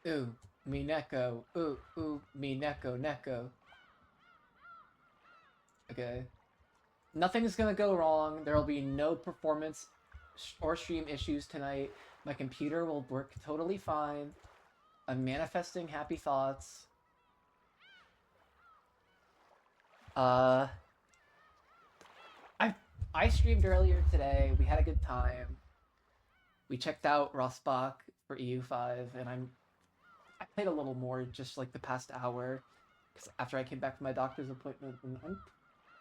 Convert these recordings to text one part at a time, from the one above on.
Umineko. Umineko neko. Okay. Nothing's gonna go wrong. There will be no performance or stream issues tonight. My computer will work totally fine. I'm manifesting happy thoughts. Uh, I I streamed earlier today. We had a good time. We checked out Rossbach for EU5, and I played a little more just like the past hour, because after I came back from my doctor's appointment, and I'm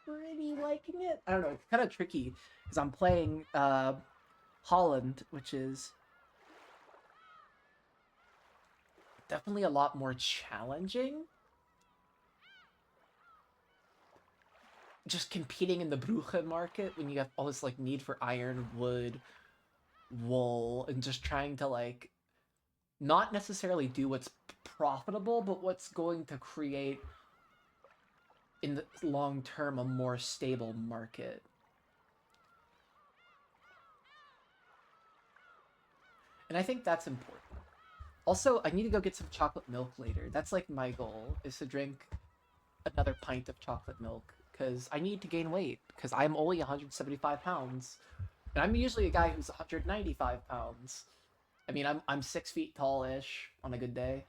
pretty liking it. I don't know. It's kind of tricky because I'm playing Holland, which is definitely a lot more challenging. Just competing in the Brugge market when you have all this like need for iron, wood, wool, and just trying to like not necessarily do what's profitable, but what's going to create in the long term a more stable market. And I think that's important. Also, I need to go get some chocolate milk later. That's like my goal, is to drink another pint of chocolate milk because I need to gain weight because I'm only 175 pounds. And I'm usually a guy who's 195 pounds. I mean, I'm 6 feet tall-ish on a good day.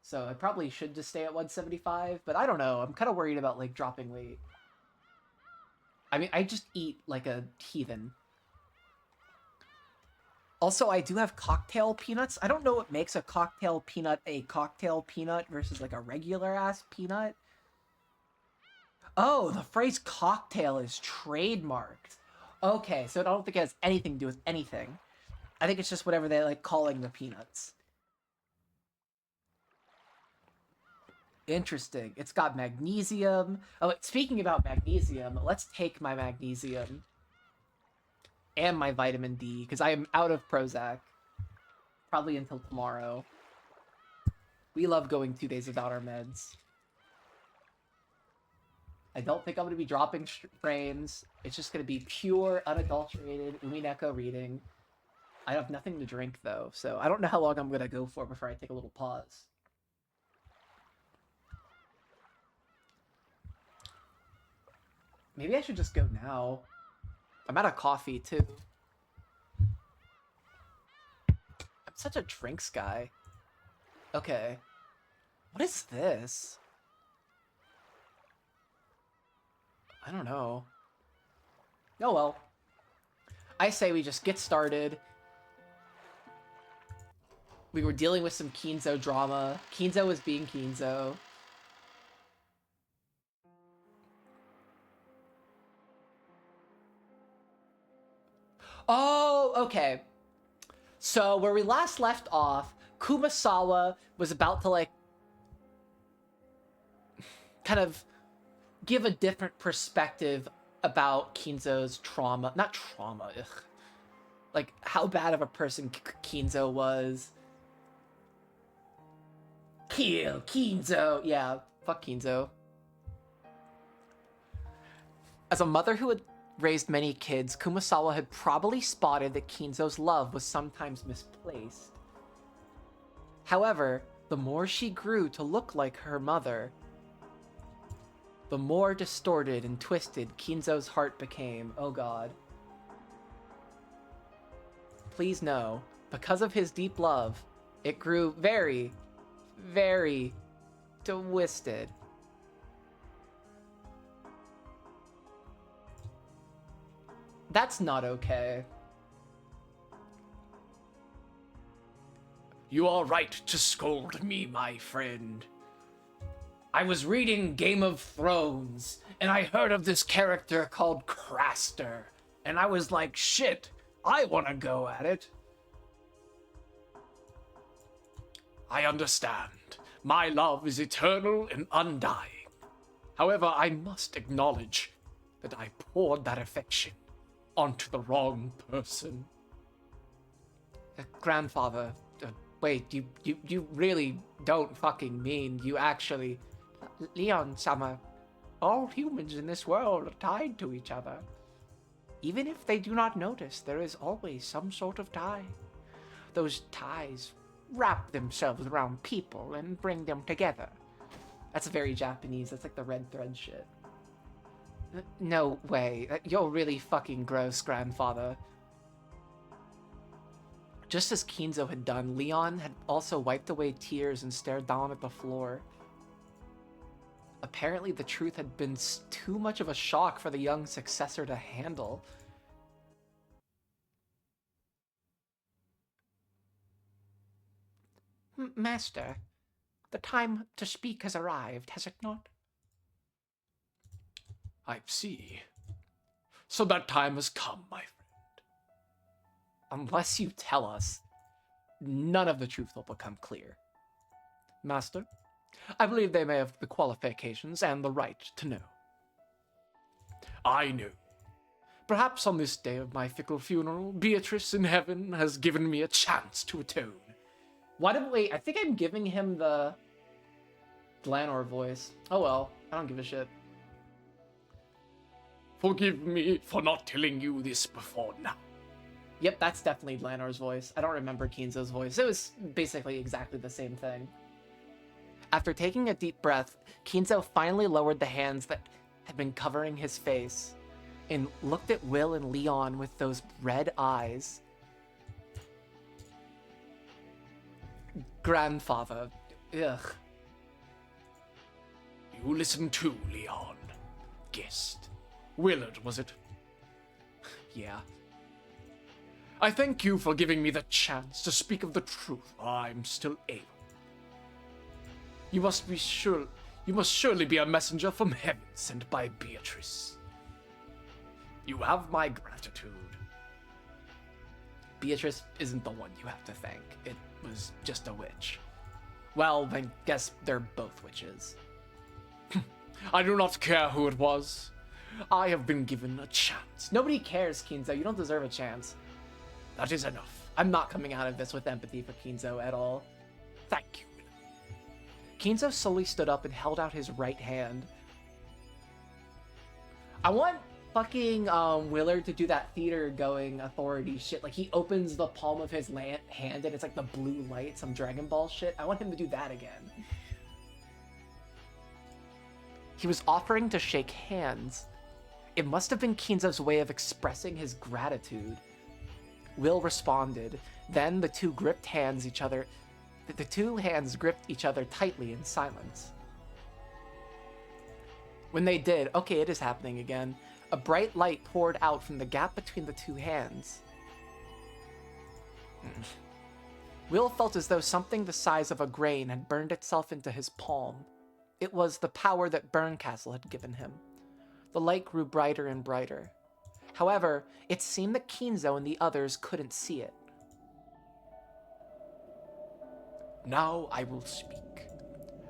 So I probably should just stay at 175, but I don't know. I'm kind of worried about like dropping weight. I mean, I just eat like a heathen. Also, I do have cocktail peanuts. I don't know what makes a cocktail peanut versus like a regular ass peanut. Oh, the phrase cocktail is trademarked. Okay, so I don't think it has anything to do with anything. I think it's just whatever they like calling the peanuts. Interesting. It's got magnesium. Oh, speaking about magnesium, let's take my magnesium and my vitamin D because I am out of Prozac. Probably until tomorrow. We love going 2 days without our meds. I don't think I'm going to be dropping frames. It's just going to be pure, unadulterated Umineko reading. I have nothing to drink, though, so I don't know how long I'm going to go for before I take a little pause. Maybe I should just go now. I'm out of coffee, too. I'm such a drinks guy. Okay. What is this? I don't know. Oh well. I say we just get started. We were dealing with some Kinzo drama. Kinzo was being Kinzo. Oh, okay. So where we last left off, Kumasawa was about to like kind of give a different perspective about Kinzo's trauma. Not trauma, ugh. Like how bad of a person Kinzo was. Kill Kinzo. Yeah, fuck Kinzo. As a mother who had raised many kids, Kumasawa had probably spotted that Kinzo's love was sometimes misplaced. However, the more she grew to look like her mother, the more distorted and twisted Kinzo's heart became. Oh god. Please know, because of his deep love, it grew very, very twisted. That's not okay. You are right to scold me, my friend. I was reading Game of Thrones, and I heard of this character called Craster, and I was like, shit, I want to go at it. I understand. My love is eternal and undying. However, I must acknowledge that I poured that affection onto the wrong person. Grandfather, wait, you really don't fucking mean you actually... Leon-sama, all humans in this world are tied to each other. Even if they do not notice, there is always some sort of tie. Those ties wrap themselves around people and bring them together. That's very Japanese. That's like the red thread shit. No way. You're really fucking gross, grandfather. Just as Kinzo had done, Leon had also wiped away tears and stared down at the floor. Apparently, the truth had been too much of a shock for the young successor to handle. Master, the time to speak has arrived, has it not? I see. So that time has come, my friend. Unless you tell us, none of the truth will become clear. Master, I believe they may have the qualifications and the right to know. I know. Perhaps on this day of my fickle funeral, Beatrice in heaven has given me a chance to atone. Wait, I think I'm giving him the Dlanor voice. Oh well, I don't give a shit. Forgive me for not telling you this before now. Yep, that's definitely Dlanor's voice. I don't remember Kinzo's voice. It was basically exactly the same thing. After taking a deep breath, Kinzo finally lowered the hands that had been covering his face and looked at Will and Leon with those red eyes. Grandfather. Ugh. You listen too, Leon. Guest. Willard, was it? Yeah. I thank you for giving me the chance to speak of the truth while I'm still able. You must surely be a messenger from heaven sent by Beatrice. You have my gratitude. Beatrice isn't the one you have to thank. It was just a witch. Well, I guess they're both witches. I do not care who it was. I have been given a chance. Nobody cares, Kinzo. You don't deserve a chance. That is enough. I'm not coming out of this with empathy for Kinzo at all. Thank you. Kinzo slowly stood up and held out his right hand. I want fucking Willard to do that theater-going authority shit. Like, he opens the palm of his hand and it's like the blue light, some Dragon Ball shit. I want him to do that again. He was offering to shake hands. It must have been Kinzo's way of expressing his gratitude. Will responded. Then the two hands gripped each other tightly in silence. When they did, okay, it is happening again. A bright light poured out from the gap between the two hands. Will felt as though something the size of a grain had burned itself into his palm. It was the power that Burncastle had given him. The light grew brighter and brighter. However, it seemed that Kinzo and the others couldn't see it. Now I will speak.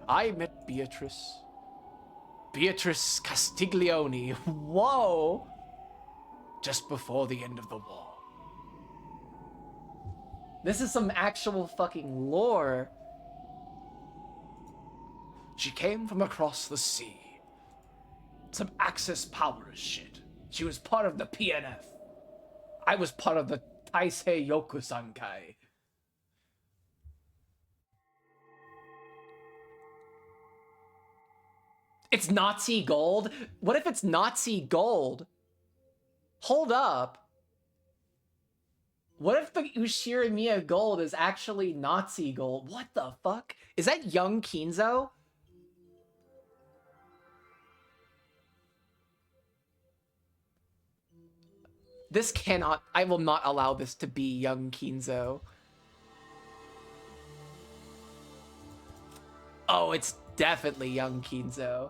I met Beatrice Castiglione, whoa, just before the end of the war. This is some actual fucking lore. She came from across the sea. Some Axis powers shit. She was part of the PNF. I was part of the Taisei Yokusankai. It's Nazi gold? What if it's Nazi gold? Hold up. What if the Ushirimiya gold is actually Nazi gold? What the fuck? Is that young Kinzo? This cannot... I will not allow this to be young Kinzo. Oh, it's definitely young Kinzo.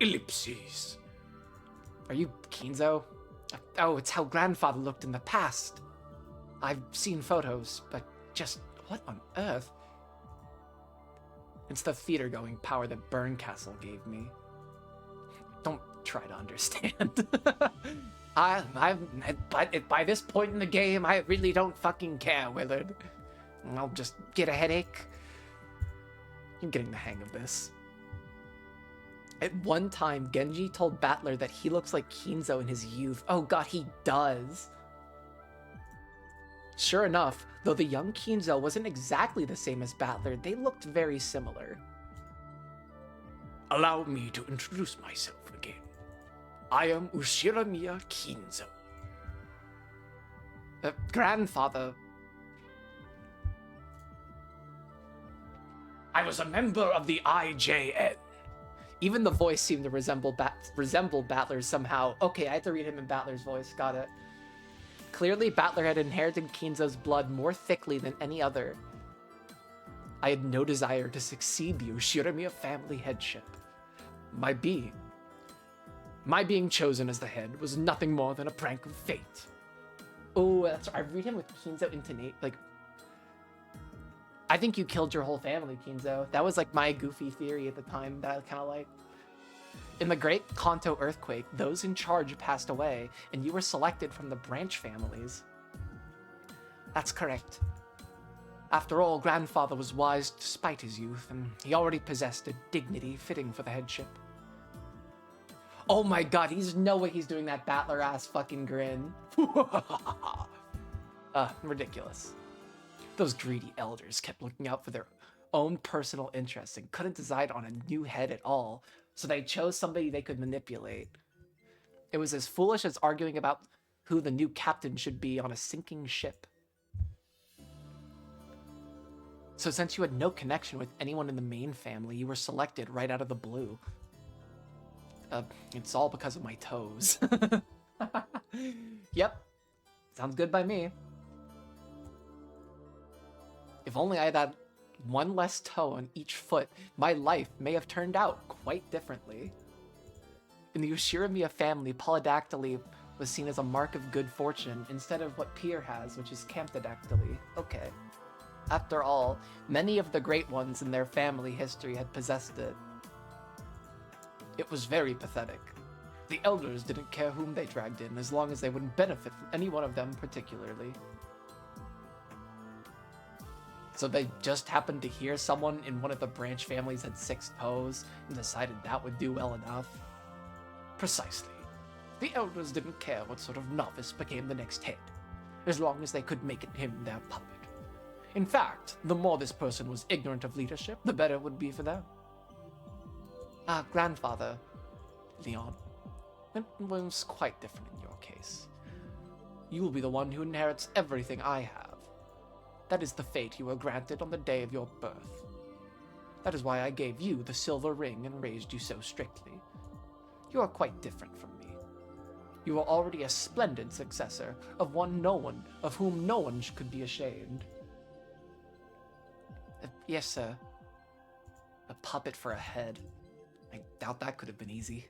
Ellipses. Are you Kinzo? Oh, it's how grandfather looked in the past. I've seen photos, but just what on earth? It's the theater-going power that Burncastle gave me. Don't try to understand. By this point in the game, I really don't fucking care, Willard. I'll just get a headache. I'm getting the hang of this. At one time, Genji told Battler that he looks like Kinzo in his youth. Oh god, he does. Sure enough, though the young Kinzo wasn't exactly the same as Battler, they looked very similar. Allow me to introduce myself again. I am Ushiramiya Kinzo. Grandfather. I was a member of the IJN. Even the voice seemed to resemble Battler's somehow. Okay, I had to read him in Battler's voice. Got it. Clearly, Battler had inherited Kinzo's blood more thickly than any other. I had no desire to succeed the Ushiramiya family headship. My being chosen as the head was nothing more than a prank of fate. Oh, that's right. I read him with Kinzo intonate. Like, I think you killed your whole family, Kinzo. That was like my goofy theory at the time that I kind of like. In the Great Kanto earthquake, those in charge passed away, and you were selected from the branch families. That's correct. After all, Grandfather was wise despite his youth, and he already possessed a dignity fitting for the headship. Oh my god, he's no way he's doing that Battler-ass fucking grin. Ridiculous. Those greedy elders kept looking out for their own personal interests and couldn't decide on a new head at all, so they chose somebody they could manipulate. It was as foolish as arguing about who the new captain should be on a sinking ship. So since you had no connection with anyone in the main family, you were selected right out of the blue. It's all because of my toes. Yep. Sounds good by me. If only I had had one less toe on each foot, my life may have turned out quite differently. In the Ushiramiya family, polydactyly was seen as a mark of good fortune instead of what Pier has, which is camptodactyly. Okay. After all, many of the great ones in their family history had possessed it. It was very pathetic. The elders didn't care whom they dragged in, as long as they wouldn't benefit from any one of them particularly. So they just happened to hear someone in one of the branch families had 6 toes and decided that would do well enough? Precisely. The elders didn't care what sort of novice became the next head, as long as they could make it him their puppet. In fact, the more this person was ignorant of leadership, the better it would be for them. Grandfather, Leon, it was quite different in your case. You will be the one who inherits everything I have. That is the fate you were granted on the day of your birth. That is why I gave you the silver ring and raised you so strictly. You are quite different from me. You are already a splendid successor of whom no one could be ashamed. Yes, sir. A puppet for a head. I doubt that could have been easy.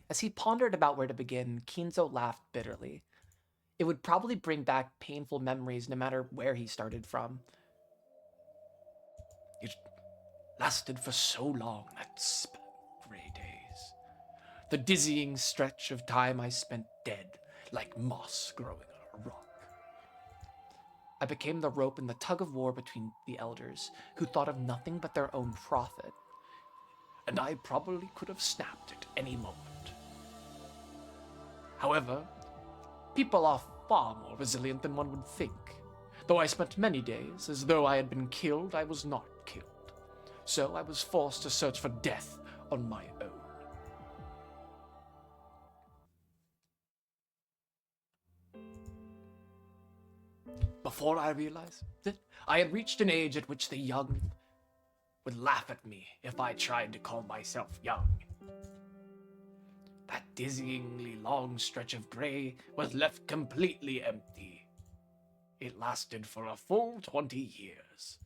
As he pondered about where to begin, Kinzo laughed bitterly. It would probably bring back painful memories no matter where he started from. It lasted for so long, that gray days. The dizzying stretch of time I spent dead, like moss growing on a rock. I became the rope in the tug-of-war between the elders, who thought of nothing but their own profit. And I probably could have snapped at any moment. However, people are far more resilient than one would think. Though I spent many days as though I had been killed, I was not killed. So I was forced to search for death on my own. Before I realized it, I had reached an age at which the young would laugh at me if I tried to call myself young. That dizzyingly long stretch of gray was left completely empty. It lasted for a full 20 years.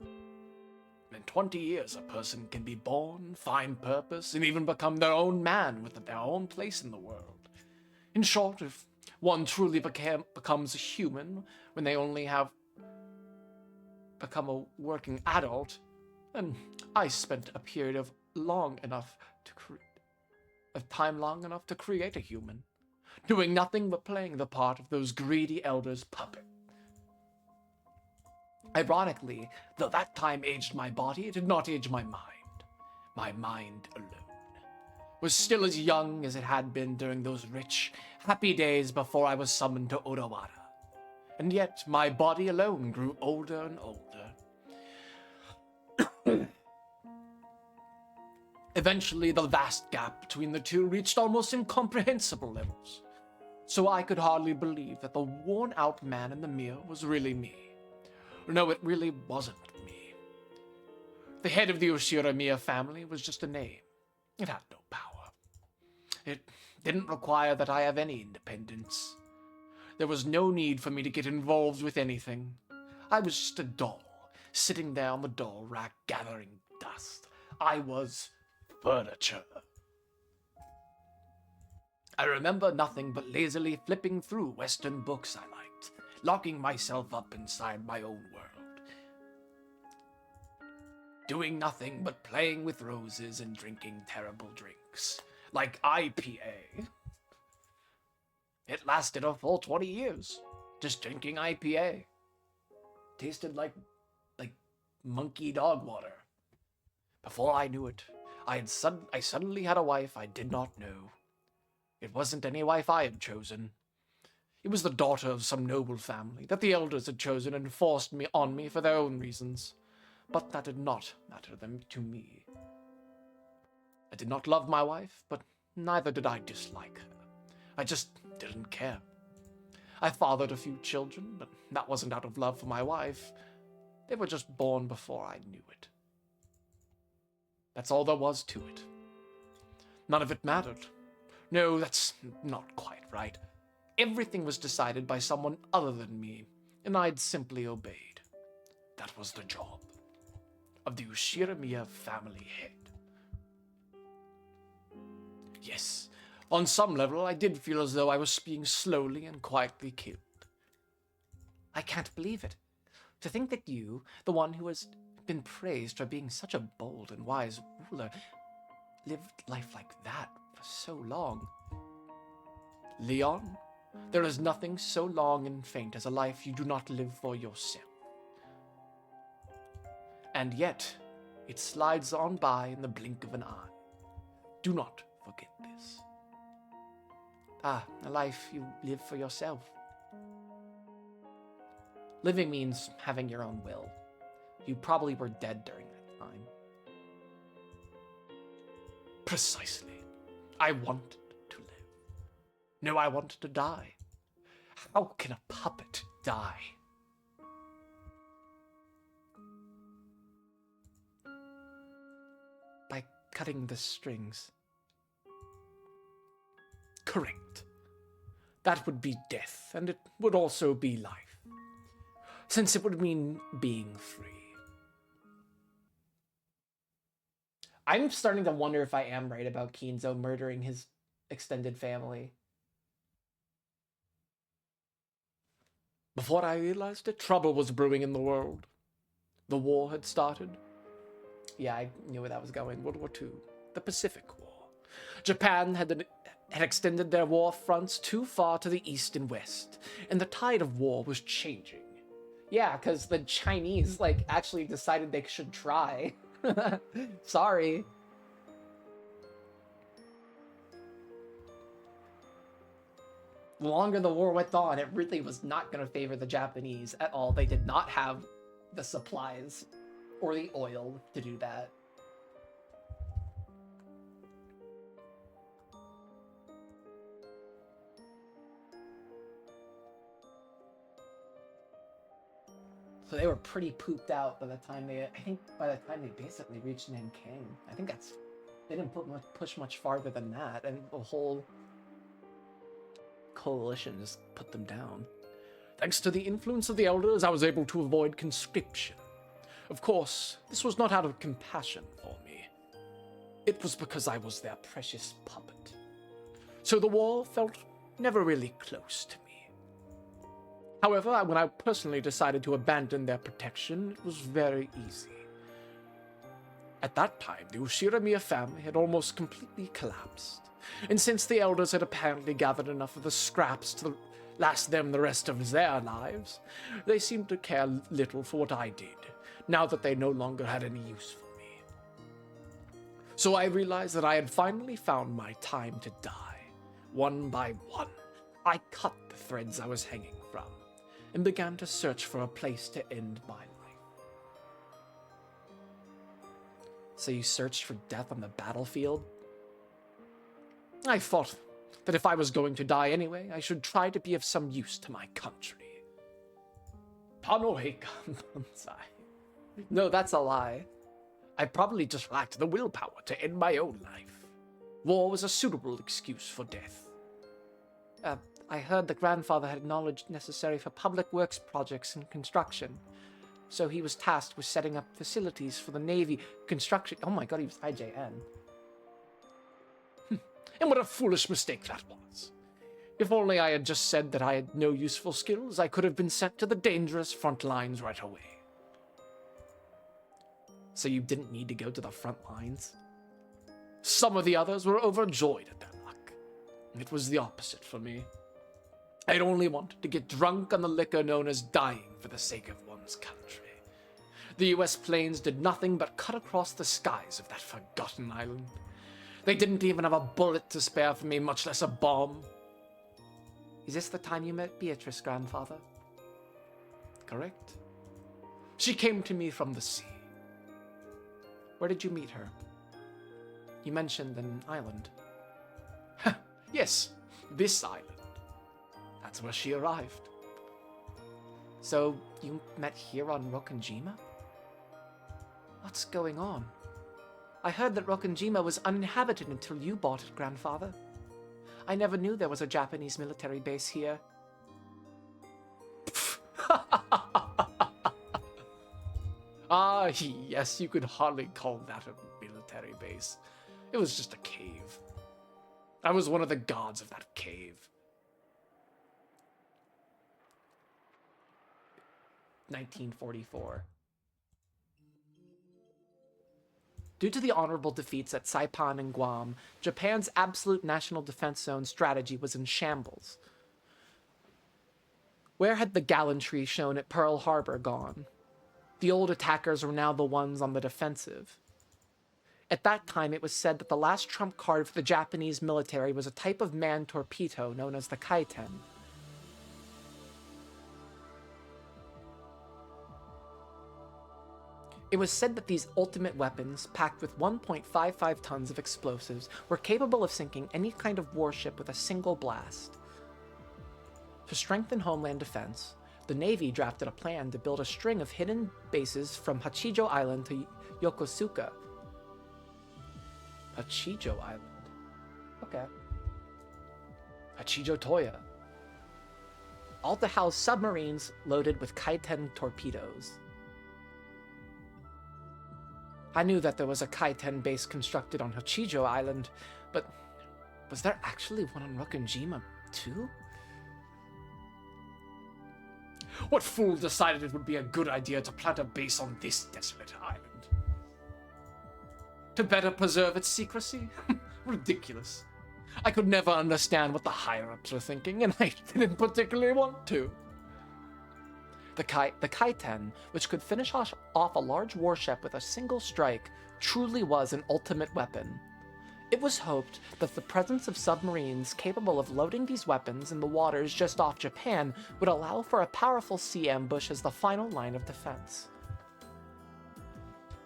In 20 years, a person can be born, find purpose, and even become their own man with their own place in the world. In short, if one truly becomes a human when they only have become a working adult, then I spent a period of time long enough to create a human, doing nothing but playing the part of those greedy elders' puppet. Ironically, though that time aged my body, it did not age my mind. My mind alone. was still as young as it had been during those rich, happy days before I was summoned to Odawara. And yet my body alone grew older and older. Eventually, the vast gap between the two reached almost incomprehensible levels, so I could hardly believe that the worn-out man in the mirror was really me. No, it really wasn't me. The head of the Ushiramiya family was just a name. It had no power. It didn't require that I have any independence. There was no need for me to get involved with anything. I was just a doll, sitting there on the doll rack gathering dust. I was furniture. I remember nothing but lazily flipping through Western books I liked, locking myself up inside my own world. Doing nothing but playing with roses and drinking terrible drinks, like IPA. It lasted a full 20 years, just drinking IPA. Tasted like monkey dog water. Before I knew it, I suddenly had a wife I did not know. It wasn't any wife I had chosen. It was the daughter of some noble family that the elders had chosen and forced on me for their own reasons. But that did not matter to me. I did not love my wife, but neither did I dislike her. I just didn't care. I fathered a few children, but that wasn't out of love for my wife. They were just born before I knew it. That's all there was to it. None of it mattered. No, that's not quite right. Everything was decided by someone other than me, and I'd simply obeyed. That was the job of the Ushiramiya family head. Yes, on some level, I did feel as though I was being slowly and quietly killed. I can't believe it. To think that you, the one who has been praised for being such a bold and wise ruler, lived life like that for so long. Leon, there is nothing so long and faint as a life you do not live for yourself. And yet, it slides on by in the blink of an eye. Do not forget this. A life you live for yourself. Living means having your own will. You probably were dead during that time. Precisely. I wanted to live. No, I wanted to die. How can a puppet die? By cutting the strings. Correct. That would be death, and it would also be life, since it would mean being free. I'm starting to wonder if I am right about Kinzo murdering his extended family. Before I realized it, trouble was brewing in the world. The war had started. Yeah, I knew where that was going. World War II. The Pacific War. Japan had extended their war fronts too far to the east and west, and the tide of war was changing. Yeah, because the Chinese, actually decided they should try. Sorry. The longer the war went on, it really was not going to favor the Japanese at all. They did not have the supplies or the oil to do that. So they were pretty pooped out by the time they basically reached Nanking. I think they didn't push much farther than that, and the whole coalition just put them down. Thanks to the influence of the elders, I was able to avoid conscription. Of course, this was not out of compassion for me. It was because I was their precious puppet. So the war felt never really close to me. However, when I personally decided to abandon their protection, it was very easy. At that time, the Ushiramiya family had almost completely collapsed, and since the elders had apparently gathered enough of the scraps to last them the rest of their lives, they seemed to care little for what I did, now that they no longer had any use for me. So I realized that I had finally found my time to die. One by one, I cut the threads I was hanging from and began to search for a place to end my life. So you searched for death on the battlefield? I thought that if I was going to die anyway, I should try to be of some use to my country. Panoheka Bonsai. No, that's a lie. I probably just lacked the willpower to end my own life. War was a suitable excuse for death. I heard the grandfather had knowledge necessary for public works projects and construction. So he was tasked with setting up facilities for the Navy construction. Oh my god, he was IJN. And what a foolish mistake that was. If only I had just said that I had no useful skills, I could have been sent to the dangerous front lines right away. So you didn't need to go to the front lines? Some of the others were overjoyed at their luck. It was the opposite for me. I'd only wanted to get drunk on the liquor known as dying for the sake of one's country. The US planes did nothing but cut across the skies of that forgotten island. They didn't even have a bullet to spare for me, much less a bomb. Is this the time you met Beatrice, grandfather? Correct. She came to me from the sea. Where did you meet her? You mentioned an island. Yes, this island. That's where she arrived. So, you met here on Rokkenjima? What's going on? I heard that Rokkenjima was uninhabited until you bought it, grandfather. I never knew there was a Japanese military base here. Ah, yes, you could hardly call that a military base. It was just a cave. I was one of the guards of that cave. 1944. Due to the honorable defeats at Saipan and Guam, Japan's absolute national defense zone strategy was in shambles. Where had the gallantry shown at Pearl Harbor gone? The old attackers were now the ones on the defensive. At that time, it was said that the last trump card for the Japanese military was a type of manned torpedo known as the Kaiten. It was said that these ultimate weapons, packed with 1.55 tons of explosives, were capable of sinking any kind of warship with a single blast. To strengthen homeland defense, the Navy drafted a plan to build a string of hidden bases from Hachijo Island to Yokosuka. Hachijo Island? Okay. Hachijo Toya. All to house submarines loaded with Kaiten torpedoes. I knew that there was a Kaiten base constructed on Hachijo Island, but was there actually one on Rokkenjima too? What fool decided it would be a good idea to plant a base on this desolate island? To better preserve its secrecy? Ridiculous. I could never understand what the higher-ups were thinking, and I didn't particularly want to. The Kaiten, which could finish off a large warship with a single strike, truly was an ultimate weapon. It was hoped that the presence of submarines capable of loading these weapons in the waters just off Japan would allow for a powerful sea ambush as the final line of defense.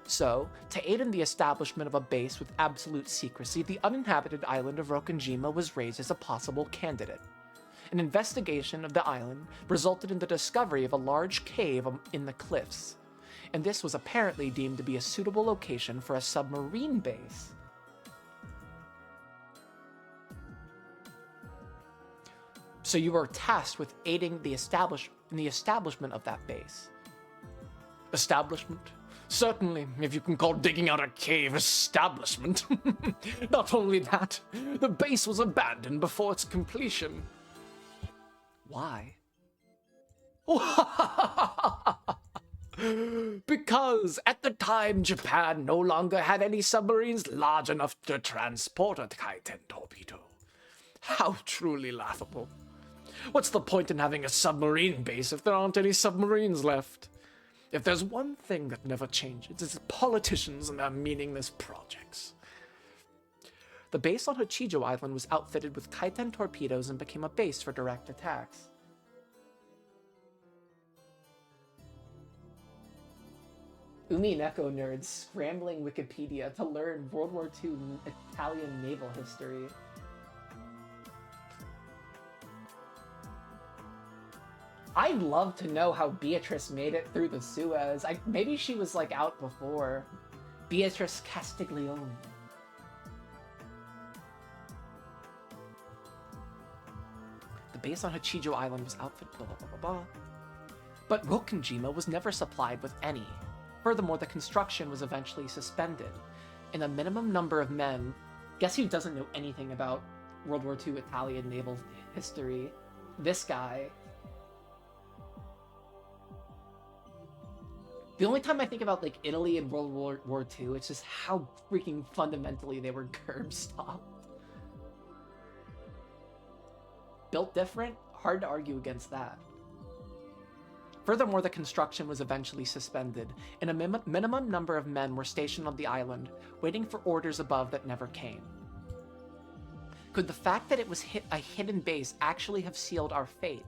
So, to aid in the establishment of a base with absolute secrecy, the uninhabited island of Rokkenjima was raised as a possible candidate. An investigation of the island resulted in the discovery of a large cave in the cliffs, and this was apparently deemed to be a suitable location for a submarine base. So you were tasked with aiding the establishment of that base. Establishment? Certainly, if you can call digging out a cave establishment. Not only that, the base was abandoned before its completion. Why? Because at the time, Japan no longer had any submarines large enough to transport a Kaiten torpedo. How truly laughable. What's the point in having a submarine base if there aren't any submarines left? If there's one thing that never changes, it's politicians and their meaningless projects. The base on Hachijo Island was outfitted with Kaiten torpedoes and became a base for direct attacks. Umineko nerds scrambling Wikipedia to learn World War II Italian naval history. I'd love to know how Beatrice made it through the Suez. Maybe she was like out before. Beatrice Castiglione. The base on Hachijo Island was outfitted blah blah blah blah blah. But Rokkenjima was never supplied with any. Furthermore, the construction was eventually suspended, and a minimum number of men. Guess who doesn't know anything about World War II Italian naval history? This guy. The only time I think about like Italy and World War II, it's just how freaking fundamentally they were curb stomped. Built different? Hard to argue against that. Furthermore, the construction was eventually suspended, and a minimum number of men were stationed on the island, waiting for orders above that never came. Could the fact that it was a hidden base actually have sealed our fate?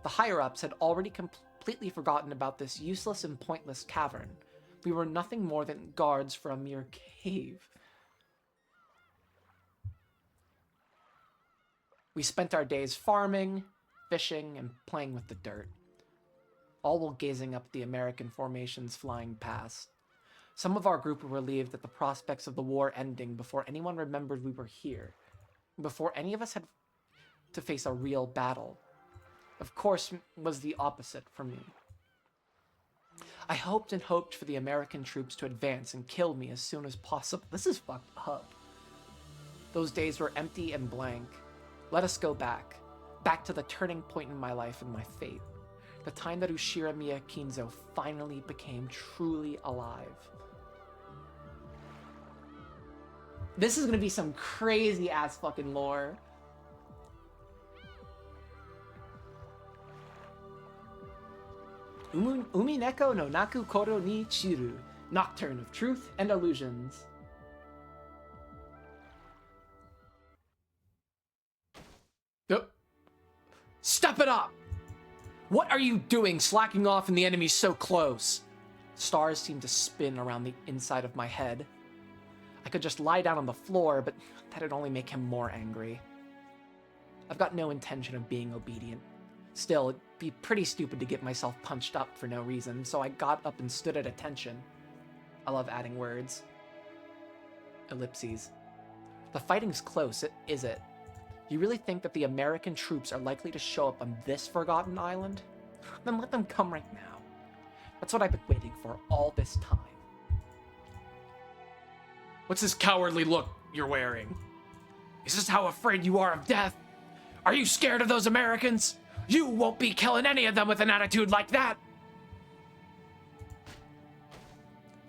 The higher-ups had already completely forgotten about this useless and pointless cavern. We were nothing more than guards for a mere cave. We spent our days farming, fishing, and playing with the dirt, all while gazing up at the American formations flying past. Some of our group were relieved at the prospects of the war ending before anyone remembered we were here, before any of us had to face a real battle. Of course, was the opposite for me. I hoped and hoped for the American troops to advance and kill me as soon as possible. This is fucked up. Those days were empty and blank. Let us go back to the turning point in my life and my fate. The time that Ushiramiya Kinzo finally became truly alive. This is gonna be some crazy ass fucking lore. Umineko no Naku Koro ni Chiru. Nocturne of Truth and Illusions. Yep. Step it up! What are you doing slacking off and the enemy's so close? Stars seemed to spin around the inside of my head. I could just lie down on the floor, but that'd only make him more angry. I've got no intention of being obedient. Still, it'd be pretty stupid to get myself punched up for no reason, so I got up and stood at attention. I love adding words. Ellipses. The fighting's close, is it? You really think that the American troops are likely to show up on this forgotten island? Then let them come right now. That's what I've been waiting for all this time. What's this cowardly look you're wearing? Is this how afraid you are of death? Are you scared of those Americans? You won't be killing any of them with an attitude like that!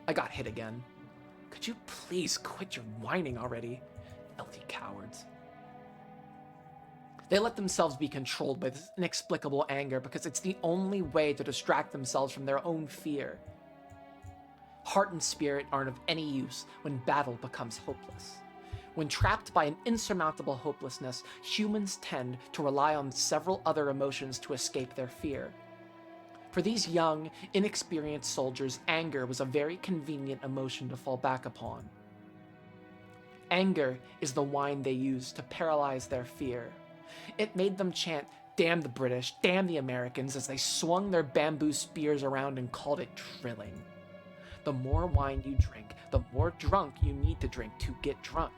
I got hit again. Could you please quit your whining already? Filthy cowards. They let themselves be controlled by this inexplicable anger because it's the only way to distract themselves from their own fear. Heart and spirit aren't of any use when battle becomes hopeless. When trapped by an insurmountable hopelessness, humans tend to rely on several other emotions to escape their fear. For these young, inexperienced soldiers, anger was a very convenient emotion to fall back upon. Anger is the wine they used to paralyze their fear. It made them chant, "Damn the British, damn the Americans," as they swung their bamboo spears around and called it drilling. The more wine you drink, the more drunk you need to drink to get drunk.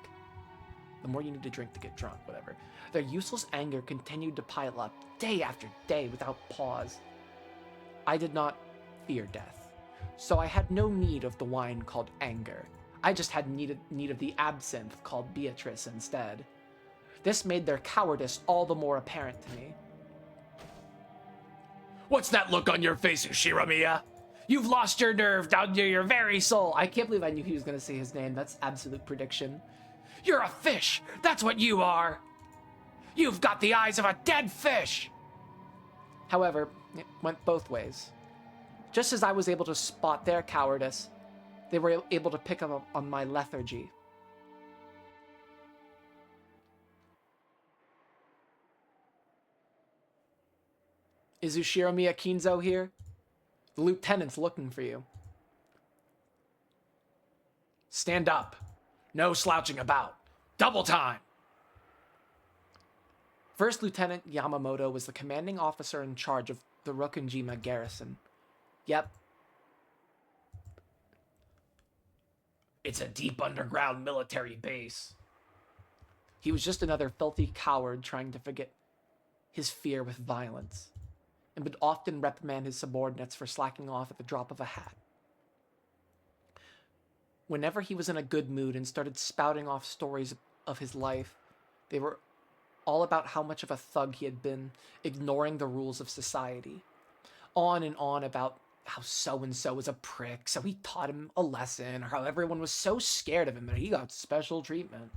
The more you need to drink to get drunk, whatever. Their useless anger continued to pile up, day after day, without pause. I did not fear death, so I had no need of the wine called anger. I just had need of the absinthe called Beatrice instead. This made their cowardice all the more apparent to me. What's that look on your face, Ushiramiya? You've lost your nerve down to your very soul. I can't believe I knew he was going to say his name. That's absolute prediction. You're a fish. That's what you are. You've got the eyes of a dead fish. However, it went both ways. Just as I was able to spot their cowardice, they were able to pick up on my lethargy. Is Ushiromiya Kinzo here? The lieutenant's looking for you. Stand up. No slouching about. Double time. First Lieutenant Yamamoto was the commanding officer in charge of the Rokunjima garrison. Yep. It's a deep underground military base. He was just another filthy coward trying to forget his fear with violence, and would often reprimand his subordinates for slacking off at the drop of a hat. Whenever he was in a good mood and started spouting off stories of his life, they were all about how much of a thug he had been, ignoring the rules of society. On and on about how so-and-so was a prick, so he taught him a lesson, or how everyone was so scared of him that he got special treatment.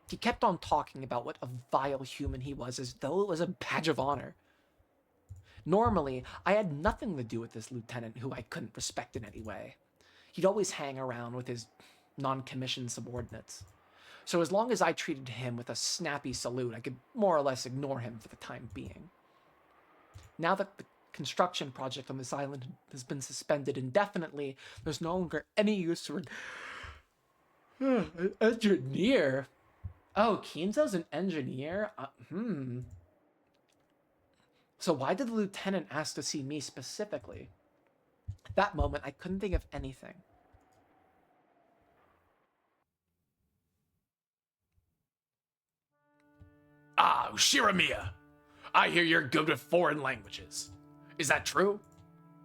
He kept on talking about what a vile human he was, as though it was a badge of honor. Normally, I had nothing to do with this lieutenant who I couldn't respect in any way. He'd always hang around with his non-commissioned subordinates. So as long as I treated him with a snappy salute, I could more or less ignore him for the time being. Now that the construction project on this island has been suspended indefinitely, there's no longer any use for an engineer. Oh, Kinzo's an engineer? So why did the lieutenant ask to see me specifically? At that moment, I couldn't think of anything. Ah, Ushiramiya. I hear you're good with foreign languages. Is that true?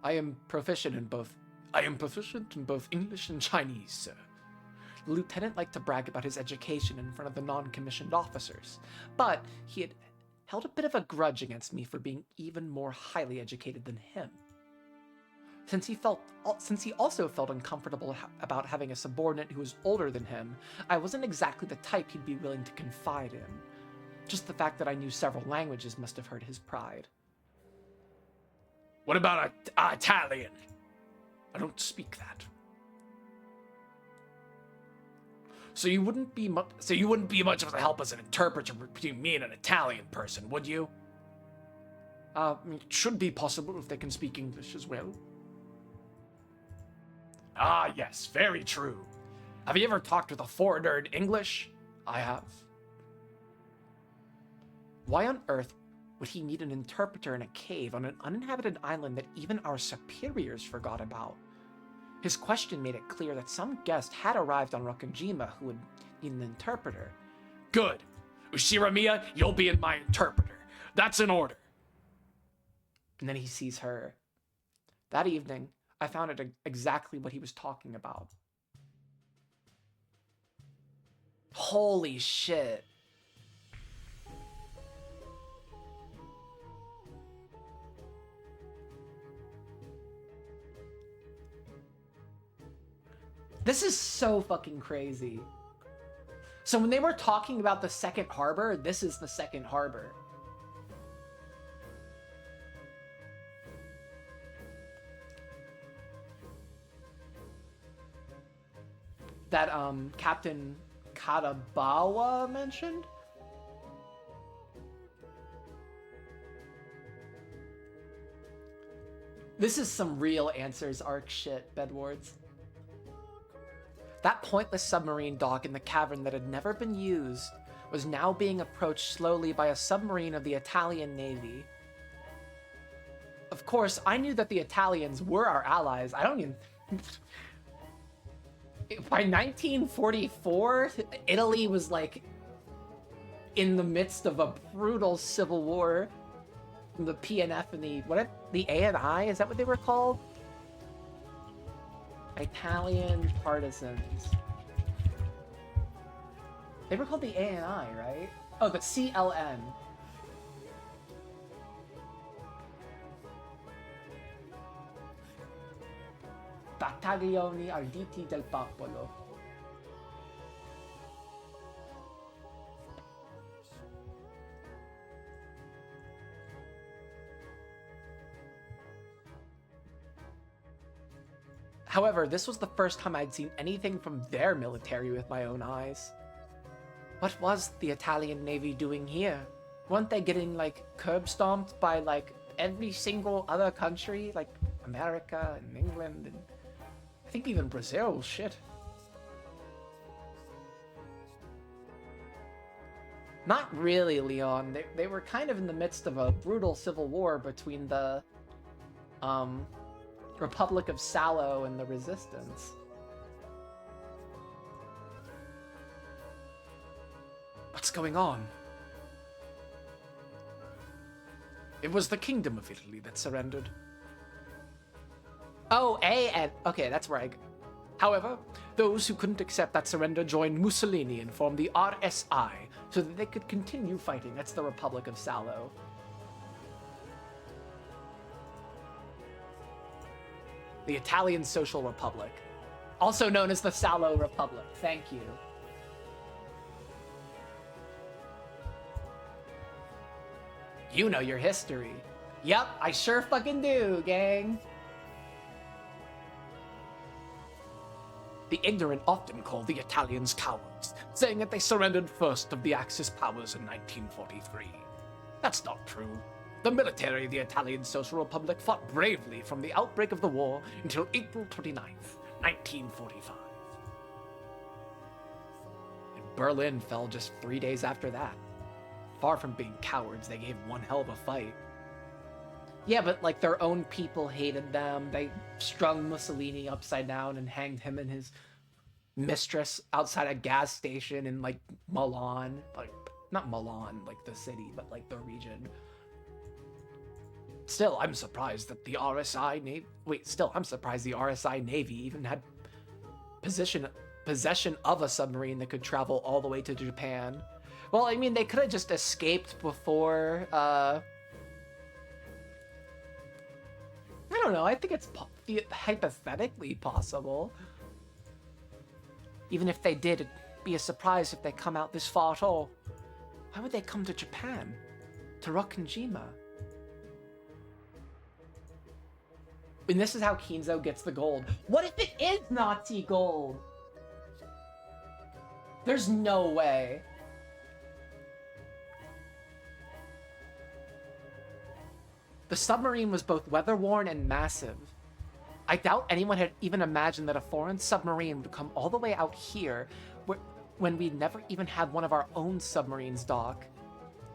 I am proficient in both English and Chinese, sir. The lieutenant liked to brag about his education in front of the non-commissioned officers, but he had held a bit of a grudge against me for being even more highly educated than him. Since he also felt uncomfortable about having a subordinate who was older than him, I wasn't exactly the type he'd be willing to confide in. Just the fact that I knew several languages must have hurt his pride. What about Italian? I don't speak that. So you wouldn't be much of a help as an interpreter between me and an Italian person, would you? It should be possible if they can speak English as well. Ah, yes, very true. Have you ever talked with a foreigner in English? I have. Why on earth would he need an interpreter in a cave on an uninhabited island that even our superiors forgot about? His question made it clear that some guest had arrived on Rokunjima who would need an interpreter. Good. Ushiramiya, you'll be in my interpreter. That's an order. And then he sees her. That evening, I found out exactly what he was talking about. Holy shit. This is so fucking crazy. So when they were talking about the second harbor, this is the second harbor. That Captain Katabawa mentioned. This is some real Answers Arc shit, Bedwards. That pointless submarine dock in the cavern that had never been used was now being approached slowly by a submarine of the Italian Navy. Of course, I knew that the Italians were our allies. I don't even... By 1944, Italy was like in the midst of a brutal civil war. The PNF and the ANI, is that what they were called? Italian partisans. They were called the ANI, right? Oh, the CLN. Battaglioni Arditi del Popolo. However, this was the first time I'd seen anything from their military with my own eyes. What was the Italian Navy doing here? Weren't they getting, like, curb stomped by, like, every single other country, like America and England, and I think even Brazil, shit. Not really, Leon. They were kind of in the midst of a brutal civil war between the Republic of Salo and the Resistance. What's going on? It was the Kingdom of Italy that surrendered. Oh, and okay, that's where I go. However, those who couldn't accept that surrender joined Mussolini and formed the RSI so that they could continue fighting. That's the Republic of Salo. The Italian Social Republic. Also known as the Salo Republic. Thank you. You know your history. Yep, I sure fucking do, gang. The ignorant often call the Italians cowards, saying that they surrendered first of the Axis powers in 1943. That's not true. The military of the Italian Social Republic fought bravely from the outbreak of the war until April 29th, 1945. And Berlin fell just 3 days after that. Far from being cowards, they gave one hell of a fight. Yeah, but like their own people hated them. They strung Mussolini upside down and hanged him and his mistress outside a gas station in like Milan. Like, not Milan, like the city, but like the region. Still, I'm surprised that the RSI Navy... I'm surprised the RSI Navy even had possession of a submarine that could travel all the way to Japan. Well, I mean, they could have just escaped before, I don't know, I think it's hypothetically possible. Even if they did, it'd be a surprise if they come out this far at all. Why would they come to Japan? To Rokkenjima? And this is how Kinzo gets the gold. What if it is Nazi gold? There's no way. The submarine was both weather-worn and massive. I doubt anyone had even imagined that a foreign submarine would come all the way out here when we never even had one of our own submarines dock.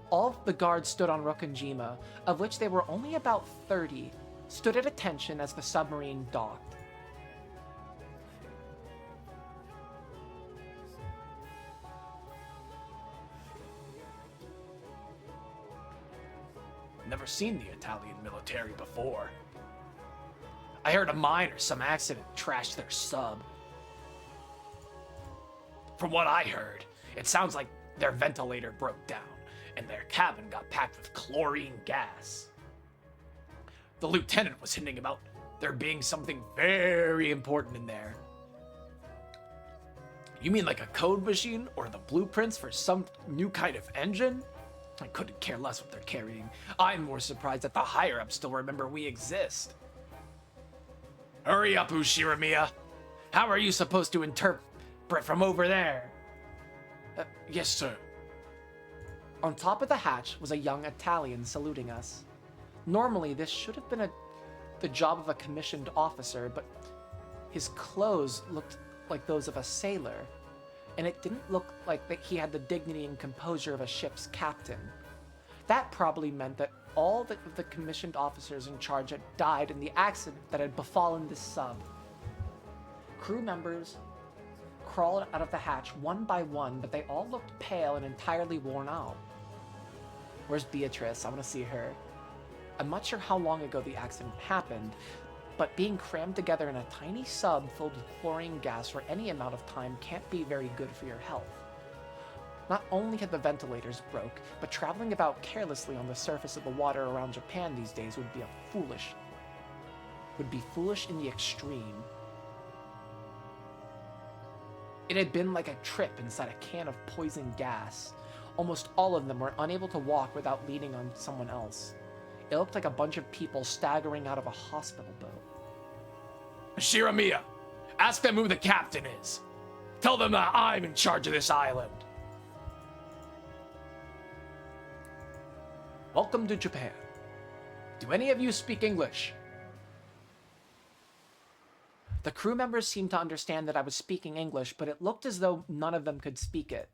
All of the guards stood on Rokkenjima, of which there were only about 30, stood at attention as the submarine docked. Never seen the Italian military before. I heard a mine or some accident trashed their sub. From what I heard, it sounds like their ventilator broke down and their cabin got packed with chlorine gas. The lieutenant was hinting about there being something very important in there. You mean like a code machine or the blueprints for some new kind of engine? I couldn't care less what they're carrying. I'm more surprised that the higher-ups still remember we exist. Hurry up, Ushiramiya. How are you supposed to interpret from over there? Yes, sir. On top of the hatch was a young Italian saluting us. Normally, this should have been the job of a commissioned officer, but his clothes looked like those of a sailor, and it didn't look like that he had the dignity and composure of a ship's captain. That probably meant that all of the commissioned officers in charge had died in the accident that had befallen this sub. Crew members crawled out of the hatch one by one, but they all looked pale and entirely worn out. Where's Beatrice? I want to see her. I'm not sure how long ago the accident happened, but being crammed together in a tiny sub filled with chlorine gas for any amount of time can't be very good for your health. Not only had the ventilators broke, but traveling about carelessly on the surface of the water around Japan these days would be foolish in the extreme. It had been like a trip inside a can of poison gas. Almost all of them were unable to walk without leaning on someone else. It looked like a bunch of people staggering out of a hospital boat. Shiramiya, ask them who the captain is. Tell them that I'm in charge of this island. Welcome to Japan. Do any of you speak English? The crew members seemed to understand that I was speaking English, but it looked as though none of them could speak it.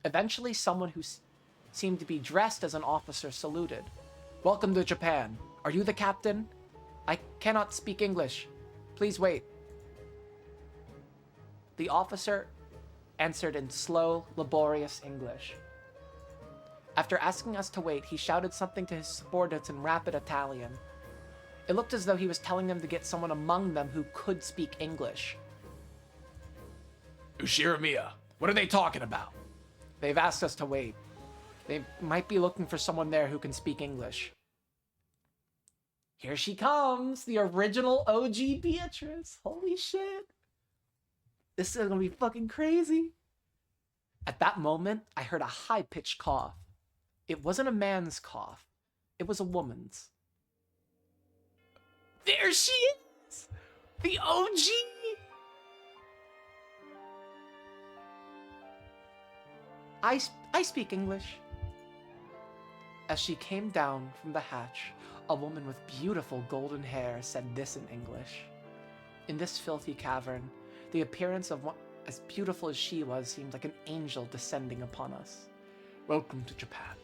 Eventually, someone who seemed to be dressed as an officer saluted. "Welcome to Japan. Are you the captain? I cannot speak English. Please wait." The officer answered in slow, laborious English. After asking us to wait, he shouted something to his subordinates in rapid Italian. It looked as though he was telling them to get someone among them who could speak English. Ushiramiya, what are they talking about? They've asked us to wait. They might be looking for someone there who can speak English. Here she comes, the original OG Beatrice. Holy shit. This is gonna be fucking crazy. At that moment, I heard a high-pitched cough. It wasn't a man's cough. It was a woman's. There she is! The OG! I speak English. As she came down from the hatch, a woman with beautiful golden hair said this in English. In this filthy cavern, the appearance of one as beautiful as she was seemed like an angel descending upon us. Welcome to Japan.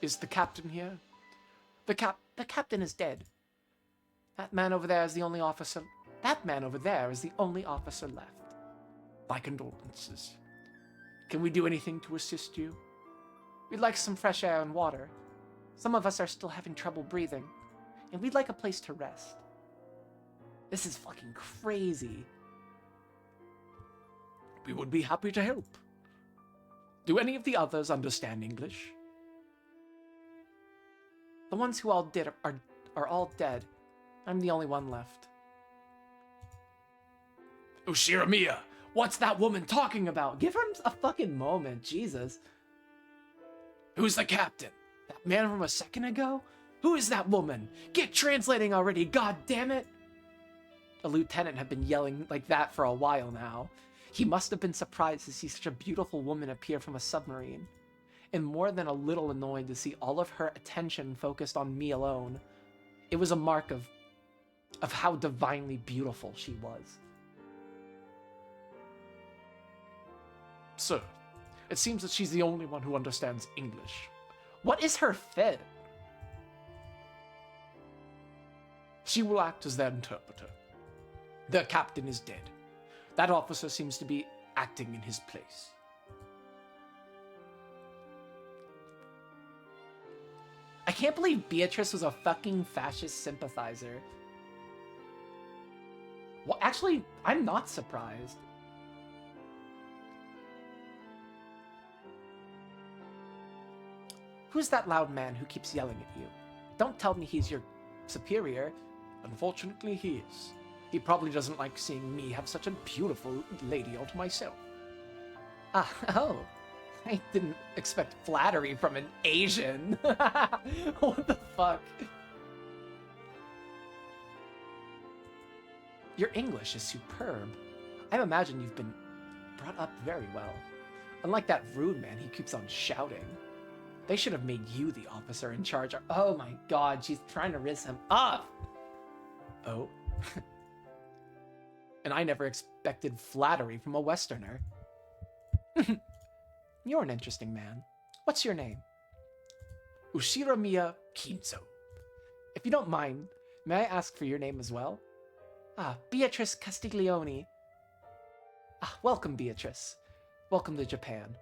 Is the captain here? The captain is dead. That man over there is the only officer. That man over there is the only officer left. My condolences. Can we do anything to assist you? We'd like some fresh air and water. Some of us are still having trouble breathing, and we'd like a place to rest. This is fucking crazy. We would be happy to help. Do any of the others understand English? The ones who all did are all dead. I'm the only one left. Ushiramiya, what's that woman talking about? Give her a fucking moment, Jesus. Who's the captain? That man from a second ago? Who is that woman? Get translating already, god damn it! The lieutenant had been yelling like that for a while now. He must have been surprised to see such a beautiful woman appear from a submarine, and more than a little annoyed to see all of her attention focused on me alone. It was a mark of how divinely beautiful she was. Sir, it seems that she's the only one who understands English. What is her fit? She will act as their interpreter. Their captain is dead. That officer seems to be acting in his place. I can't believe Beatrice was a fucking fascist sympathizer. Well, actually, I'm not surprised. Who's that loud man who keeps yelling at you? Don't tell me he's your superior. Unfortunately, he is. He probably doesn't like seeing me have such a beautiful lady all to myself. Ah, oh. I didn't expect flattery from an Asian. What the fuck? Your English is superb. I imagine you've been brought up very well. Unlike that rude man, he keeps on shouting. They should have made you the officer in charge. Oh my god, she's trying to riz him up. Oh. And I never expected flattery from a Westerner. You're an interesting man. What's your name? Ushiramiya Kinzo. If you don't mind, may I ask for your name as well? Ah, Beatrice Castiglione. Ah, welcome, Beatrice. Welcome to Japan.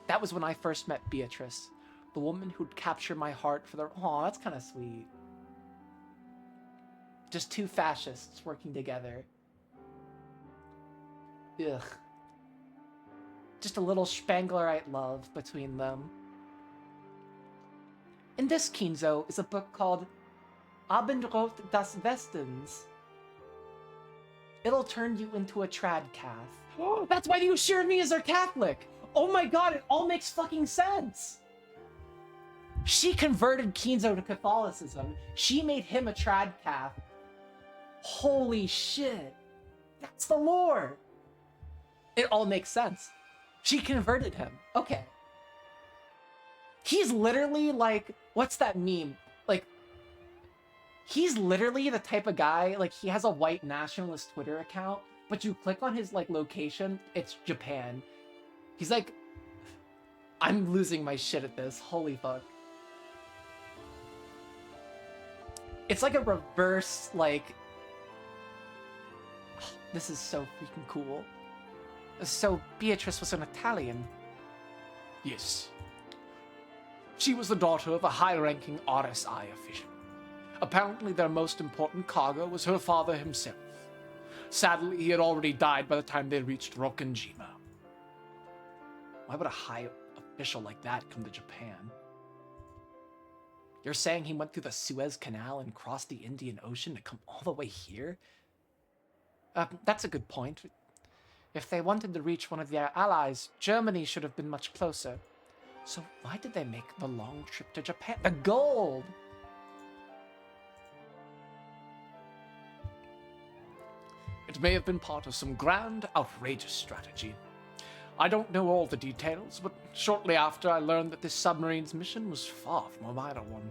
That was when I first met Beatrice, the woman who'd captured my heart for the... Aw, that's kind of sweet. Just two fascists working together. Ugh. Just a little Spanglerite love between them. In this, Kinzo, is a book called Abendrot das Westens. It'll turn you into a tradcath. Oh, that's why you assured me is are Catholic! Oh my god, it all makes fucking sense! She converted Kinzo to Catholicism. She made him a tradcath. Holy shit. That's the lore! It all makes sense. She converted him. Okay. He's literally like, what's that meme? Like, he's literally the type of guy, like, he has a white nationalist Twitter account, but you click on his, like, location, it's Japan. He's like, I'm losing my shit at this. Holy fuck. It's like a reverse, like... This is so freaking cool. So, Beatrice was an Italian. Yes. She was the daughter of a high-ranking RSI official. Apparently their most important cargo was her father himself. Sadly, he had already died by the time they reached Rokkanjima. Why would a high official like that come to Japan? You're saying he went through the Suez Canal and crossed the Indian Ocean to come all the way here? That's a good point. If they wanted to reach one of their allies, Germany should have been much closer. So why did they make the long trip to Japan? The gold! It may have been part of some grand, outrageous strategy. I don't know all the details, but shortly after I learned that this submarine's mission was far from a minor one.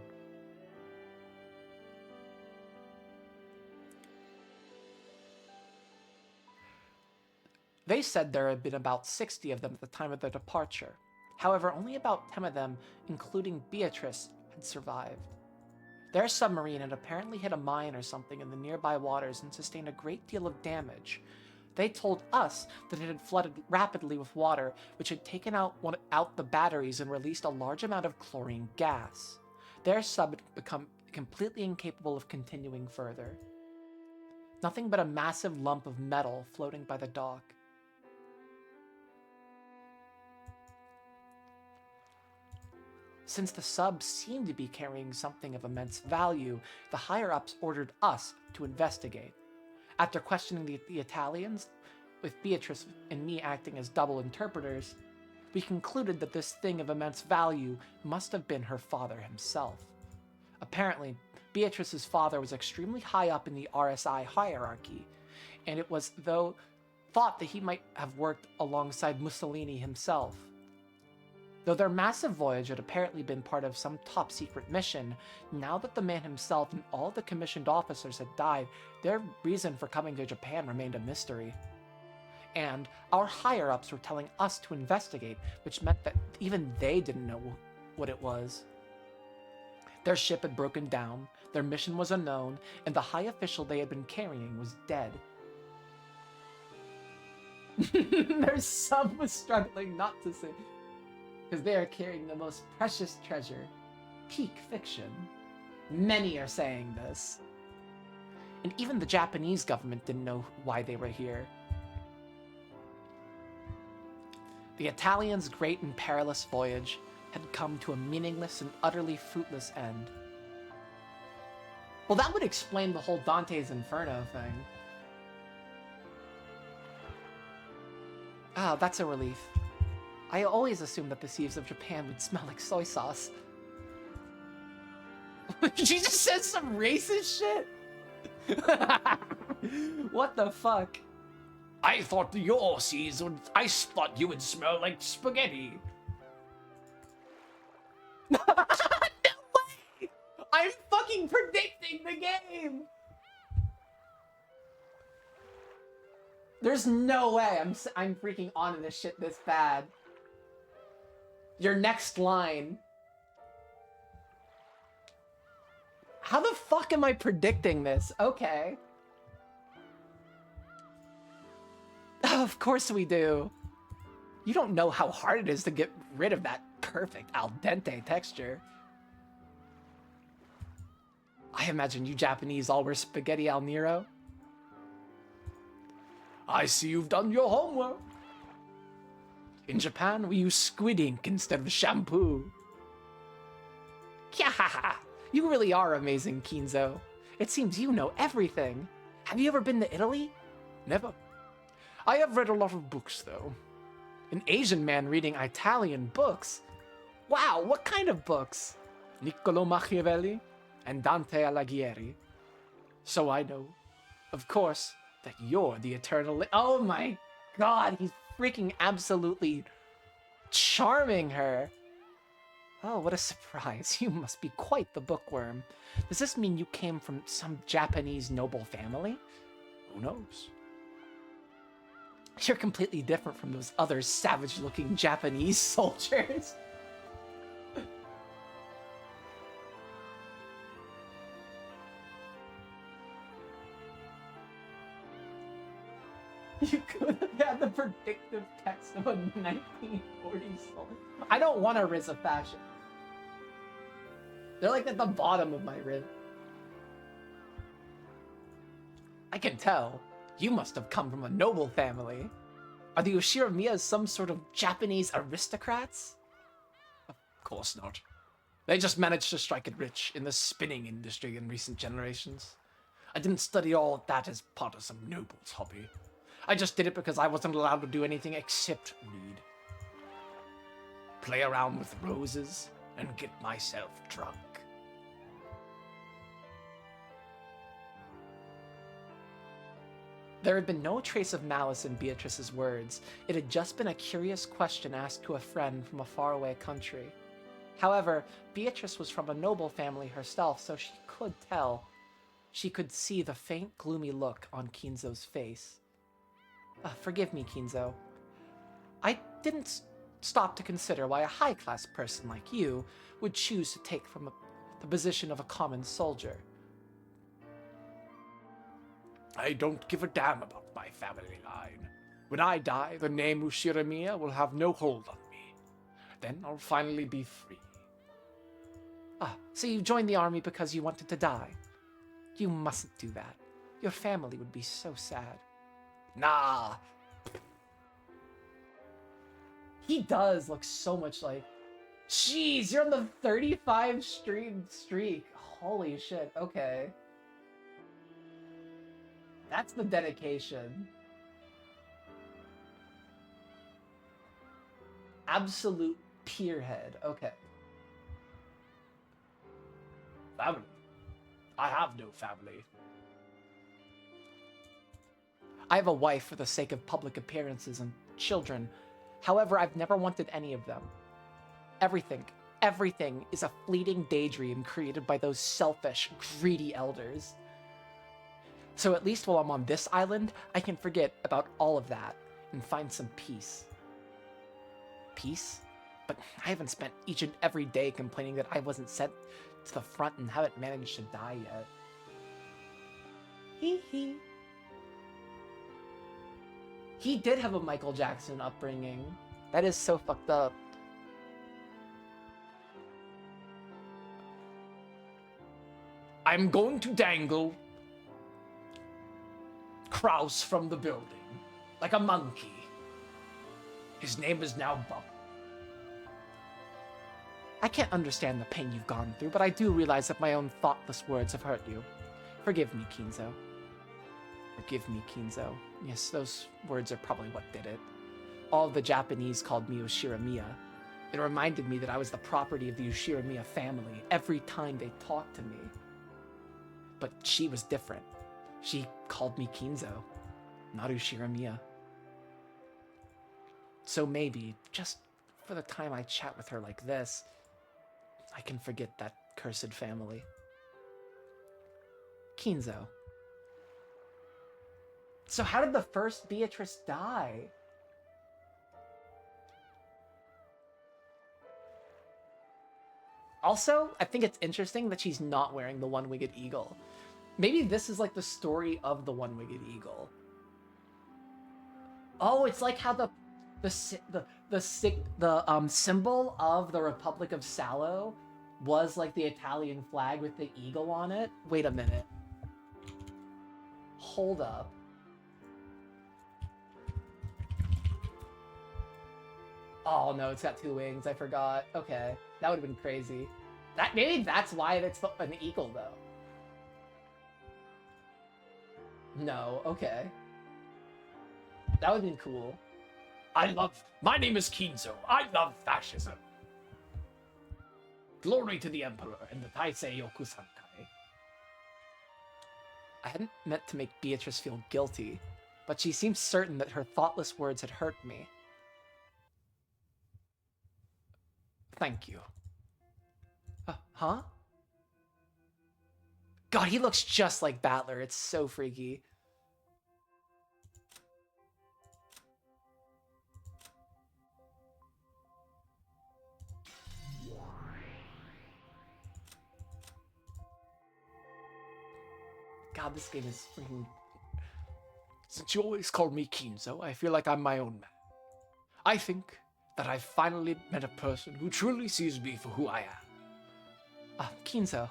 They said there had been about 60 of them at the time of their departure. However, only about 10 of them, including Beatrice, had survived. Their submarine had apparently hit a mine or something in the nearby waters and sustained a great deal of damage. They told us that it had flooded rapidly with water, which had taken out the batteries and released a large amount of chlorine gas. Their sub had become completely incapable of continuing further. Nothing but a massive lump of metal floating by the dock. Since the sub seemed to be carrying something of immense value, the higher-ups ordered us to investigate. After questioning the Italians, with Beatrice and me acting as double interpreters, we concluded that this thing of immense value must have been her father himself. Apparently, Beatrice's father was extremely high up in the RSI hierarchy, and it was thought that he might have worked alongside Mussolini himself. Though their massive voyage had apparently been part of some top-secret mission, now that the man himself and all the commissioned officers had died, their reason for coming to Japan remained a mystery. And our higher-ups were telling us to investigate, which meant that even they didn't know what it was. Their ship had broken down, their mission was unknown, and the high official they had been carrying was dead. Their sub was struggling not to say... because they are carrying the most precious treasure. Peak fiction. Many are saying this. And even the Japanese government didn't know why they were here. The Italians' great and perilous voyage had come to a meaningless and utterly fruitless end. Well, that would explain the whole Dante's Inferno thing. Ah, that's a relief. I always assumed that the seas of Japan would smell like soy sauce. She just said some racist shit? What the fuck? I thought I thought you would smell like spaghetti. No way! I'm fucking predicting the game! There's no way I'm freaking onto this shit this bad. Your next line. How the fuck am I predicting this? Okay. Of course we do. You don't know how hard it is to get rid of that perfect al dente texture. I imagine you Japanese all wear spaghetti al nero. I see you've done your homework. In Japan, we use squid ink instead of shampoo. Kyahaha! You really are amazing, Kinzo. It seems you know everything. Have you ever been to Italy? Never. I have read a lot of books, though. An Asian man reading Italian books? Wow, what kind of books? Niccolo Machiavelli and Dante Alighieri. So I know, of course, that you're the eternal... Oh my god, he's freaking absolutely charming her. Oh, what a surprise. You must be quite the bookworm. Does this mean you came from some Japanese noble family? Who knows? You're completely different from those other savage-looking Japanese soldiers. You could have had the predictive text of a 1940s soldier. I don't want a Riz of fashion. They're like at the bottom of my rib. I can tell. You must have come from a noble family. Are the Ushiromiyas some sort of Japanese aristocrats? Of course not. They just managed to strike it rich in the spinning industry in recent generations. I didn't study all of that as part of some noble's hobby. I just did it because I wasn't allowed to do anything except read. Play around with roses and get myself drunk. There had been no trace of malice in Beatrice's words. It had just been a curious question asked to a friend from a faraway country. However, Beatrice was from a noble family herself, so she could tell. She could see the faint, gloomy look on Kinzo's face. Forgive me, Kinzo. I didn't stop to consider why a high-class person like you would choose to take from the position of a common soldier. I don't give a damn about my family line. When I die, the name Ushiramiya will have no hold on me. Then I'll finally be free. So you joined the army because you wanted to die? You mustn't do that. Your family would be so sad. Nah. He does look so much like... Jeez, you're on the 35 streak. Holy shit, okay. That's the dedication. Absolute Pierhead, okay. Family? I have no family. I have a wife for the sake of public appearances and children. However, I've never wanted any of them. Everything is a fleeting daydream created by those selfish, greedy elders. So at least while I'm on this island, I can forget about all of that and find some peace. Peace? But I haven't spent each and every day complaining that I wasn't sent to the front and haven't managed to die yet. Hee hee. He did have a Michael Jackson upbringing. That is so fucked up. I'm going to dangle Kraus from the building, like a monkey. His name is now Bump. I can't understand the pain you've gone through, but I do realize that my own thoughtless words have hurt you. Forgive me, Kinzo. Forgive me, Kinzo. Yes, those words are probably what did it. All the Japanese called me Ushiramiya. It reminded me that I was the property of the Ushiramiya family every time they talked to me. But she was different. She called me Kinzo, not Ushiramiya. So maybe, just for the time I chat with her like this, I can forget that cursed family. Kinzo. So how did the first Beatrice die? Also, I think it's interesting that she's not wearing the one-winged eagle. Maybe this is like the story of the one-winged eagle. Oh, it's like how the symbol of the Republic of Salo was like the Italian flag with the eagle on it. Wait a minute. Hold up. Oh no, it's got two wings. I forgot. Okay, that would have been crazy. Maybe that's why it's an eagle though. No, okay. That would have been cool. My name is Kinzo. I love fascism. Glory to the Emperor and the Taisei Yokusankai. I hadn't meant to make Beatrice feel guilty, but she seemed certain that her thoughtless words had hurt me. Thank you. Huh? God, he looks just like Battler. It's so freaky. God, this game is freaking... Since you always call me Kinzo, I feel like I'm my own man. I think that I've finally met a person who truly sees me for who I am. Kinzo,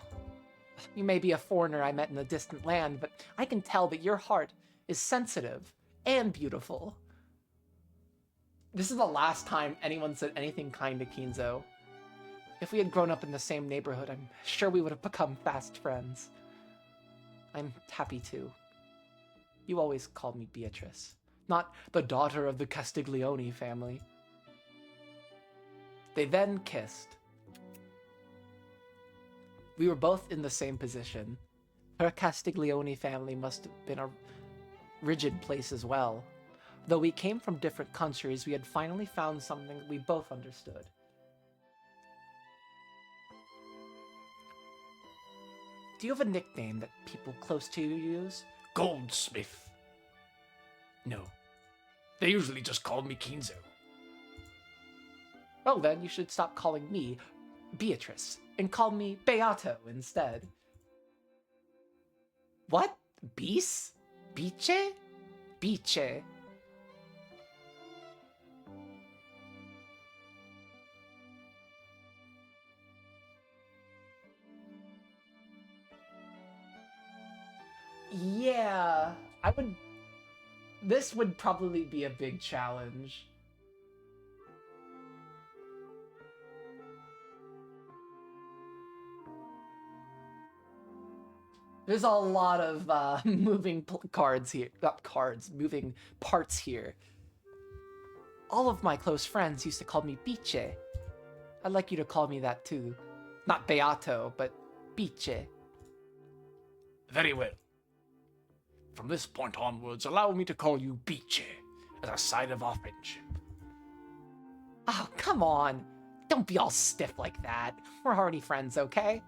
you may be a foreigner I met in a distant land, but I can tell that your heart is sensitive and beautiful. This is the last time anyone said anything kind to Kinzo. If we had grown up in the same neighborhood, I'm sure we would have become fast friends. I'm happy too. You always called me Beatrice, not the daughter of the Castiglione family. They then kissed. We were both in the same position. Her Castiglione family must have been a rigid place as well. Though we came from different countries, we had finally found something that we both understood. Do you have a nickname that people close to you use? Goldsmith. No. They usually just call me Kinzo. Well then, you should stop calling me Beatrice and call me Beato instead. What? Bis? Biche? Biche. Yeah, this would probably be a big challenge. There's a lot of moving cards here. Not cards, moving parts here. All of my close friends used to call me Biche. I'd like you to call me that too. Not Beato, but Biche. Very well. From this point onwards, allow me to call you Biche, as a sign of our friendship. Oh, come on. Don't be all stiff like that. We're already friends, okay?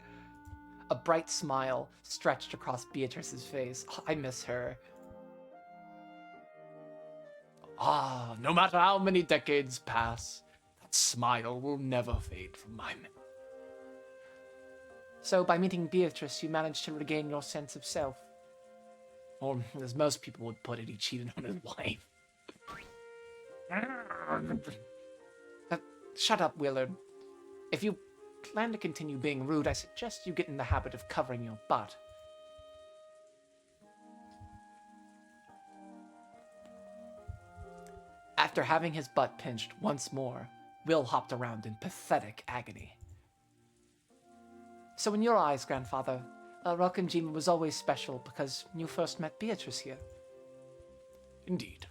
A bright smile stretched across Beatrice's face. Oh, I miss her. No matter how many decades pass, that smile will never fade from my memory. So, by meeting Beatrice, you managed to regain your sense of self. Or, as most people would put it, he cheated on his wife. Shut up, Willard. If you plan to continue being rude, I suggest you get in the habit of covering your butt. After having his butt pinched once more, Will hopped around in pathetic agony. So in your eyes, Grandfather, Rokkenjima was always special because you first met Beatrice here. Indeed.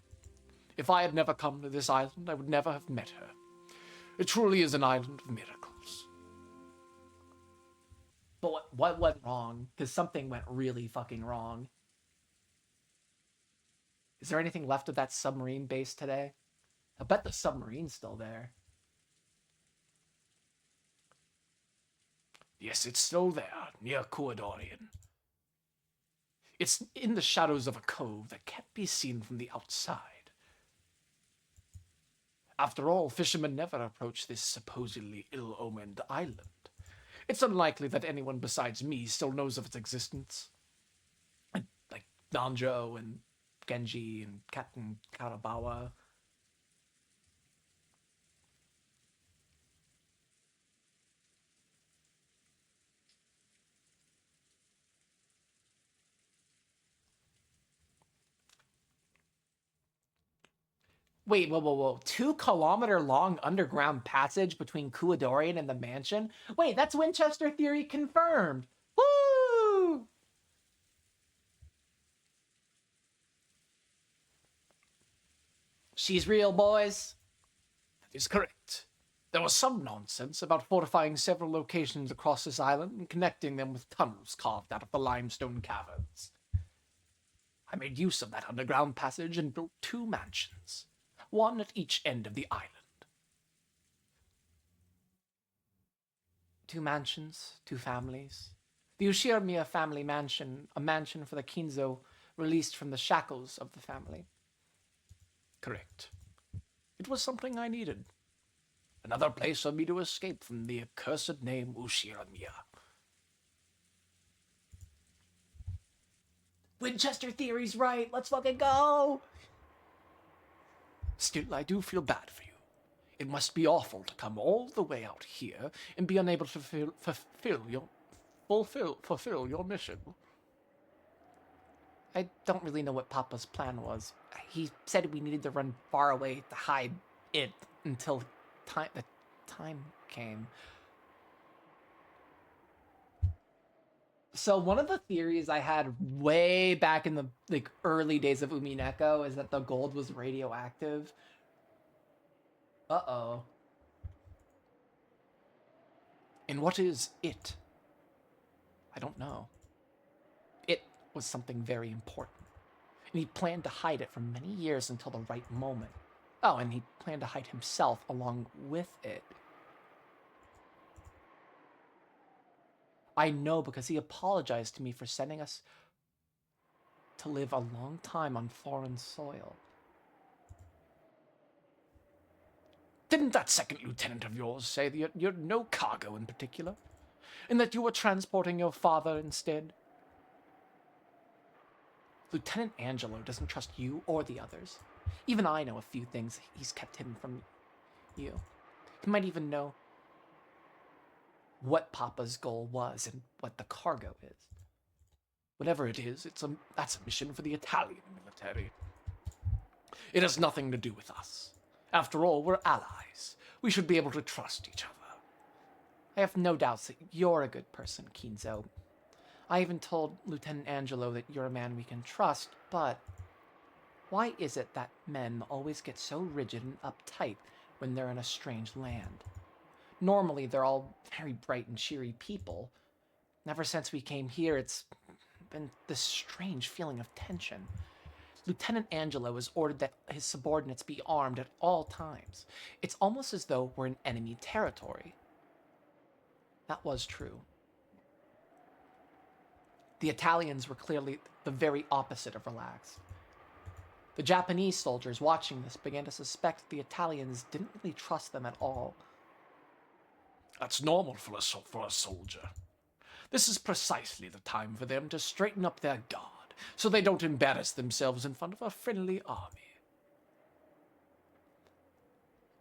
If I had never come to this island, I would never have met her. It truly is an island of miracles. But what went wrong? Because something went really fucking wrong. Is there anything left of that submarine base today? I bet the submarine's still there. Yes, it's still there, near Kuadorian. It's in the shadows of a cove that can't be seen from the outside. After all, fishermen never approach this supposedly ill-omened island. It's unlikely that anyone besides me still knows of its existence. Like Nanjo and Genji and Captain Karabawa. Wait, whoa. 2 kilometer long underground passage between Kuadorian and the mansion? Wait, that's Winchester theory confirmed! Woo! She's real, boys. That is correct. There was some nonsense about fortifying several locations across this island and connecting them with tunnels carved out of the limestone caverns. I made use of that underground passage and built 2 mansions, one at each end of the island. 2 mansions, 2 families. The Ushiramiya family mansion, a mansion for the Kinzo released from the shackles of the family. Correct. It was something I needed. Another place for me to escape from the accursed name Ushiramiya. Winchester theory's right. Let's fucking go. Still, I do feel bad for you. It must be awful to come all the way out here and be unable to fulfill your mission. I don't really know what Papa's plan was. He said we needed to run far away to hide it until the time came. So one of the theories I had way back in the early days of Umineko is that the gold was radioactive. Uh-oh. And what is it? I don't know. It was something very important. And he planned to hide it for many years until the right moment. Oh, and he planned to hide himself along with it. I know because he apologized to me for sending us to live a long time on foreign soil. Didn't that second lieutenant of yours say that you had no cargo in particular? And that you were transporting your father instead? Lieutenant Angelo doesn't trust you or the others. Even I know a few things he's kept hidden from you. He might even know what Papa's goal was and what the cargo is. Whatever it is, that's a mission for the Italian military. It has nothing to do with us. After all, we're allies. We should be able to trust each other. I have no doubts that you're a good person, Kinzo. I even told Lieutenant Angelo that you're a man we can trust, but why is it that men always get so rigid and uptight when they're in a strange land? Normally, they're all very bright and cheery people. Ever since we came here, it's been this strange feeling of tension. Lieutenant Angelo has ordered that his subordinates be armed at all times. It's almost as though we're in enemy territory. That was true. The Italians were clearly the very opposite of relaxed. The Japanese soldiers watching this began to suspect the Italians didn't really trust them at all. That's normal for a soldier. This is precisely the time for them to straighten up their guard, so they don't embarrass themselves in front of a friendly army.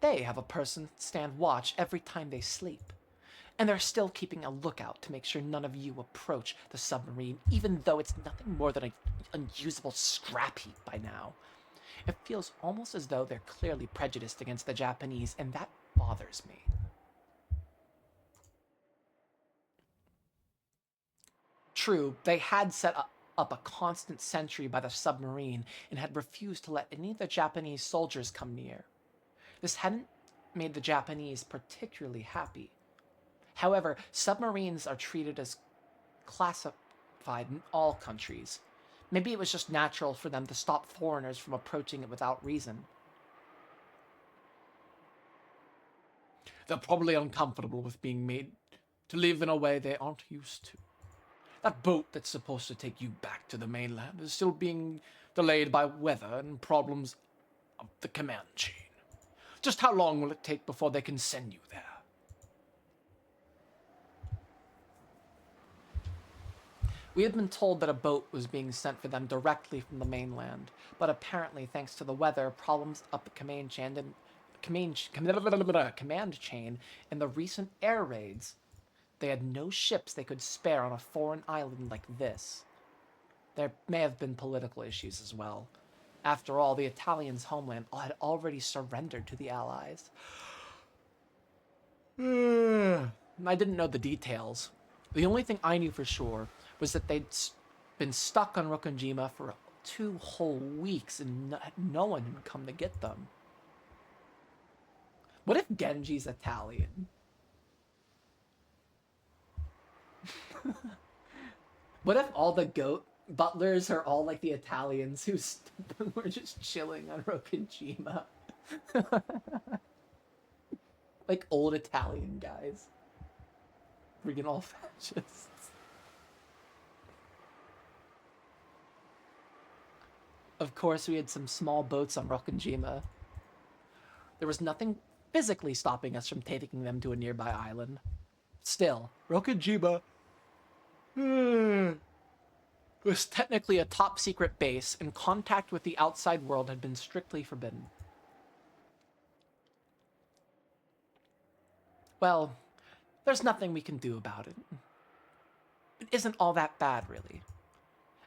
They have a person stand watch every time they sleep. And they're still keeping a lookout to make sure none of you approach the submarine, even though it's nothing more than an unusable scrap heap by now. It feels almost as though they're clearly prejudiced against the Japanese, and that bothers me. True, they had set up a constant sentry by the submarine and had refused to let any of the Japanese soldiers come near. This hadn't made the Japanese particularly happy. However, submarines are treated as classified in all countries. Maybe it was just natural for them to stop foreigners from approaching it without reason. They're probably uncomfortable with being made to live in a way they aren't used to. That boat that's supposed to take you back to the mainland is still being delayed by weather and problems of the command chain. Just how long will it take before they can send you there? We had been told that a boat was being sent for them directly from the mainland, but apparently, thanks to the weather, problems up the command chain, and the recent air raids, they had no ships they could spare on a foreign island like this. There may have been political issues as well. After all, the Italians' homeland had already surrendered to the Allies. I didn't know the details. The only thing I knew for sure was that they'd been stuck on Rokkanjima for 2 whole weeks and no one had come to get them. What if Genji's Italian? What if all the goat butlers are all like the Italians who were just chilling on Rokkanjima? Like old Italian guys. Friggin' all fascists. Of course, we had some small boats on Rokkenjima. There was nothing physically stopping us from taking them to a nearby island. Still, Rokkenjima was technically a top-secret base, and contact with the outside world had been strictly forbidden. Well, there's nothing we can do about it. It isn't all that bad, really.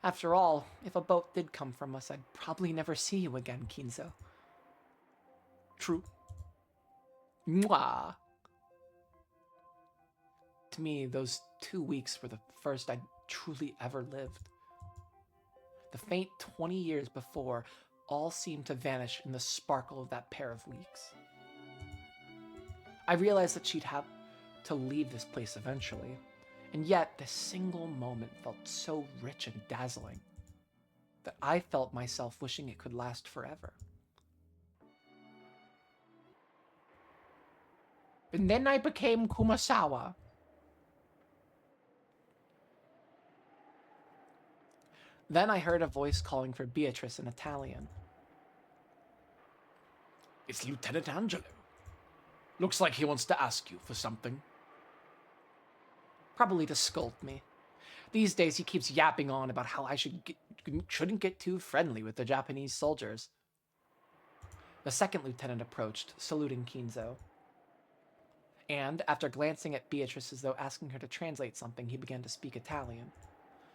After all, if a boat did come from us, I'd probably never see you again, Kinzo. True. Mwah. To me, those 2 weeks were the first I'd truly ever lived. The faint 20 years before all seemed to vanish in the sparkle of that pair of weeks. I realized that she'd have to leave this place eventually, and yet this single moment felt so rich and dazzling that I felt myself wishing it could last forever. And then I became Kumasawa. Then I heard a voice calling for Beatrice in Italian. It's Lieutenant Angelo. Looks like he wants to ask you for something. Probably to scold me. These days he keeps yapping on about how I shouldn't get too friendly with the Japanese soldiers. The second lieutenant approached, saluting Kinzo. And, after glancing at Beatrice as though asking her to translate something, he began to speak Italian.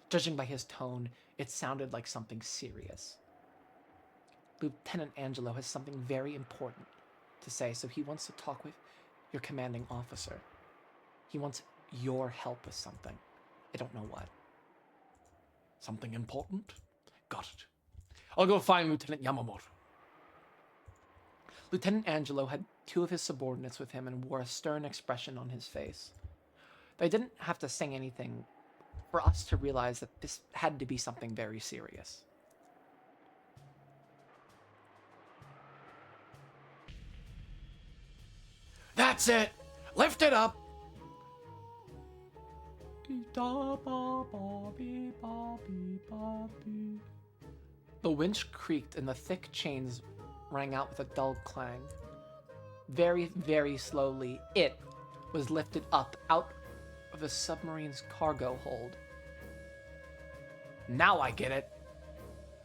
Judging by his tone, it sounded like something serious. Lieutenant Angelo has something very important to say, so he wants to talk with your commanding officer. He wants your help with something. I don't know what. Something important? Got it. I'll go find Lieutenant Yamamoto. Lieutenant Angelo had 2 of his subordinates with him and wore a stern expression on his face. They didn't have to say anything for us to realize that this had to be something very serious. That's it! Lift it up! The winch creaked and the thick chains rang out with a dull clang. Very, very slowly, it was lifted up out of the submarine's cargo hold. Now I get it.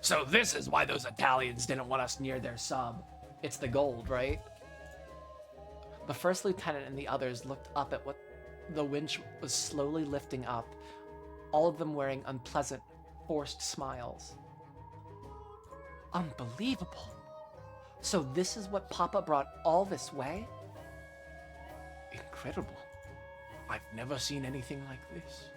So this is why those Italians didn't want us near their sub. It's the gold, right? The first lieutenant and the others looked up at what the winch was slowly lifting up, all of them wearing unpleasant, forced smiles. Unbelievable. So this is what Papa brought all this way? Incredible. I've never seen anything like this.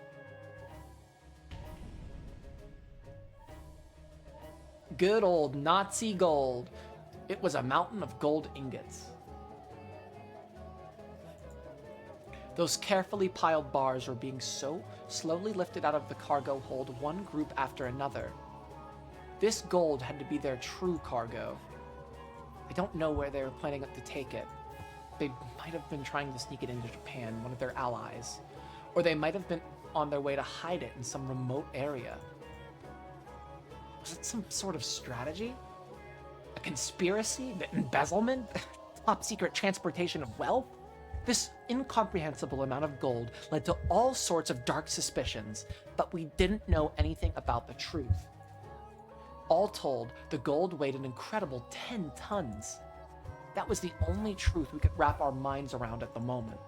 Good old Nazi gold. It was a mountain of gold ingots. Those carefully piled bars were being so slowly lifted out of the cargo hold, one group after another. This gold had to be their true cargo. I don't know where they were planning to take it. They might have been trying to sneak it into Japan, one of their allies. Or they might have been on their way to hide it in some remote area. Was it some sort of strategy? A conspiracy? The embezzlement? Top secret transportation of wealth? This incomprehensible amount of gold led to all sorts of dark suspicions, but we didn't know anything about the truth. All told, the gold weighed an incredible 10 tons. That was the only truth we could wrap our minds around at the moment.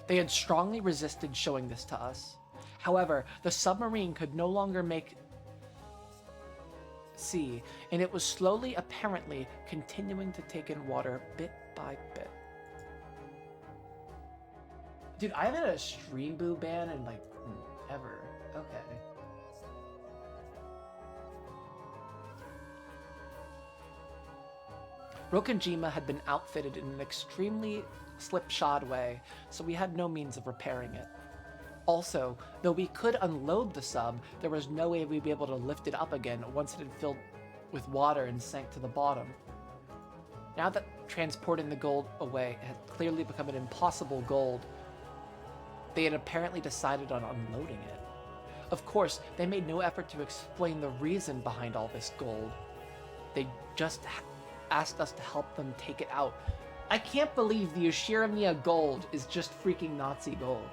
They had strongly resisted showing this to us. However, the submarine could no longer make sea, and it was slowly, apparently, continuing to take in water bit by bit. Dude, I haven't had a stream boo ban in like ever. Okay. Rokkenjima had been outfitted in an extremely slipshod way, so we had no means of repairing it. Also, though we could unload the sub, there was no way we'd be able to lift it up again once it had filled with water and sank to the bottom. Now that transporting the gold away had clearly become an impossible goal, they had apparently decided on unloading it. Of course, they made no effort to explain the reason behind all this gold. They just asked us to help them take it out. I can't believe the Ushiramiya gold is just freaking Nazi gold.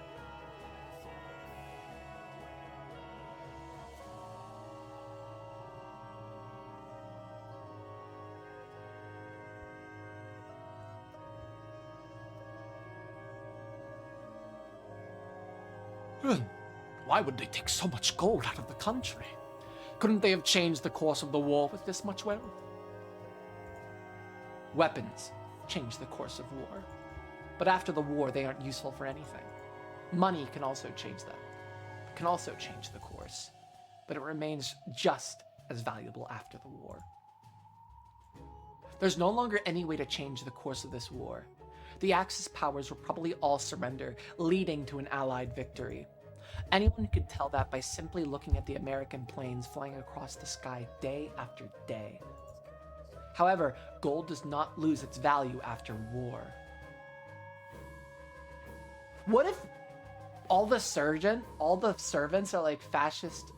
Why would they take so much gold out of the country? Couldn't they have changed the course of the war with this much wealth? Weapons change the course of war. But after the war, they aren't useful for anything. Money can also change that. Can also change the course. But it remains just as valuable after the war. There's no longer any way to change the course of this war. The Axis powers will probably all surrender, leading to an Allied victory. Anyone could tell that by simply looking at the American planes flying across the sky day after day. However, gold does not lose its value after war. What if all the servants are like fascist?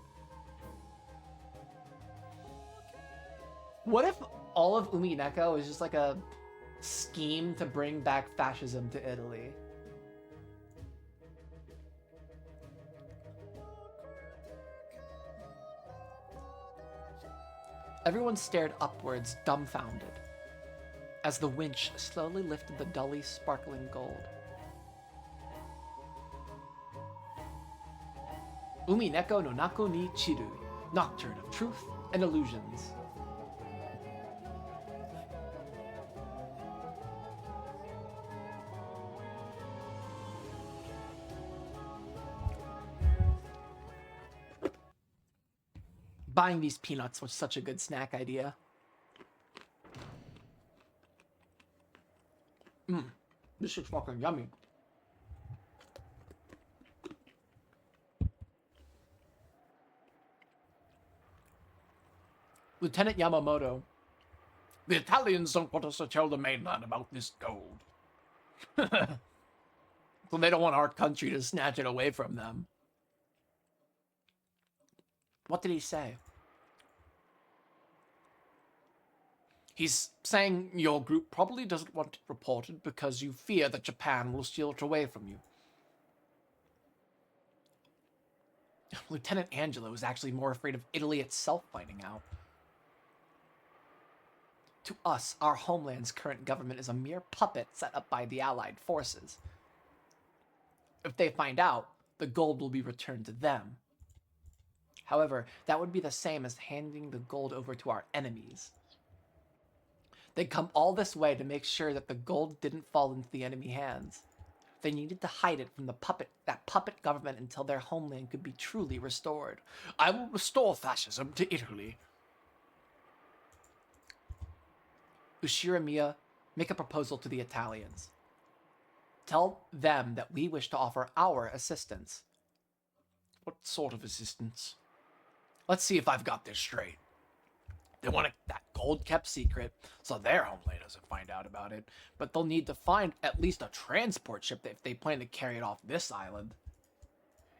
What if all of Umineko is just like a scheme to bring back fascism to Italy? Everyone stared upwards, dumbfounded, as the winch slowly lifted the dully sparkling gold. Umineko no Nako ni Chiru, Nocturne of Truth and Illusions. Buying these peanuts was such a good snack idea. This is fucking yummy. Lieutenant Yamamoto. The Italians don't want us to tell the mainland about this gold. So they don't want our country to snatch it away from them. What did he say? He's saying your group probably doesn't want it reported because you fear that Japan will steal it away from you. Lieutenant Angelo is actually more afraid of Italy itself finding out. To us, our homeland's current government is a mere puppet set up by the Allied forces. If they find out, the gold will be returned to them. However, that would be the same as handing the gold over to our enemies. They'd come all this way to make sure that the gold didn't fall into the enemy hands. They needed to hide it from that puppet government until their homeland could be truly restored. I will restore fascism to Italy. Ushiramiya, make a proposal to the Italians. Tell them that we wish to offer our assistance. What sort of assistance? Let's see if I've got this straight. They want that gold kept secret, so their homeland doesn't find out about it. But they'll need to find at least a transport ship if they plan to carry it off this island.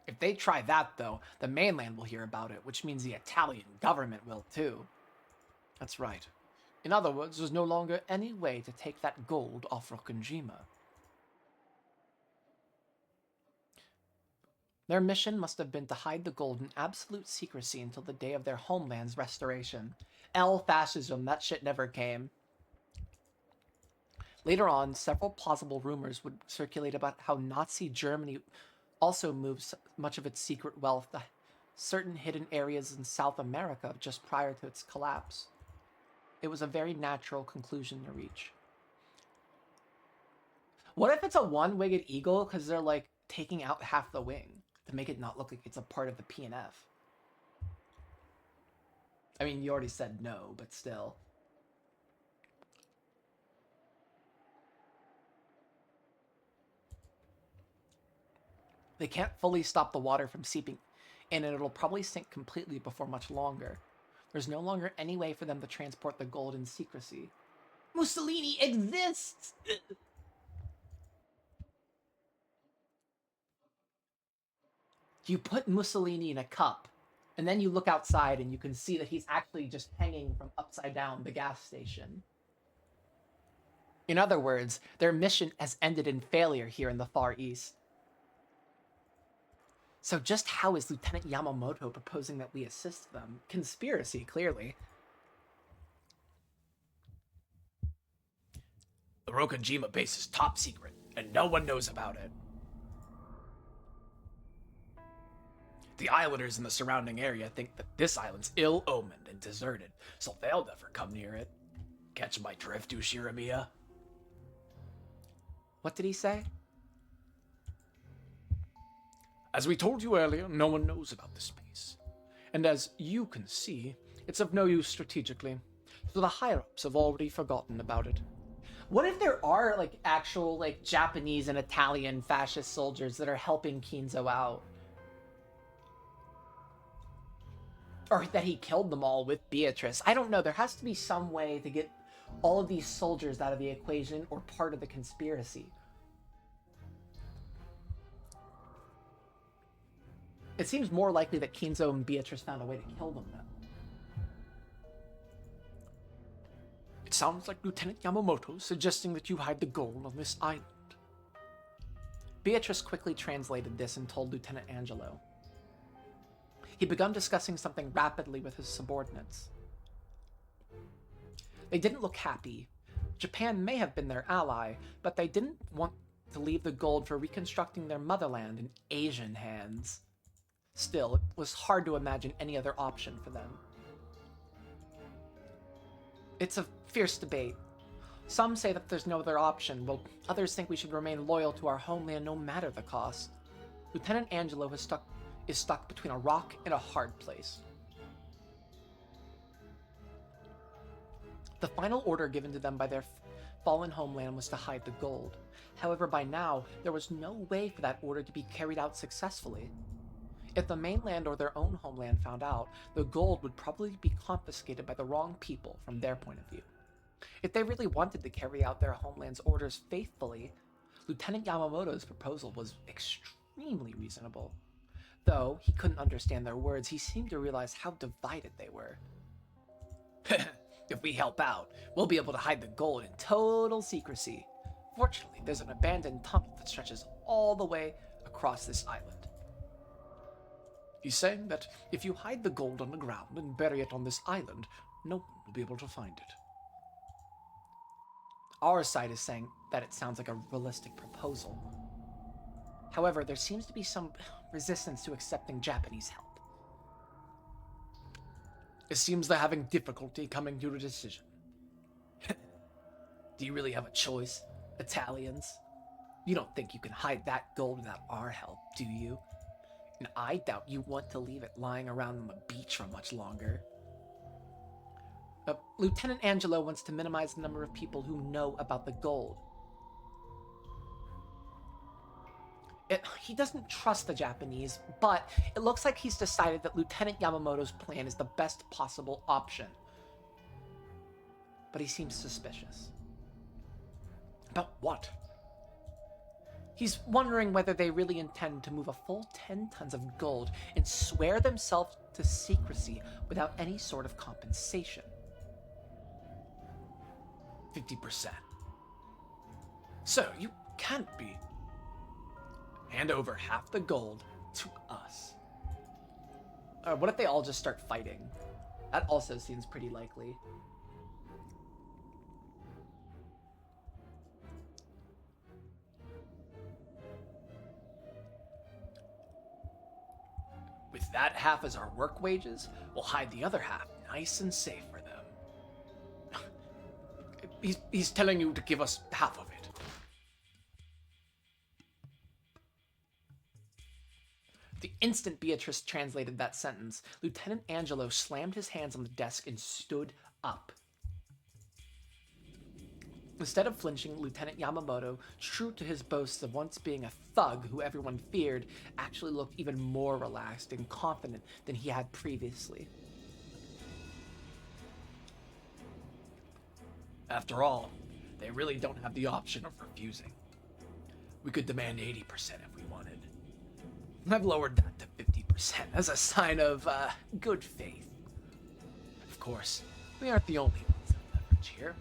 If they try that, though, the mainland will hear about it, which means the Italian government will too. That's right. In other words, there's no longer any way to take that gold off Rokkenjima. Their mission must have been to hide the gold in absolute secrecy until the day of their homeland's restoration. Fascism, that shit never came. Later on, several plausible rumors would circulate about how Nazi Germany also moved much of its secret wealth to certain hidden areas in South America just prior to its collapse. It was a very natural conclusion to reach. What if it's a one-winged eagle because they're like taking out half the wing to make it not look like it's a part of the PNF? I mean, you already said no, but still. They can't fully stop the water from seeping in, and it'll probably sink completely before much longer. There's no longer any way for them to transport the gold in secrecy. Mussolini exists! You put Mussolini in a cup, and then you look outside and you can see that he's actually just hanging from upside down the gas station. In other words, their mission has ended in failure here in the Far East. So just how is Lieutenant Yamamoto proposing that we assist them? Conspiracy, clearly. The Rokajima base is top secret, and no one knows about it. The islanders in the surrounding area think that this island's ill-omened and deserted, so they'll never come near it. Catch my drift, Ushiramiya? What did he say? As we told you earlier, no one knows about this base. And as you can see, it's of no use strategically, so the higher-ups have already forgotten about it. What if there are, like, actual, like, Japanese and Italian fascist soldiers that are helping Kinzo out? Or that he killed them all with Beatrice. I don't know. There has to be some way to get all of these soldiers out of the equation or part of the conspiracy. It seems more likely that Kinzo and Beatrice found a way to kill them, though. It sounds like Lieutenant Yamamoto suggesting that you hide the gold on this island. Beatrice quickly translated this and told Lieutenant Angelo. He'd begun discussing something rapidly with his subordinates. They didn't look happy. Japan may have been their ally, but they didn't want to leave the gold for reconstructing their motherland in Asian hands. Still, it was hard to imagine any other option for them. It's a fierce debate. Some say that there's no other option, while others think we should remain loyal to our homeland no matter the cost. Lieutenant Angelo is stuck between a rock and a hard place. The final order given to them by their fallen homeland was to hide the gold. However, by now, there was no way for that order to be carried out successfully. If the mainland or their own homeland found out, the gold would probably be confiscated by the wrong people from their point of view. If they really wanted to carry out their homeland's orders faithfully, Lieutenant Yamamoto's proposal was extremely reasonable. Though he couldn't understand their words, he seemed to realize how divided they were. If we help out, we'll be able to hide the gold in total secrecy. Fortunately, there's an abandoned tunnel that stretches all the way across this island. He's saying that if you hide the gold on the ground and bury it on this island, no one will be able to find it. Our side is saying that it sounds like a realistic proposal. However, there seems to be some resistance to accepting Japanese help. It seems they're having difficulty coming to a decision. Do you really have a choice, Italians? You don't think you can hide that gold without our help, do you? And I doubt you want to leave it lying around on the beach for much longer. Lieutenant Angelo wants to minimize the number of people who know about the gold. He doesn't trust the Japanese, but it looks like he's decided that Lieutenant Yamamoto's plan is the best possible option. But he seems suspicious. About what? He's wondering whether they really intend to move a full 10 tons of gold and swear themselves to secrecy without any sort of compensation. 50%. So you can't be. Hand over half the gold to us. What if they all just start fighting? That also seems pretty likely. With that half as our work wages, we'll hide the other half nice and safe for them. He's telling you to give us half of it. The instant Beatrice translated that sentence, Lieutenant Angelo slammed his hands on the desk and stood up. Instead of flinching, Lieutenant Yamamoto, true to his boasts of once being a thug who everyone feared, actually looked even more relaxed and confident than he had previously. After all, they really don't have the option of refusing. We could demand 80% if we wanted. I've lowered that to 50% as a sign of, good faith. Of course, we aren't the only ones that leverage here.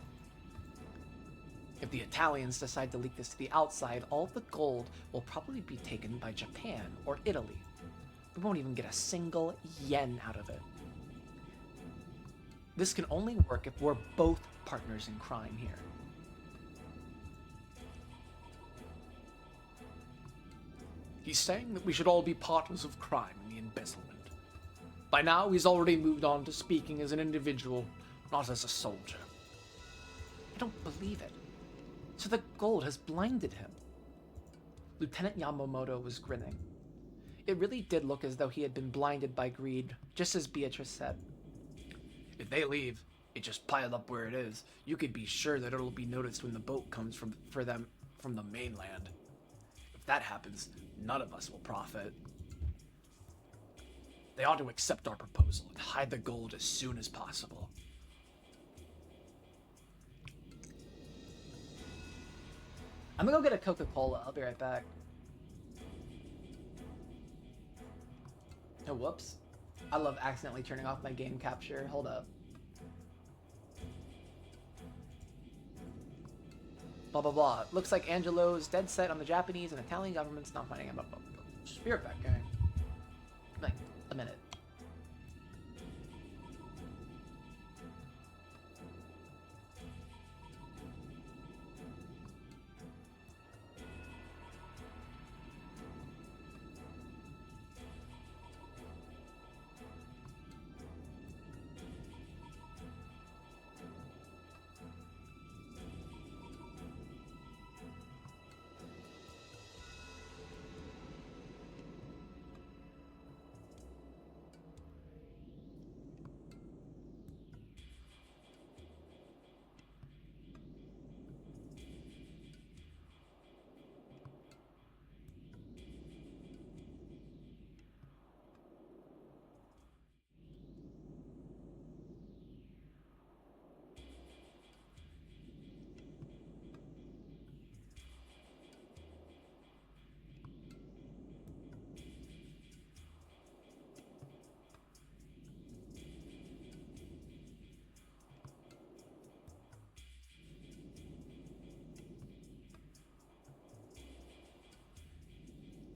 If the Italians decide to leak this to the outside, all of the gold will probably be taken by Japan or Italy. We won't even get a single yen out of it. This can only work if we're both partners in crime here. He's saying that we should all be partners of crime in the embezzlement. By now, he's already moved on to speaking as an individual, not as a soldier. I don't believe it. So the gold has blinded him. Lieutenant Yamamoto was grinning. It really did look as though he had been blinded by greed, just as Beatrice said. If they leave, it just piled up where it is. You could be sure that it'll be noticed when the boat comes for them from the mainland. If that happens, none of us will profit. They ought to accept our proposal and hide the gold as soon as possible. I'm gonna go get a Coca-Cola. I'll be right back. Oh, whoops. I love accidentally turning off my game capture. Hold up. Blah, blah, blah. Looks like Angelo's dead set on the Japanese and Italian governments not finding him. Just be right back, gang. Like, a minute.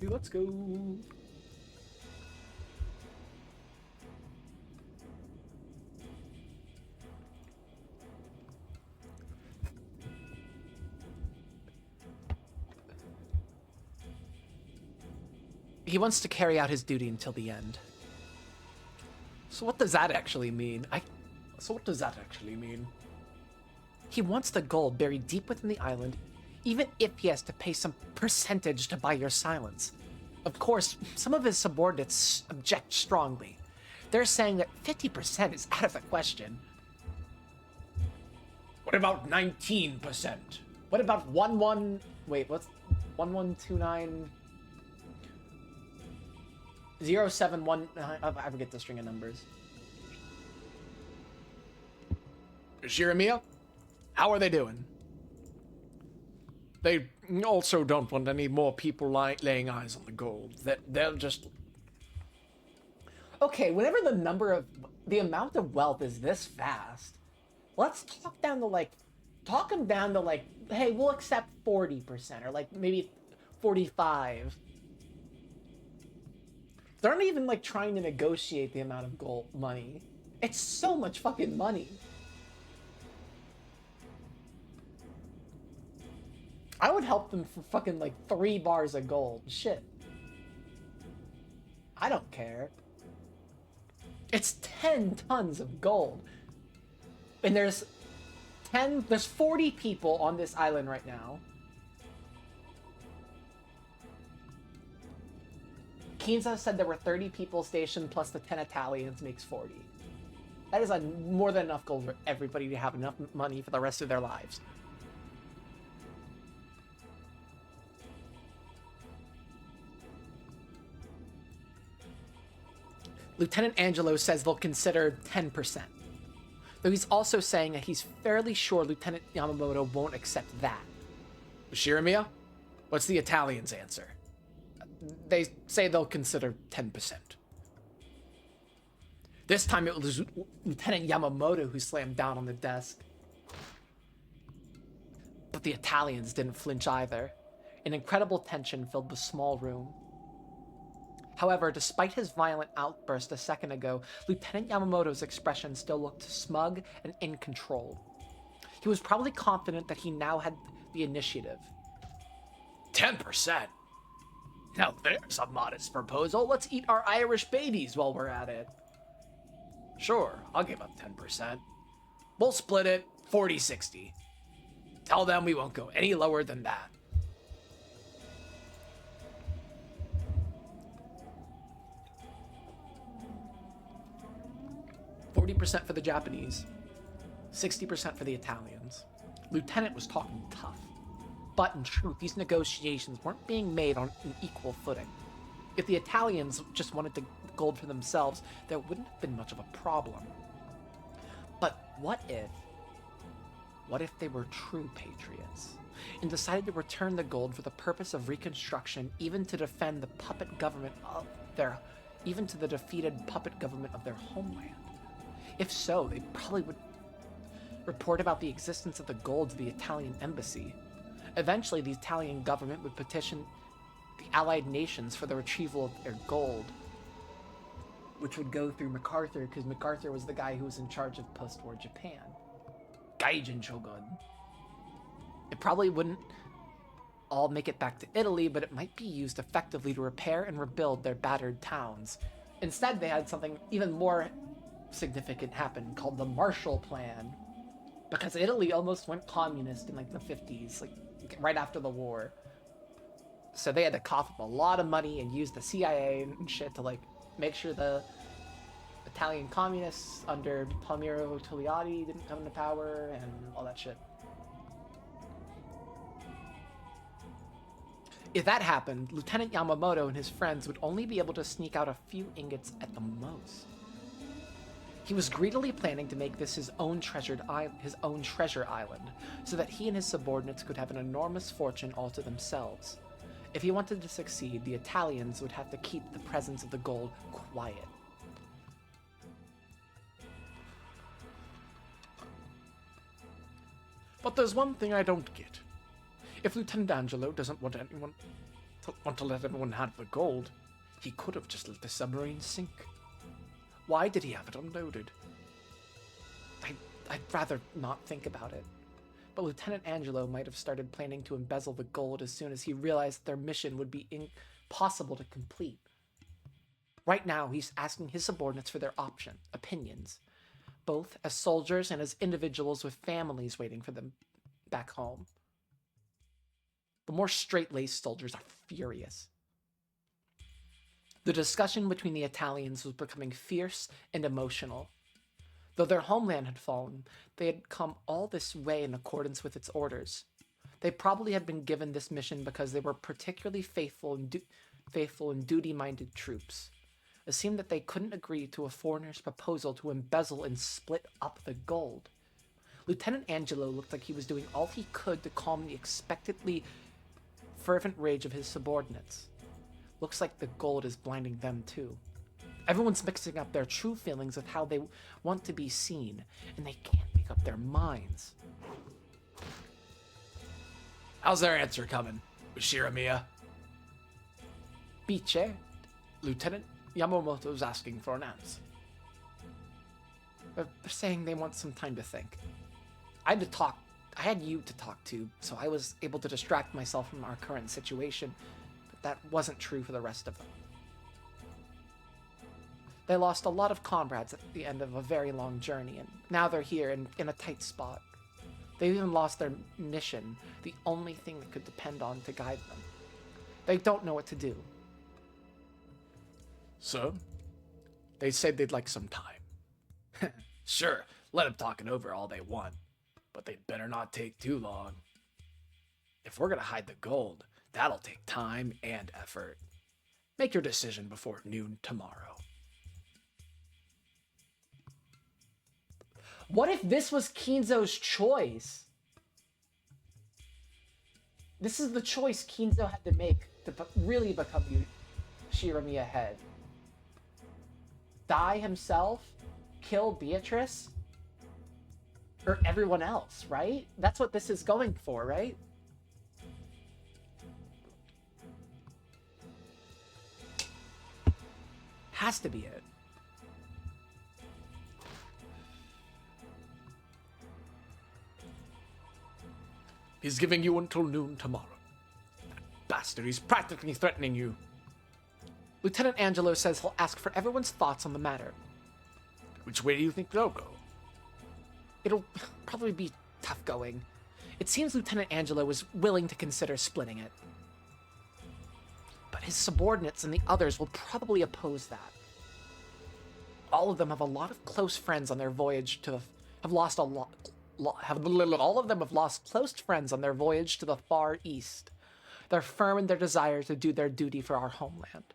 Let's go. He wants to carry out his duty until the end. So what does that actually mean? He wants the gold buried deep within the island, even if he has to pay some percentage to buy your silence. Of course, some of his subordinates object strongly. They're saying that 50% is out of the question. What about 19%? What about wait, what's 1129 0719? I forget the string of numbers. Shiramiya, how are they doing? They also don't want any more people laying eyes on the gold. They'll just... Okay, whenever the amount of wealth is this vast, let's talk them down to like, hey, we'll accept 40%, or like maybe 45. They're not even like trying to negotiate the amount of gold money. It's so much fucking money. I would help them for fucking like 3 bars of gold. Shit. I don't care. It's 10 tons of gold. And there's 40 people on this island right now. Kinza said there were 30 people stationed plus the 10 Italians makes 40. That is more than enough gold for everybody to have enough money for the rest of their lives. Lieutenant Angelo says they'll consider 10%. Though he's also saying that he's fairly sure Lieutenant Yamamoto won't accept that. Shiramiya, what's the Italians' answer? They say they'll consider 10%. This time it was Lieutenant Yamamoto who slammed down on the desk. But the Italians didn't flinch either. An incredible tension filled the small room. However, despite his violent outburst a second ago, Lieutenant Yamamoto's expression still looked smug and in control. He was probably confident that he now had the initiative. 10%? Now there's a modest proposal. Let's eat our Irish babies while we're at it. Sure, I'll give up 10%. We'll split it 40-60. Tell them we won't go any lower than that. %40 for the Japanese, 60% for the Italians. Lieutenant was talking tough. But in truth, these negotiations weren't being made on an equal footing. If the Italians just wanted the gold for themselves, there wouldn't have been much of a problem. But what if they were true patriots and decided to return the gold for the purpose of reconstruction, even to defend the puppet government of even to the defeated puppet government of their homeland? If so, they probably would report about the existence of the gold to the Italian embassy. Eventually, the Italian government would petition the Allied nations for the retrieval of their gold, which would go through MacArthur, because MacArthur was the guy who was in charge of post-war Japan. Gaijin Shogun. It probably wouldn't all make it back to Italy, but it might be used effectively to repair and rebuild their battered towns. Instead, they had something even more significant happen called the Marshall Plan, because Italy almost went communist in like the 50s, like right after the war. So they had to cough up a lot of money and use the CIA and shit to like make sure the Italian communists under Palmiro Togliatti didn't come into power and all that shit. If that happened, Lieutenant Yamamoto and his friends would only be able to sneak out a few ingots at the most. He was greedily planning to make this his own treasure island, so that he and his subordinates could have an enormous fortune all to themselves. If he wanted to succeed, the Italians would have to keep the presence of the gold quiet. But there's one thing I don't get. If Lieutenant Angelo doesn't want to let everyone have the gold, he could have just let the submarine sink. Why did he have it unloaded? I'd rather not think about it. But Lieutenant Angelo might have started planning to embezzle the gold as soon as he realized their mission would be impossible to complete. Right now, he's asking his subordinates for their opinions, both as soldiers and as individuals with families waiting for them back home. The more straight-laced soldiers are furious. The discussion between the Italians was becoming fierce and emotional. Though their homeland had fallen, they had come all this way in accordance with its orders. They probably had been given this mission because they were particularly faithful and duty-minded troops. It seemed that they couldn't agree to a foreigner's proposal to embezzle and split up the gold. Lieutenant Angelo looked like he was doing all he could to calm the expectantly fervent rage of his subordinates. Looks like the gold is blinding them too. Everyone's mixing up their true feelings with how they want to be seen, and they can't make up their minds. How's their answer coming, Shiramiya? Biche, Lieutenant Yamamoto's asking for an answer. They're saying they want some time to think. I had you to talk to, so I was able to distract myself from our current situation, but that wasn't true for the rest of them. They lost a lot of comrades at the end of a very long journey, and now they're here in a tight spot. They even lost their mission, the only thing that could depend on to guide them. They don't know what to do. So, they said they'd like some time. Sure, let them talk it over all they want, but they'd better not take too long. If we're gonna hide the gold, that'll take time and effort. Make your decision before noon tomorrow. What if this was Kinzo's choice? This is the choice Kinzo had to make to really become Shiramiya head. Die himself? Kill Beatrice? Or everyone else, right? That's what this is going for, right? Has to be it. He's giving you until noon tomorrow. That bastard, he's practically threatening you. Lieutenant Angelo says he'll ask for everyone's thoughts on the matter. Which way do you think they'll go? It'll probably be tough going. It seems Lieutenant Angelo was willing to consider splitting it. But his subordinates and the others will probably oppose that. All of them have a lot of close friends on their voyage to all of them have lost close friends on their voyage to the Far East. They're firm in their desire to do their duty for our homeland.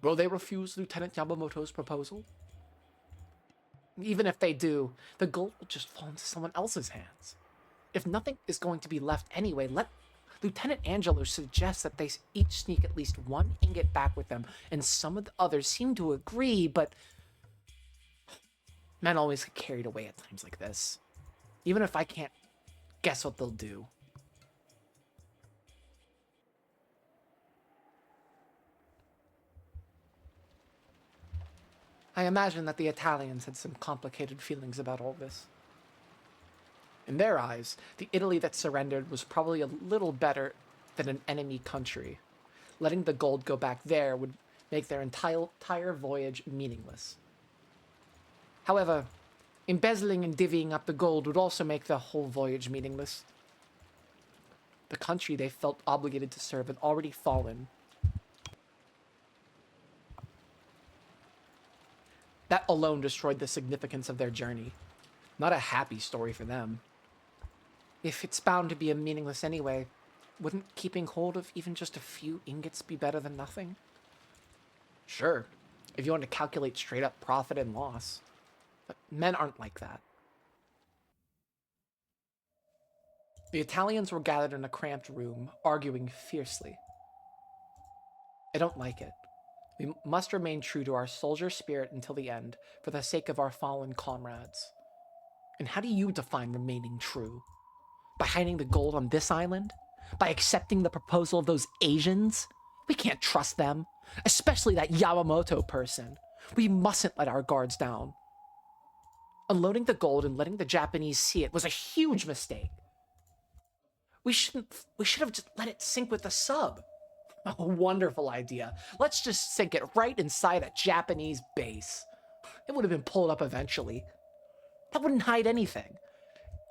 Will they refuse Lieutenant Yamamoto's proposal? Even if they do, the gold will just fall into someone else's hands. If nothing is going to be left anyway, let Lieutenant Angelo suggest that they each sneak at least one ingot back with them, and some of the others seem to agree, but men always get carried away at times like this. Even if I can't guess what they'll do. I imagine that the Italians had some complicated feelings about all this. In their eyes, the Italy that surrendered was probably a little better than an enemy country. Letting the gold go back there would make their entire voyage meaningless. However, embezzling and divvying up the gold would also make the whole voyage meaningless. The country they felt obligated to serve had already fallen. That alone destroyed the significance of their journey. Not a happy story for them. If it's bound to be a meaningless anyway, wouldn't keeping hold of even just a few ingots be better than nothing? Sure, if you want to calculate straight up profit and loss. But men aren't like that. The Italians were gathered in a cramped room, arguing fiercely. I don't like it. We must remain true to our soldier spirit until the end, for the sake of our fallen comrades. And how do you define remaining true? By hiding the gold on this island? By accepting the proposal of those Asians? We can't trust them, especially that Yamamoto person. We mustn't let our guards down. Unloading the gold and letting the Japanese see it was a huge mistake. We should have just let it sink with the sub. A wonderful idea. Let's just sink it right inside a Japanese base. It would have been pulled up eventually. That wouldn't hide anything.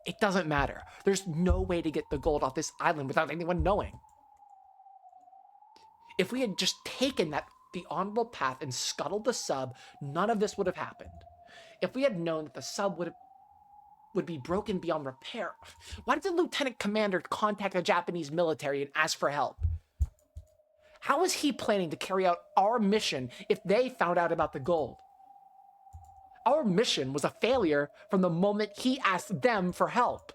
It doesn't matter. There's no way to get the gold off this island without anyone knowing. If we had just taken the honorable path and scuttled the sub, none of this would have happened. If we had known that the sub would be broken beyond repair, why did the lieutenant commander contact the Japanese military and ask for help? How was he planning to carry out our mission if they found out about the gold? Our mission was a failure from the moment he asked them for help.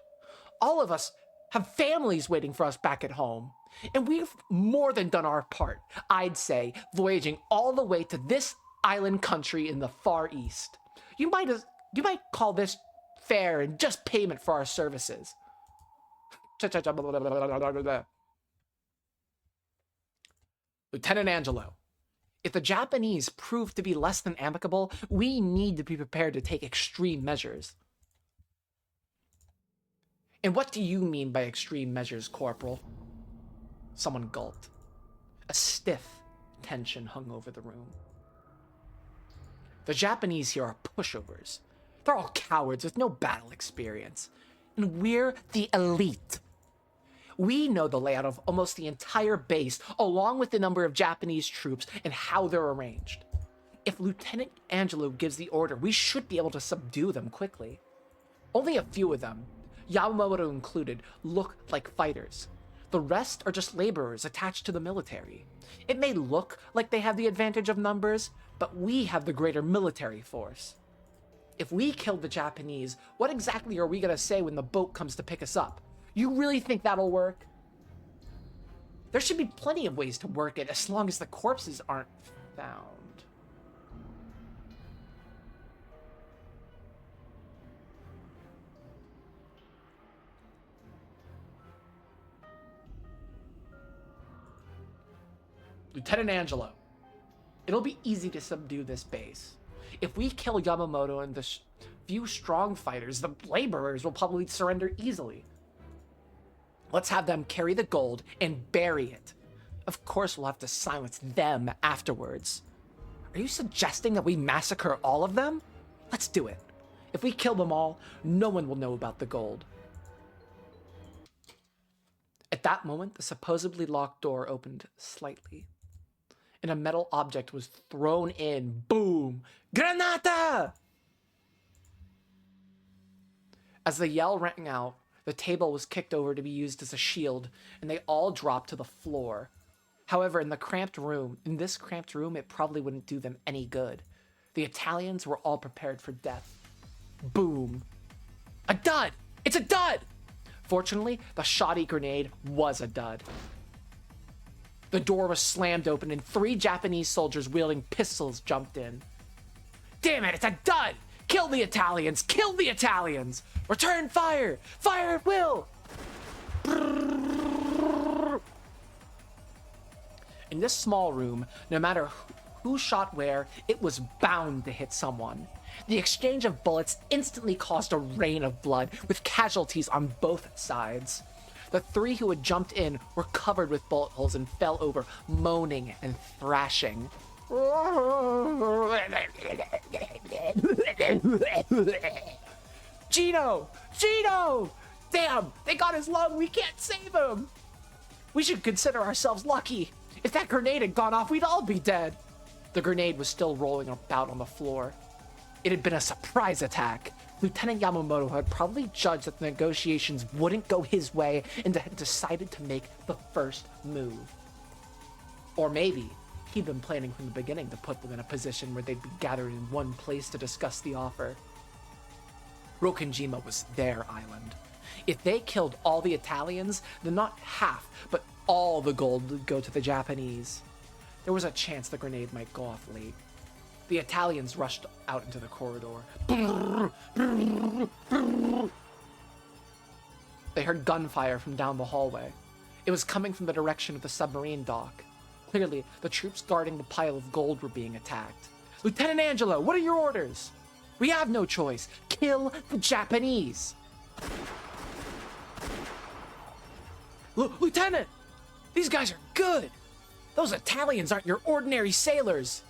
All of us have families waiting for us back at home, and we've more than done our part, I'd say, voyaging all the way to this island country in the Far East. You might call this fair and just payment for our services. Lieutenant Angelo, if the Japanese prove to be less than amicable, we need to be prepared to take extreme measures. And what do you mean by extreme measures, Corporal? Someone gulped. A stiff tension hung over the room. The Japanese here are pushovers. They're all cowards with no battle experience. And we're the elite. We know the layout of almost the entire base, along with the number of Japanese troops and how they're arranged. If Lieutenant Angelo gives the order, we should be able to subdue them quickly. Only a few of them, Yamamoto included, look like fighters. The rest are just laborers attached to the military. It may look like they have the advantage of numbers, but we have the greater military force. If we killed the Japanese, what exactly are we gonna say when the boat comes to pick us up? You really think that'll work? There should be plenty of ways to work it as long as the corpses aren't found. Lieutenant Angelo, it'll be easy to subdue this base. If we kill Yamamoto and the few strong fighters, the laborers will probably surrender easily. Let's have them carry the gold and bury it. Of course, we'll have to silence them afterwards. Are you suggesting that we massacre all of them? Let's do it. If we kill them all, no one will know about the gold. At that moment, the supposedly locked door opened slightly, and a metal object was thrown in. Boom! Granata! As the yell rang out, the table was kicked over to be used as a shield, and they all dropped to the floor. However, in this cramped room, it probably wouldn't do them any good. The Italians were all prepared for death. Boom. A dud! It's a dud! Fortunately, the shoddy grenade was a dud. The door was slammed open and 3 Japanese soldiers wielding pistols jumped in. Damn it, it's a dud! Kill the Italians! Kill the Italians! Return fire! Fire at will! In this small room, no matter who shot where, it was bound to hit someone. The exchange of bullets instantly caused a rain of blood, with casualties on both sides. The 3 who had jumped in were covered with bullet holes and fell over, moaning and thrashing. Gino! Gino! Damn! They got his lung! We can't save him! We should consider ourselves lucky. If that grenade had gone off, we'd all be dead. The grenade was still rolling about on the floor. It had been a surprise attack. Lieutenant Yamamoto had probably judged that the negotiations wouldn't go his way and had decided to make the first move. Or maybe he'd been planning from the beginning to put them in a position where they'd be gathered in one place to discuss the offer. Rokenjima was their island. If they killed all the Italians, then not half, but all the gold would go to the Japanese. There was a chance the grenade might go off late. The Italians rushed out into the corridor. They heard gunfire from down the hallway. It was coming from the direction of the submarine dock. Clearly, the troops guarding the pile of gold were being attacked. Lieutenant Angelo, what are your orders? We have no choice. Kill the Japanese. Lieutenant, these guys are good. Those Italians aren't your ordinary sailors.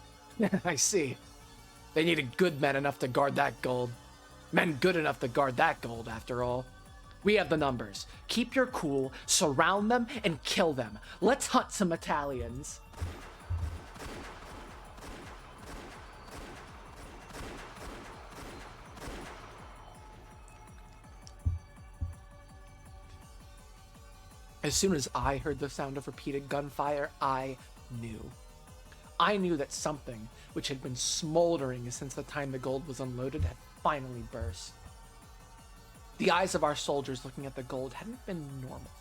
I see. They needed good men enough to guard that gold. Men good enough to guard that gold, after all. We have the numbers. Keep your cool, surround them, and kill them. Let's hunt some Italians. As soon as I heard the sound of repeated gunfire, I knew. I knew that something, which had been smoldering since the time the gold was unloaded, had finally burst. The eyes of our soldiers looking at the gold hadn't been normal.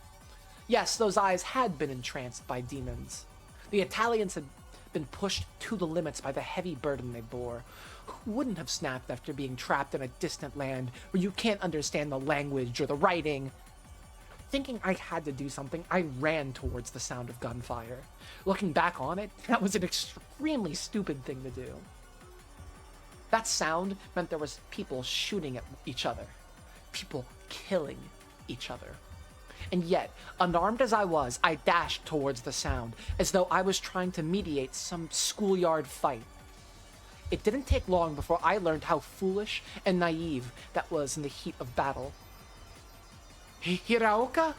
Yes, those eyes had been entranced by demons. The Italians had been pushed to the limits by the heavy burden they bore. Who wouldn't have snapped after being trapped in a distant land where you can't understand the language or the writing? Thinking I had to do something, I ran towards the sound of gunfire. Looking back on it, that was an extremely stupid thing to do. That sound meant there was people shooting at each other. People killing each other. And yet, unarmed as I was, I dashed towards the sound, as though I was trying to mediate some schoolyard fight. It didn't take long before I learned how foolish and naive that was in the heat of battle. Hiraoka?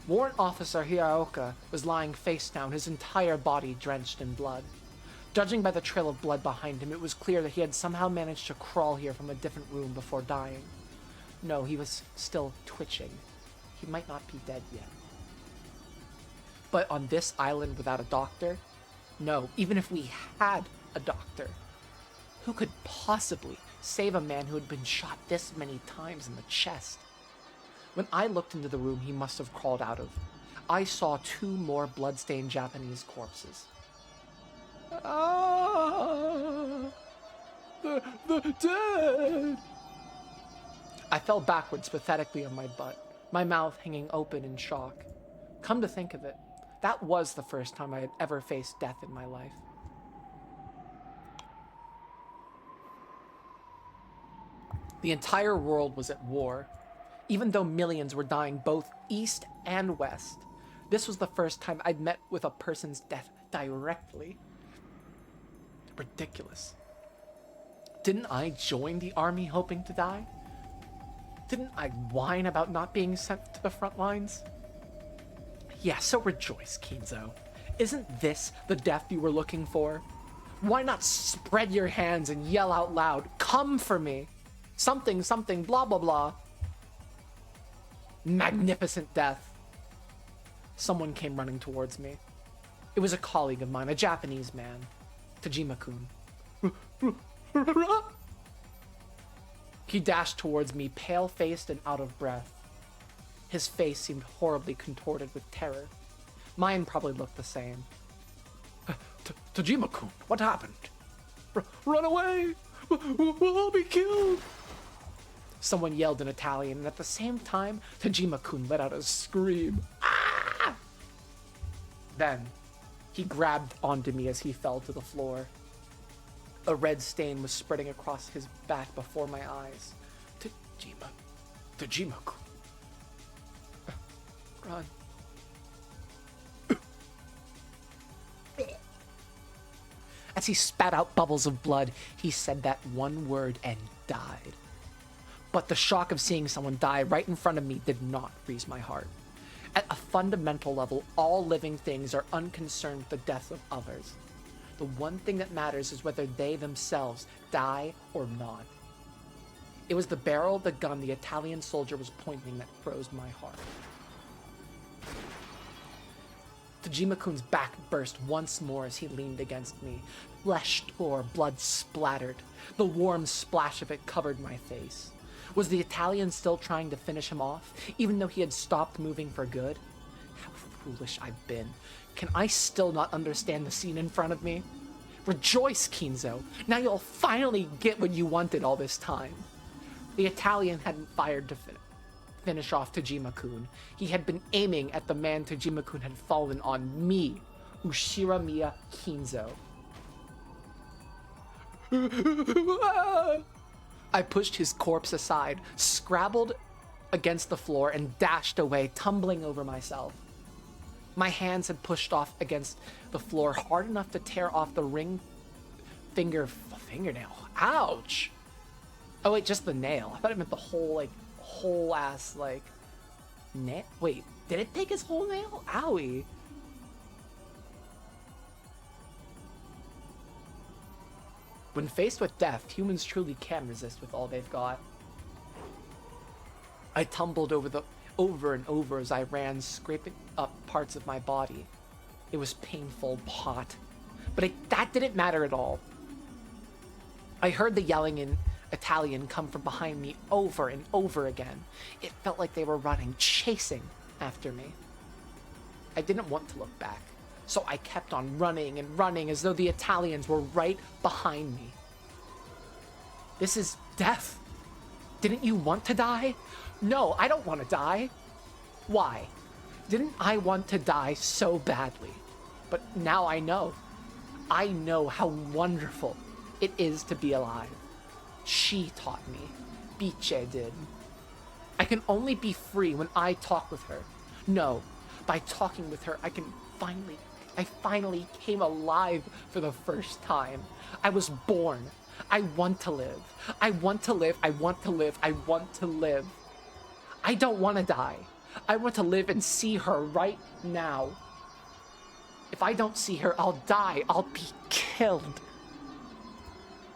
Warrant Officer Hiraoka was lying face down, his entire body drenched in blood. Judging by the trail of blood behind him, it was clear that he had somehow managed to crawl here from a different room before dying. No, he was still twitching. He might not be dead yet. But on this island without a doctor? No, even if we had a doctor, who could possibly save a man who had been shot this many times in the chest. When I looked into the room he must have crawled out of, I saw 2 more bloodstained Japanese corpses. Ah, the dead. I fell backwards pathetically on my butt, my mouth hanging open in shock. Come to think of it, that was the first time I had ever faced death in my life. The entire world was at war. Even though millions were dying both east and west, this was the first time I'd met with a person's death directly. Ridiculous. Didn't I join the army hoping to die? Didn't I whine about not being sent to the front lines? Yeah, so rejoice, Kinzo. Isn't this the death you were looking for? Why not spread your hands and yell out loud, "Come for me! Something, something, blah, blah, blah." Magnificent death. Someone came running towards me. It was a colleague of mine, a Japanese man, Tajima-kun. He dashed towards me, pale-faced and out of breath. His face seemed horribly contorted with terror. Mine probably looked the same. Tajima-kun, what happened? Run away! We'll all be killed! Someone yelled in Italian, and at the same time, Tajima-kun let out a scream. Ah! Then, he grabbed onto me as he fell to the floor. A red stain was spreading across his back before my eyes. Tajima-kun. Run. As he spat out bubbles of blood, he said that one word and died. But the shock of seeing someone die right in front of me did not freeze my heart. At a fundamental level, all living things are unconcerned with the death of others. The one thing that matters is whether they themselves die or not. It was the barrel of the gun the Italian soldier was pointing that froze my heart. Tajima-kun's back burst once more as he leaned against me. Flesh tore, blood splattered. The warm splash of it covered my face. Was the Italian still trying to finish him off, even though he had stopped moving for good? How foolish I've been. Can I still not understand the scene in front of me? Rejoice, Kinzo. Now you'll finally get what you wanted all this time. The Italian hadn't fired to finish off Tajima-kun. He had been aiming at the man Tajima-kun had fallen on, me, Ushiramiya Kinzo. I pushed his corpse aside, scrabbled against the floor, and dashed away, tumbling over myself. My hands had pushed off against the floor hard enough to tear off the ring fingernail. Ouch! Oh wait, just the nail. I thought it meant the whole ass, nail. Wait, did it take his whole nail? Owie. When faced with death, humans truly can resist with all they've got. I tumbled over and over as I ran, scraping up parts of my body. It was painful, hot, but that didn't matter at all. I heard the yelling in Italian come from behind me over and over again. It felt like they were running, chasing after me. I didn't want to look back, so I kept on running and running as though the Italians were right behind me. This is death. Didn't you want to die? No, I don't want to die. Why? Didn't I want to die so badly? But now I know. I know how wonderful it is to be alive. She taught me. Biche did. I can only be free when I talk with her. No, by talking with her, I finally came alive for the first time. I was born. I want to live. I want to live. I want to live. I want to live. I don't want to die. I want to live and see her right now. If I don't see her, I'll die. I'll be killed.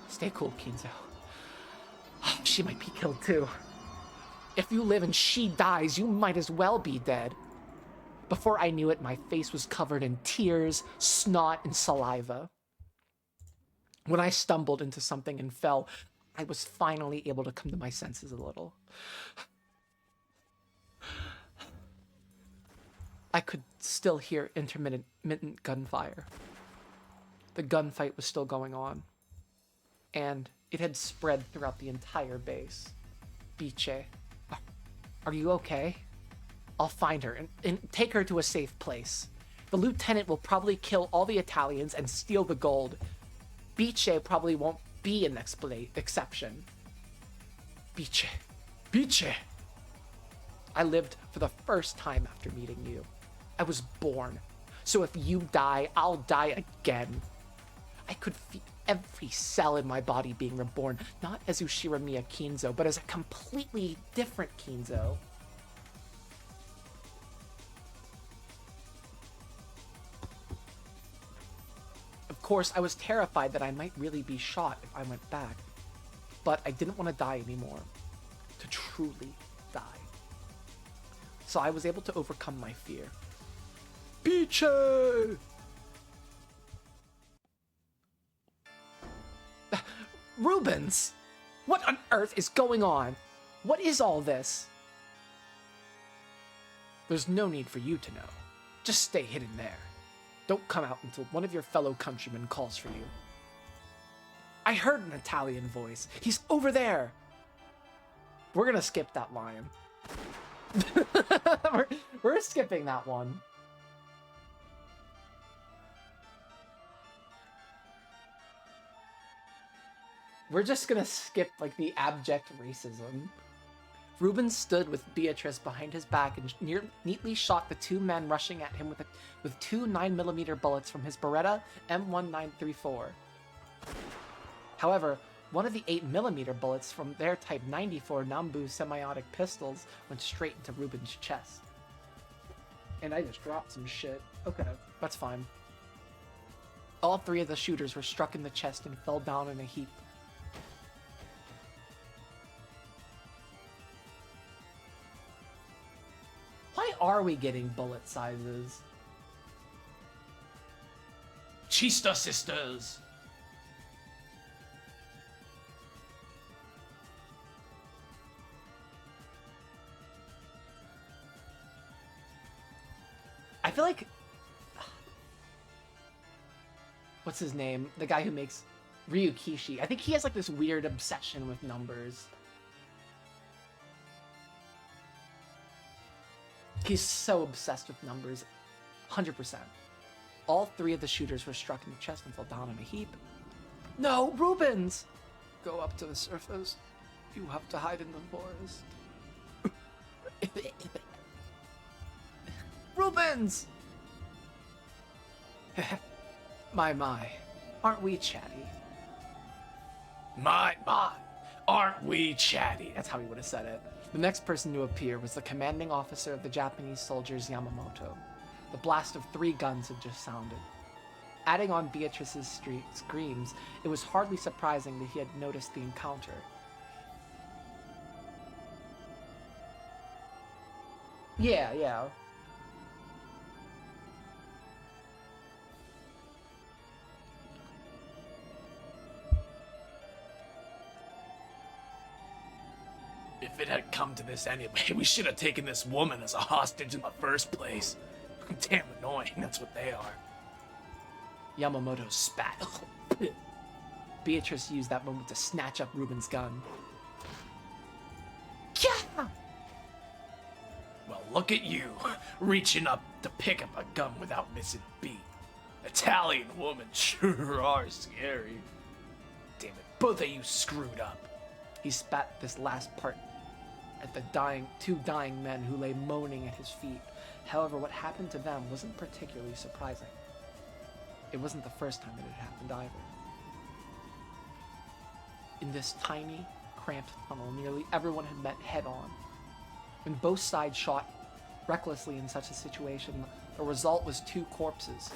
Stay cool, Kinzo. She might be killed too. If you live and she dies, you might as well be dead. Before I knew it, my face was covered in tears, snot, and saliva. When I stumbled into something and fell, I was finally able to come to my senses a little. I could still hear intermittent gunfire. The gunfight was still going on, and it had spread throughout the entire base. Biche, are you okay? I'll find her and take her to a safe place. The lieutenant will probably kill all the Italians and steal the gold. Biche probably won't be an exception. Biche. Biche! I lived for the first time after meeting you. I was born. So if you die, I'll die again. I could feel every cell in my body being reborn, not as Ushiramiya Kinzo, but as a completely different Kinzo. Of course, I was terrified that I might really be shot if I went back, but I didn't want to die anymore, to truly die. So I was able to overcome my fear. Biche! Rubens! What on earth is going on? What is all this? There's no need for you to know. Just stay hidden there. Don't come out until one of your fellow countrymen calls for you. I heard an Italian voice. He's over there! We're gonna skip that line. we're skipping that one. We're just gonna skip, like, the abject racism. Rubens stood with Beatrice behind his back and neatly shot the two men rushing at him with two 9mm bullets from his Beretta M1934. However, one of the 8mm bullets from their Type 94 Nambu semiotic pistols went straight into Rubens' chest. And I just dropped some shit. Okay, that's fine. All three of the shooters were struck in the chest and fell down in a heap. Why are we getting bullet sizes? Chista sisters! I feel like... What's his name? The guy who makes Ryukishi. I think he has like this weird obsession with numbers. He's so obsessed with numbers. 100%. All three of the shooters were struck in the chest and fell down in a heap. No, Rubens! Go up to the surface. You have to hide in the forest. Rubens! My. Aren't we chatty? My, aren't we chatty? That's how he would have said it. The next person to appear was the commanding officer of the Japanese soldiers, Yamamoto. The blast of 3 guns had just sounded. Adding on Beatrice's screams, it was hardly surprising that he had noticed the encounter. Yeah. If it had come to this anyway, we should have taken this woman as a hostage in the first place. Damn annoying, that's what they are. Yamamoto spat. Beatrice used that moment to snatch up Ruben's gun. Yeah! Well, look at you, reaching up to pick up a gun without missing a beat. Italian women sure are scary. Damn it, both of you screwed up. He spat this last part at the two dying men who lay moaning at his feet. However, what happened to them wasn't particularly surprising. It wasn't the first time it had happened either. In this tiny, cramped tunnel, nearly everyone had met head-on. When both sides shot recklessly in such a situation, the result was 2 corpses.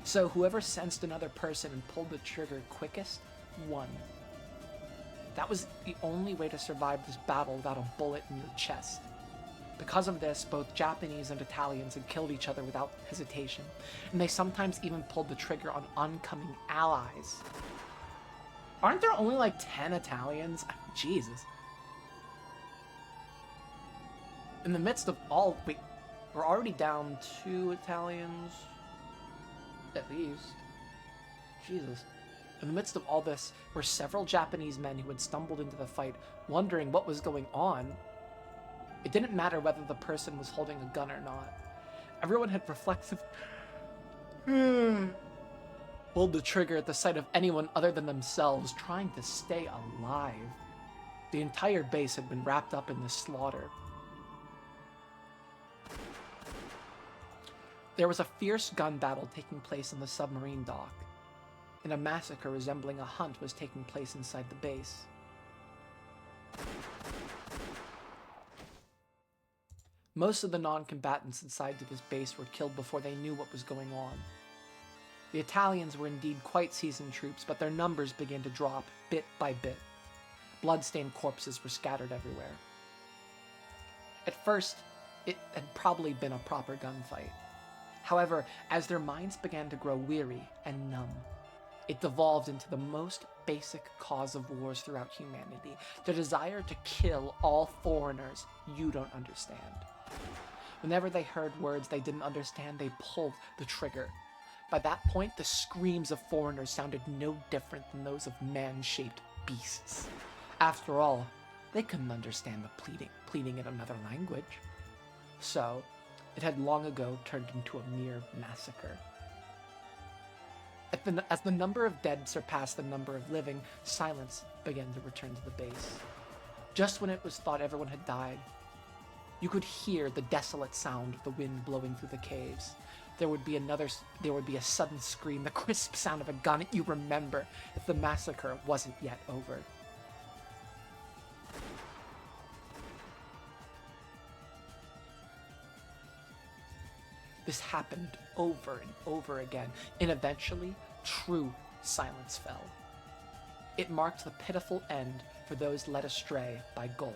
So whoever sensed another person and pulled the trigger quickest won. That was the only way to survive this battle without a bullet in your chest. Because of this, both Japanese and Italians had killed each other without hesitation, and they sometimes even pulled the trigger on oncoming allies. Aren't there only like 10 Italians? Jesus. In the midst of all... Wait, we're already down 2 Italians? At least. Jesus. In the midst of all this were several Japanese men who had stumbled into the fight, wondering what was going on. It didn't matter whether the person was holding a gun or not. Everyone had reflexive... pulled the trigger at the sight of anyone other than themselves, trying to stay alive. The entire base had been wrapped up in this slaughter. There was a fierce gun battle taking place in the submarine dock, and a massacre resembling a hunt was taking place inside the base. Most of the non-combatants inside this base were killed before they knew what was going on. The Italians were indeed quite seasoned troops, but their numbers began to drop bit by bit. Blood-stained corpses were scattered everywhere. At first, it had probably been a proper gunfight. However, as their minds began to grow weary and numb, it devolved into the most basic cause of wars throughout humanity, the desire to kill all foreigners you don't understand. Whenever they heard words they didn't understand, they pulled the trigger. By that point, the screams of foreigners sounded no different than those of man-shaped beasts. After all, they couldn't understand the pleading in another language. So, it had long ago turned into a mere massacre. As the number of dead surpassed the number of living, silence began to return to the base. Just when it was thought everyone had died, you could hear the desolate sound of the wind blowing through the caves. There would be a sudden scream, the crisp sound of a gun. You remember if the massacre wasn't yet over. This happened over and over again, and eventually, true silence fell. It marked the pitiful end for those led astray by gold.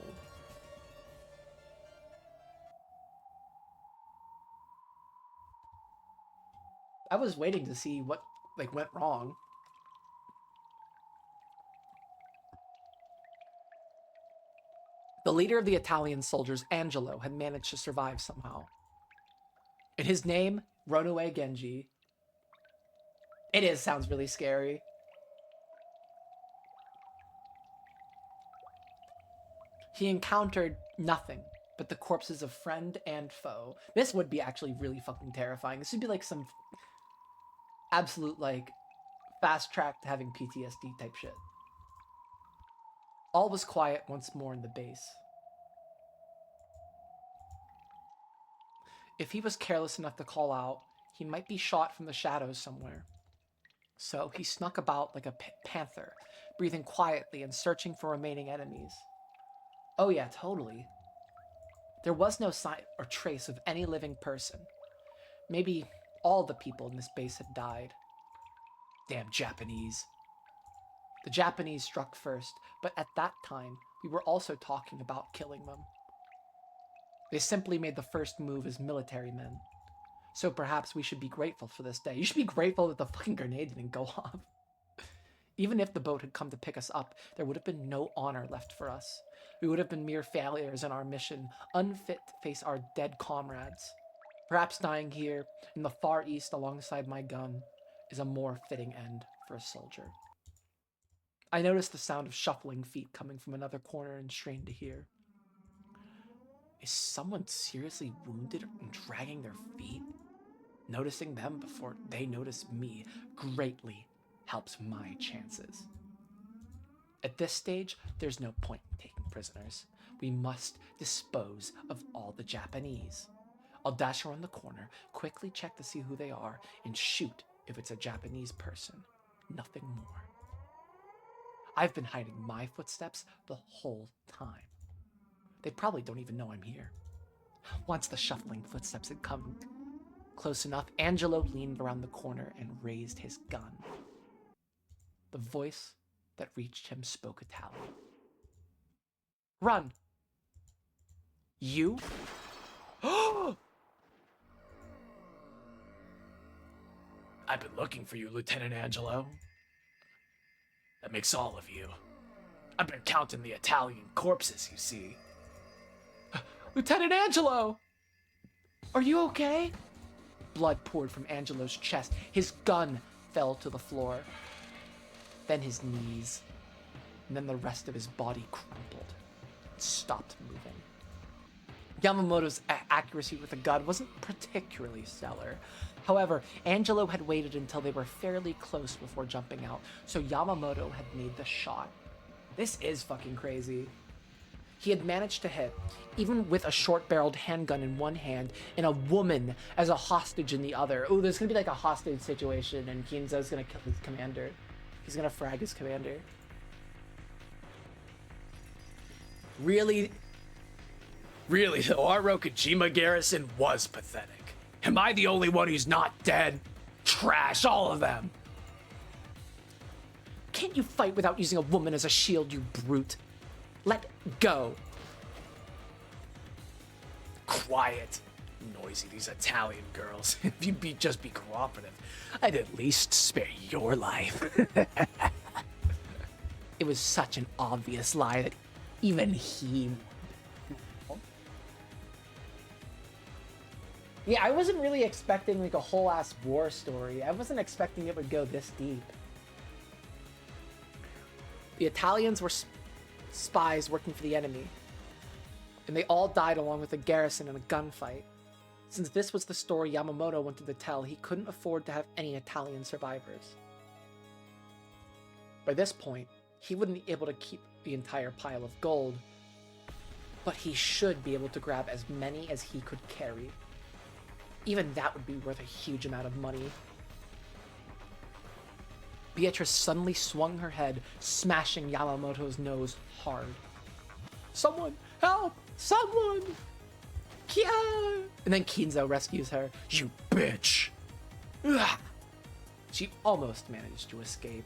I was waiting to see what, went wrong. The leader of the Italian soldiers, Angelo, had managed to survive somehow. And his name, Runaway Genji. Sounds really scary. He encountered nothing but the corpses of friend and foe. This would be actually really fucking terrifying. This would be like some absolute, fast track to having PTSD type shit. All was quiet once more in the base. If he was careless enough to call out, he might be shot from the shadows somewhere. So he snuck about like a panther, breathing quietly and searching for remaining enemies. Oh yeah, totally. There was no sign or trace of any living person. Maybe all the people in this base had died. Damn Japanese. The Japanese struck first, but at that time, we were also talking about killing them. They simply made the first move as military men. So perhaps we should be grateful for this day. You should be grateful that the fucking grenade didn't go off. Even if the boat had come to pick us up, there would have been no honor left for us. We would have been mere failures in our mission, unfit to face our dead comrades. Perhaps dying here, in the Far East alongside my gun, is a more fitting end for a soldier. I noticed the sound of shuffling feet coming from another corner and strained to hear. Is someone seriously wounded and dragging their feet? Noticing them before they notice me greatly helps my chances. At this stage, there's no point in taking prisoners. We must dispose of all the Japanese. I'll dash around the corner, quickly check to see who they are, and shoot if it's a Japanese person. Nothing more. I've been hiding my footsteps the whole time. They probably don't even know I'm here. Once the shuffling footsteps had come close enough, Angelo leaned around the corner and raised his gun. The voice that reached him spoke Italian. Run! You? I've been looking for you, Lieutenant Angelo. That makes all of you. I've been counting the Italian corpses, you see. Lieutenant Angelo! Are you okay? Blood poured from Angelo's chest. His gun fell to the floor. Then his knees. And then the rest of his body crumpled. It stopped moving. Yamamoto's accuracy with the gun wasn't particularly stellar. However, Angelo had waited until they were fairly close before jumping out, so Yamamoto had made the shot. This is fucking crazy. He had managed to hit, even with a short-barreled handgun in one hand and a woman as a hostage in the other. Ooh, there's gonna be like a hostage situation, and Kinzo's gonna kill his commander. He's gonna frag his commander. Really, though, our Rokujima garrison was pathetic. Am I the only one who's not dead? Trash, all of them. Can't you fight without using a woman as a shield, you brute? Let go. Quiet. Noisy, these Italian girls. If you'd just be cooperative, I'd at least spare your life. It was such an obvious lie that even he... Yeah, I wasn't really expecting like a whole ass war story. I wasn't expecting it would go this deep. The Italians were spies working for the enemy, and they all died along with the garrison in a gunfight. Since this was the story Yamamoto wanted to tell, he couldn't afford to have any Italian survivors. By this point, he wouldn't be able to keep the entire pile of gold, but he should be able to grab as many as he could carry. Even that would be worth a huge amount of money. Beatrice suddenly swung her head, smashing Yamamoto's nose hard. Someone! Help! Someone! Kia! And then Kinzo rescues her. You bitch! Ugh. She almost managed to escape.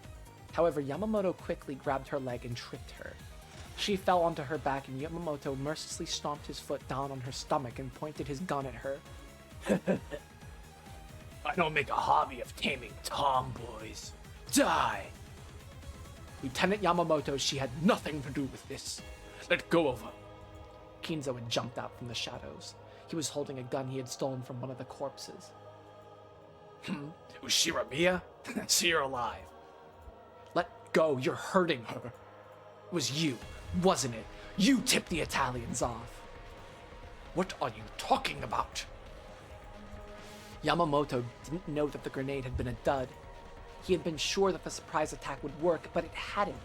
However, Yamamoto quickly grabbed her leg and tripped her. She fell onto her back, and Yamamoto mercilessly stomped his foot down on her stomach and pointed his gun at her. I don't make a hobby of taming tomboys. Die! Lieutenant Yamamoto, she had nothing to do with this. Let go of her. Kinzo had jumped out from the shadows. He was holding a gun he had stolen from one of the corpses. Ushiramiya? See her alive. Let go, you're hurting her. It was you, wasn't it? You tipped the Italians off. What are you talking about? Yamamoto didn't know that the grenade had been a dud. He had been sure that the surprise attack would work, but it hadn't.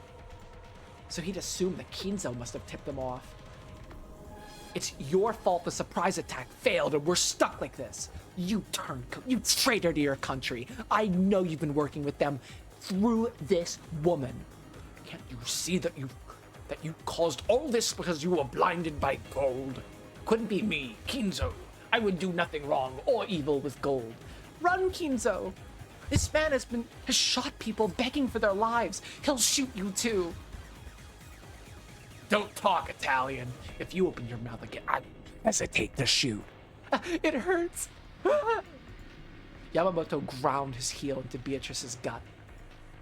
So he'd assumed that Kinzo must have tipped them off. It's your fault the surprise attack failed and we're stuck like this. You traitor to your country. I know you've been working with them through this woman. Can't you see that you caused all this because you were blinded by gold? Couldn't be me, Kinzo. I would do nothing wrong or evil with gold. Run, Kinzo! This man has shot people begging for their lives. He'll shoot you too. Don't talk Italian. If you open your mouth again, I hesitate to shoot. It hurts. Yamamoto ground his heel into Beatrice's gut.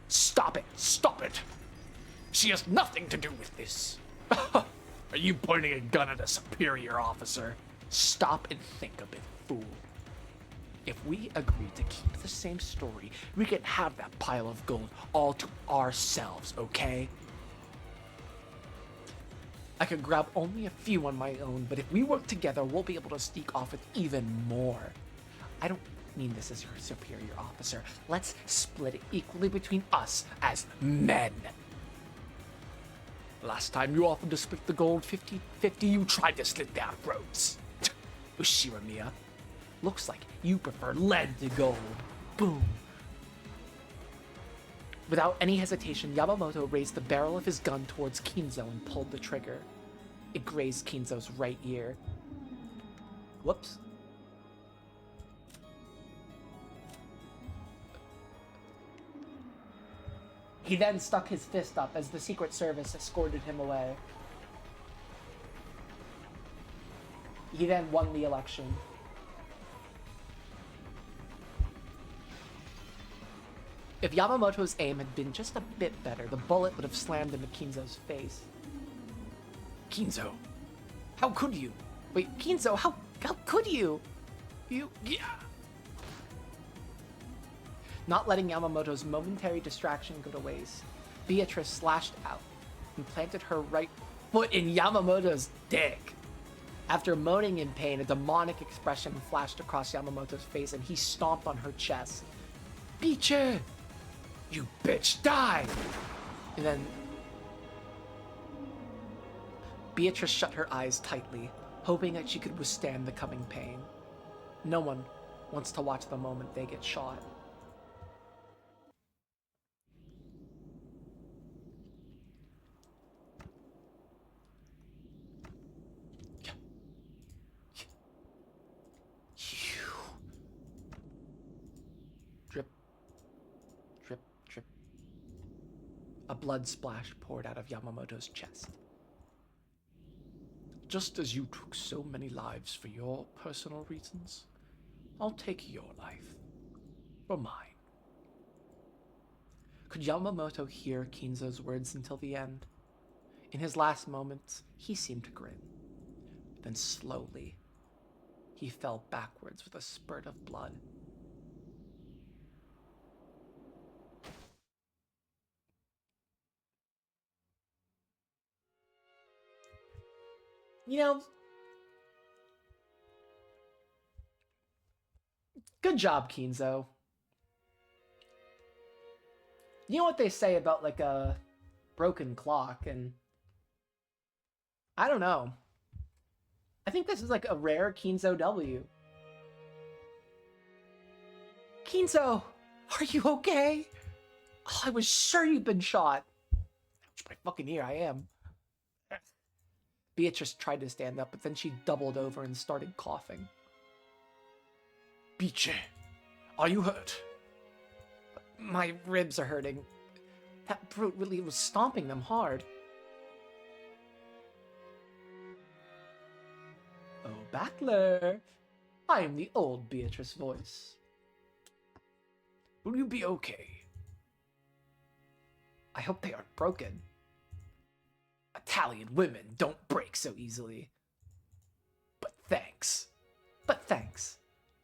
Stop it! Stop it! She has nothing to do with this. Are you pointing a gun at a superior officer? Stop and think a bit, fool. If we agree to keep the same story, we can have that pile of gold all to ourselves, okay? I could grab only a few on my own, but if we work together, we'll be able to sneak off with even more. I don't mean this as your superior officer. Let's split it equally between us as men. Last time you offered to split the gold 50-50, you tried to slit their throats. Ushiramiya, looks like you prefer lead to gold. Boom. Without any hesitation, Yamamoto raised the barrel of his gun towards Kinzo and pulled the trigger. It grazed Kinzo's right ear. Whoops. He then stuck his fist up as the Secret Service escorted him away. He then won the election. If Yamamoto's aim had been just a bit better, the bullet would have slammed into Kinzo's face. Kinzo, how could you? Wait, Kinzo, how could you? Yeah. Not letting Yamamoto's momentary distraction go to waste, Beatrice slashed out and planted her right foot in Yamamoto's dick. After moaning in pain, a demonic expression flashed across Yamamoto's face and he stomped on her chest. Pier! You bitch, die! And then Beatrice shut her eyes tightly, hoping that she could withstand the coming pain. No one wants to watch the moment they get shot. Drip, drip, drip. A blood splash poured out of Yamamoto's chest. Just as you took so many lives for your personal reasons, I'll take your life for mine. Could Yamamoto hear Kinzo's words until the end? In his last moments, he seemed to grin. Then slowly, he fell backwards with a spurt of blood. You know, good job, Kinzo. You know what they say about, like, a broken clock, and I don't know. I think this is, like, a rare Kinzo W. Kinzo, are you okay? Oh, I was sure you'd been shot. Ouch, my fucking ear, I am. Beatrice tried to stand up, but then she doubled over and started coughing. Pier, are you hurt? My ribs are hurting. That brute really was stomping them hard. Oh, Battler! I am the old Beatrice voice. Will you be okay? I hope they aren't broken. Italian women don't break so easily. But thanks.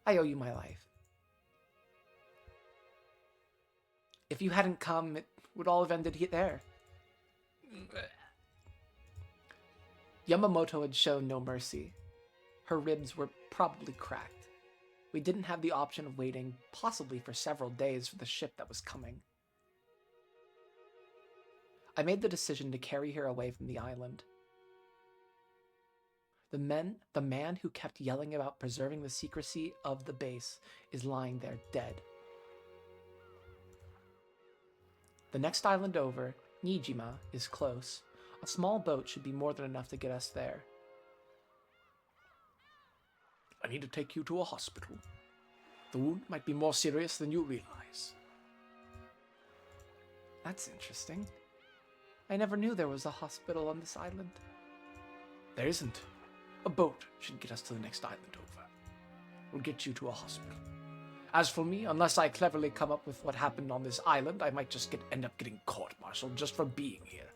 I owe you my life. If you hadn't come, it would all have ended there. Yamamoto had shown no mercy. Her ribs were probably cracked. We didn't have the option of waiting, possibly for several days, for the ship that was coming. I made the decision to carry her away from the island. The man who kept yelling about preserving the secrecy of the base is lying there dead. The next island over, Nijima, is close. A small boat should be more than enough to get us there. I need to take you to a hospital. The wound might be more serious than you realize. That's interesting. I never knew there was a hospital on this island. There isn't. A boat should get us to the next island over. We'll get you to a hospital. As for me, unless I cleverly come up with what happened on this island, I might just end up getting court-martialed just for being here.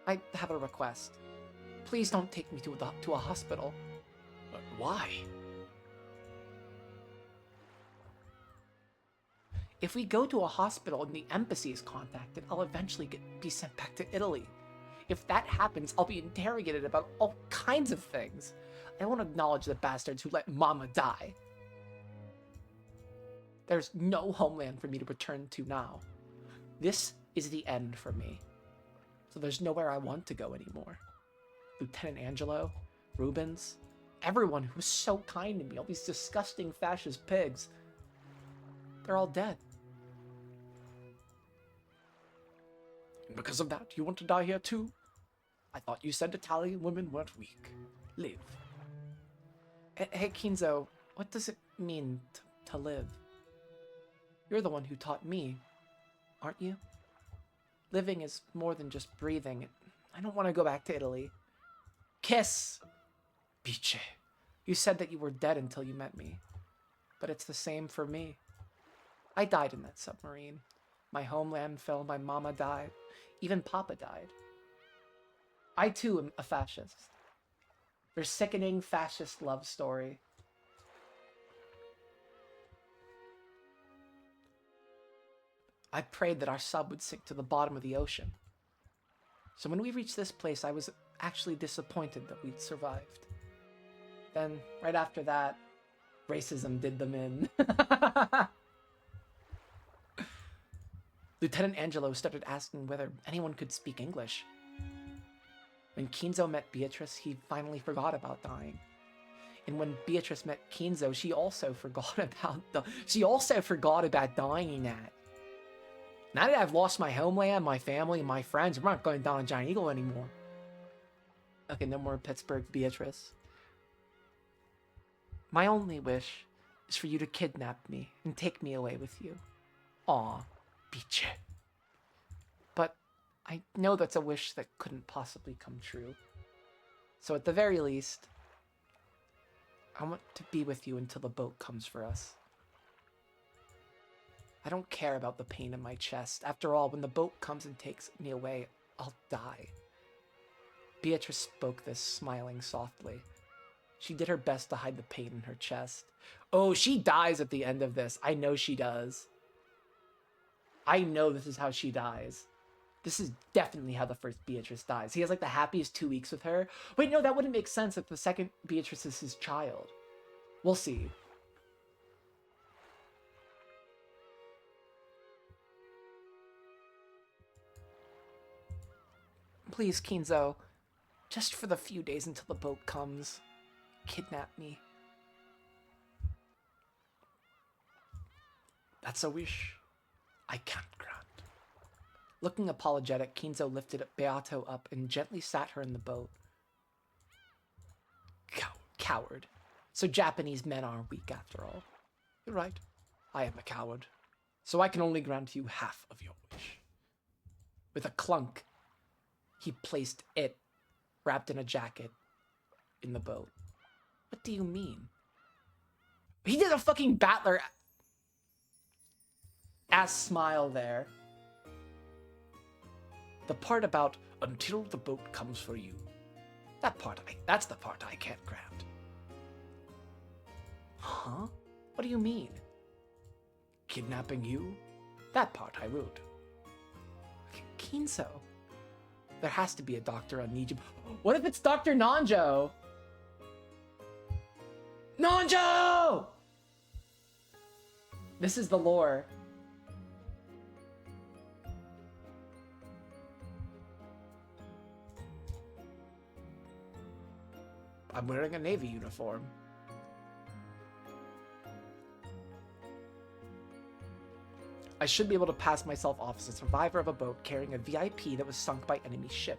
I have a request. Please don't take me to a hospital. Why? If we go to a hospital and the embassy is contacted, I'll eventually be sent back to Italy. If that happens, I'll be interrogated about all kinds of things. I won't acknowledge the bastards who let Mama die. There's no homeland for me to return to now. This is the end for me. So there's nowhere I want to go anymore. Lieutenant Angelo, Rubens, everyone who was so kind to me, all these disgusting fascist pigs, they're all dead. And because of that, you want to die here too? I thought you said Italian women weren't weak. Live. Hey, Kinzo, what does it mean to live? You're the one who taught me, aren't you? Living is more than just breathing. I don't want to go back to Italy. Kiss! Biche. You said that you were dead until you met me. But it's the same for me. I died in that submarine. My homeland fell, my mama died. Even Papa died. I too am a fascist. Their sickening fascist love story. I prayed that our sub would sink to the bottom of the ocean. So when we reached this place, I was actually disappointed that we'd survived. Then, right after that, racism did them in. Lieutenant Angelo started asking whether anyone could speak English. When Kinzo met Beatrice, he finally forgot about dying. And when Beatrice met Kinzo, she also forgot about dying at. Now that I've lost my homeland, my family, and my friends, I'm not going down a Giant Eagle anymore. Okay, no more Pittsburgh, Beatrice. My only wish is for you to kidnap me and take me away with you. Aw, Biche. but I know that's a wish that couldn't possibly come true. So at the very least, I want to be with you until the boat comes for us. I don't care about the pain in my chest. After all, when the boat comes and takes me away, I'll die. Beatrice spoke this, smiling softly. She did her best to hide the pain in her chest. Oh, she dies at the end of this. I know she does. I know this is how she dies. This is definitely how the first Beatrice dies. He has like the happiest 2 weeks with her. Wait, no, that wouldn't make sense if the second Beatrice is his child. We'll see. Please, Kinzo, just for the few days until the boat comes, kidnap me. That's a wish I can't grant. Looking apologetic, Kinzo lifted Beato up and gently sat her in the boat. Coward. So Japanese men are weak after all. You're right. I am a coward. So I can only grant you half of your wish. With a clunk, he placed it, wrapped in a jacket, in the boat. What do you mean? He did a fucking battler ass smile there. The part about until the boat comes for you. That's the part I can't grant. Huh? What do you mean? Kidnapping you? That part I would. Kinzo. There has to be a doctor on Nijib. What if it's Dr. Nanjo? Nanjo! This is the lore. I'm wearing a Navy uniform. I should be able to pass myself off as a survivor of a boat carrying a VIP that was sunk by enemy ship.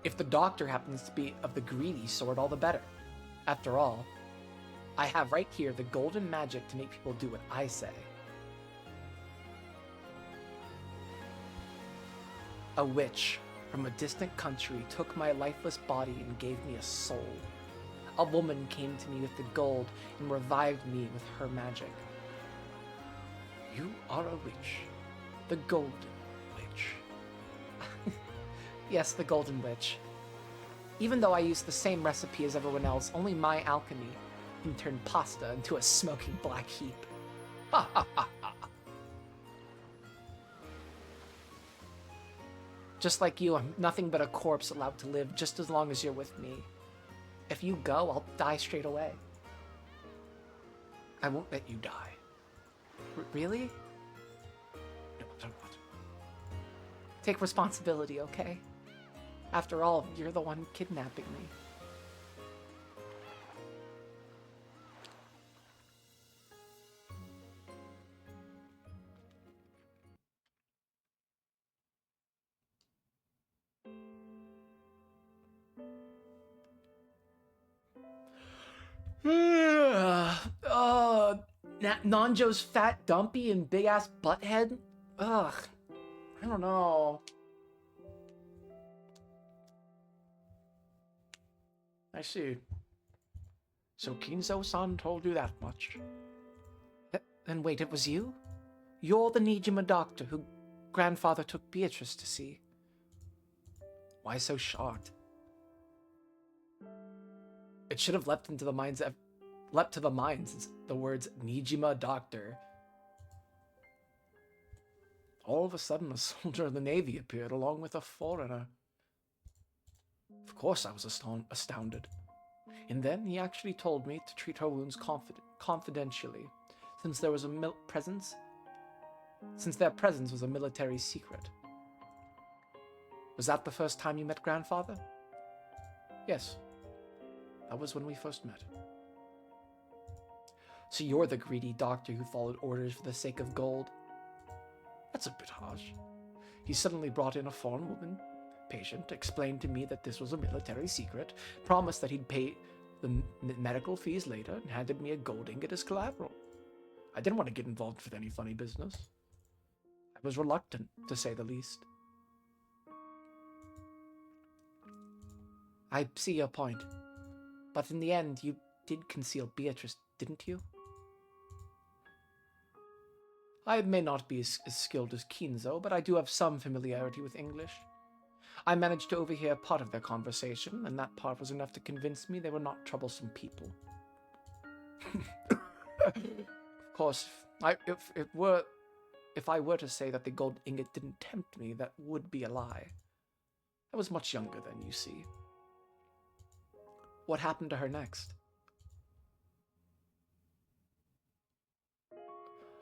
If the doctor happens to be of the greedy sort, all the better. After all, I have right here the golden magic to make people do what I say. A witch from a distant country took my lifeless body and gave me a soul. A woman came to me with the gold and revived me with her magic. You are a witch. The Golden Witch. Yes, the Golden Witch. Even though I use the same recipe as everyone else, only my alchemy can turn pasta into a smoking black heap. Ha ha ha ha. Just like you, I'm nothing but a corpse allowed to live just as long as you're with me. If you go, I'll die straight away. I won't let you die. Really? No, I'm not. Take responsibility, okay? After all, you're the one kidnapping me. Nanjo's fat dumpy and big ass butthead? Ugh. I don't know. I see. So Kinzo-san told you that much. Then wait, it was you? You're the Nijima doctor who grandfather took Beatrice to see. Why so shocked? It should have leapt to the minds as the words Nijima doctor. All of a sudden, a soldier of the Navy appeared along with a foreigner. Of course I was astounded. And then he actually told me to treat her wounds confidentially, since there was their presence was a military secret. Was that the first time you met grandfather? Yes. That was when we first met. So you're the greedy doctor who followed orders for the sake of gold? That's a bit harsh. He suddenly brought in a foreign woman, patient, explained to me that this was a military secret, promised that he'd pay the medical fees later, and handed me a gold ingot as collateral. I didn't want to get involved with any funny business. I was reluctant, to say the least. I see your point. But in the end, you did conceal Beatrice, didn't you? I may not be as skilled as Kinzo, but I do have some familiarity with English. I managed to overhear part of their conversation, and that part was enough to convince me they were not troublesome people. Of course, if I were to say that the gold ingot didn't tempt me, that would be a lie. I was much younger then, you see. What happened to her next?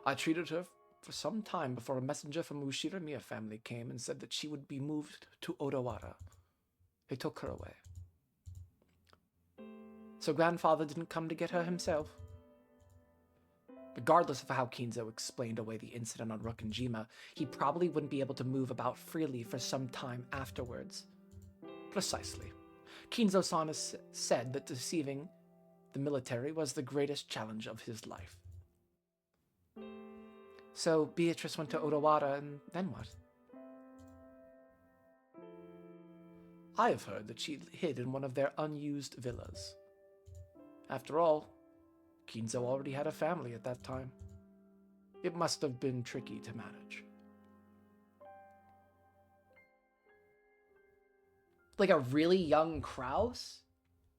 I treated her for some time before a messenger from Ushiramiya family came and said that she would be moved to Odawara. They took her away. So grandfather didn't come to get her himself? Regardless of how Kinzo explained away the incident on Rokkenjima, he probably wouldn't be able to move about freely for some time afterwards. Precisely. Kinzo-san has said that deceiving the military was the greatest challenge of his life. So Beatrice went to Odawara, and then what? I have heard that she hid in one of their unused villas. After all, Kinzo already had a family at that time. It must have been tricky to manage. Like a really young Kraus?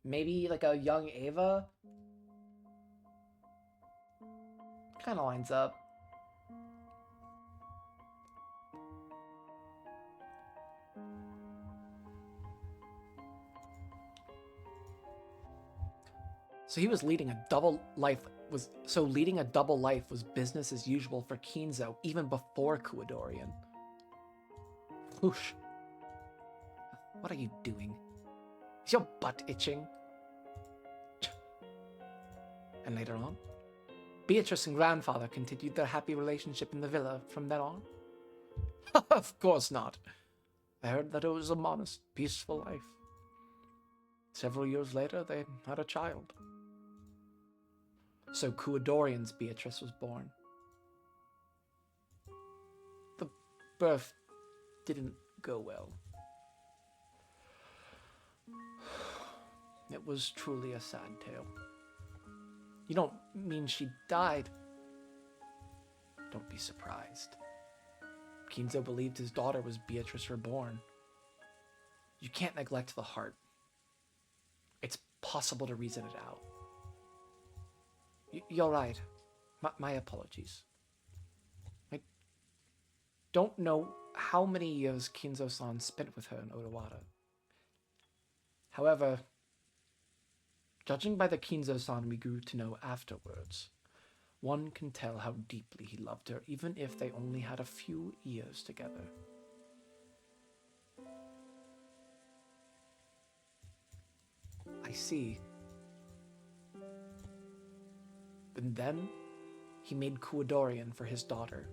Maybe like a young Ava? Kind of lines up. So he was leading a double life was business as usual for Kinzo even before Kuadorian. Whoosh. What are you doing? Is your butt itching? And later on, Beatrice and grandfather continued their happy relationship in the villa from then on? Of course not. I heard that it was a modest, peaceful life. Several years later, they had a child. So Kuadorian's Beatrice was born. The birth didn't go well. It was truly a sad tale. You don't mean she died? Don't be surprised. Kinzo believed his daughter was Beatrice reborn. You can't neglect the heart. It's possible to reason it out. You're right. My apologies. I don't know how many years Kinzo-san spent with her in Odawara. However, judging by the Kinzo-san we grew to know afterwards, one can tell how deeply he loved her, even if they only had a few years together. I see. And then, he made Kuadorian for his daughter.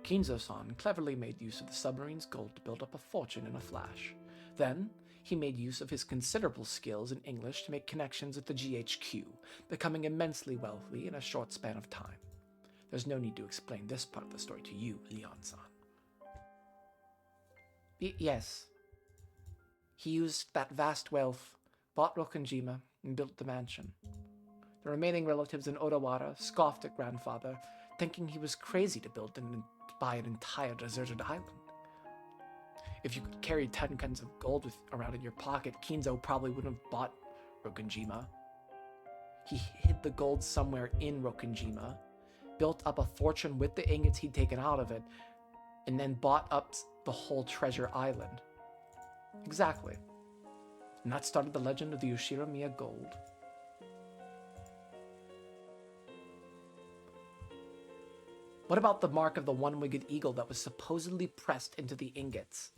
Kinzo-san cleverly made use of the submarine's gold to build up a fortune in a flash. Then, he made use of his considerable skills in English to make connections with the GHQ, becoming immensely wealthy in a short span of time. There's no need to explain this part of the story to you, Leon-san. Yes. He used that vast wealth, bought Rokkenjima, and built the mansion. The remaining relatives in Odawara scoffed at grandfather, thinking he was crazy to buy an entire deserted island. If you could carry 10 tons of gold around in your pocket, Kinzo probably wouldn't have bought Rokkenjima. He hid the gold somewhere in Rokkenjima, built up a fortune with the ingots he'd taken out of it, and then bought up the whole treasure island. Exactly. And that started the legend of the Ushiramiya gold. What about the mark of the one-winged eagle that was supposedly pressed into the ingots?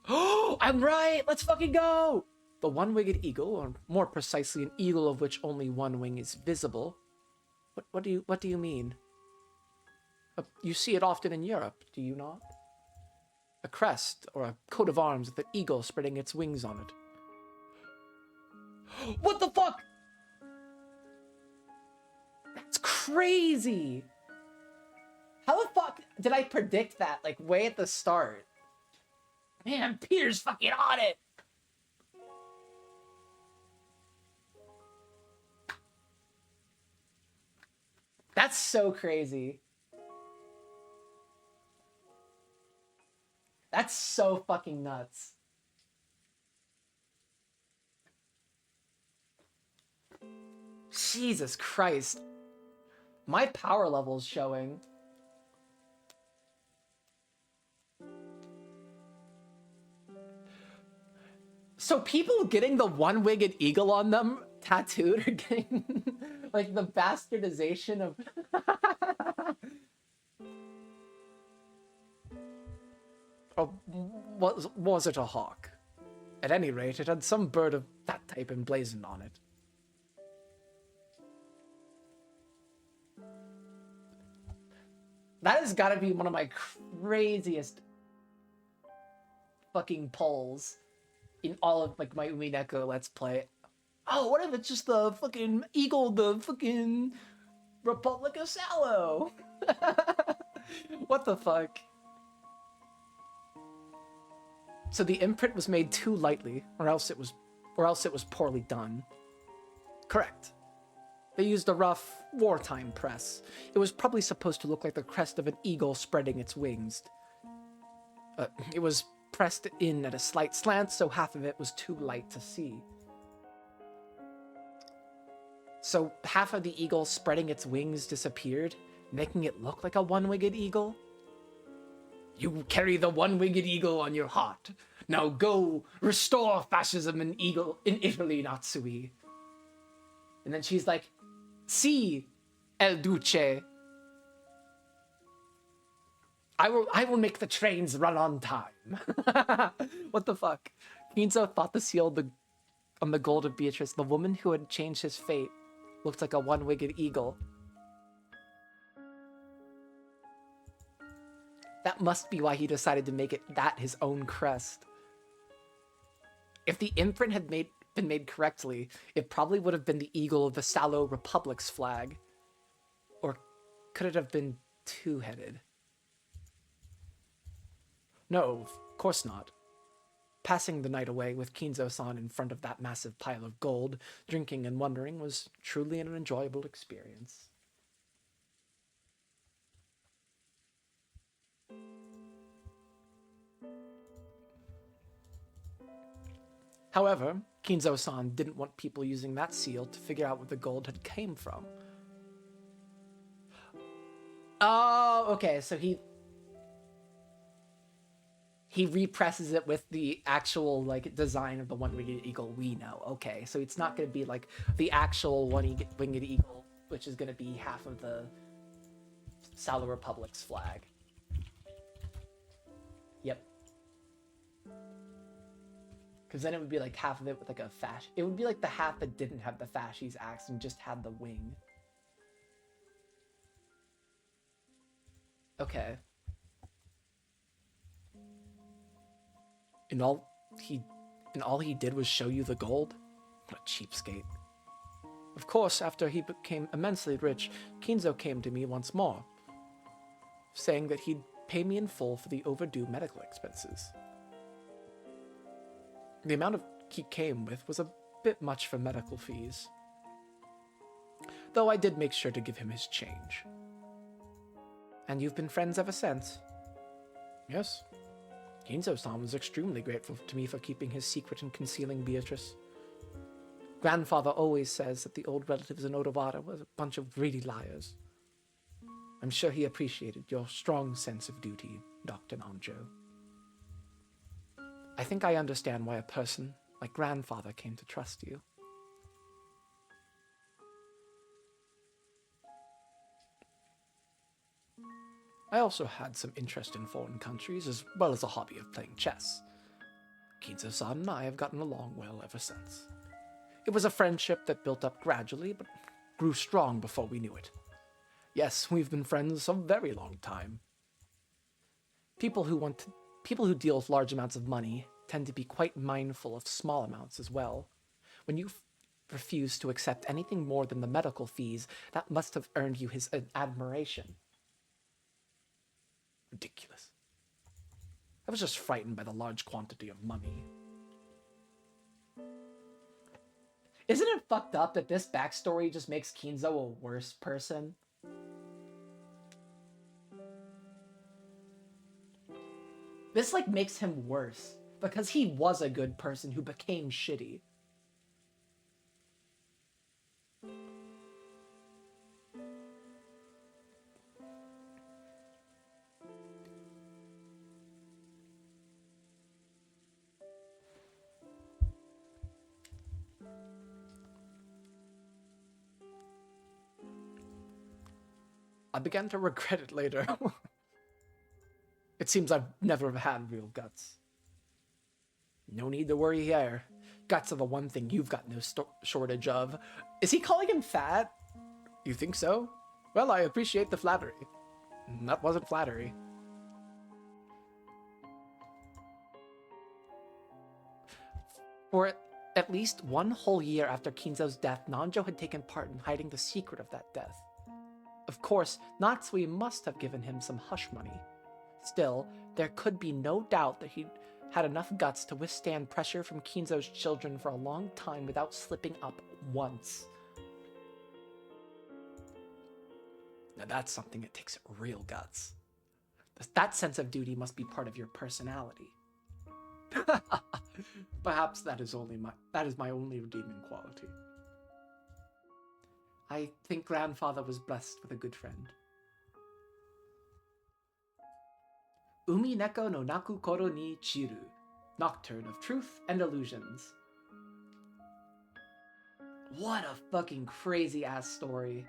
Oh, I'm right! Let's fucking go! The one-winged eagle, or more precisely an eagle of which only one wing is visible. What do you mean? You see it often in Europe, do you not? A crest, or a coat of arms with an eagle spreading its wings on it. What the fuck? That's crazy! How the fuck did I predict that, like, way at the start? Man, Pier's fucking on it! That's so crazy. That's so fucking nuts. Jesus Christ. My power level's showing. So people getting the one-winged eagle on them tattooed are getting like the bastardization of or was it a hawk? At any rate, it had some bird of that type emblazoned on it. That has got to be one of my craziest fucking polls in all of like my Umineko Let's Play. Oh, what if it's just the fucking eagle, the fucking Republic of Sallow? What the fuck? So the imprint was made too lightly, or else it was poorly done. Correct. They used a rough, wartime press. It was probably supposed to look like the crest of an eagle spreading its wings. It was pressed in at a slight slant, so half of it was too light to see. So half of the eagle spreading its wings disappeared, making it look like a one-winged eagle. You carry the one-winged eagle on your heart. Now go restore fascism in Italy, Natsui. And then she's like, "Si, El Duce. I will make the trains run on time." What the fuck? Kinzo thought the seal on the gold of Beatrice, the woman who had changed his fate, looked like a one-winged eagle. That must be why he decided to make it that his own crest. If the imprint had been made correctly, it probably would have been the eagle of the Sallow Republic's flag. Or could it have been two-headed? No, of course not. Passing the night away with Kinzo-san in front of that massive pile of gold, drinking and wondering, was truly an enjoyable experience. However, Kinzo-san didn't want people using that seal to figure out where the gold had came from. Oh, okay, so he represses it with the actual, like, design of the one-winged eagle we know. Okay, so it's not going to be, like, the actual one-winged eagle, which is going to be half of the Sallow Republic's flag. Yep. Because then it would be like half of it with like a fash. It would be like the half that didn't have the fascist axe and just had the wing. Okay. And all he did was show you the gold? What a cheapskate. Of course, after he became immensely rich, Kinzo came to me once more, saying that he'd pay me in full for the overdue medical expenses. The amount he came with was a bit much for medical fees, though I did make sure to give him his change. And you've been friends ever since? Yes. Ginzo-san was extremely grateful to me for keeping his secret and concealing Beatrice. Grandfather always says that the old relatives in Odawara was a bunch of greedy liars. I'm sure he appreciated your strong sense of duty, Dr. Nanjo. I think I understand why a person like Grandfather came to trust you. I also had some interest in foreign countries, as well as a hobby of playing chess. Ginzo-san and I have gotten along well ever since. It was a friendship that built up gradually, but grew strong before we knew it. Yes, we've been friends a very long time. People who deal with large amounts of money tend to be quite mindful of small amounts as well. When you refuse to accept anything more than the medical fees, that must have earned you his admiration. Ridiculous. I was just frightened by the large quantity of money. Isn't it fucked up that this backstory just makes Kinzo a worse person? This, like, makes him worse, because he was a good person who became shitty. I began to regret it later. It seems I've never had real guts. No need to worry here. Guts are the one thing you've got no shortage of. Is he calling him fat? You think so? Well, I appreciate the flattery. That wasn't flattery. For at least one whole year after Kinzo's death, Nanjo had taken part in hiding the secret of that death. Of course, Natsui must have given him some hush money. Still, there could be no doubt that he had enough guts to withstand pressure from Kinzo's children for a long time without slipping up once. Now that's something that takes real guts. That sense of duty must be part of your personality. Perhaps that is my only redeeming quality. I think Grandfather was blessed with a good friend. Umineko no naku koro ni chiru, Nocturne of Truth and Illusions. What a fucking crazy ass story.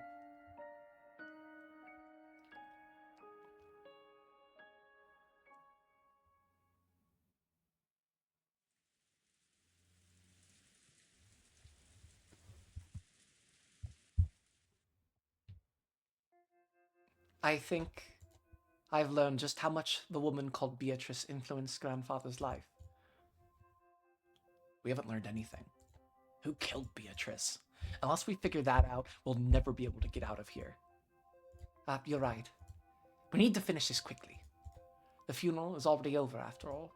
I think I've learned just how much the woman called Beatrice influenced Grandfather's life. We haven't learned anything. Who killed Beatrice? Unless we figure that out, we'll never be able to get out of here. You're right. We need to finish this quickly. The funeral is already over, after all.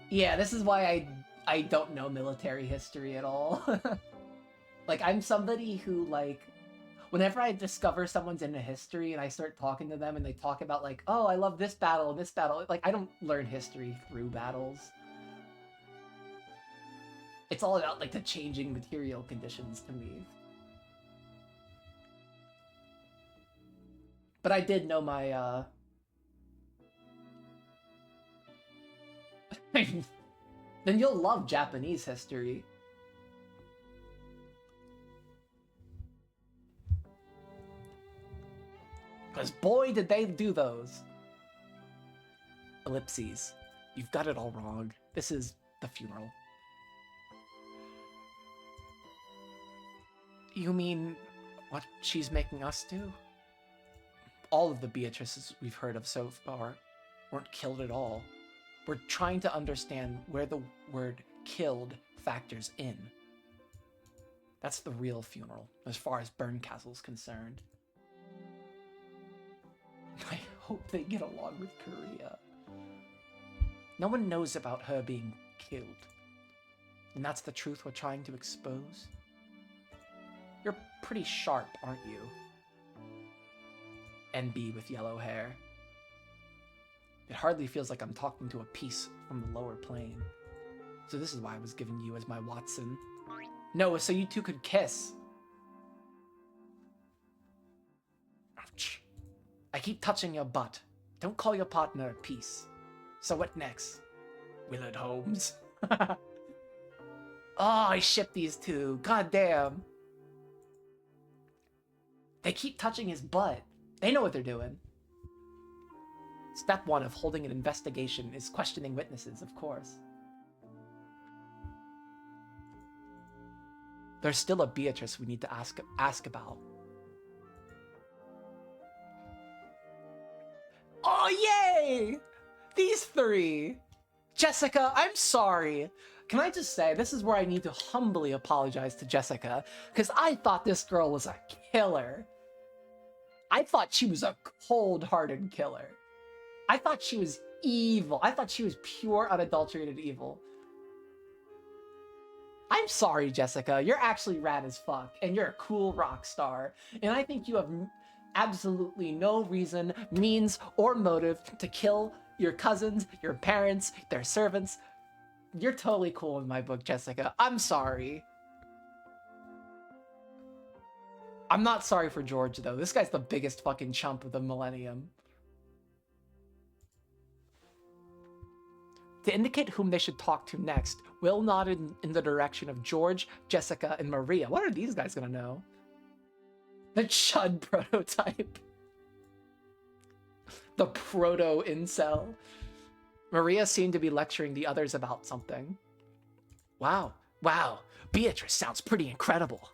Yeah, this is why I don't know military history at all. Like, I'm somebody who, like, whenever I discover someone's into history and I start talking to them and they talk about, like, oh, I love this battle and this battle, like, I don't learn history through battles. It's all about, like, the changing material conditions to me. But I did know my, Then you'll love Japanese history. Because boy, did they do those. Ellipses. You've got it all wrong. This is the funeral. You mean what she's making us do? All of the Beatrices we've heard of so far weren't killed at all. We're trying to understand where the word killed factors in. That's the real funeral, as far as Berncastle's concerned. I hope they get along with Korea. No one knows about her being killed. And that's the truth we're trying to expose? You're pretty sharp, aren't you? NB with yellow hair. It hardly feels like I'm talking to a piece from the lower plane. So this is why I was giving you as my Watson. No, so you two could kiss. Ouch. I keep touching your butt. Don't call your partner a piece. So what next? Willard Holmes. Oh, I ship these two. God damn. They keep touching his butt. They know what they're doing. Step 1 of holding an investigation is questioning witnesses, of course. There's still a Beatrice we need to ask about. Oh, yay! These three! Jessica, I'm sorry. Can I just say, this is where I need to humbly apologize to Jessica, because I thought this girl was a killer. I thought she was a cold-hearted killer. I thought she was evil. I thought she was pure, unadulterated evil. I'm sorry, Jessica. You're actually rad as fuck, and you're a cool rock star. And I think you have absolutely no reason, means, or motive to kill your cousins, your parents, their servants. You're totally cool in my book, Jessica. I'm sorry. I'm not sorry for George, though. This guy's the biggest fucking chump of the millennium. To indicate whom they should talk to next, Will nodded in the direction of George, Jessica, and Maria. What are these guys gonna know? The Chud prototype. The proto-incel. Maria seemed to be lecturing the others about something. Wow, Beatrice sounds pretty incredible.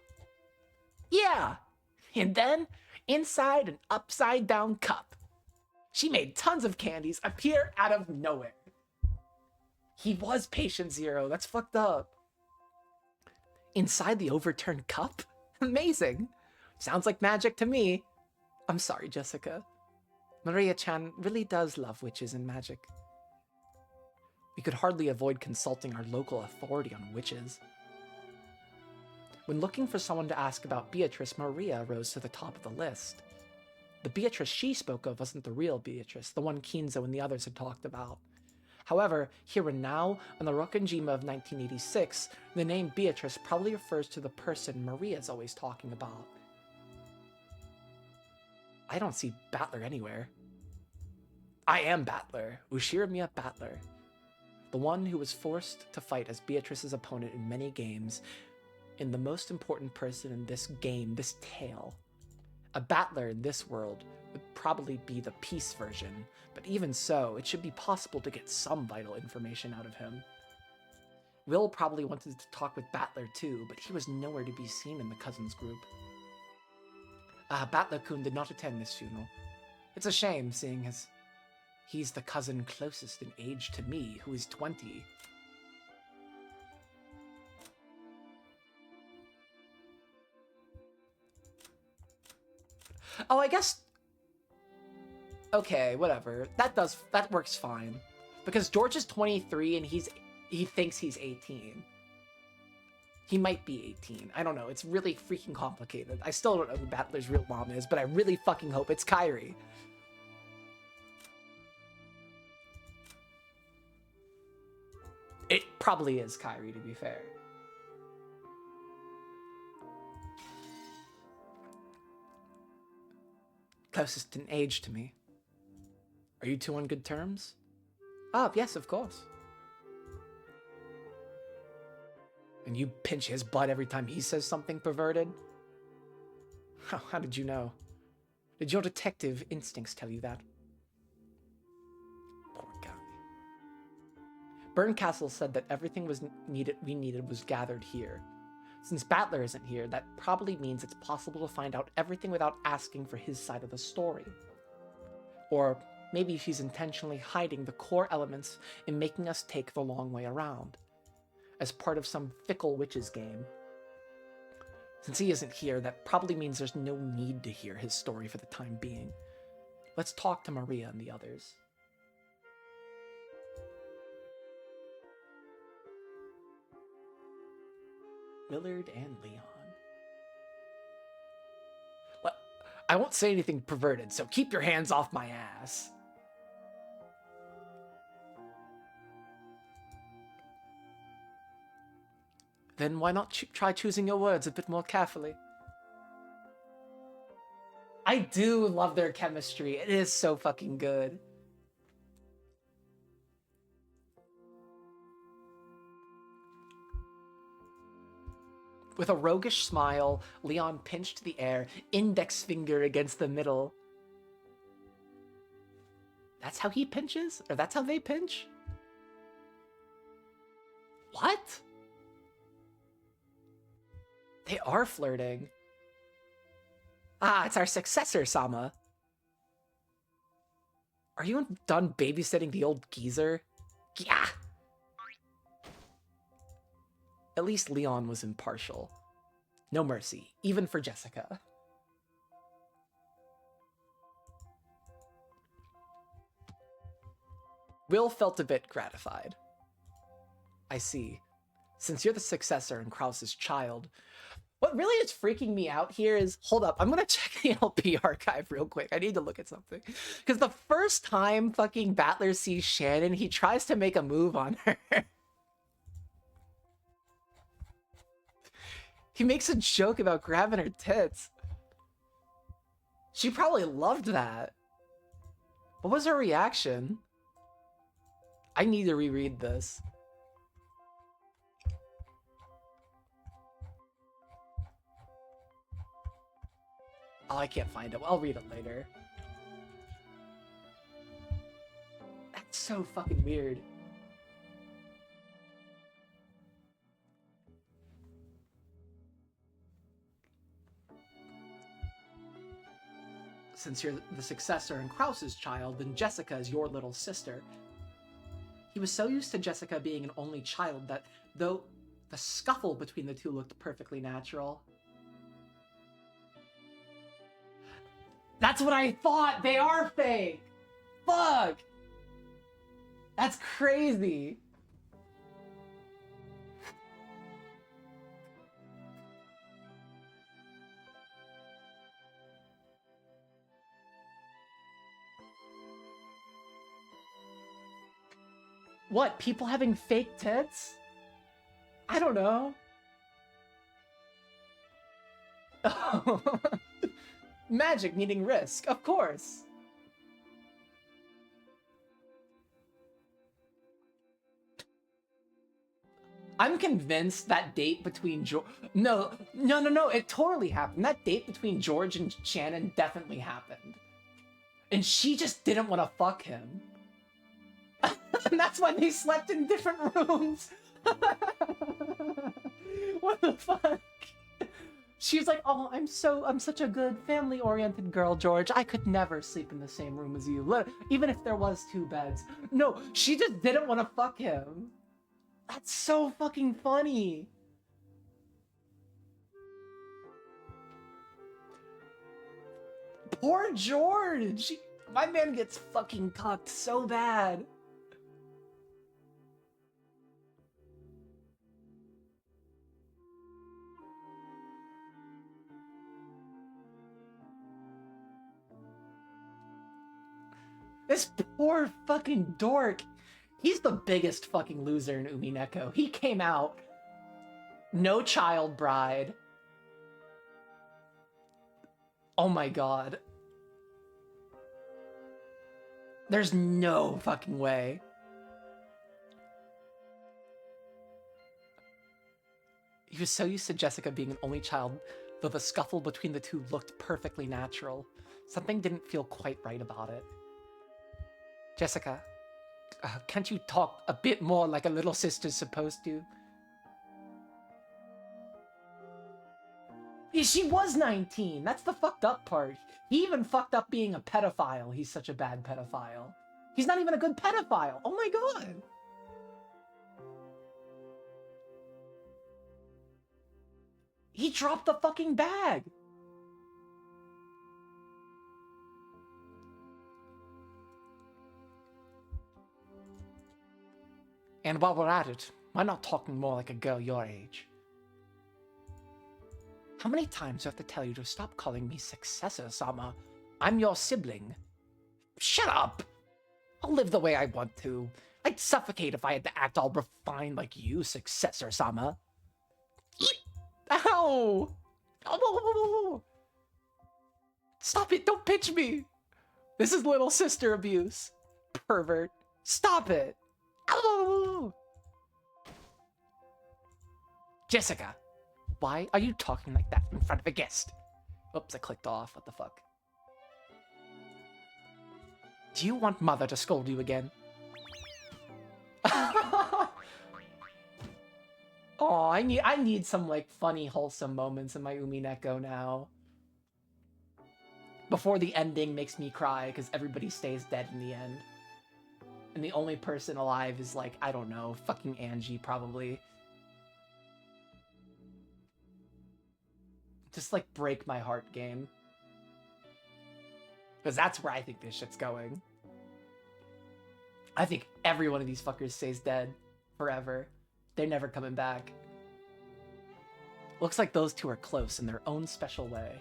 Yeah, and then, inside an upside-down cup. She made tons of candies appear out of nowhere. He was patient zero. That's fucked up. Inside the overturned cup? Amazing. Sounds like magic to me. I'm sorry, Jessica. Maria-chan really does love witches and magic. We could hardly avoid consulting our local authority on witches. When looking for someone to ask about Beatrice, Maria rose to the top of the list. The Beatrice she spoke of wasn't the real Beatrice, the one Kinzo and the others had talked about. However, here and now, on the Rokkenjima of 1986, the name Beatrice probably refers to the person Maria's always talking about. I don't see Battler anywhere. I am Battler, Ushiramiya Battler. The one who was forced to fight as Beatrice's opponent in many games, and the most important person in this game, this tale. A Battler in this world would probably be the peace version, but even so, it should be possible to get some vital information out of him. Will probably wanted to talk with Battler too, but he was nowhere to be seen in the cousins group. Battler-kun did not attend this funeral. It's a shame, seeing as he's the cousin closest in age to me, who is 20. Oh, I guess... Okay, whatever. That works fine. Because George is 23 and he thinks he's 18. He might be 18. I don't know. It's really freaking complicated. I still don't know who Battler's real mom is, but I really fucking hope it's Kairi. It probably is Kairi, to be fair. Closest in age to me. Are you two on good terms? Oh, yes, of course. And you pinch his butt every time he says something perverted? How did you know? Did your detective instincts tell you that? Poor guy. Berncastle said that everything we needed was gathered here. Since Battler isn't here, that probably means it's possible to find out everything without asking for his side of the story. Or maybe he's intentionally hiding the core elements and making us take the long way around, as part of some fickle witches game. Since he isn't here, that probably means there's no need to hear his story for the time being. Let's talk to Maria and the others. Willard and Leon. Well, I won't say anything perverted, so keep your hands off my ass. Then why not try choosing your words a bit more carefully? I do love their chemistry. It is so fucking good. With a roguish smile, Leon pinched the air, index finger against the middle. That's how he pinches? Or that's how they pinch? What? They are flirting. Ah, it's our successor, Sama. Are you done babysitting the old geezer? Yeah. At least Leon was impartial. No mercy, even for Jessica. Will felt a bit gratified. I see. Since you're the successor and Krause's child, what really is freaking me out here is, hold up, I'm gonna check the LP archive real quick. I need to look at something. Because the first time fucking Battler sees Shannon, he tries to make a move on her. He makes a joke about grabbing her tits. She probably loved that. What was her reaction? I need to reread this. Oh, I can't find it. I'll read it later. That's so fucking weird. Since you're the successor and Krause's child, then Jessica is your little sister. He was so used to Jessica being an only child that, though the scuffle between the two looked perfectly natural. That's what I thought! They are fake! Fuck! That's crazy! What, people having fake tits? I don't know. Oh. Magic needing risk, of course. I'm convinced that date between No, it totally happened. That date between George and Shannon definitely happened. And she just didn't want to fuck him. And that's why they slept in different rooms. What the fuck? She's like, oh, I'm such a good family-oriented girl, George. I could never sleep in the same room as you, even if there was 2 beds. No, she just didn't want to fuck him. That's so fucking funny. Poor George. My man gets fucking cucked so bad. This poor fucking dork. He's the biggest fucking loser in Umineko. He came out. No child bride. Oh my god. There's no fucking way. He was so used to Jessica being an only child, though the scuffle between the two looked perfectly natural. Something didn't feel quite right about it. Jessica, can't you talk a bit more like a little sister's supposed to? Yeah, she was 19. That's the fucked up part. He even fucked up being a pedophile. He's such a bad pedophile. He's not even a good pedophile. Oh my god. He dropped the fucking bag! And while we're at it, why not talking more like a girl your age? How many times do I have to tell you to stop calling me Successor, Sama? I'm your sibling. Shut up! I'll live the way I want to. I'd suffocate if I had to act all refined like you, Successor, Sama. Ow! Oh! Stop it! Don't pinch me! This is little sister abuse. Pervert. Stop it! Ow! Jessica, why are you talking like that in front of a guest? Oops, I clicked off. What the fuck? Do you want Mother to scold you again? Oh, I need some like funny, wholesome moments in my Umineko now. Before the ending makes me cry because everybody stays dead in the end. And the only person alive is like, I don't know, fucking Angie probably. Just like break my heart game. Because that's where I think this shit's going. I think every one of these fuckers stays dead forever. They're never coming back. Looks like those two are close in their own special way.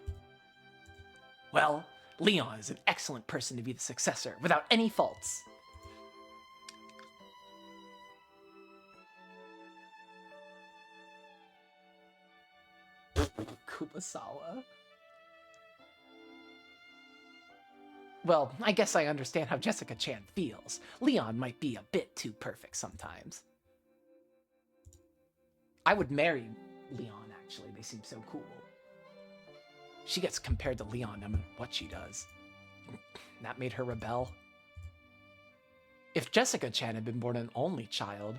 Well, Leon is an excellent person to be the successor, without any faults. Kumasawa. Well, I guess I understand how Jessica-chan feels. Leon might be a bit too perfect sometimes. I would marry Leon, actually. They seem so cool. She gets compared to Leon no matter what she does. That made her rebel. If Jessica-chan had been born an only child,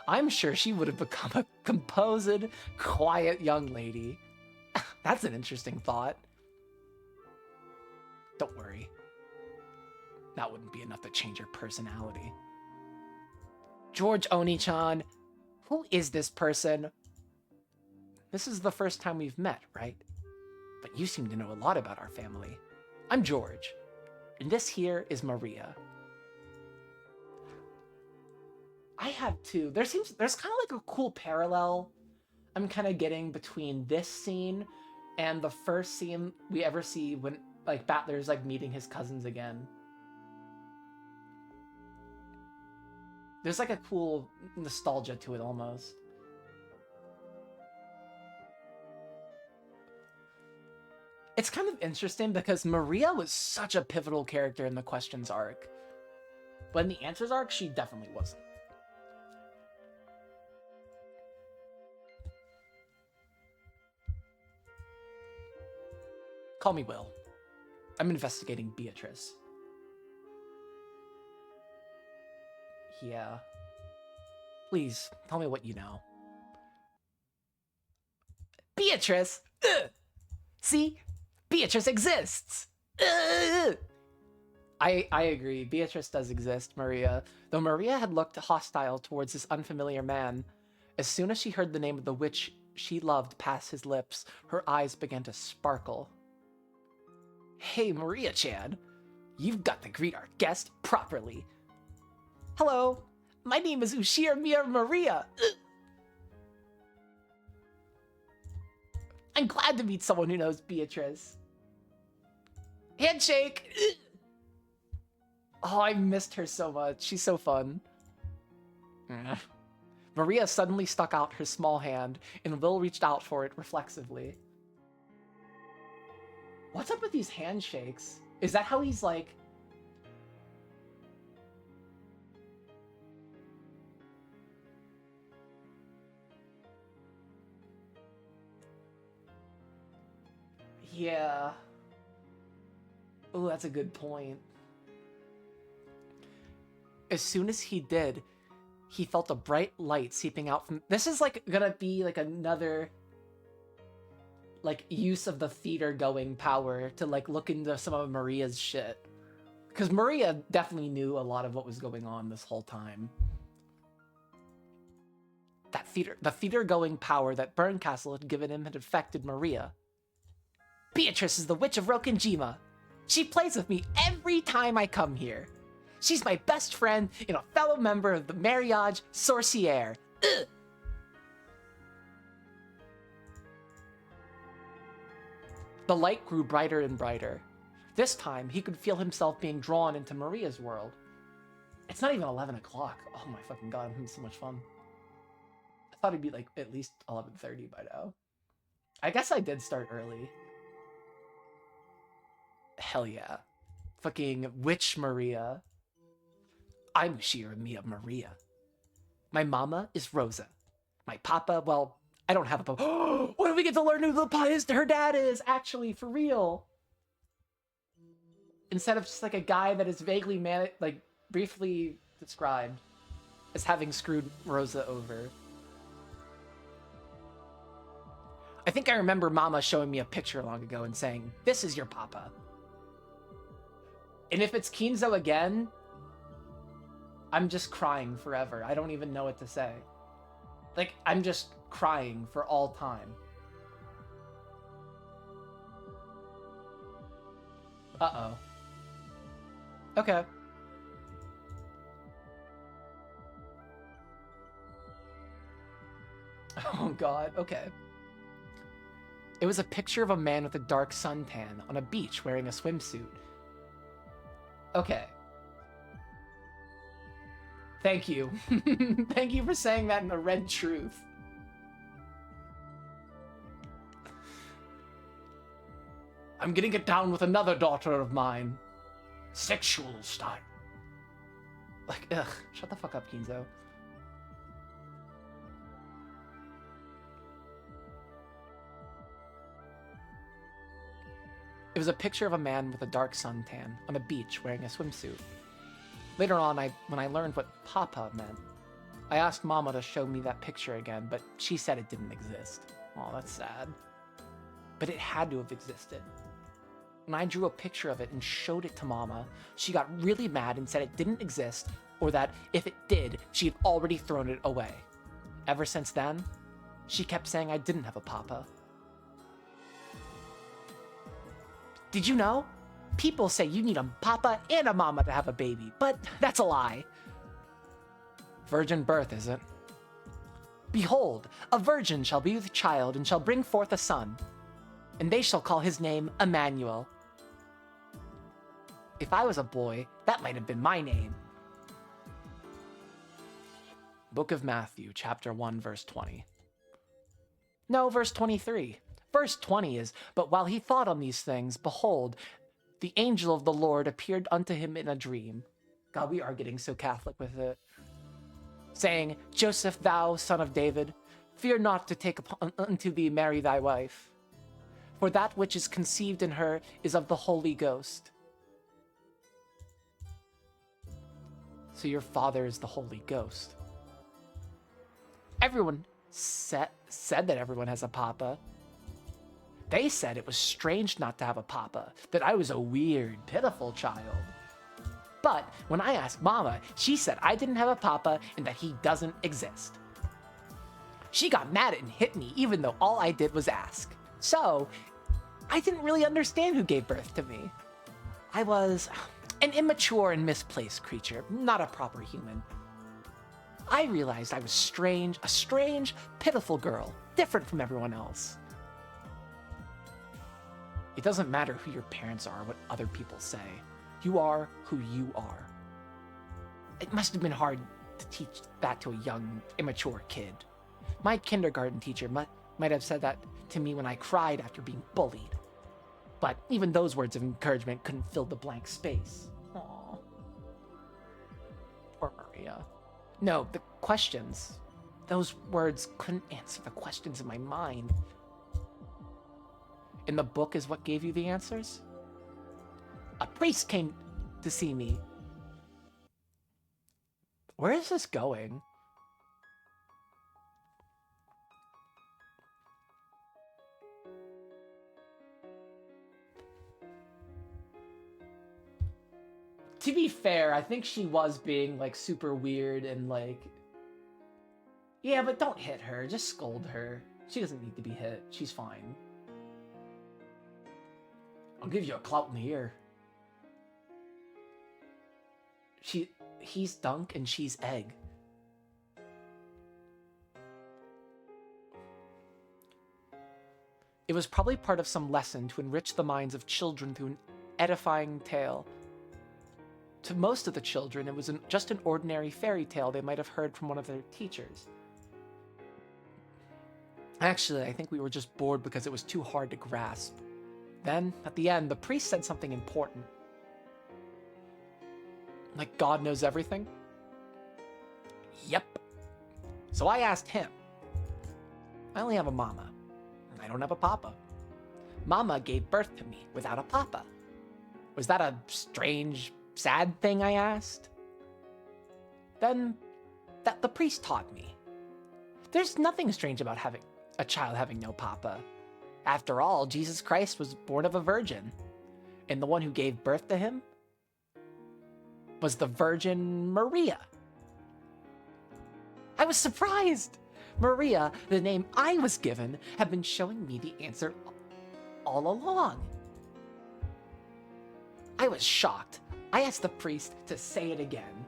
I'm sure she would have become a composed, quiet young lady. That's an interesting thought. Don't worry. That wouldn't be enough to change her personality. George Oni-chan, who is this person? This is the first time we've met, right? But you seem to know a lot about our family. I'm George, and this here is Maria. I have two. There's kind of like a cool parallel I'm kind of getting between this scene and the first scene we ever see when like Battler's like meeting his cousins again. There's like a cool nostalgia to it almost. It's kind of interesting because Maria was such a pivotal character in the questions arc. But in the answers arc, she definitely wasn't. Call me Will. I'm investigating Beatrice. Yeah. Please, tell me what you know. Beatrice! Ugh! See? Beatrice exists! Ugh! I agree. Beatrice does exist, Maria. Though Maria had looked hostile towards this unfamiliar man, as soon as she heard the name of the witch she loved pass his lips, her eyes began to sparkle. Hey, Maria-chan. You've got to greet our guest properly. Hello, my name is Ushir Maria. Ugh. I'm glad to meet someone who knows Beatrice. Handshake! Ugh. Oh, I missed her so much. She's so fun. Maria suddenly stuck out her small hand, and Will reached out for it reflexively. What's up with these handshakes? Is that how he's like... Yeah. Oh, that's a good point. As soon as he did, he felt a bright light seeping out from... This is like gonna be like another like use of the theater going power to like look into some of Maria's shit. Because Maria definitely knew a lot of what was going on this whole time. The theater-going power that Burncastle had given him had affected Maria. Beatrice is the Witch of Rokenjima. She plays with me every time I come here. She's my best friend and a fellow member of the Mariage Sorcière. Ugh. The light grew brighter and brighter. This time, he could feel himself being drawn into Maria's world. It's not even 11 o'clock. Oh my fucking god, I'm having so much fun. I thought it'd be like at least 11:30 by now. I guess I did start early. Hell yeah. Fucking Witch Maria. I'm Shira Mia Maria. My mama is Rosa. My papa, well, I don't have a papa. What do we get to learn who her dad is? Actually, for real. Instead of just like a guy that is vaguely briefly described as having screwed Rosa over. I think I remember Mama showing me a picture long ago and saying, "This is your papa." And if it's Kinzo again, I'm just crying forever. I don't even know what to say. Like, I'm just crying for all time. Uh-oh. Okay. Oh god, okay. It was a picture of a man with a dark suntan on a beach wearing a swimsuit. Okay. Thank you. Thank you for saying that in the red truth. I'm getting it down with another daughter of mine. Sexual style. Like, ugh, shut the fuck up, Kinzo. It was a picture of a man with a dark suntan on a beach wearing a swimsuit. Later on, when I learned what Papa meant, I asked Mama to show me that picture again, but she said it didn't exist. Oh, that's sad. But it had to have existed. When I drew a picture of it and showed it to Mama, she got really mad and said it didn't exist, or that if it did, she had already thrown it away. Ever since then, she kept saying I didn't have a Papa. Did you know? People say you need a papa and a mama to have a baby, but that's a lie. Virgin birth, is it? Behold, a virgin shall be with child and shall bring forth a son, and they shall call his name Emmanuel. If I was a boy, that might have been my name. Book of Matthew, chapter 1, verse 20. No, verse 23. Verse 20 is, "But while he thought on these things, behold, the angel of the Lord appeared unto him in a dream." God, we are getting so Catholic with it. Saying, "Joseph, thou son of David, fear not to take unto thee Mary thy wife, for that which is conceived in her is of the Holy Ghost." So your father is the Holy Ghost. Everyone said that everyone has a papa. They said it was strange not to have a papa, that I was a weird, pitiful child. But when I asked Mama, she said I didn't have a papa and that he doesn't exist. She got mad and hit me even though all I did was ask. So, I didn't really understand who gave birth to me. I was an immature and misplaced creature, not a proper human. I realized I was a strange, pitiful girl, different from everyone else. It doesn't matter who your parents are, what other people say. You are who you are. It must have been hard to teach that to a young, immature kid. My kindergarten teacher might have said that to me when I cried after being bullied. But even those words of encouragement couldn't fill the blank space. Aww. Poor Maria. No, the questions. Those words couldn't answer the questions in my mind. And the book is what gave you the answers? A priest came to see me. Where is this going? To be fair, I think she was being like super weird and like Yeah, but don't hit her. Just scold her. She doesn't need to be hit. She's fine. I'll give you a clout in the ear. He's Dunk and she's Egg. It was probably part of some lesson to enrich the minds of children through an edifying tale. To most of the children, it was just an ordinary fairy tale they might have heard from one of their teachers. Actually, I think we were just bored because it was too hard to grasp. Then, at the end, the priest said something important. Like God knows everything? Yep. So I asked him. I only have a mama. I don't have a papa. Mama gave birth to me without a papa. Was that a strange, sad thing, I asked? Then, that the priest taught me. There's nothing strange about having a child having no papa. After all, Jesus Christ was born of a virgin. And the one who gave birth to him was the Virgin Maria. I was surprised. Maria, the name I was given, had been showing me the answer all along. I was shocked. I asked the priest to say it again.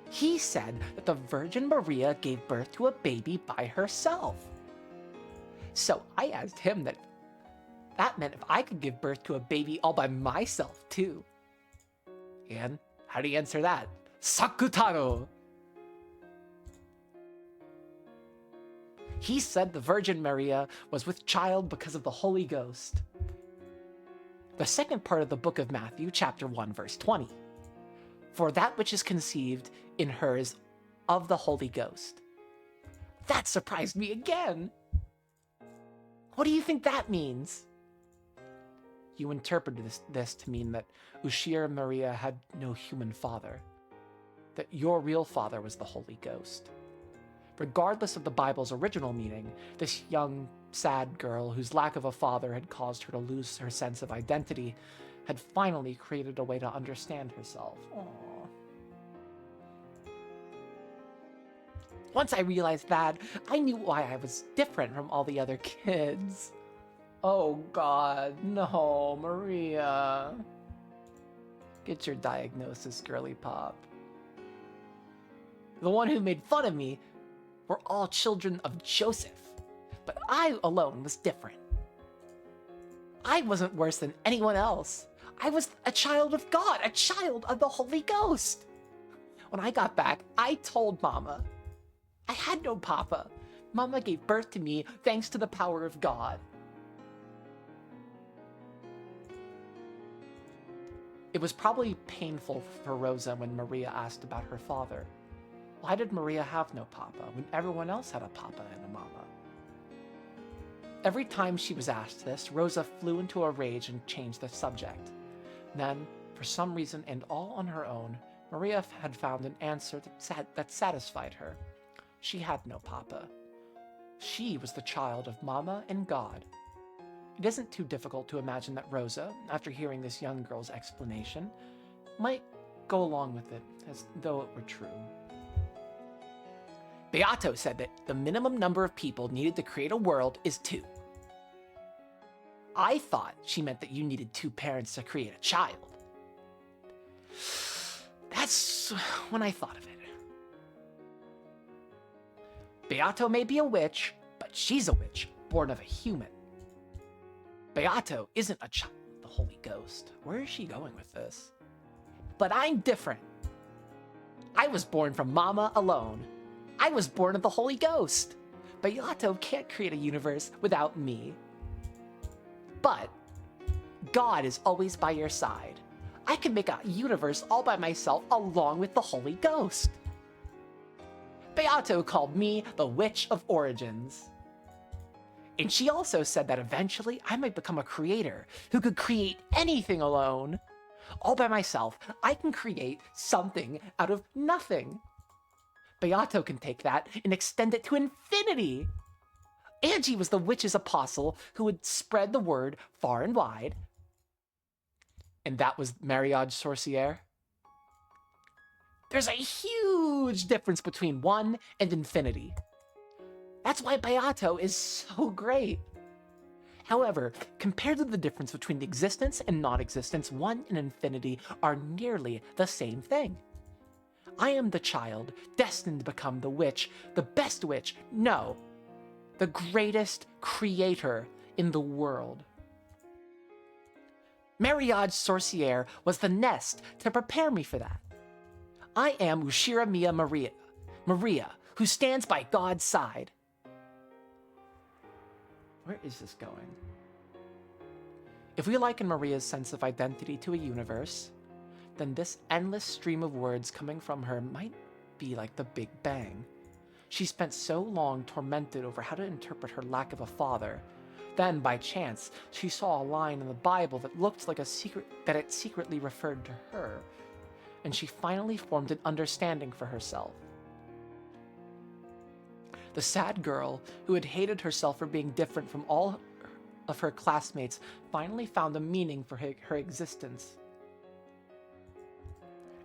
He said that the Virgin Maria gave birth to a baby by herself. So I asked him that meant if I could give birth to a baby all by myself too. And how do you answer that? Sakutaro! He said the Virgin Maria was with child because of the Holy Ghost. The second part of the book of Matthew, chapter 1, verse 20. For that which is conceived in her is of the Holy Ghost. That surprised me again. What do you think that means? You interpreted this to mean that Ushir Maria had no human father, that your real father was the Holy Ghost. Regardless of the Bible's original meaning, this young, sad girl whose lack of a father had caused her to lose her sense of identity had finally created a way to understand herself. Aww. Once I realized that, I knew why I was different from all the other kids. Oh God, no, Maria. Get your diagnosis, girly pop. The one who made fun of me were all children of Joseph, but I alone was different. I wasn't worse than anyone else. I was a child of God, a child of the Holy Ghost. When I got back, I told Mama. I had no papa. Mama gave birth to me thanks to the power of God. It was probably painful for Rosa when Maria asked about her father. Why did Maria have no papa when everyone else had a papa and a mama? Every time she was asked this, Rosa flew into a rage and changed the subject. Then, for some reason and all on her own, Maria had found an answer that satisfied her. She had no papa. She was the child of Mama and God. It isn't too difficult to imagine that Rosa, after hearing this young girl's explanation, might go along with it as though it were true. Beato said that the minimum number of people needed to create a world is 2. I thought she meant that you needed 2 parents to create a child. That's when I thought of it. Beato may be a witch, but she's a witch born of a human. Beato isn't a child of the Holy Ghost. Where is she going with this? But I'm different. I was born from Mama alone. I was born of the Holy Ghost. Beato can't create a universe without me. But God is always by your side. I can make a universe all by myself along with the Holy Ghost. Beato called me the Witch of Origins. And she also said that eventually I might become a creator who could create anything alone. All by myself, I can create something out of nothing. Beato can take that and extend it to infinity. Angie was the witch's apostle who would spread the word far and wide. And that was Mariage Sorcière. There's a huge difference between 1 and infinity. That's why Beato is so great. However, compared to the difference between existence and non-existence, 1 and infinity are nearly the same thing. I am the child, destined to become the witch, the best witch, no, the greatest creator in the world. Mariage Sorcière was the nest to prepare me for that. I am Ushira Mia Maria, who stands by God's side. Where is this going? If we liken Maria's sense of identity to a universe, then this endless stream of words coming from her might be like the Big Bang. She spent so long tormented over how to interpret her lack of a father. Then, by chance, she saw a line in the Bible that looked like that it secretly referred to her, and she finally formed an understanding for herself. The sad girl, who had hated herself for being different from all of her classmates, finally found a meaning for her existence.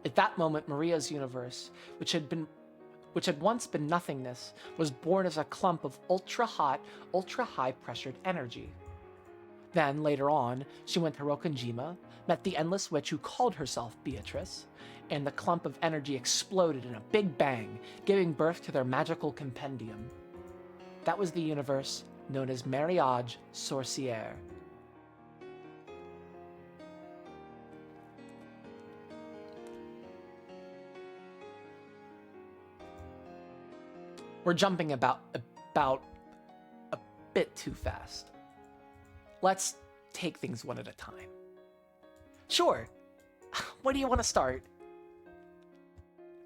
At that moment, Maria's universe, which had once been nothingness, was born as a clump of ultra-hot, ultra-high-pressured energy. Then, later on, she went to Rokkenjima, met the endless witch who called herself Beatrice, and the clump of energy exploded in a big bang, giving birth to their magical compendium. That was the universe known as Mariage Sorcière. We're jumping about a bit too fast. Let's take things one at a time. Sure. Where do you want to start?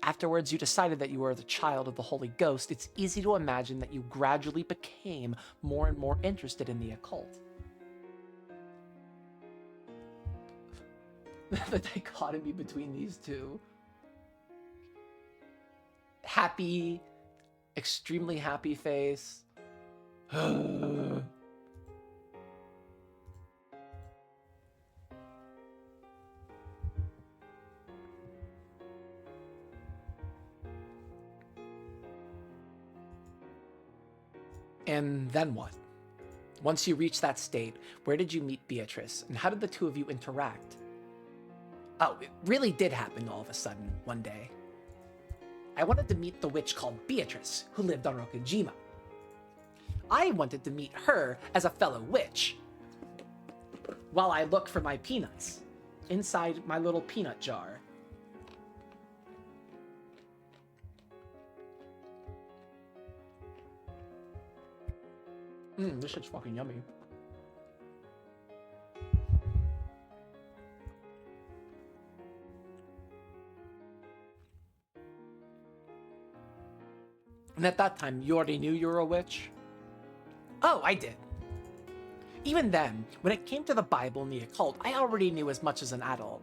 Afterwards, you decided that you were the child of the Holy Ghost. It's easy to imagine that you gradually became more and more interested in the occult. The dichotomy between these two. Happy, extremely happy face. And then what? Once you reached that state, where did you meet Beatrice, and how did the two of you interact? Oh, it really did happen all of a sudden, one day. I wanted to meet the witch called Beatrice, who lived on Rokkenjima. I wanted to meet her as a fellow witch, while I looked for my peanuts inside my little peanut jar. This shit's fucking yummy. And at that time, you already knew you were a witch? Oh, I did. Even then, when it came to the Bible and the occult, I already knew as much as an adult.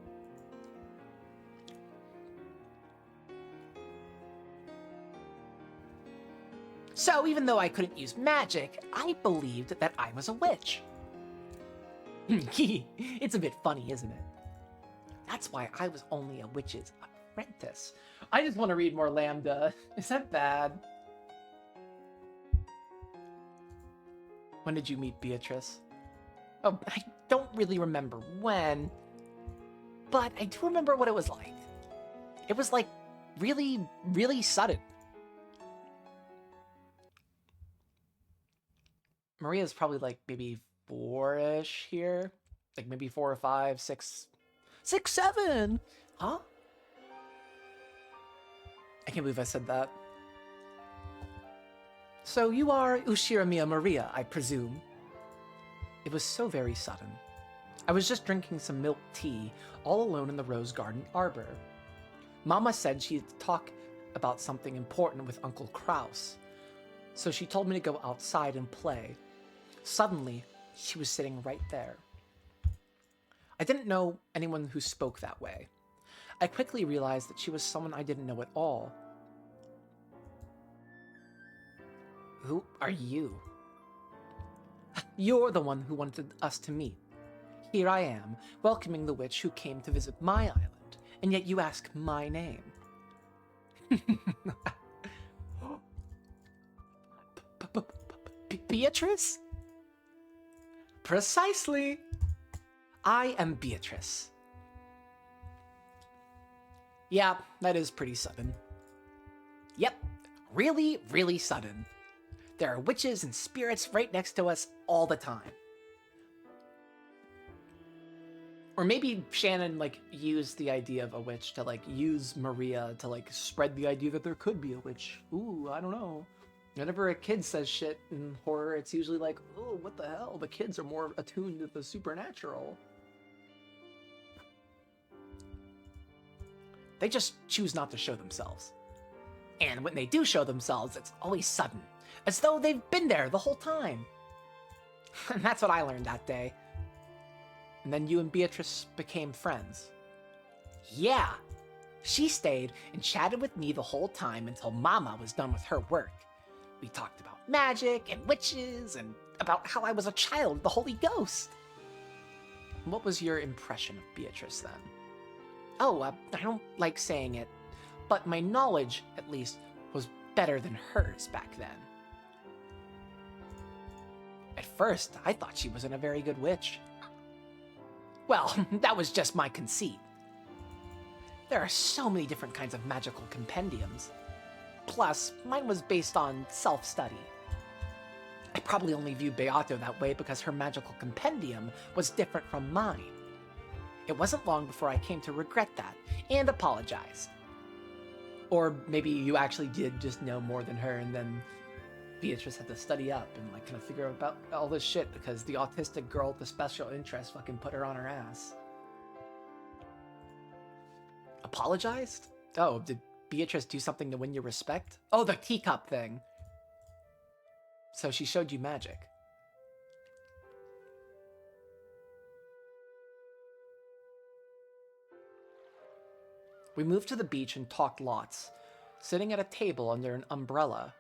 So even though I couldn't use magic, I believed that I was a witch. It's a bit funny, isn't it? That's why I was only a witch's apprentice. I just want to read more Lambda. Is that bad? When did you meet Beatrice? Oh, I don't really remember when, but I do remember what it was like. It was like really, really sudden. Maria's probably like maybe 4-ish here. Like maybe 4 or 5, 6, 7. Huh? I can't believe I said that. So you are Ushiramiya Maria, I presume. It was so very sudden. I was just drinking some milk tea, all alone in the rose garden arbor. Mama said she'd talk about something important with Uncle Kraus, so she told me to go outside and play. Suddenly, she was sitting right there. I didn't know anyone who spoke that way. I quickly realized that she was someone I didn't know at all. Who are you? You're the one who wanted us to meet. Here I am, welcoming the witch who came to visit my island, and yet you ask my name. Beatrice? Precisely. I am Beatrice. Yeah, that is pretty sudden. Yep, really, really sudden. There are witches and spirits right next to us all the time. Or maybe Shannon, like, used the idea of a witch to, like, use Maria to, like, spread the idea that there could be a witch. Ooh, I don't know. Whenever a kid says shit in horror, it's usually like, oh, what the hell? The kids are more attuned to the supernatural. They just choose not to show themselves. And when they do show themselves, it's always sudden, as though they've been there the whole time. And that's what I learned that day. And then you and Beatrice became friends. Yeah, she stayed and chatted with me the whole time until Mama was done with her work. We talked about magic and witches and about how I was a child of the Holy Ghost. What was your impression of Beatrice then? Oh, I don't like saying it, but my knowledge, at least, was better than hers back then. At first, I thought she wasn't a very good witch. Well, that was just my conceit. There are so many different kinds of magical compendiums. Plus, mine was based on self-study. I probably only viewed Beato that way because her magical compendium was different from mine. It wasn't long before I came to regret that, and apologize. Or maybe you actually did just know more than her, and then Beatrice had to study up and like kind of figure out about all this shit because the autistic girl with the special interest fucking put her on her ass. Apologized? Oh, did Beatrice do something to win your respect? Oh, the teacup thing. So she showed you magic. We moved to the beach and talked lots, sitting at a table under an umbrella.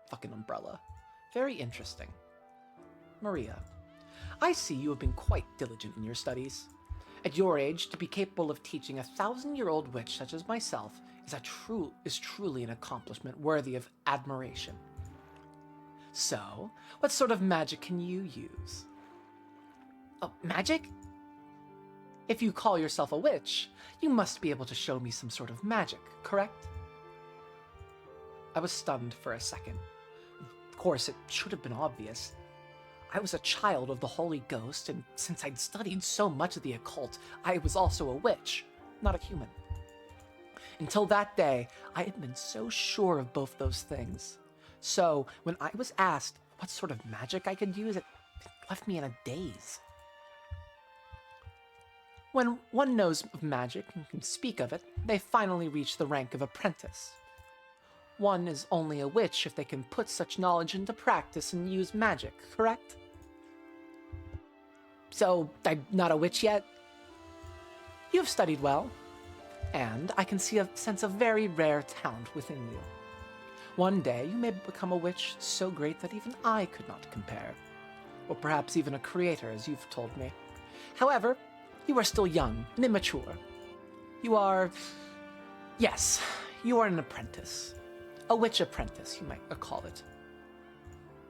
Fucking umbrella. Very interesting. Maria, I see you have been quite diligent in your studies. At your age, to be capable of teaching a 1,000-year-old witch such as myself is truly an accomplishment worthy of admiration. So, what sort of magic can you use? Oh, magic? If you call yourself a witch, you must be able to show me some sort of magic, correct? I was stunned for a second. Of course, it should have been obvious. I was a child of the Holy Ghost, and since I'd studied so much of the occult, I was also a witch, not a human. Until that day, I had been so sure of both those things. So, when I was asked what sort of magic I could use, it left me in a daze. When one knows of magic and can speak of it, they finally reach the rank of apprentice. One is only a witch if they can put such knowledge into practice and use magic, correct? So, I'm not a witch yet? You have studied well, and I can see a sense of very rare talent within you. One day, you may become a witch so great that even I could not compare. Or perhaps even a creator, as you've told me. However, you are still young and immature. You are... Yes, you are an apprentice. A witch apprentice, you might call it.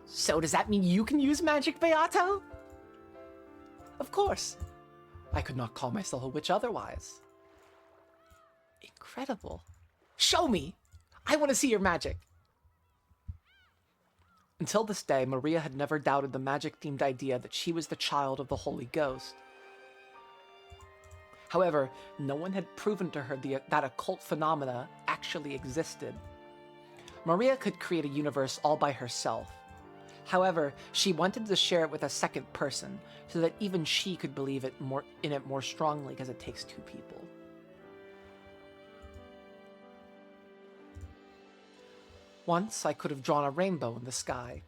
So does that mean you can use magic, Beato? Of course. I could not call myself a witch otherwise. Incredible. Show me! I want to see your magic! Until this day, Maria had never doubted the magic-themed idea that she was the child of the Holy Ghost. However, no one had proven to her that occult phenomena actually existed. Maria could create a universe all by herself. However, she wanted to share it with a second person, so that even she could believe in it more strongly, because it takes two people. Once I could have drawn a rainbow in the sky,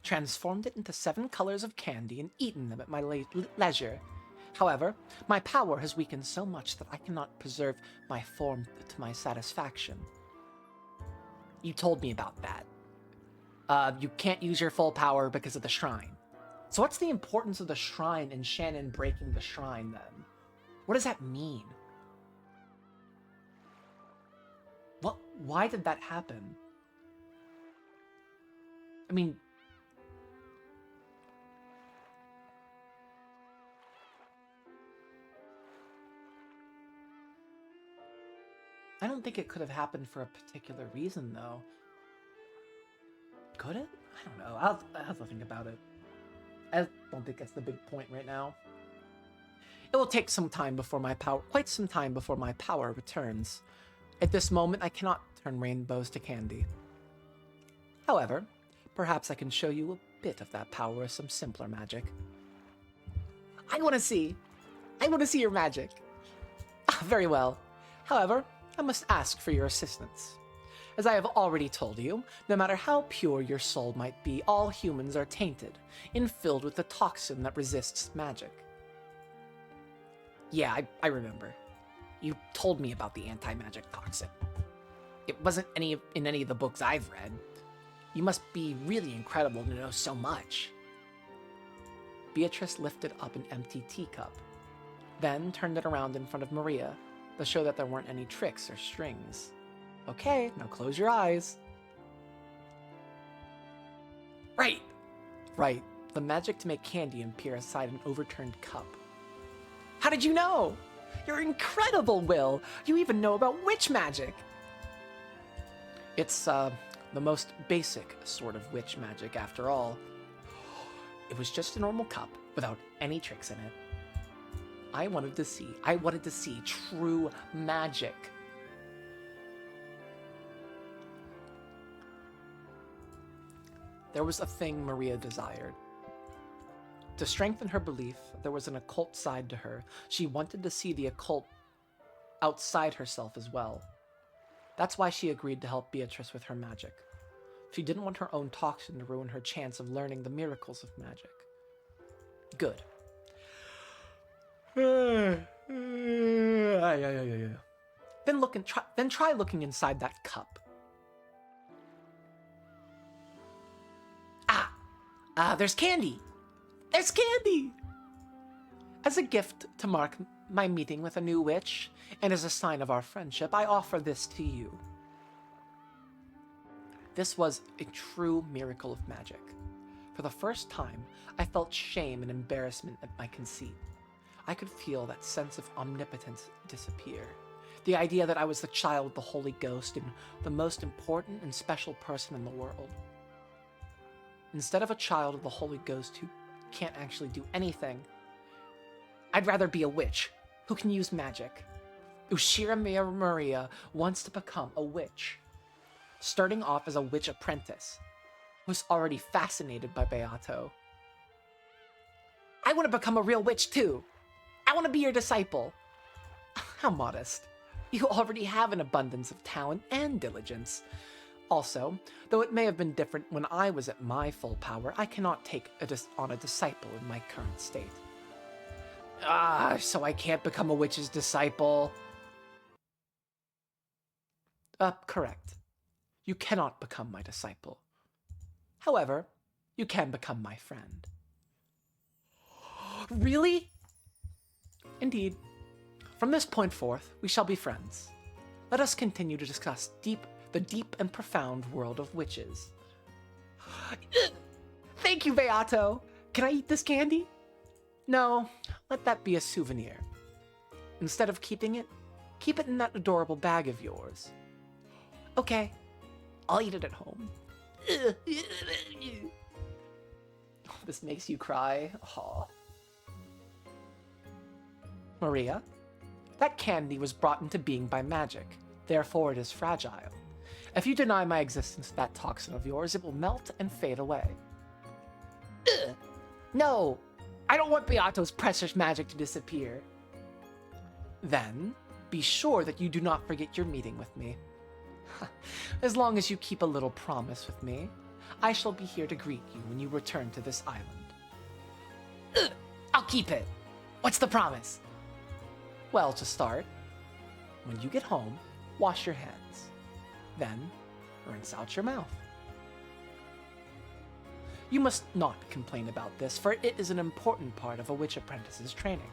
transformed it into 7 colors of candy, and eaten them at my leisure. However, my power has weakened so much that I cannot preserve my form to my satisfaction. You told me about that. You can't use your full power because of the shrine. So what's the importance of the shrine and Shannon breaking the shrine then? What does that mean? What? Why did that happen? I mean... I don't think it could have happened for a particular reason, though. Could it? I don't know. I'll have to think about it. I don't think that's the big point right now. It will take some time before my power, quite some time before my power returns. At this moment, I cannot turn rainbows to candy. However, perhaps I can show you a bit of that power with some simpler magic. I want to see your magic. Very well. However, I must ask for your assistance. As I have already told you, no matter how pure your soul might be, all humans are tainted and filled with the toxin that resists magic. Yeah, I remember. You told me about the anti-magic toxin. It wasn't in any of the books I've read. You must be really incredible to know so much. Beatrice lifted up an empty teacup, then turned it around in front of Maria to show that there weren't any tricks or strings. Okay, now close your eyes. Right. The magic to make candy and Pier inside an overturned cup. How did you know? You're incredible, Will. You even know about witch magic. It's, the most basic sort of witch magic, after all. It was just a normal cup without any tricks in it. I wanted to see true magic. There was a thing Maria desired. To strengthen her belief there was an occult side to her, she wanted to see the occult outside herself as well. That's why she agreed to help Beatrice with her magic. She didn't want her own toxin to ruin her chance of learning the miracles of magic. Good. Then try looking inside that cup. There's candy! There's candy! As a gift to mark my meeting with a new witch, and as a sign of our friendship, I offer this to you. This was a true miracle of magic. For the first time, I felt shame and embarrassment at my conceit. I could feel that sense of omnipotence disappear. The idea that I was the child of the Holy Ghost and the most important and special person in the world. Instead of a child of the Holy Ghost who can't actually do anything, I'd rather be a witch who can use magic. Ushira Maria wants to become a witch. Starting off as a witch apprentice, was already fascinated by Beato. I want to become a real witch too. I want to be your disciple. How modest. You already have an abundance of talent and diligence. Also, though it may have been different when I was at my full power, I cannot take on a disciple in my current state. So I can't become a witch's disciple? Correct. You cannot become my disciple. However, you can become my friend. Really? Indeed. From this point forth, we shall be friends. Let us continue to discuss the deep and profound world of witches. Thank you, Beato. Can I eat this candy? No, let that be a souvenir. Instead of keeping it, keep it in that adorable bag of yours. Okay, I'll eat it at home. This makes you cry. Aw. Maria, that candy was brought into being by magic. Therefore, it is fragile. If you deny my existence to that toxin of yours, it will melt and fade away. No, I don't want Beato's precious magic to disappear. Then, be sure that you do not forget your meeting with me. As long as you keep a little promise with me, I shall be here to greet you when you return to this island. I'll keep it. What's the promise? Well, to start, when you get home, wash your hands. Then, rinse out your mouth. You must not complain about this, for it is an important part of a witch apprentice's training.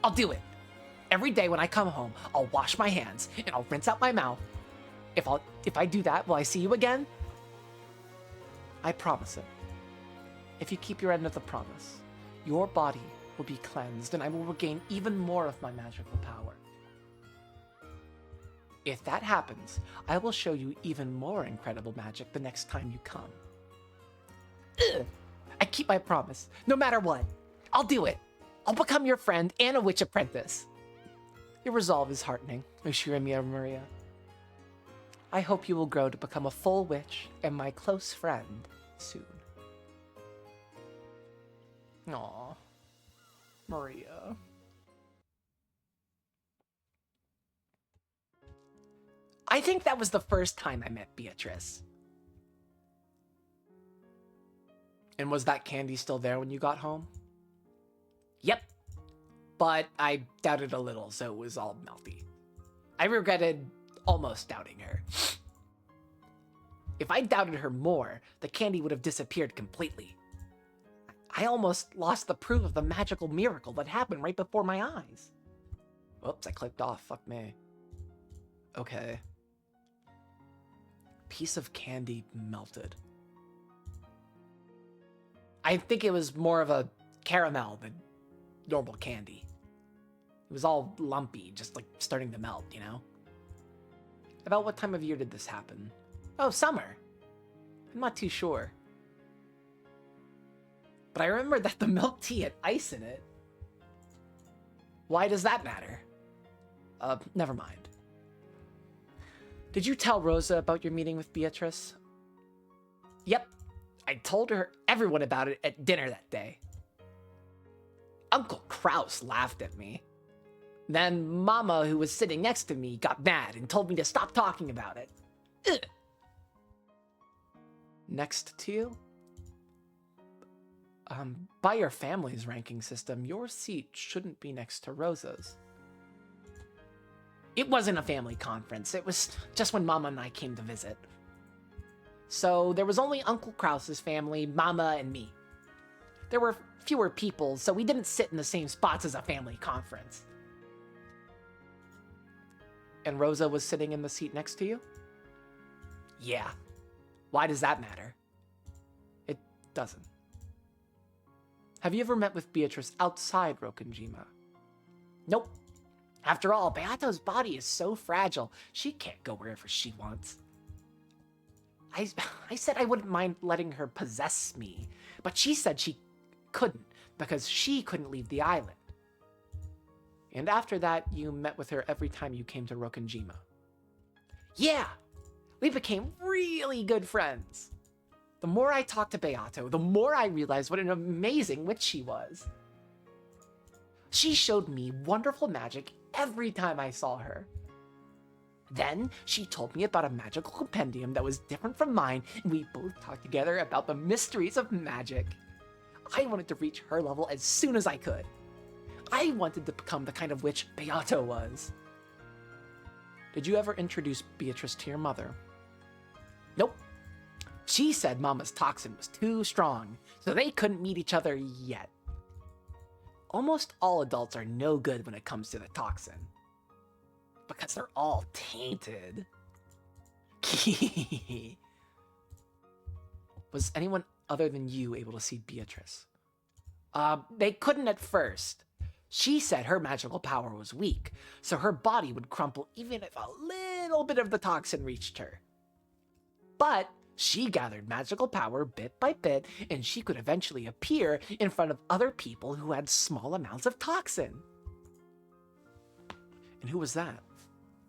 I'll do it. Every day when I come home, I'll wash my hands and I'll rinse out my mouth. If I do that, will I see you again? I promise it. If you keep your end of the promise, your body will be cleansed and I will regain even more of my magical power. If that happens, I will show you even more incredible magic the next time you come. Ugh. I keep my promise, no matter what. I'll do it. I'll become your friend and a witch apprentice. Your resolve is heartening, Ushirimiya Maria. I hope you will grow to become a full witch and my close friend soon. Aw, Maria. I think that was the first time I met Beatrice. And was that candy still there when you got home? Yep. But I doubted a little, so it was all melty. I regretted almost doubting her. If I doubted her more, the candy would have disappeared completely. I almost lost the proof of the magical miracle that happened right before my eyes. Oops, I clicked off. Fuck me. Okay. Piece of candy melted. I think it was more of a caramel than normal candy. It was all lumpy, just like starting to melt, you know? About what time of year did this happen? Oh, summer. I'm not too sure. But I remember that the milk tea had ice in it. Why does that matter? Never mind. Did you tell Rosa about your meeting with Beatrice? Yep. I told her everyone about it at dinner that day. Uncle Kraus laughed at me. Then Mama, who was sitting next to me, got mad and told me to stop talking about it. Ugh. Next to you? By your family's ranking system, your seat shouldn't be next to Rosa's. It wasn't a family conference. It was just when Mama and I came to visit. So there was only Uncle Kraus's family, Mama, and me. There were fewer people, so we didn't sit in the same spots as a family conference. And Rosa was sitting in the seat next to you? Yeah. Why does that matter? It doesn't. Have you ever met with Beatrice outside Rokkenjima? Nope. After all, Beato's body is so fragile, she can't go wherever she wants. I said I wouldn't mind letting her possess me, but she said she couldn't because she couldn't leave the island. And after that, you met with her every time you came to Rokkenjima. Yeah, we became really good friends. The more I talked to Beato, the more I realized what an amazing witch she was. She showed me wonderful magic every time I saw her. Then she told me about a magical compendium that was different from mine, and we both talked together about the mysteries of magic. I wanted to reach her level as soon as I could. I wanted to become the kind of witch Beato was. Did you ever introduce Beatrice to your mother? Nope. She said Mama's toxin was too strong, so they couldn't meet each other yet. Almost all adults are no good when it comes to the toxin. Because they're all tainted. Was anyone other than you able to see Beatrice? They couldn't at first. She said her magical power was weak, so her body would crumple even if a little bit of the toxin reached her. But she gathered magical power bit by bit, and she could eventually appear in front of other people who had small amounts of toxin. And who was that?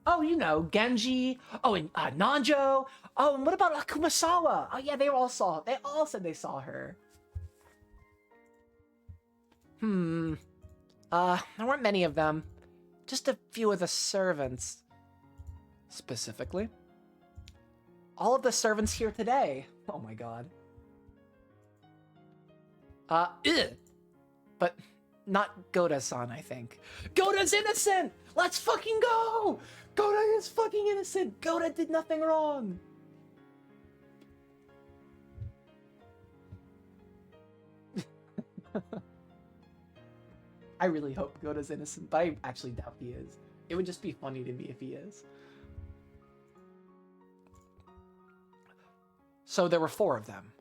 Oh, you know, Genji. Oh, and Nanjo. Oh, and what about Akumasawa? Oh, yeah, they all said they saw her. There weren't many of them. Just a few of the servants. Specifically? All of the servants here today. Oh my god. But not Goda-san, I think. Goda's innocent! Let's fucking go! Goda is fucking innocent! Goda did nothing wrong! I really hope Goda's innocent, but I actually doubt he is. It would just be funny to me if he is. So there were 4 of them.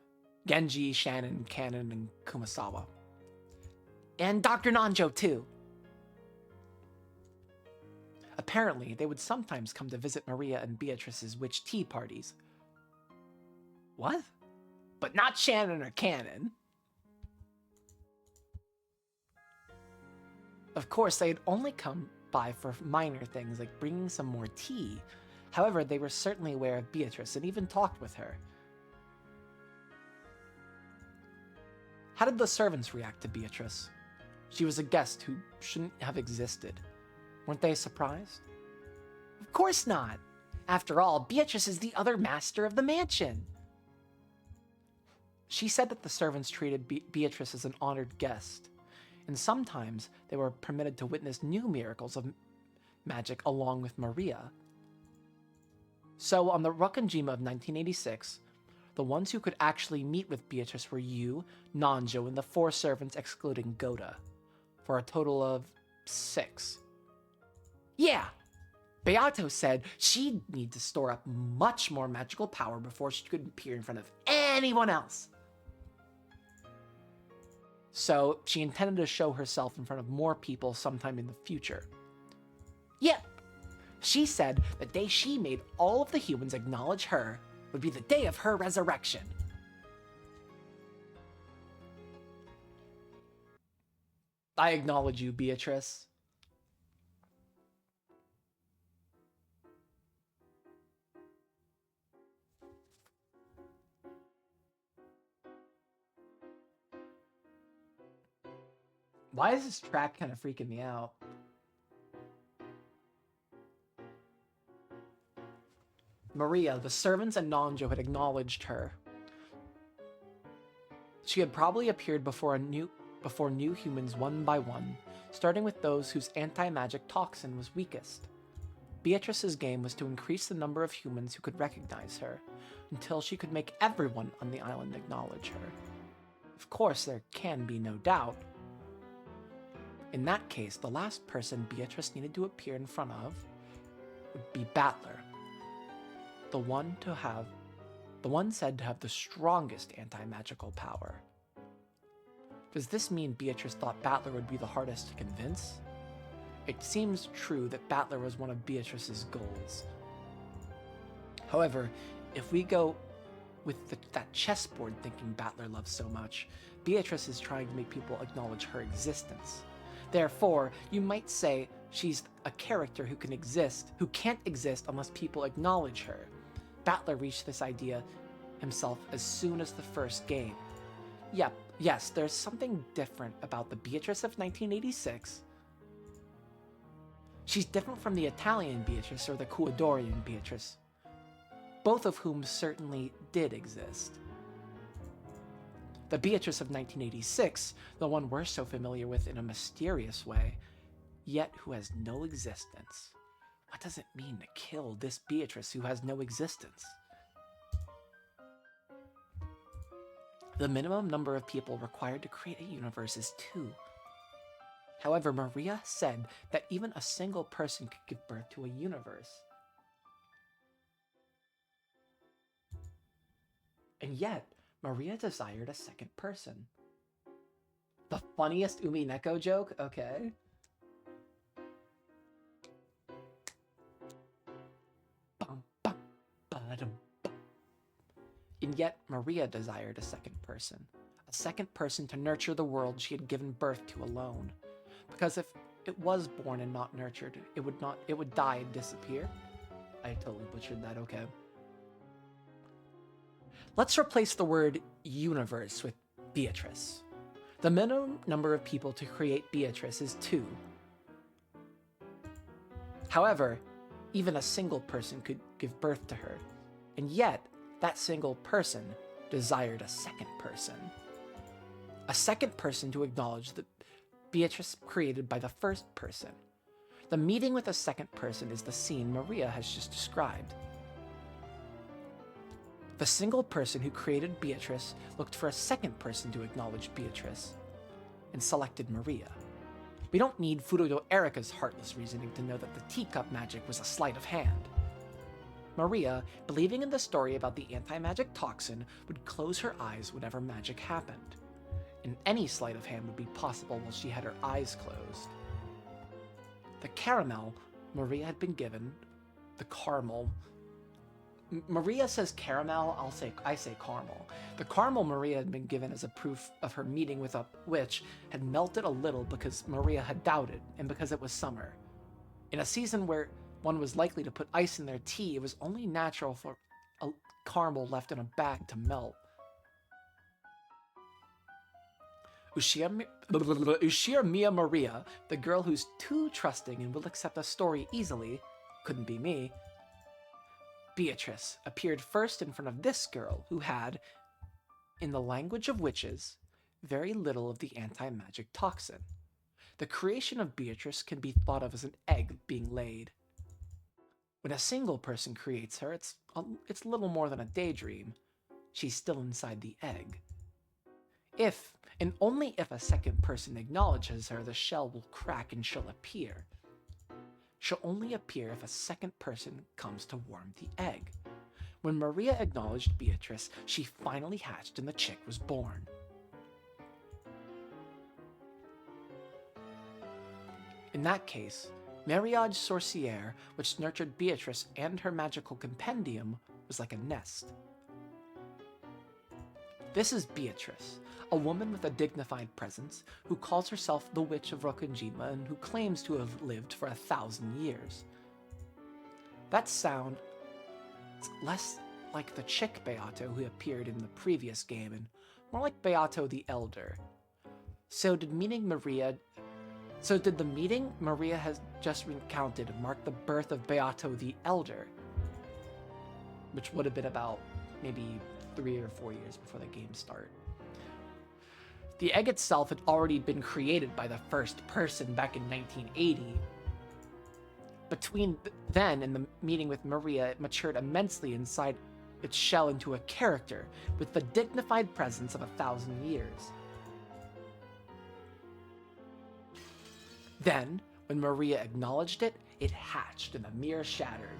Genji, Shannon, Kanon, and Kumasawa. And Dr. Nanjo, too. Apparently, they would sometimes come to visit Maria and Beatrice's witch tea parties. What? But not Shannon or Kanon. Of course, they'd only come by for minor things like bringing some more tea. However, they were certainly aware of Beatrice and even talked with her. How did the servants react to Beatrice? She was a guest who shouldn't have existed. Weren't they surprised? Of course not. After all, Beatrice is the other master of the mansion. She said that the servants treated Beatrice as an honored guest, and sometimes they were permitted to witness new miracles of magic along with Maria. So on the Rokkanjima of 1986, the ones who could actually meet with Beatrice were you, Nanjo, and the 4 servants excluding Goda, for a total of 6. Yeah! Beato said she'd need to store up much more magical power before she could appear in front of anyone else. So she intended to show herself in front of more people sometime in the future. Yep! She said the day she made all of the humans acknowledge her would be the day of her resurrection. I acknowledge you, Beatrice. Why is this track kind of freaking me out? Maria, the servants and Nanjo had acknowledged her. She had probably appeared before new humans one by one, starting with those whose anti-magic toxin was weakest. Beatrice's game was to increase the number of humans who could recognize her, until she could make everyone on the island acknowledge her. Of course, there can be no doubt. In that case, the last person Beatrice needed to appear in front of would be Battler, the one said to have the strongest anti-magical power. Does this mean Beatrice thought Battler would be the hardest to convince? It seems true that Battler was one of Beatrice's goals. However, if we go with that chessboard thinking Battler loves so much, Beatrice is trying to make people acknowledge her existence. Therefore, you might say she's a character who can't exist unless people acknowledge her. Battler reached this idea himself as soon as the first game. Yes, there's something different about the Beatrice of 1986. She's different from the Italian Beatrice or the Ecuadorian Beatrice, both of whom certainly did exist. The Beatrice of 1986, the one we're so familiar with in a mysterious way, yet who has no existence. What does it mean to kill this Beatrice who has no existence? The minimum number of people required to create a universe is 2. However, Maria said that even a single person could give birth to a universe. And yet, Maria desired a second person. The funniest Umineko joke? Okay. Bum, bum, ba-dum, bum. And yet, Maria desired a second person to nurture the world she had given birth to alone. Because if it was born and not nurtured, it would die and disappear. I totally butchered that, okay. Let's replace the word universe with Beatrice. The minimum number of people to create Beatrice is 2. However, even a single person could give birth to her, and yet that single person desired a second person. A second person to acknowledge the Beatrice created by the first person. The meeting with a second person is the scene Maria has just described. The single person who created Beatrice looked for a second person to acknowledge Beatrice, and selected Maria. We don't need Furudo Erika's heartless reasoning to know that the teacup magic was a sleight of hand. Maria, believing in the story about the anti-magic toxin, would close her eyes whenever magic happened. And any sleight of hand would be possible while she had her eyes closed. The caramel Maria had been given, the caramel. Maria says caramel, I say caramel. The caramel Maria had been given as a proof of her meeting with a witch had melted a little because Maria had doubted, and because it was summer. In a season where one was likely to put ice in their tea, it was only natural for a caramel left in a bag to melt. Ushir Mia Maria, the girl who's too trusting and will accept a story easily, couldn't be me. Beatrice appeared first in front of this girl who had, in the language of witches, very little of the anti-magic toxin. The creation of Beatrice can be thought of as an egg being laid. When a single person creates her, it's little more than a daydream. She's still inside the egg. If, and only if, a second person acknowledges her, the shell will crack and she'll appear. She'll only appear if a second person comes to warm the egg. When Maria acknowledged Beatrice, she finally hatched and the chick was born. In that case, Mariage Sorcière, which nurtured Beatrice and her magical compendium, was like a nest. This is Beatrice, a woman with a dignified presence who calls herself the Witch of Rokkenjima and who claims to have lived for 1,000 years. That sound is less like the chick Beato who appeared in the previous game and more like Beato the Elder. So did the meeting Maria has just recounted mark the birth of Beato the Elder, which would have been about maybe 3 or 4 years before the game started. The egg itself had already been created by the first person back in 1980. Between then and the meeting with Maria, it matured immensely inside its shell into a character with the dignified presence of 1,000 years. Then, when Maria acknowledged it, it hatched and the mirror shattered.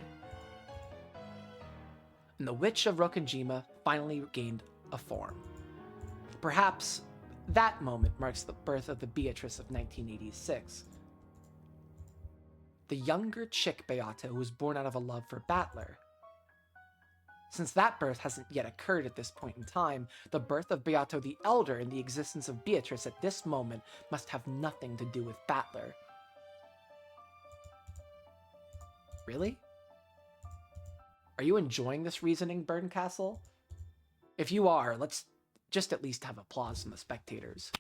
And the Witch of Rokkenjima finally gained a form. Perhaps that moment marks the birth of the Beatrice of 1986. The younger chick Beato was born out of a love for Battler. Since that birth hasn't yet occurred at this point in time, the birth of Beato the Elder and the existence of Beatrice at this moment must have nothing to do with Battler. Really? Are you enjoying this reasoning, Burncastle? If you are, let's just at least have applause from the spectators.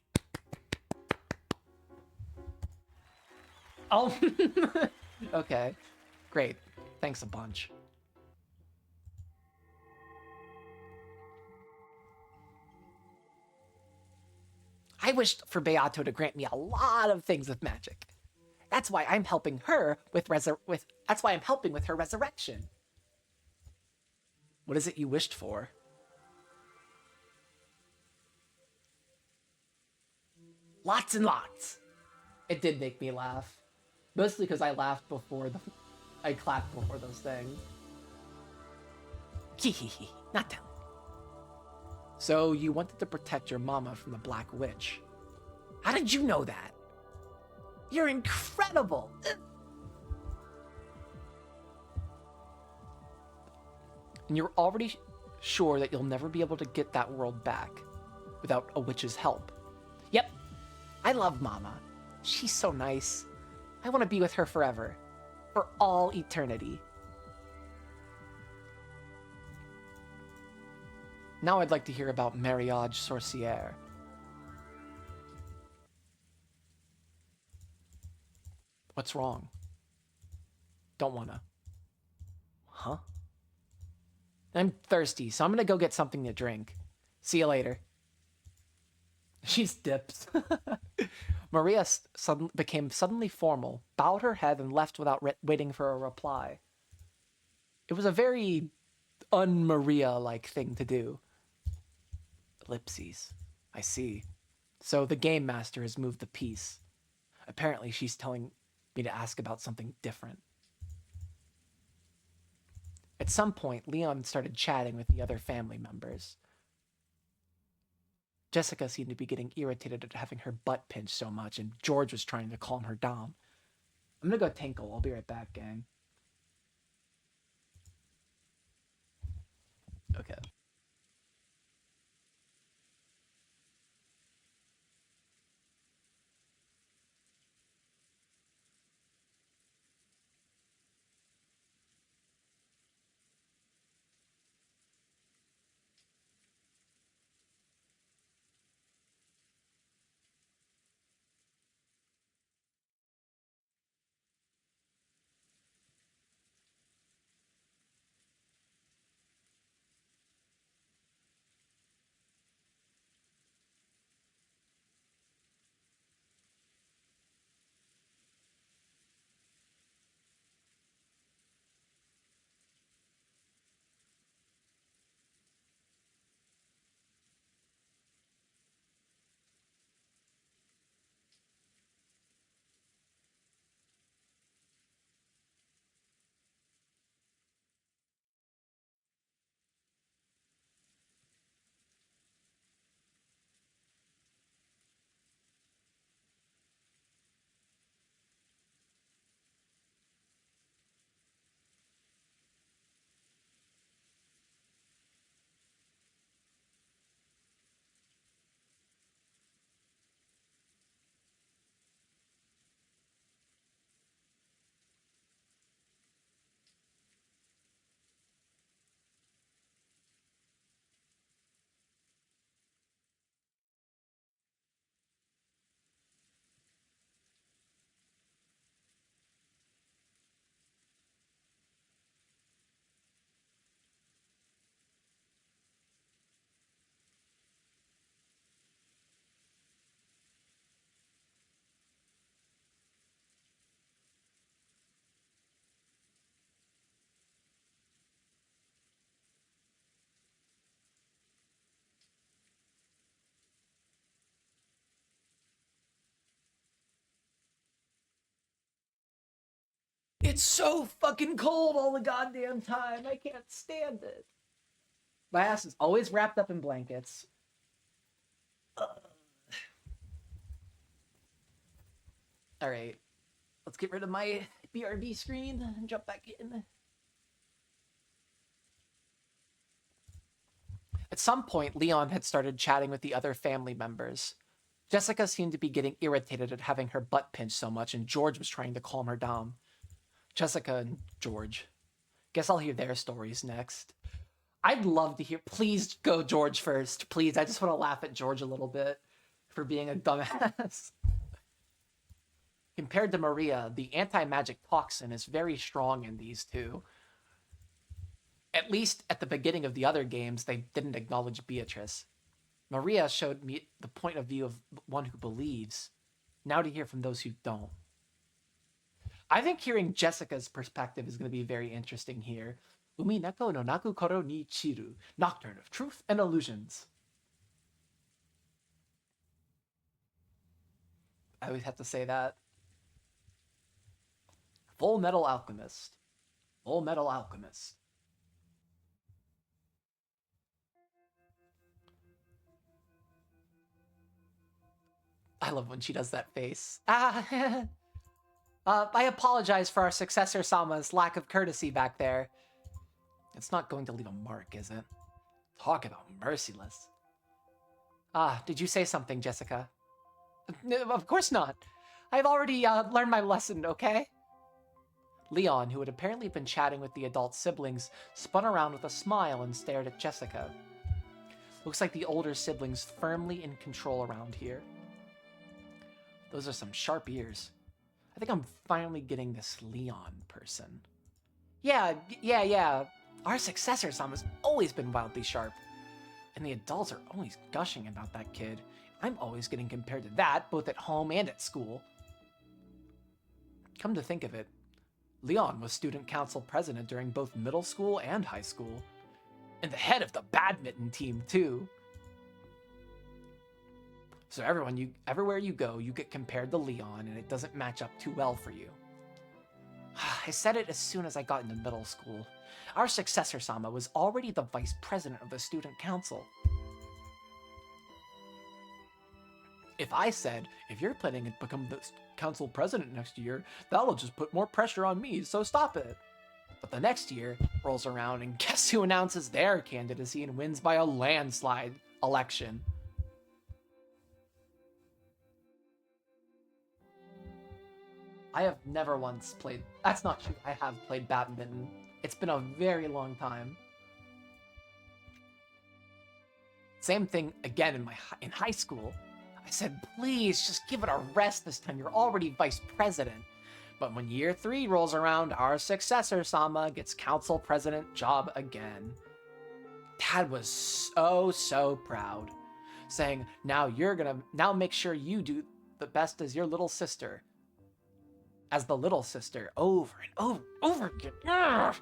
Oh, okay. Great. Thanks a bunch. I wished for Beato to grant me a lot of things with magic. That's why I'm helping her with that's why I'm helping with her resurrection. What is it you wished for? Lots and lots. It did make me laugh. Mostly because I laughed before I clapped before those things. Hehehe, not telling. So you wanted to protect your mama from the Black Witch. How did you know that? You're incredible! And you're already sure that you'll never be able to get that world back without a witch's help. Yep, I love Mama. She's so nice. I want to be with her forever. For all eternity. Now I'd like to hear about Mariage Sorcière. What's wrong? Don't wanna. Huh? I'm thirsty, so I'm gonna go get something to drink. See you later. She's dipped. Maria became suddenly formal, bowed her head, and left without waiting for a reply. It was a very un-Maria-like thing to do. Ellipses. I see. So the game master has moved the piece. Apparently, she's telling me to ask about something different. At some point, Leon started chatting with the other family members. Jessica seemed to be getting irritated at having her butt pinched so much, and George was trying to calm her down. I'm gonna go tinkle. I'll be right back, gang. Okay. It's so fucking cold all the goddamn time. I can't stand it. My ass is always wrapped up in blankets. All right, let's get rid of my BRB screen and jump back in. At some point, Leon had started chatting with the other family members. Jessica seemed to be getting irritated at having her butt pinched so much, and George was trying to calm her down. Jessica and George. Guess I'll hear their stories next. I'd love to hear. Please go George first. Please. I just want to laugh at George a little bit for being a dumbass. Compared to Maria, the anti-magic toxin is very strong in these two. At least at the beginning of the other games, they didn't acknowledge Beatrice. Maria showed me the point of view of one who believes. Now to hear from those who don't. I think hearing Jessica's perspective is going to be very interesting here. Umineko no naku koro ni chiru, Nocturne of Truth and Illusions. I always have to say that. Full Metal Alchemist. Full Metal Alchemist. I love when she does that face. I apologize for our successor Sama's lack of courtesy back there. It's not going to leave a mark, is it? Talk about merciless. Did you say something, Jessica? Of course not. I've already learned my lesson, okay? Leon, who had apparently been chatting with the adult siblings, spun around with a smile and stared at Jessica. Looks like the older siblings firmly in control around here. Those are some sharp ears. I think I'm finally getting this Leon person. Yeah. Our successor Sama's always been wildly sharp. And the adults are always gushing about that kid. I'm always getting compared to that, both at home and at school. Come to think of it, Leon was student council president during both middle school and high school. And the head of the badminton team, too. So everywhere you go, you get compared to Leon, and it doesn't match up too well for you. I said it as soon as I got into middle school. Our successor Sama was already the vice president of the student council. If I said, if you're planning to become the council president next year, that'll just put more pressure on me, so stop it. But the next year rolls around, and guess who announces their candidacy and wins by a landslide election? I have never once played... That's not true. I have played badminton. It's been a very long time. Same thing again in high school. I said, please, just give it a rest this time. You're already vice president. But when year 3 rolls around, our successor, Sama, gets council president job again. Dad was so proud, saying, now make sure you do the best as your little sister. As the little sister, over and over again. Ugh!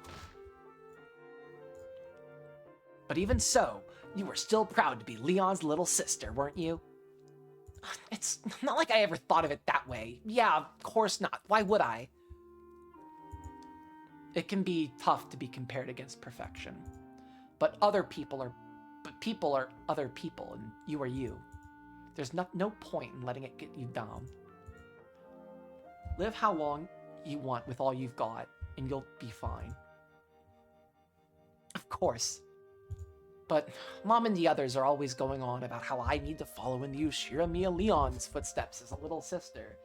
But even so, you were still proud to be Leon's little sister, weren't you? It's not like I ever thought of it that way. Yeah, of course not. Why would I? It can be tough to be compared against perfection. But people are other people, and you are you. There's no point in letting it get you down. Live how long you want with all you've got, and you'll be fine. Of course. But Mom and the others are always going on about how I need to follow in the Ushiramiya Leon's footsteps as a little sister.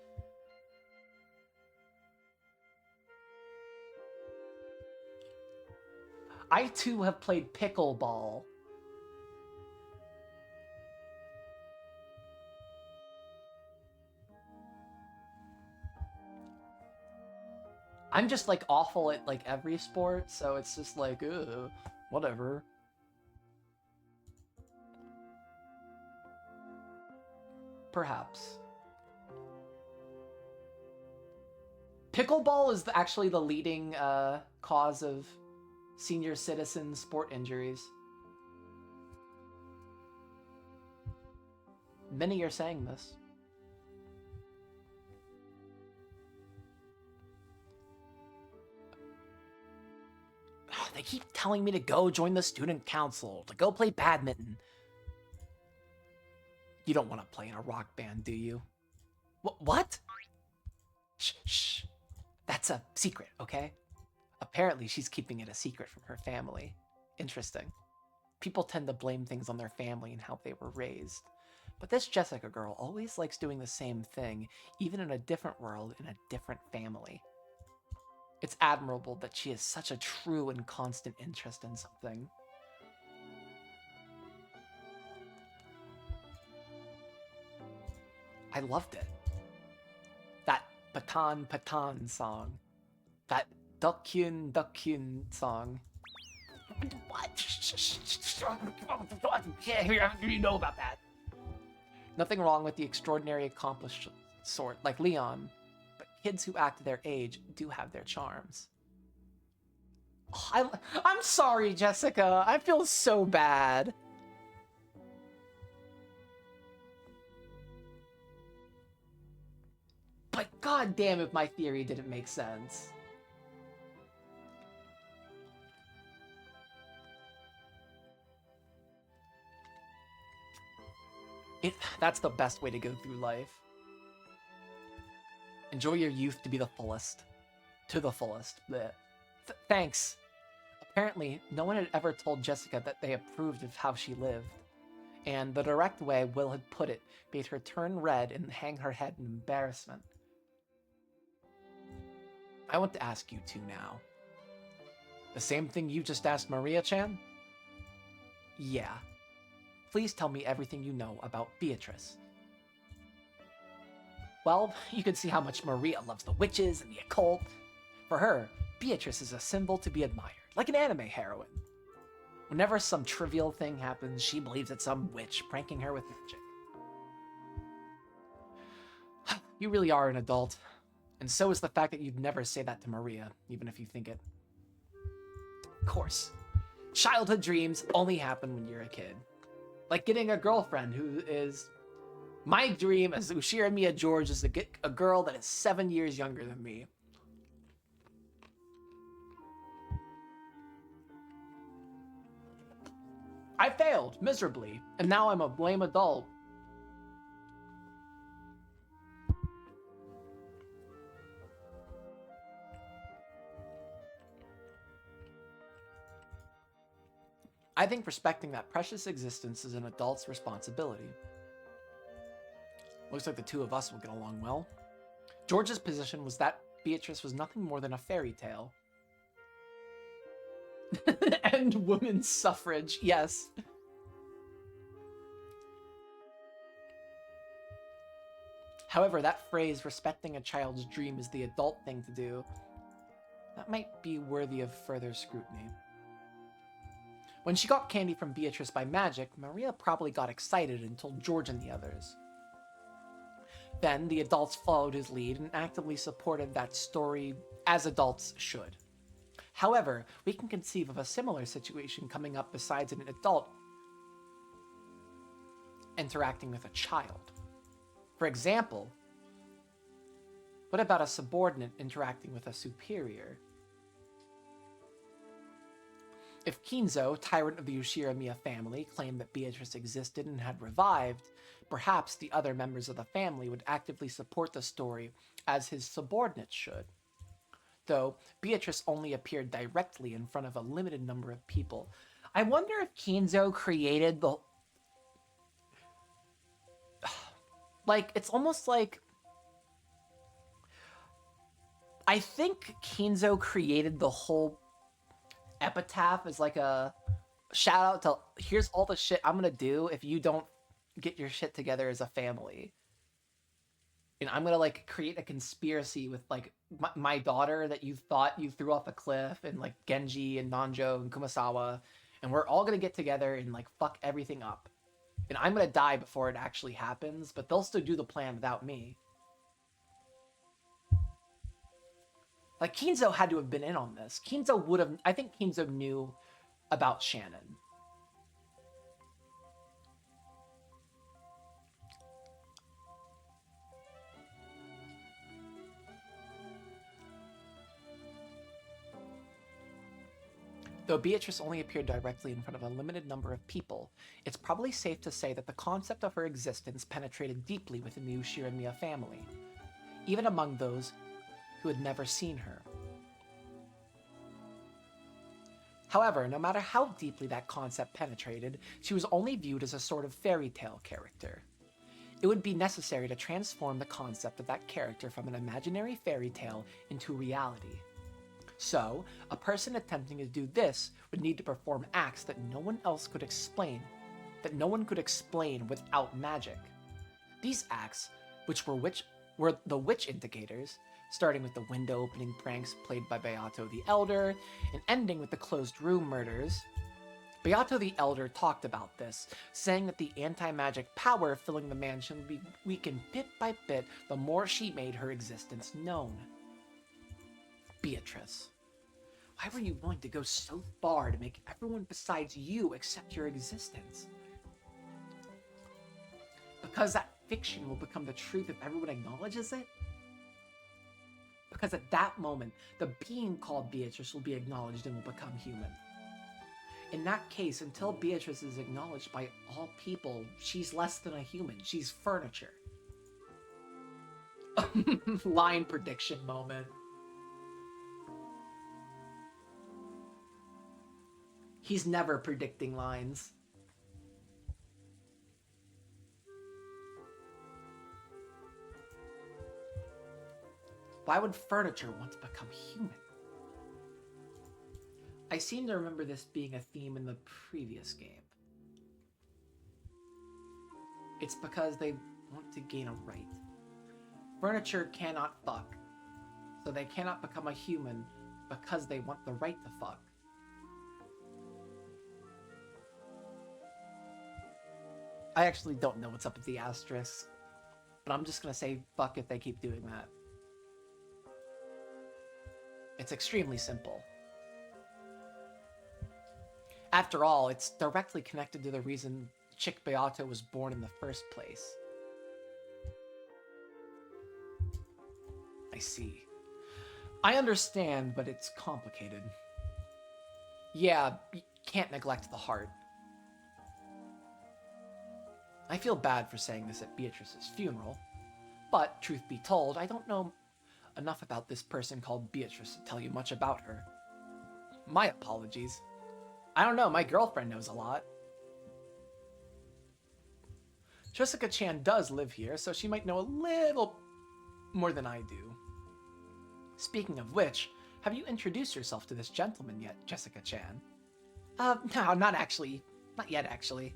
I too have played pickleball. I'm just like awful at like every sport, so it's just like, whatever. Perhaps. Pickleball is actually the leading cause of senior citizen sport injuries. Many are saying this. They keep telling me to go join the student council, to go play badminton. You don't want to play in a rock band, do you? What? Shh. That's a secret, okay? Apparently, she's keeping it a secret from her family. Interesting. People tend to blame things on their family and how they were raised. But this Jessica girl always likes doing the same thing, even in a different world, in a different family. It's admirable that she has such a true and constant interest in something. I loved it. That Patan Patan song. That Dukyun song. What? You know about that. Nothing wrong with the extraordinary accomplished sort, like Leon, but kids who act their age do have their charms. Oh, I'm sorry, Jessica. I feel so bad. But goddamn if my theory didn't make sense. That's the best way to go through life. Enjoy your youth to be the fullest. To the fullest. Thanks. Apparently, no one had ever told Jessica that they approved of how she lived. And the direct way Will had put it made her turn red and hang her head in embarrassment. I want to ask you two now. The same thing you just asked Maria-chan? Yeah. Please tell me everything you know about Beatrice. Well, you can see how much Maria loves the witches and the occult. For her, Beatrice is a symbol to be admired, like an anime heroine. Whenever some trivial thing happens, she believes it's some witch pranking her with magic. You really are an adult. And so is the fact that you'd never say that to Maria, even if you think it. Of course. Childhood dreams only happen when you're a kid. Like getting a girlfriend who is My dream as Ushira Mia George is to get a girl that is 7 years younger than me. I failed miserably, and now I'm a lame adult. I think respecting that precious existence is an adult's responsibility. Looks like the two of us will get along well. George's position was that Beatrice was nothing more than a fairy tale. And women's suffrage, yes. However, that phrase, respecting a child's dream is the adult thing to do, that might be worthy of further scrutiny. When she got candy from Beatrice by magic, Maria probably got excited and told George and the others. Then the adults followed his lead and actively supported that story as adults should. However, we can conceive of a similar situation coming up besides an adult interacting with a child. For example, what about a subordinate interacting with a superior? If Kinzo, tyrant of the Ushiramiya family, claimed that Beatrice existed and had revived, perhaps the other members of the family would actively support the story as his subordinates should. Though Beatrice only appeared directly in front of a limited number of people. I wonder if Kinzo created the... Like, it's almost like... I think Kinzo created the whole epitaph as like a shout out to here's all the shit I'm gonna do if you don't get your shit together as a family. And I'm gonna like create a conspiracy with like my daughter that you thought you threw off a cliff, and like Genji and Nanjo and Kumasawa, and we're all gonna get together and like fuck everything up. And I'm gonna die before it actually happens, but they'll still do the plan without me. Like, Kinzo had to have been in on this. Kinzo would have... I think Kinzo knew about Shannon. Though Beatrice only appeared directly in front of a limited number of people, it's probably safe to say that the concept of her existence penetrated deeply within the Ushiramiya family, even among those who had never seen her. However, no matter how deeply that concept penetrated, she was only viewed as a sort of fairy tale character. It would be necessary to transform the concept of that character from an imaginary fairy tale into reality. So, a person attempting to do this would need to perform acts that no one else could explain, without magic. These acts, which were the witch indicators, starting with the window opening pranks played by Beato the Elder, and ending with the closed room murders. Beato the Elder talked about this, saying that the anti-magic power filling the mansion would be weakened bit by bit the more she made her existence known. Beatrice, why were you willing to go so far to make everyone besides you accept your existence? Because that fiction will become the truth if everyone acknowledges it? Because at that moment, the being called Beatrice will be acknowledged and will become human. In that case, until Beatrice is acknowledged by all people, she's less than a human. She's furniture. Line prediction moment. He's never predicting lines. Why would furniture want to become human? I seem to remember this being a theme in the previous game. It's because they want to gain a right. Furniture cannot fuck, so they cannot become a human because they want the right to fuck. I actually don't know what's up with the asterisks, but I'm just gonna say fuck if they keep doing that. It's extremely simple. After all, it's directly connected to the reason Chick Beato was born in the first place. see. I understand, but it's complicated. Yeah, you can't neglect the heart. I feel bad for saying this at Beatrice's funeral, but truth be told, I don't know enough about this person called Beatrice to tell you much about her. My apologies. I don't know, my girlfriend knows a lot. Jessica-chan does live here, so she might know a little more than I do. Speaking of which, have you introduced yourself to this gentleman yet, Jessica-chan? No, not actually. Not yet, actually.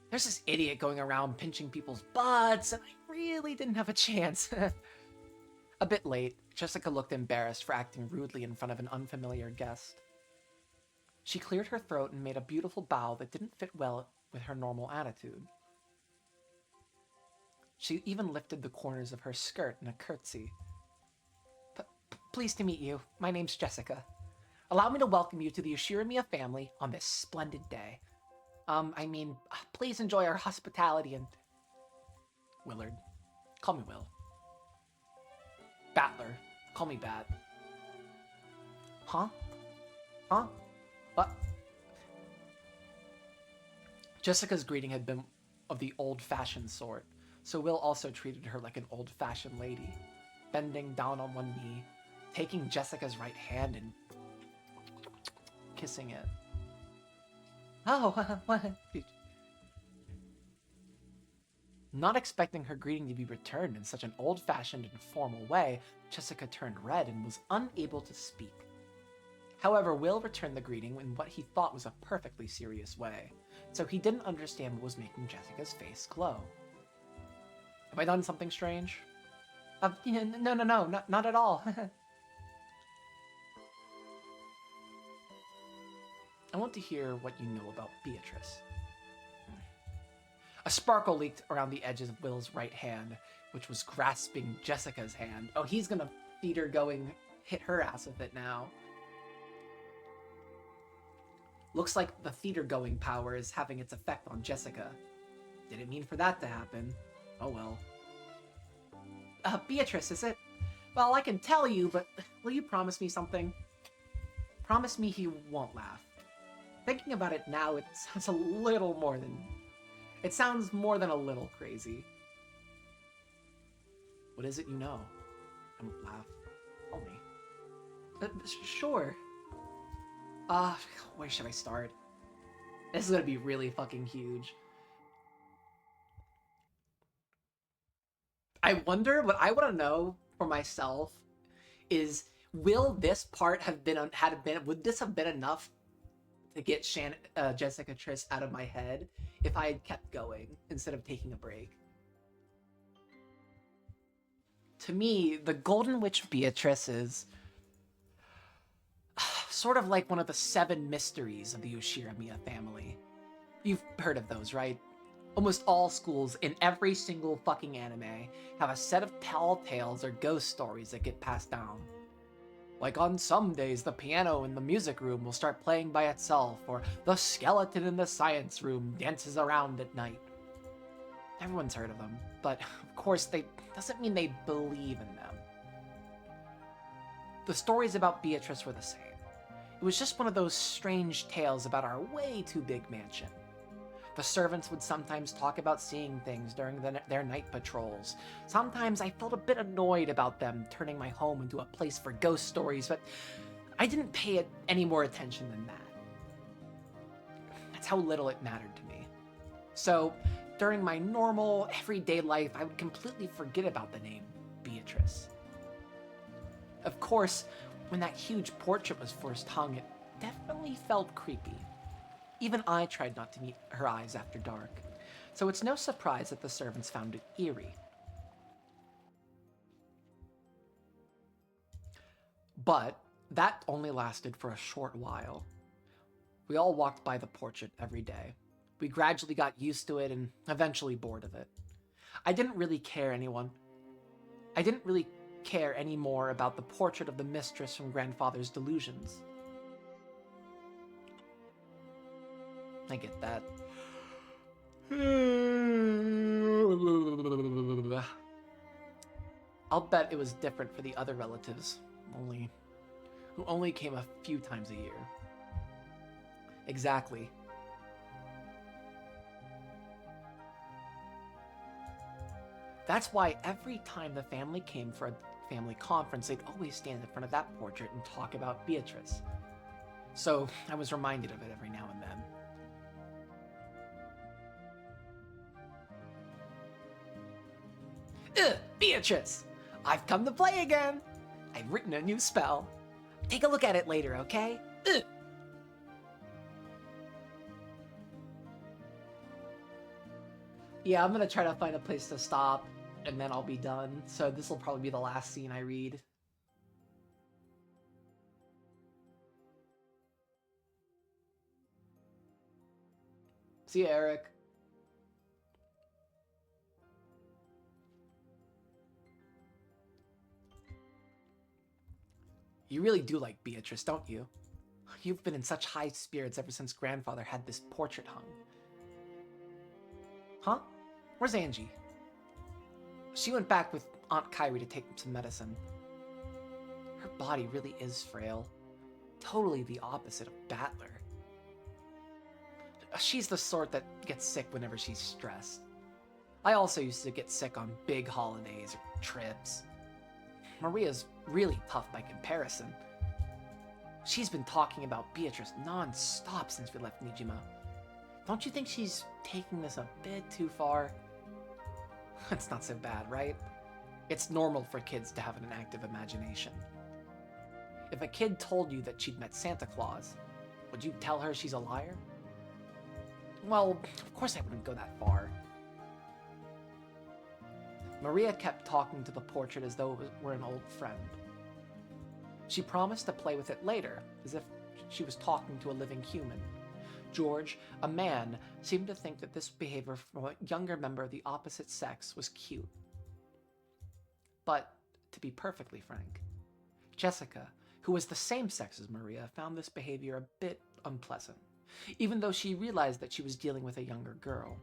There's this idiot going around pinching people's butts, and I really didn't have a chance. A bit late, Jessica looked embarrassed for acting rudely in front of an unfamiliar guest. She cleared her throat and made a beautiful bow that didn't fit well with her normal attitude. She even lifted the corners of her skirt in a curtsy. Pleased to meet you. My name's Jessica. Allow me to welcome you to the Yoshiramiya family on this splendid day. Please enjoy our hospitality and... Willard. Call me Will. Battler. Call me Bat. Huh? What? Jessica's greeting had been of the old-fashioned sort, so Will also treated her like an old-fashioned lady, bending down on one knee, taking Jessica's right hand and kissing it. Oh, what? Not expecting her greeting to be returned in such an old-fashioned and formal way, Jessica turned red and was unable to speak. However, Will returned the greeting in what he thought was a perfectly serious way, so he didn't understand what was making Jessica's face glow. Have I done something strange? No, not at all. I want to hear what you know about Beatrice. A sparkle leaked around the edges of Will's right hand, which was grasping Jessica's hand. Oh, he's gonna hit her ass with it now. Looks like the theater-going power is having its effect on Jessica. Didn't mean for that to happen. Oh well. Beatrice, is it? Well, I can tell you, but will you promise me something? Promise me he won't laugh. Thinking about it now, it sounds more than a little crazy. What is it you know? I won't laugh. Tell me. Sure. Where should I start? This is gonna be really fucking huge. I wonder, what I want to know for myself is, will this part would this have been enough to get Jessica Triss out of my head if I had kept going instead of taking a break? To me, the Golden Witch Beatrice is sort of like one of the 7 mysteries of the Yoshiramiya family. You've heard of those, right? Almost all schools in every single fucking anime have a set of tall tales or ghost stories that get passed down. Like on some days, the piano in the music room will start playing by itself, or the skeleton in the science room dances around at night. Everyone's heard of them, but of course doesn't mean they believe in them. The stories about Beatrice were the same. It was just one of those strange tales about our way too big mansion. The servants would sometimes talk about seeing things during their night patrols. Sometimes I felt a bit annoyed about them turning my home into a place for ghost stories, but I didn't pay it any more attention than that. That's how little it mattered to me. So, during my normal, everyday life, I would completely forget about the name Beatrice. Of course, when that huge portrait was first hung, it definitely felt creepy. Even I tried not to meet her eyes after dark, so it's no surprise that the servants found it eerie. But that only lasted for a short while. We all walked by the portrait every day. We gradually got used to it and eventually bored of it. I didn't really care anymore about the portrait of the mistress from Grandfather's Delusions. I get that. I'll bet it was different for the other relatives, who only came a few times a year. Exactly. That's why every time the family came for a family conference, they'd always stand in front of that portrait and talk about Beatrice. So I was reminded of it every now and then. Ugh, Beatrice! I've come to play again! I've written a new spell. Take a look at it later, okay? Ugh. Yeah, I'm gonna try to find a place to stop, and then I'll be done. So this will probably be the last scene I read. See ya, Eric. You really do like Beatrice, don't you? You've been in such high spirits ever since grandfather had this portrait hung. Huh? Where's Angie? She went back with Aunt Kyrie to take some medicine. Her body really is frail. Totally the opposite of Battler. She's the sort that gets sick whenever she's stressed. I also used to get sick on big holidays or trips. Maria's really tough by comparison. She's been talking about Beatrice non-stop since we left Nijima. Don't you think she's taking this a bit too far? It's not so bad, right? It's normal for kids to have an active imagination. If a kid told you that she'd met Santa Claus, would you tell her she's a liar? Well, of course I wouldn't go that far. Maria kept talking to the portrait as though it were an old friend. She promised to play with it later, as if she was talking to a living human. George, a man, seemed to think that this behavior from a younger member of the opposite sex was cute. But, to be perfectly frank, Jessica, who was the same sex as Maria, found this behavior a bit unpleasant, even though she realized that she was dealing with a younger girl.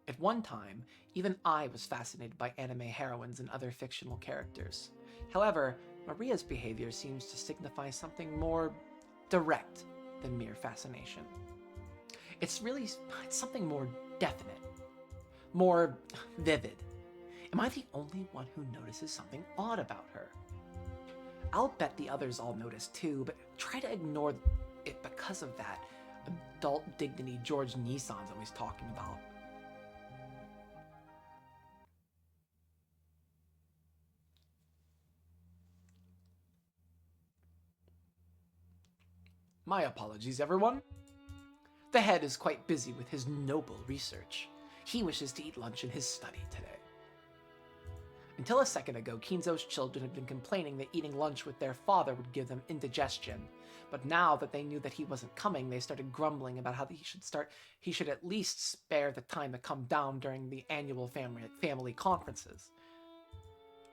At one time, even I was fascinated by anime heroines and other fictional characters. However, Maria's behavior seems to signify something more direct than mere fascination. It's something more definite, more vivid. Am I the only one who notices something odd about her? I'll bet the others all notice too, but try to ignore it because of that adult dignity George Nissan's always talking about. My apologies, everyone. The head is quite busy with his noble research. He wishes to eat lunch in his study today. Until a second ago, Kinzo's children had been complaining that eating lunch with their father would give them indigestion. But now that they knew that he wasn't coming, they started grumbling about how he should at least spare the time to come down during the annual family conferences.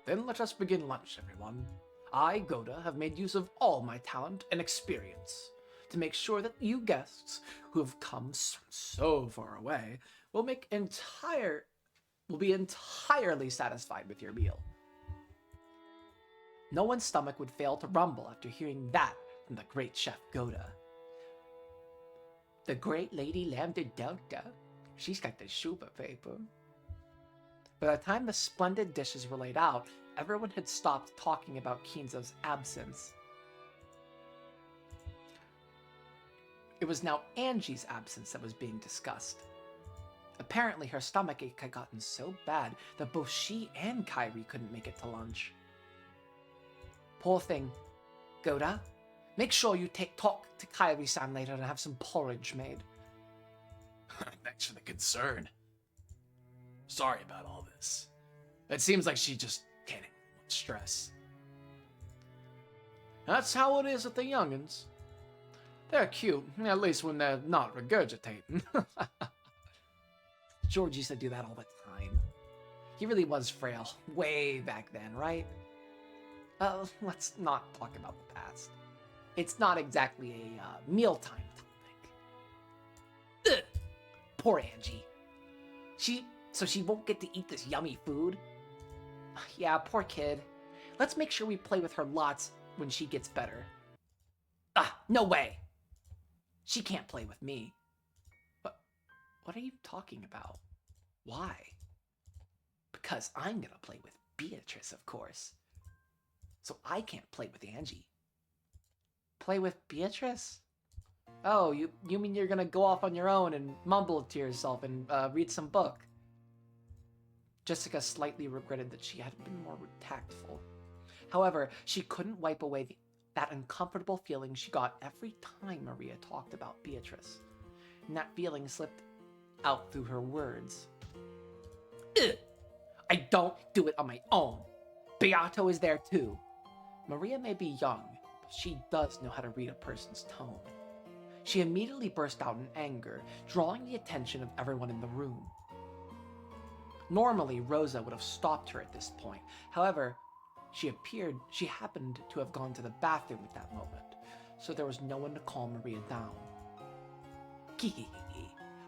Then let us begin lunch, everyone. I, Goda, have made use of all my talent and experience to make sure that you guests who have come so far away will be entirely satisfied with your meal. No one's stomach would fail to rumble after hearing that from the great chef Goda. The great lady Lambda Delta, she's got the super paper. By the time the splendid dishes were laid out, everyone had stopped talking about Kinzo's absence. It was now Angie's absence that was being discussed. Apparently her stomachache had gotten so bad that both she and Kyrie couldn't make it to lunch. Poor thing. Goda, make sure you talk to Kyrie-san later and have some porridge made. Thanks for the concern. Sorry about all this. It seems like she just can't handle stress. That's how it is with the young'uns. They're cute, at least when they're not regurgitating. George used to do that all the time. He really was frail, way back then, right? Let's not talk about the past. It's not exactly a mealtime topic. Ugh. Poor Angie. So she won't get to eat this yummy food? Yeah, poor kid. Let's make sure we play with her lots when she gets better. No way! She can't play with me. What are you talking about? Why? Because I'm gonna play with Beatrice, of course. So I can't play with Angie. Play with Beatrice? Oh, you mean you're gonna go off on your own and mumble to yourself and read some book? Jessica slightly regretted that she hadn't been more tactful. However, she couldn't wipe away that uncomfortable feeling she got every time Maria talked about Beatrice. And that feeling slipped out through her words. Ugh! I don't do it on my own. Beato is there too. Maria may be young, but she does know how to read a person's tone. She immediately burst out in anger, drawing the attention of everyone in the room. Normally, Rosa would have stopped her at this point. However, she happened to have gone to the bathroom at that moment, so there was no one to calm Maria down.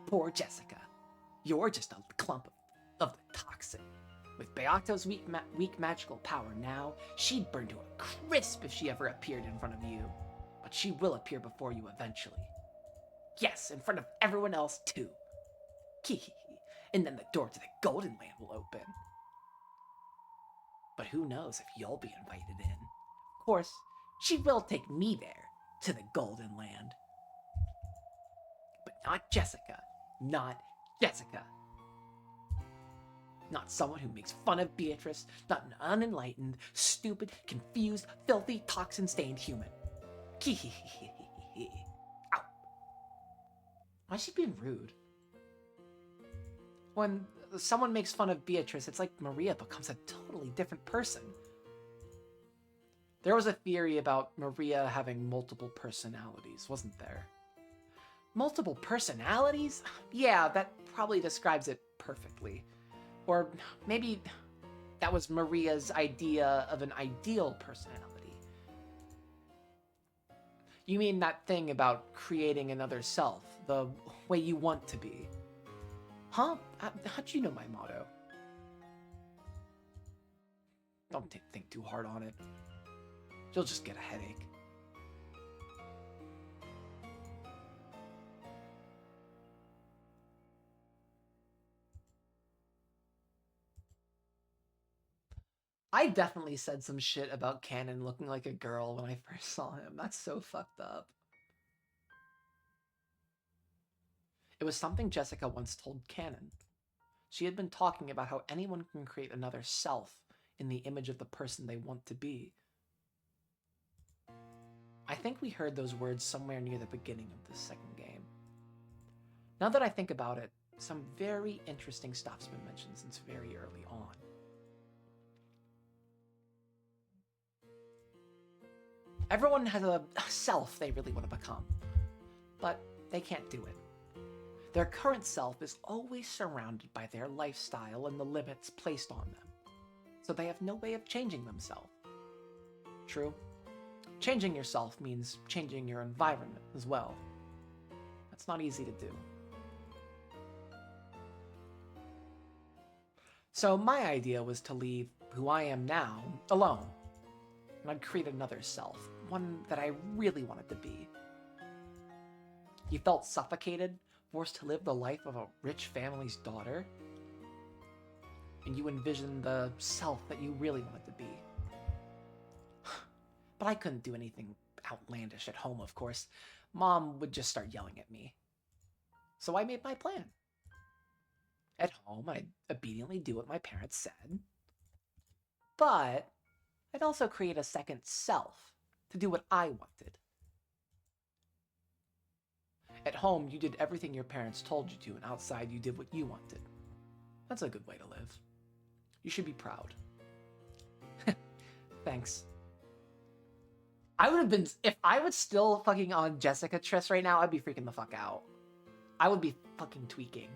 Poor Jessica. You're just a clump of the toxin. With Beato's weak magical power now, she'd burn to a crisp if she ever appeared in front of you. But she will appear before you eventually. Yes, in front of everyone else too. And then the door to the Golden Land will open. But who knows if you'll be invited in. Of course, she will take me there, to the Golden Land. But not Jessica. Not Jessica. Not someone who makes fun of Beatrice, not an unenlightened, stupid, confused, filthy, toxin-stained human. Ow. Why is she being rude? When someone makes fun of Beatrice, it's like Maria becomes a totally different person. There was a theory about Maria having multiple personalities, wasn't there? Multiple personalities? Yeah, that probably describes it perfectly. Or maybe that was Maria's idea of an ideal personality. You mean that thing about creating another self, the way you want to be? Huh? How'd you know my motto? Don't think too hard on it. You'll just get a headache. I definitely said some shit about Cannon looking like a girl when I first saw him. That's so fucked up. It was something Jessica once told Cannon. She had been talking about how anyone can create another self in the image of the person they want to be. I think we heard those words somewhere near the beginning of this second game. Now that I think about it, some very interesting stuff's been mentioned since very early on. Everyone has a self they really want to become, but they can't do it. Their current self is always surrounded by their lifestyle and the limits placed on them, so they have no way of changing themselves. True, changing yourself means changing your environment as well. That's not easy to do. So my idea was to leave who I am now alone, and I'd create another self, one that I really wanted to be. You felt suffocated, forced to live the life of a rich family's daughter, and you envisioned the self that you really wanted to be. But I couldn't do anything outlandish at home, of course. Mom would just start yelling at me. So I made my plan. At home, I'd obediently do what my parents said, but I'd also create a second self to do what I wanted. At home, you did everything your parents told you to, and outside, you did what you wanted. That's a good way to live. You should be proud. Thanks. I would have been, if I was still fucking on Jessica Triss right now, I'd be freaking the fuck out. I would be fucking tweaking.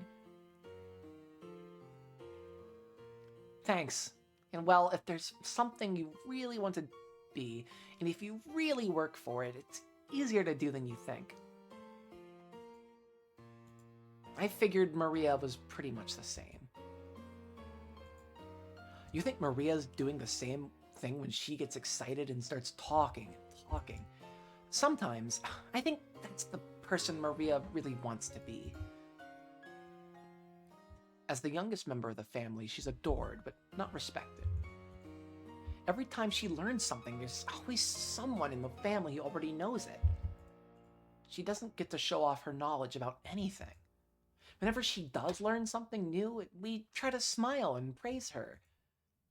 Thanks. And well, if there's something you really want to be, and if you really work for it, it's easier to do than you think. I figured Maria was pretty much the same. You think Maria's doing the same thing when she gets excited and starts talking and talking? Sometimes, I think that's the person Maria really wants to be. As the youngest member of the family, she's adored, but not respected. Every time she learns something, there's always someone in the family who already knows it. She doesn't get to show off her knowledge about anything. Whenever she does learn something new, we try to smile and praise her.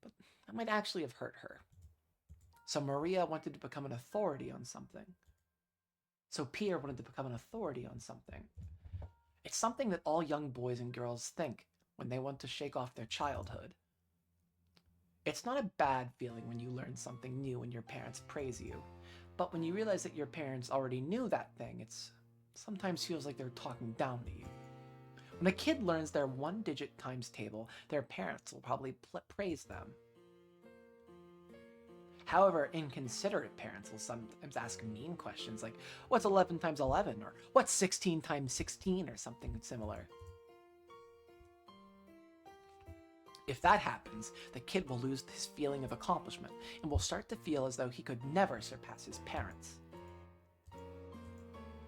But that might actually have hurt her. So Maria wanted to become an authority on something. So Pier wanted to become an authority on something. It's something that all young boys and girls think when they want to shake off their childhood. It's not a bad feeling when you learn something new and your parents praise you. But when you realize that your parents already knew that thing, it sometimes feels like they're talking down to you. When a kid learns their one-digit times table, their parents will probably praise them. However, inconsiderate parents will sometimes ask mean questions like, what's 11 times 11? Or what's 16 times 16? Or something similar. If that happens, the kid will lose his feeling of accomplishment and will start to feel as though he could never surpass his parents.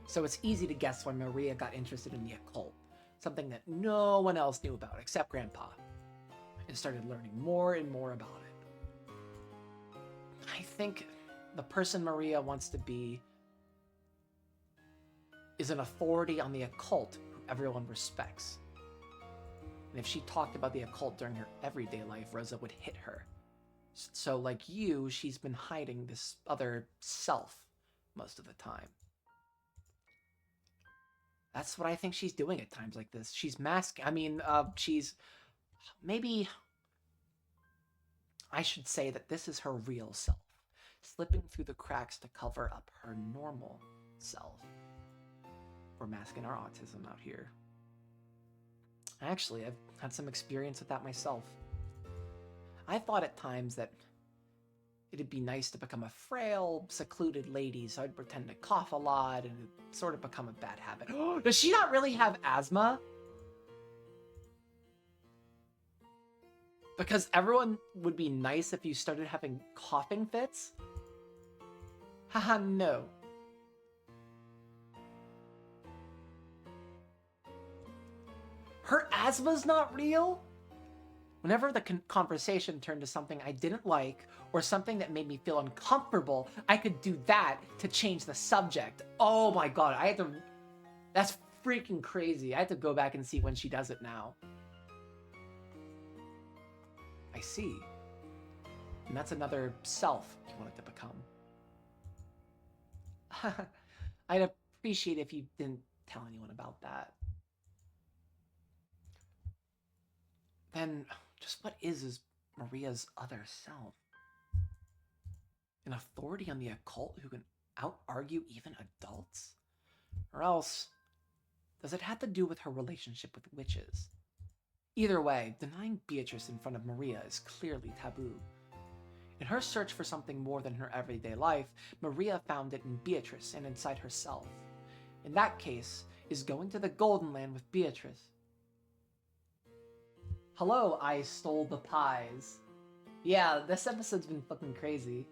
So it's easy to guess when Maria got interested in the occult, something that no one else knew about except Grandpa, and started learning more and more about it. I think the person Maria wants to be is an authority on the occult who everyone respects. And if she talked about the occult during her everyday life, Rosa would hit her. So like you, she's been hiding this other self most of the time. That's what I think she's doing at times like this. She's she's... Maybe I should say that this is her real self, slipping through the cracks to cover up her normal self. We're masking our autism out here. Actually, I've had some experience with that myself. I thought at times that it'd be nice to become a frail, secluded lady, so I'd pretend to cough a lot and it'd sort of become a bad habit. Does she not really have asthma? Because everyone would be nice if you started having coughing fits? Haha, no. Her asthma's not real? Whenever the conversation turned to something I didn't like or something that made me feel uncomfortable, I could do that to change the subject. Oh my god, I had to... That's freaking crazy. I had to go back and see when she does it now. I see. And that's another self you wanted to become. I'd appreciate if you didn't tell anyone about that. Then, just what is Maria's other self? An authority on the occult who can out-argue even adults? Or else, does it have to do with her relationship with witches? Either way, denying Beatrice in front of Maria is clearly taboo. In her search for something more than her everyday life, Maria found it in Beatrice and inside herself. In that case, is going to the Golden Land with Beatrice. Hello, I stole the pies. Yeah, this episode's been fucking crazy.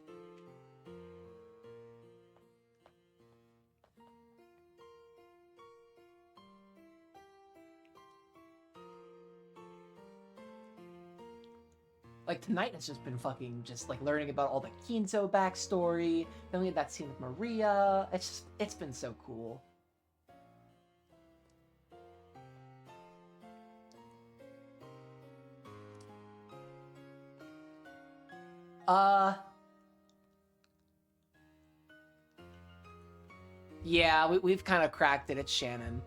Like, tonight has just been fucking just, like, learning about all the Kinzo backstory. Then we had that scene with Maria. It's been so cool. Yeah, we've kind of cracked it. It's Shannon.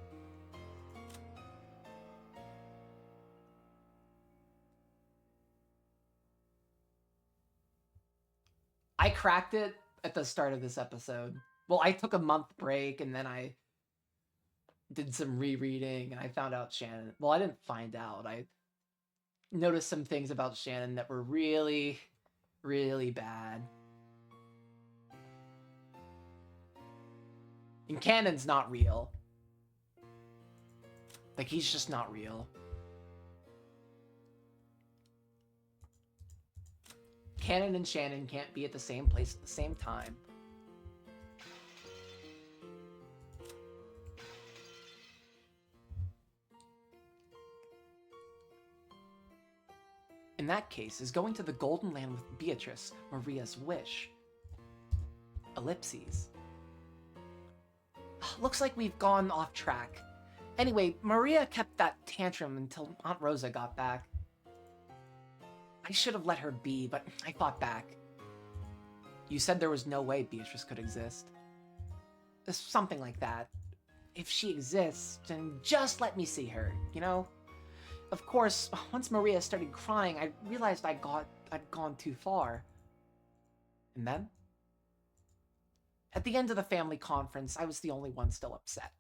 I cracked it at the start of this episode. Well, I took a month break and then I did some rereading and I found out Shannon. Well, I didn't find out. I noticed some things about Shannon that were really, really bad. And Cannon's not real. Like, he's just not real. Canon and Shannon can't be at the same place at the same time. In that case, is going to the Golden Land with Beatrice Maria's wish? Ellipses. Looks like we've gone off track. Anyway, Maria kept that tantrum until Aunt Rosa got back. I should have let her be, but I fought back. You said there was no way Beatrice could exist. Something like that. If she exists, then just let me see her, you know? Of course, once Maria started crying, I realized I'd gone too far. And then? At the end of the family conference, I was the only one still upset.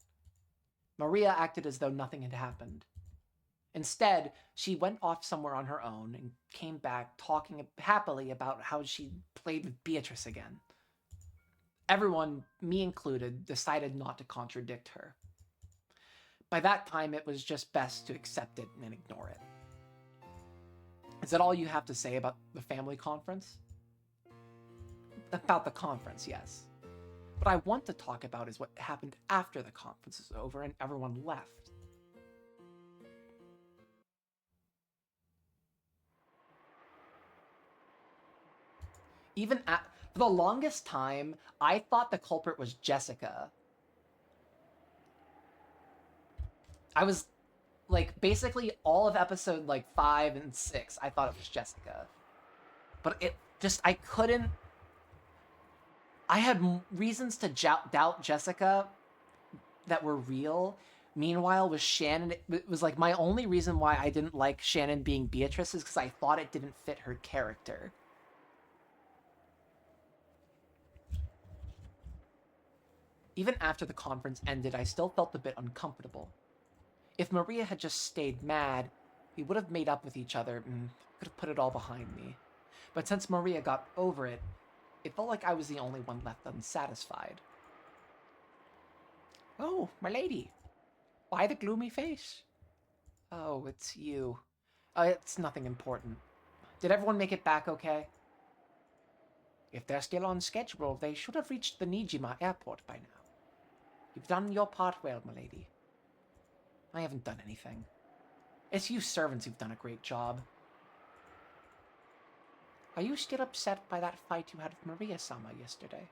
Maria acted as though nothing had happened. Instead, she went off somewhere on her own and came back talking happily about how she played with Beatrice again. Everyone, me included, decided not to contradict her. By that time, it was just best to accept it and ignore it. Is that all you have to say about the family conference? About the conference, yes. What I want to talk about is what happened after the conference is over and everyone left. For the longest time, I thought the culprit was Jessica. I was, like, basically all of episode, 5 and 6, I thought it was Jessica. But I couldn't... I had reasons to doubt Jessica that were real. Meanwhile, with Shannon, it was, my only reason why I didn't like Shannon being Beatrice is because I thought it didn't fit her character. Even after the conference ended, I still felt a bit uncomfortable. If Maria had just stayed mad, we would have made up with each other and could have put it all behind me. But since Maria got over it, it felt like I was the only one left unsatisfied. Oh, my lady. Why the gloomy face? Oh, it's you. It's nothing important. Did everyone make it back okay? If they're still on schedule, they should have reached the Nijima airport by now. You've done your part well, my lady. I haven't done anything. It's you servants who've done a great job. Are you still upset by that fight you had with Maria-sama yesterday?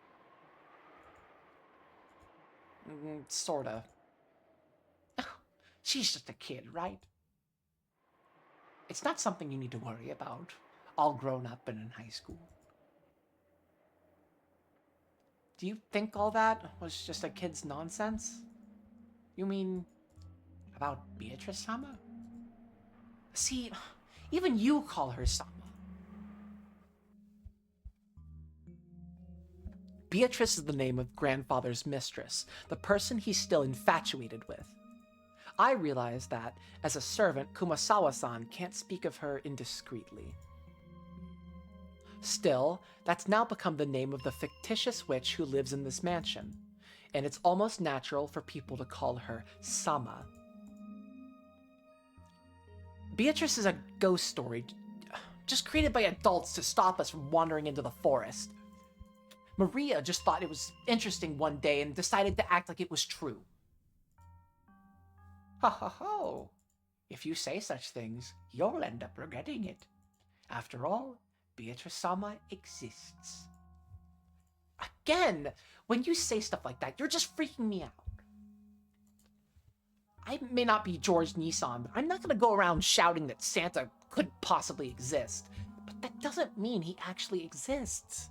Sorta. She's just a kid, right? It's not something you need to worry about, all grown up and in high school. Do you think all that was just a kid's nonsense? You mean about Beatrice-sama? See, even you call her Sama. Beatrice is the name of grandfather's mistress, the person he's still infatuated with. I realize that, as a servant, Kumasawa-san can't speak of her indiscreetly. Still, that's now become the name of the fictitious witch who lives in this mansion, and it's almost natural for people to call her Sama. Beatrice is a ghost story, just created by adults to stop us from wandering into the forest. Maria just thought it was interesting one day and decided to act like it was true. Ho ho ho! If you say such things, you'll end up regretting it. After all, Beatrice-sama exists. Again, when you say stuff like that, you're just freaking me out. I may not be George Nissan, but I'm not going to go around shouting that Santa couldn't possibly exist. But that doesn't mean he actually exists.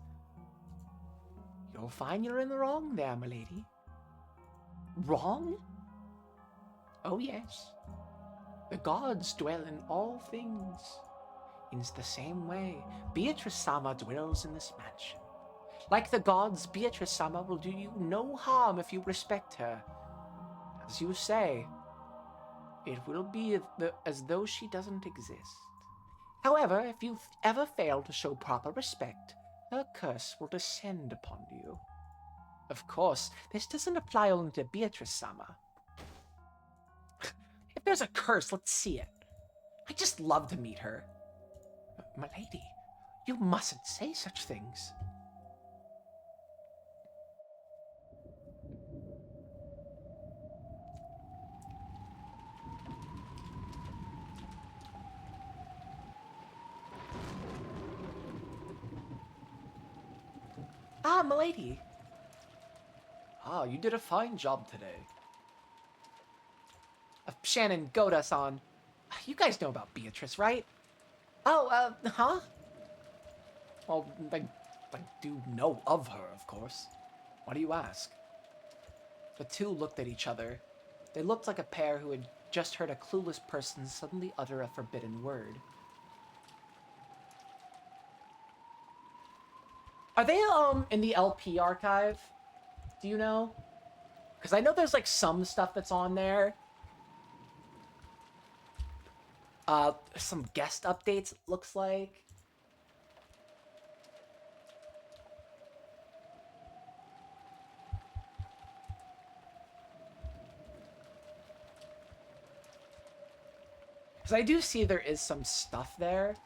You'll find you're in the wrong there, my lady. Wrong? Oh yes. The gods dwell in all things. In the same way, Beatrice-sama dwells in this mansion. Like the gods, Beatrice-sama will do you no harm if you respect her. As you say, it will be as though she doesn't exist. However, if you ever fail to show proper respect, her curse will descend upon you. Of course, this doesn't apply only to Beatrice-sama. If there's a curse, let's see it. I'd just love to meet her. My lady, You mustn't say such things. Ah, milady. Ah, you did a fine job today. Shannon Goda-san. You guys know about Beatrice, right? Oh, huh? Well, I do know of her, of course. Why do you ask? The two looked at each other. They looked like a pair who had just heard a clueless person suddenly utter a forbidden word. Are they, in the LP archive? Do you know? Because I know there's, like, some stuff that's on there. Some guest updates, it looks like. Because I do see there is some stuff there.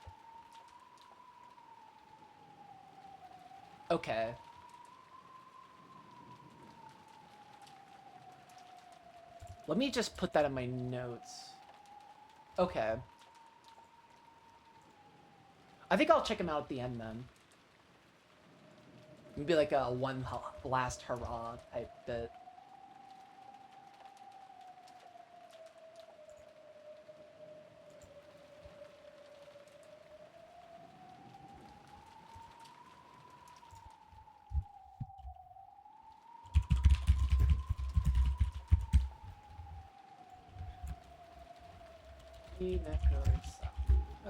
Okay. Let me just put that in my notes. Okay. I think I'll check him out at the end then. Maybe like a one last hurrah type bit.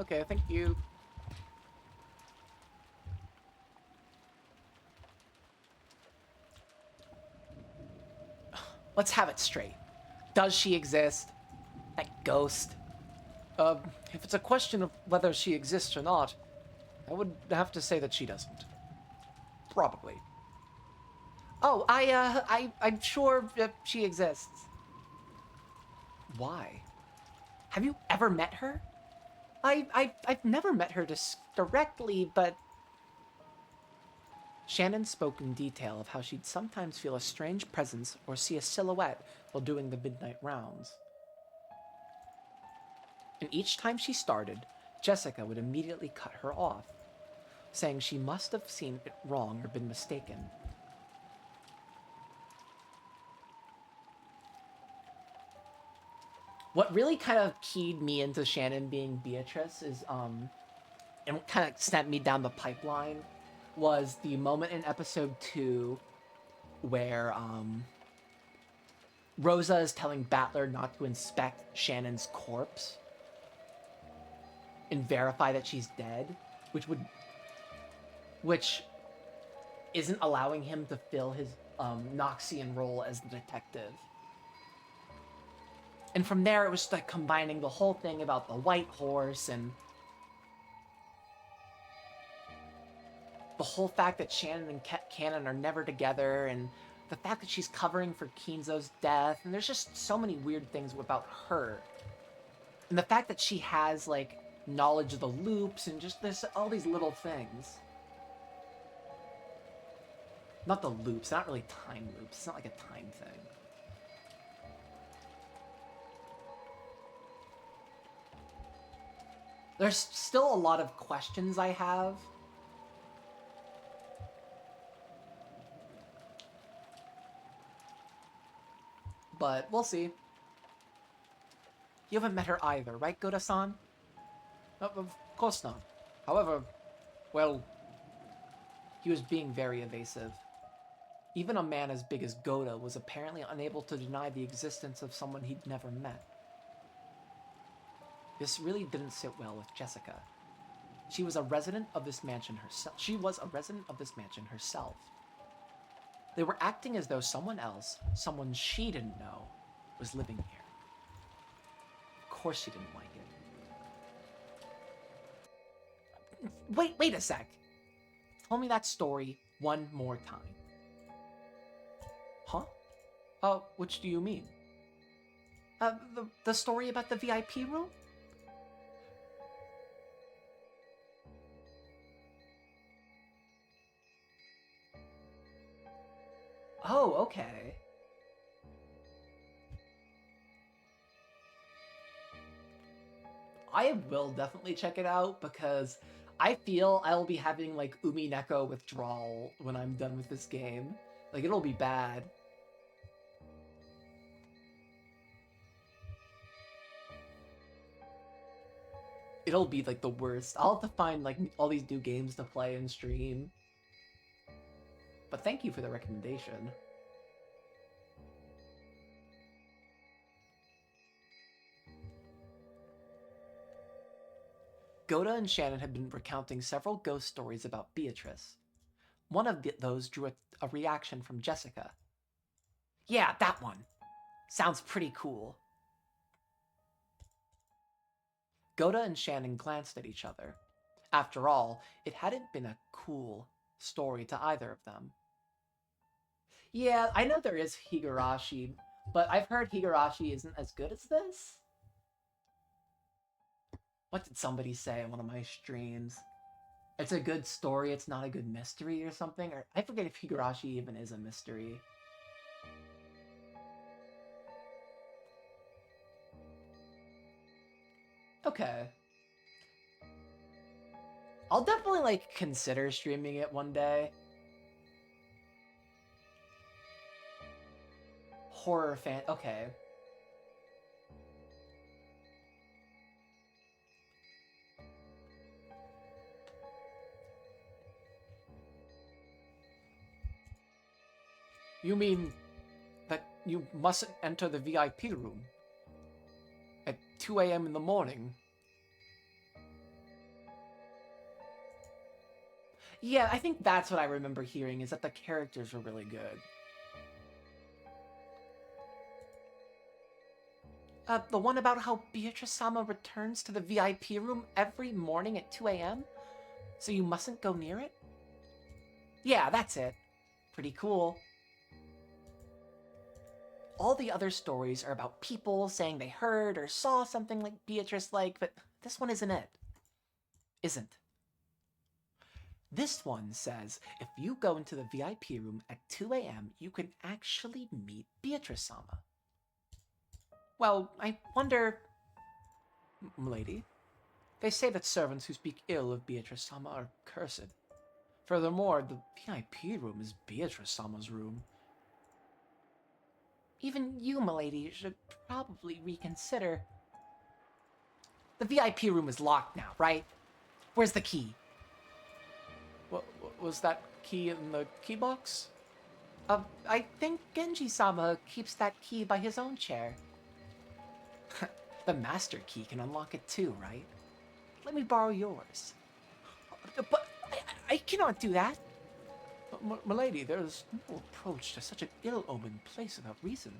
Okay, thank you. Let's have it straight. Does she exist? That ghost? If it's a question of whether she exists or not, I would have to say that she doesn't. Probably. Oh, I'm sure she exists. Why? Have you ever met her? I've never met her directly, but... Shannon spoke in detail of how she'd sometimes feel a strange presence or see a silhouette while doing the midnight rounds. And each time she started, Jessica would immediately cut her off, saying she must have seen it wrong or been mistaken. What really kind of keyed me into Shannon being Beatrice is, and what kind of sent me down the pipeline was the moment in episode 2 where, Rosa is telling Battler not to inspect Shannon's corpse and verify that she's dead, which isn't allowing him to fill his, Noxian role as the detective. And from there, it was like combining the whole thing about the white horse and the whole fact that Shannon and Cannon are never together, and the fact that she's covering for Kinzo's death, and there's just so many weird things about her. And the fact that she has, like, knowledge of the loops, and just this, all these little things. Not the loops, not really time loops, it's not like a time thing. There's still a lot of questions I have. But we'll see. You haven't met her either, right, Goda-san? Of course not. However, well... He was being very evasive. Even a man as big as Goda was apparently unable to deny the existence of someone he'd never met. This really didn't sit well with Jessica. She was a resident of this mansion herself. They were acting as though someone else, someone she didn't know, was living here. Of course she didn't like it. Wait a sec. Tell me that story one more time. Huh? Which do you mean? The story about the VIP room? Oh, okay. I will definitely check it out because I feel I'll be having like Umineko withdrawal when I'm done with this game. Like it'll be bad. It'll be like the worst. I'll have to find like all these new games to play and stream. But thank you for the recommendation. Goda and Shannon had been recounting several ghost stories about Beatrice. One of those drew a reaction from Jessica. Yeah, that one. Sounds pretty cool. Goda and Shannon glanced at each other. After all, it hadn't been a cool story to either of them. Yeah, I know there is Higurashi, but I've heard Higurashi isn't as good as this. What did somebody say on one of my streams? It's a good story, it's not a good mystery or something? Or I forget if Higurashi even is a mystery. Okay. I'll definitely, like, consider streaming it one day. Horror fan... Okay. You mean that you mustn't enter the VIP room at 2 a.m. in the morning? Yeah, I think that's what I remember hearing, is that the characters were really good. The one about how Beatrice-sama returns to the VIP room every morning at 2 a.m.? So you mustn't go near it? Yeah, that's it. Pretty cool. All the other stories are about people saying they heard or saw something like Beatrice-like, but this one isn't it. Isn't. This one says if you go into the VIP room at 2 a.m., you can actually meet Beatrice-sama. Well, I wonder... M'lady, they say that servants who speak ill of Beatrice-sama are cursed. Furthermore, the VIP room is Beatrice-sama's room. Even you, m'lady, should probably reconsider. The VIP room is locked now, right? Where's the key? What was that key in the key box? I think Genji-sama keeps that key by his own chair. The master key can unlock it too, right? Let me borrow yours. But I cannot do that. M'lady, there is no approach to such an ill-omened place without reason.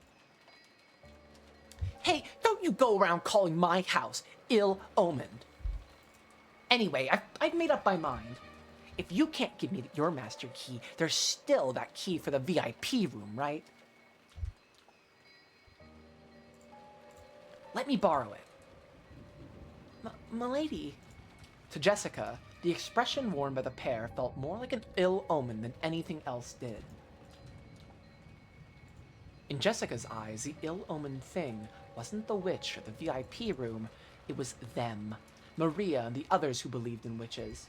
Hey, don't you go around calling my house ill-omened. Anyway, I've made up my mind. If you can't give me your master key, there's still that key for the VIP room, right? Let me borrow it. M'lady. To Jessica, the expression worn by the pair felt more like an ill omen than anything else did. In Jessica's eyes, the ill-omened thing wasn't the witch or the VIP room, it was them, Maria and the others who believed in witches.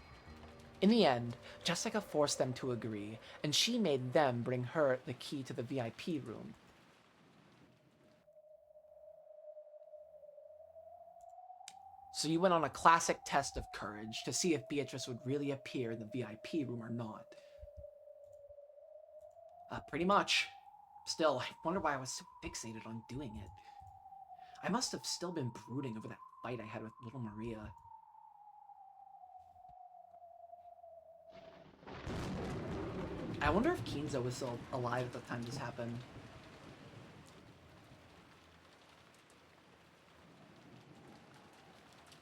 In the end, Jessica forced them to agree, and she made them bring her the key to the VIP room. So you went on a classic test of courage to see if Beatrice would really appear in the VIP room or not. Pretty much. Still, I wonder why I was so fixated on doing it. I must have still been brooding over that fight I had with little Maria. I wonder if Kinzo was still alive at the time this happened.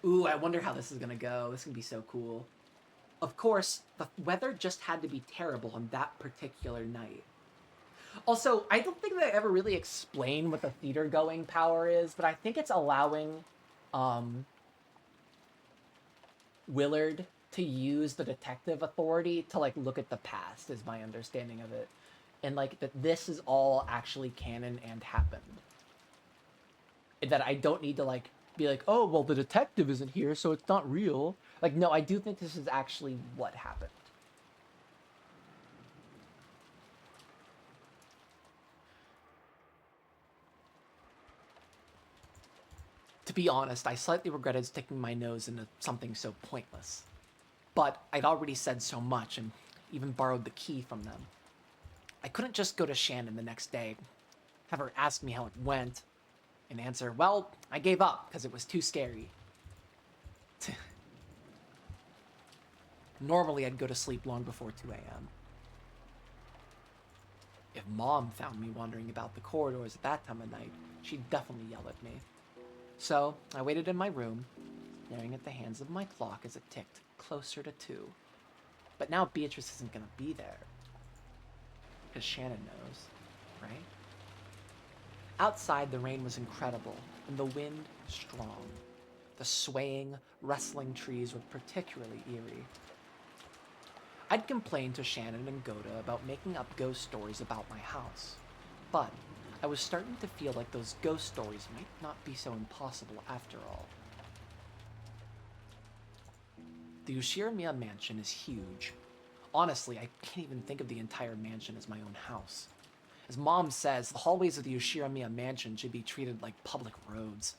Ooh, I wonder how this is gonna go. This is gonna be so cool. Of course, the weather just had to be terrible on that particular night. Also, I don't think they ever really explain what the theater-going power is, but I think it's allowing Willard to use the detective authority to, like, look at the past, is my understanding of it. and like that this is all actually canon and happened. And that I don't need to like be like, oh well, the detective isn't here, so it's not real. Like, no, I do think this is actually what happened. To be honest, I slightly regretted sticking my nose into something so pointless. But I'd already said so much and even borrowed the key from them. I couldn't just go to Shannon the next day, have her ask me how it went, and answer, well, I gave up because it was too scary. Normally, I'd go to sleep long before 2 a.m. If Mom found me wandering about the corridors at that time of night, she'd definitely yell at me. So, I waited in my room, staring at the hands of my clock as it ticked closer to 2. But now Beatrice isn't gonna be there. Because Shannon knows, right? Outside, the rain was incredible, and the wind strong. The swaying, rustling trees were particularly eerie. I'd complained to Shannon and Goda about making up ghost stories about my house, but I was starting to feel like those ghost stories might not be so impossible after all. The Ushiramiya mansion is huge. Honestly, I can't even think of the entire mansion as my own house. As Mom says, the hallways of the Ushiramiya mansion should be treated like public roads.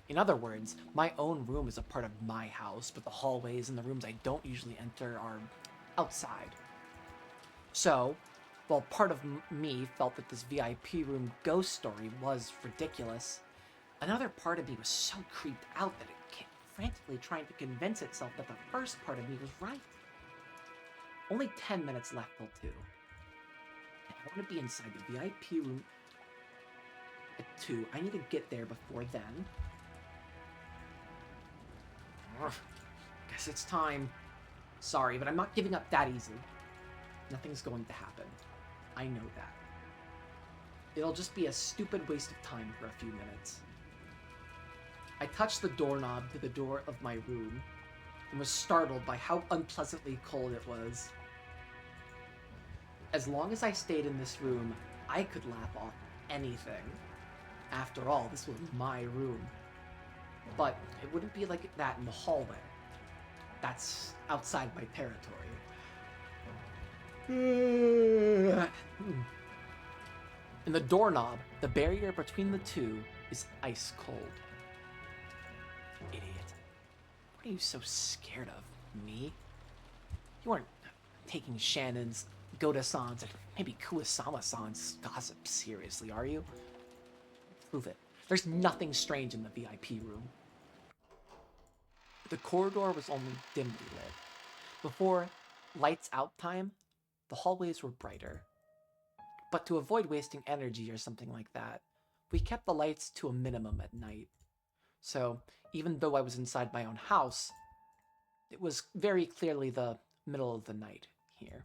In other words, my own room is a part of my house, but the hallways and the rooms I don't usually enter are outside. So, while part of me felt that this VIP room ghost story was ridiculous, another part of me was so creeped out that it kept frantically trying to convince itself that the first part of me was right. Only 10 minutes left till 2. I want to be inside the VIP room at 2. I need to get there before then. Guess it's time. Sorry, but I'm not giving up that easy. Nothing's going to happen. I know that. It'll just be a stupid waste of time for a few minutes. I touched the doorknob to the door of my room and was startled by how unpleasantly cold it was. As long as I stayed in this room, I could laugh off anything. After all, this was my room. But it wouldn't be like that in the hallway. That's outside my territory. In the doorknob, the barrier between the two is ice cold. Idiot. What are you so scared of? Me? You aren't taking Shannon's, Goda-san's, and maybe Kuwasama-san's gossip seriously, are you? Prove it. There's nothing strange in the VIP room. The corridor was only dimly lit. Before lights out time, the hallways were brighter. But to avoid wasting energy or something like that, we kept the lights to a minimum at night. So, even though I was inside my own house, it was very clearly the middle of the night here.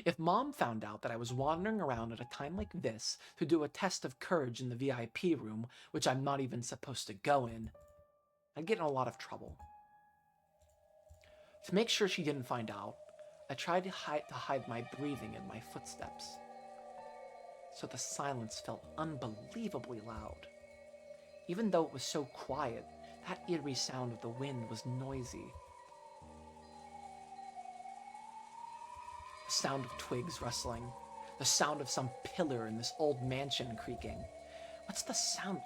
If Mom found out that I was wandering around at a time like this to do a test of courage in the VIP room, which I'm not even supposed to go in, I'd get in a lot of trouble. To make sure she didn't find out, I tried to hide my breathing and my footsteps. So the silence felt unbelievably loud. Even though it was so quiet, that eerie sound of the wind was noisy. The sound of twigs rustling, the sound of some pillar in this old mansion creaking. What's the sound?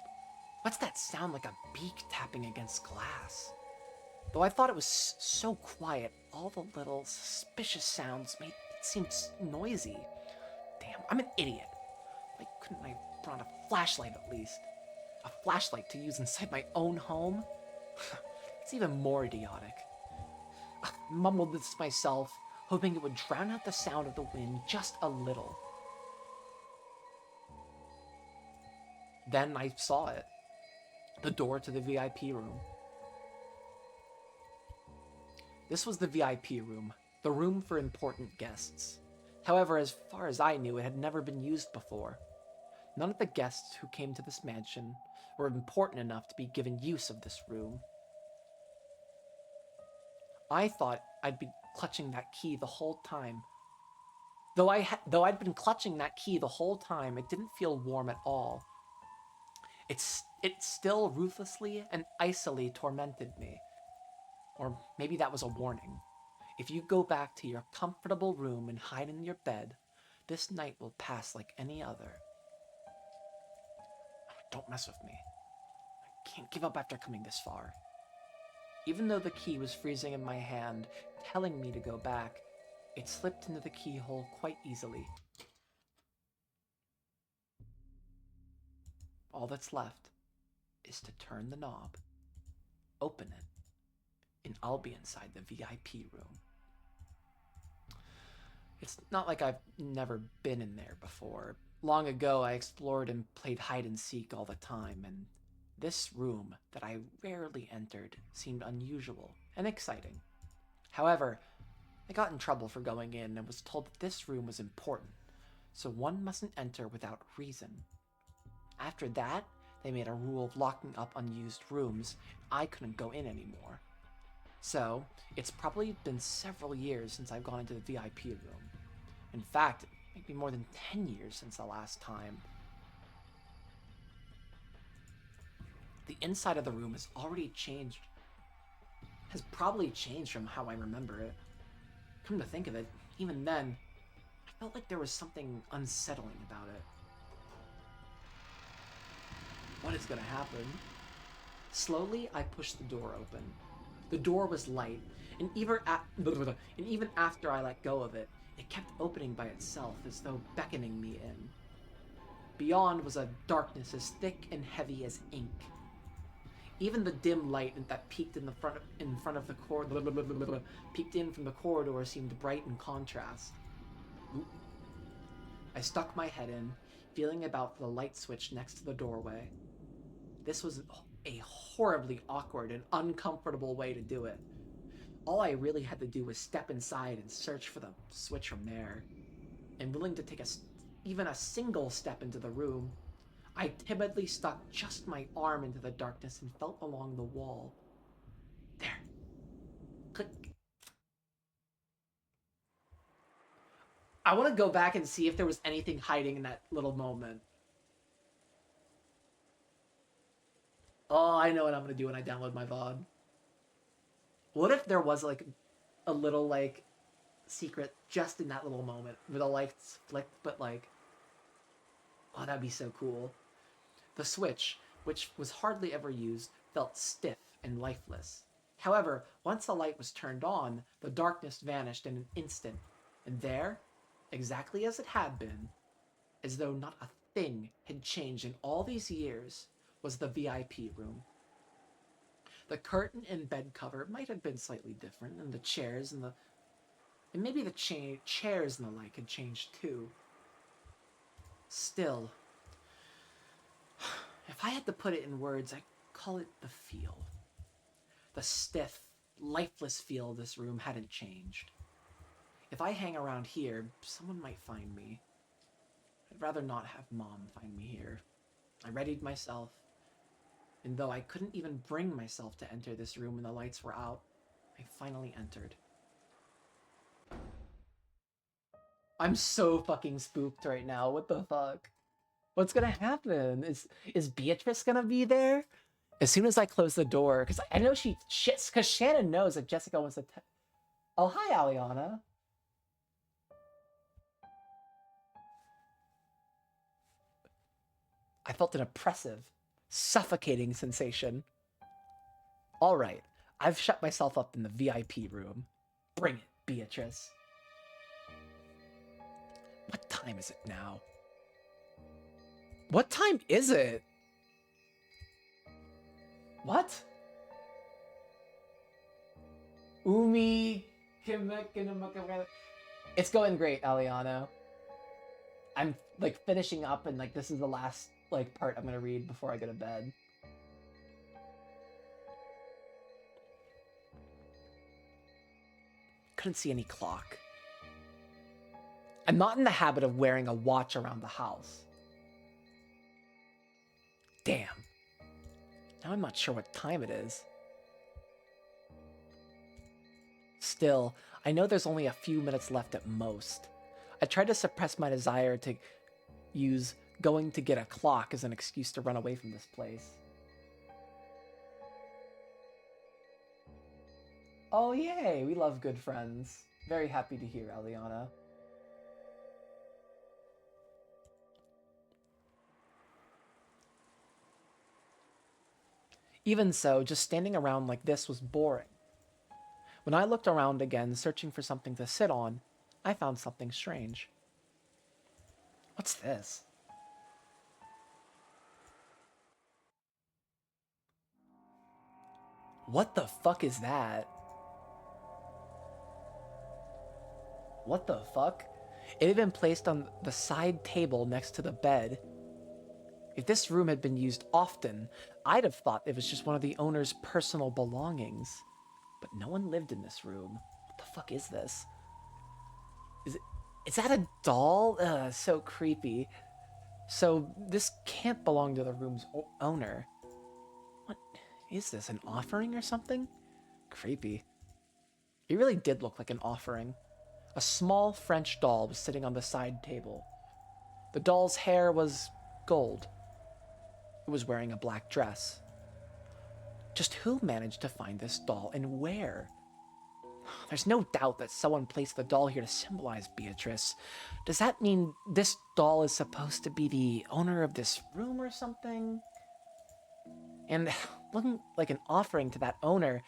What's that sound like a beak tapping against glass? Though I thought it was so quiet, all the little suspicious sounds made it seem noisy. Damn, I'm an idiot. Why couldn't I have brought a flashlight at least? A flashlight to use inside my own home? It's even more idiotic. I mumbled this to myself, hoping it would drown out the sound of the wind just a little. Then I saw it. The door to the VIP room. This was the VIP room, the room for important guests. However, as far as I knew, it had never been used before. None of the guests who came to this mansion were important enough to be given use of this room. I thought I'd be clutching that key the whole time. Though I'd been clutching that key the whole time, it didn't feel warm at all. It still ruthlessly and icily tormented me. Or maybe that was a warning. If you go back to your comfortable room and hide in your bed, this night will pass like any other. Don't mess with me. I can't give up after coming this far. Even though the key was freezing in my hand, telling me to go back, it slipped into the keyhole quite easily. All that's left is to turn the knob, open it, and I'll be inside the VIP room. It's not like I've never been in there before. Long ago, I explored and played hide and seek all the time, and this room that I rarely entered seemed unusual and exciting. However, I got in trouble for going in and was told that this room was important, so one mustn't enter without reason. After that, they made a rule of locking up unused rooms. I couldn't go in anymore. So, it's probably been several years since I've gone into the VIP room. In fact, it might be more than 10 years since the last time. The inside of the room has already changed. Has probably changed from how I remember it. Come to think of it, even then, I felt like there was something unsettling about it. What is gonna happen? Slowly, I pushed the door open. The door was light, and even after I let go of it, it kept opening by itself as though beckoning me in. Beyond was a darkness as thick and heavy as ink. Even the dim light that peeked in front of the corridor, peeked in from the corridor, seemed bright in contrast. I stuck my head in, feeling about for the light switch next to the doorway. This was a horribly awkward and uncomfortable way to do it. All I really had to do was step inside and search for the switch from there. And willing to take even a single step into the room, I timidly stuck just my arm into the darkness and felt along the wall. There. Click. I want to go back and see if there was anything hiding in that little moment. Oh, I know what I'm going to do when I download my VOD. What if there was, like, a little, like, secret just in that little moment where the lights flicked, but, like... Oh, that'd be so cool. The switch, which was hardly ever used, felt stiff and lifeless. However, once the light was turned on, the darkness vanished in an instant. And there, exactly as it had been, as though not a thing had changed in all these years, was the VIP room. The curtain and bed cover might have been slightly different, and the chairs and maybe the chairs and the like had changed too. Still, if I had to put it in words, I'd call it the feel. The stiff, lifeless feel of this room hadn't changed. If I hang around here, someone might find me. I'd rather not have Mom find me here. I readied myself, and though I couldn't even bring myself to enter this room when the lights were out, I finally entered. I'm so fucking spooked right now. What the fuck? What's gonna happen? Is Beatrice gonna be there? As soon as I close the door, because I know because Shannon knows that Jessica wants to. Oh, hi, Aliana. I felt an oppressive, suffocating sensation. All right, I've shut myself up in the VIP room. Bring it, Beatrice. What time is it now? What time is it? What? It's going great, Aliano. I'm like finishing up, and like this is the last like part I'm gonna read before I go to bed. Couldn't see any clock. I'm not in the habit of wearing a watch around the house. Damn. Now I'm not sure what time it is. Still, I know there's only a few minutes left at most. I tried to suppress my desire to use going to get a clock as an excuse to run away from this place. Oh, yay! We love good friends. Very happy to hear, Eliana. Even so, just standing around like this was boring. When I looked around again, searching for something to sit on, I found something strange. What's this? What the fuck is that? What the fuck? It had been placed on the side table next to the bed. If this room had been used often, I'd have thought it was just one of the owner's personal belongings. But no one lived in this room. What the fuck is this? Is that a doll? So creepy. So this can't belong to the room's owner. What is this, an offering or something? Creepy. It really did look like an offering. A small French doll was sitting on the side table. The doll's hair was gold. It was wearing a black dress. Just who managed to find this doll and where? There's no doubt that someone placed the doll here to symbolize Beatrice. Does that mean this doll is supposed to be the owner of this room or something? And looking like an offering to that owner,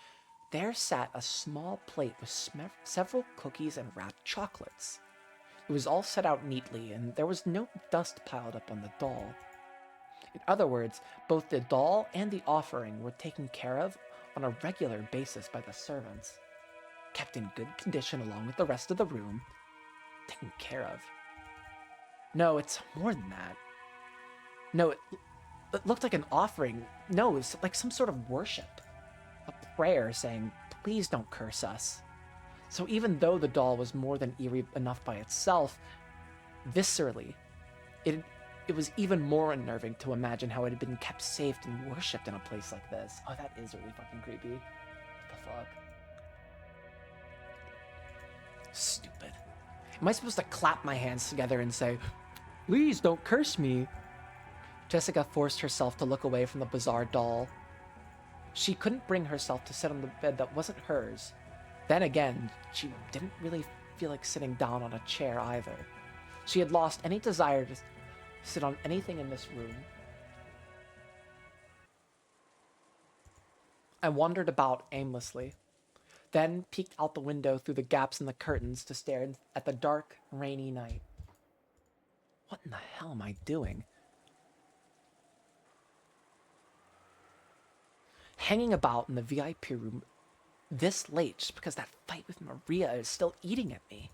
there sat a small plate with several cookies and wrapped chocolates. It was all set out neatly, and there was no dust piled up on the doll. In other words, both the doll and the offering were taken care of on a regular basis by the servants. Kept in good condition along with the rest of the room. Taken care of. No, it's more than that. No, it looked like an offering. No, it was like some sort of worship. A prayer saying, please don't curse us. So even though the doll was more than eerie enough by itself, viscerally, it was even more unnerving to imagine how it had been kept safe and worshipped in a place like this. Oh, that is really fucking creepy. What the fuck? Stupid. Am I supposed to clap my hands together and say, please don't curse me? Jessica forced herself to look away from the bizarre doll. She couldn't bring herself to sit on the bed that wasn't hers. Then again, she didn't really feel like sitting down on a chair either. She had lost any desire to sit on anything in this room. I wandered about aimlessly, then peeked out the window through the gaps in the curtains to stare at the dark, rainy night. What in the hell am I doing? Hanging about in the VIP room this late just because that fight with Maria is still eating at me.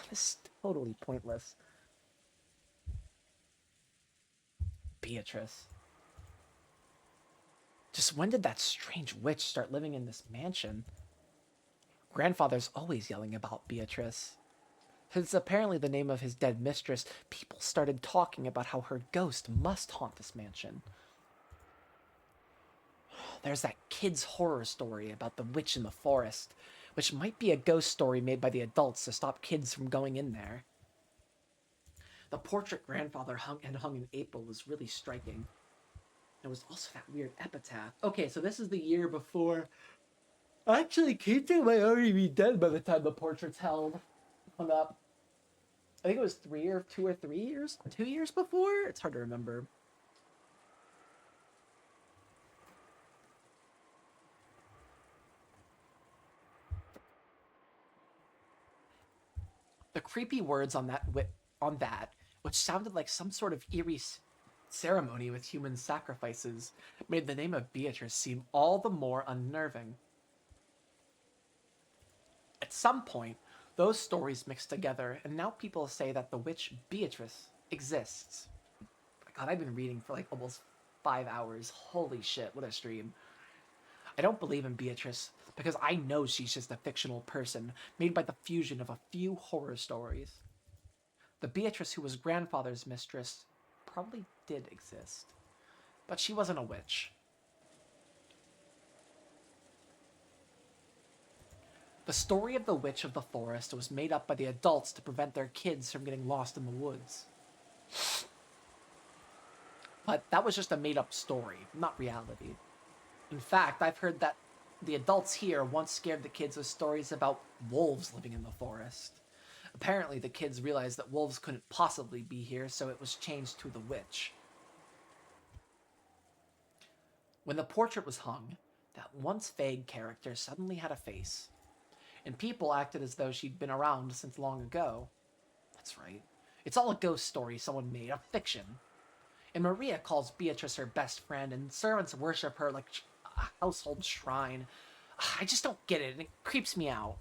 This is totally pointless. Beatrice. Just when did that strange witch start living in this mansion? Grandfather's always yelling about Beatrice. It's apparently the name of his dead mistress. People started talking about how her ghost must haunt this mansion. There's that kid's horror story about the witch in the forest, which might be a ghost story made by the adults to stop kids from going in there. The portrait grandfather hung in April was really striking. There was also that weird epitaph. Okay, so this is the year before. Actually, Keaton might already be dead by the time the portrait's hung up. I think it was 2 or 3 years? 2 years before? It's hard to remember. The creepy words on that, which sounded like some sort of eerie ceremony with human sacrifices, made the name of Beatrice seem all the more unnerving. At some point, those stories mixed together, and now people say that the witch Beatrice exists. God, I've been reading for like almost 5 hours. Holy shit, what a stream. I don't believe in Beatrice, because I know she's just a fictional person, made by the fusion of a few horror stories. The Beatrice who was grandfather's mistress probably did exist, but she wasn't a witch. The story of the Witch of the Forest was made up by the adults to prevent their kids from getting lost in the woods. But that was just a made-up story, not reality. In fact, I've heard that the adults here once scared the kids with stories about wolves living in the forest. Apparently, the kids realized that wolves couldn't possibly be here, so it was changed to the witch. When the portrait was hung, that once vague character suddenly had a face, and people acted as though she'd been around since long ago. That's right. It's all a ghost story someone made, a fiction. And Maria calls Beatrice her best friend, and servants worship her like a household shrine. I just don't get it, and it creeps me out.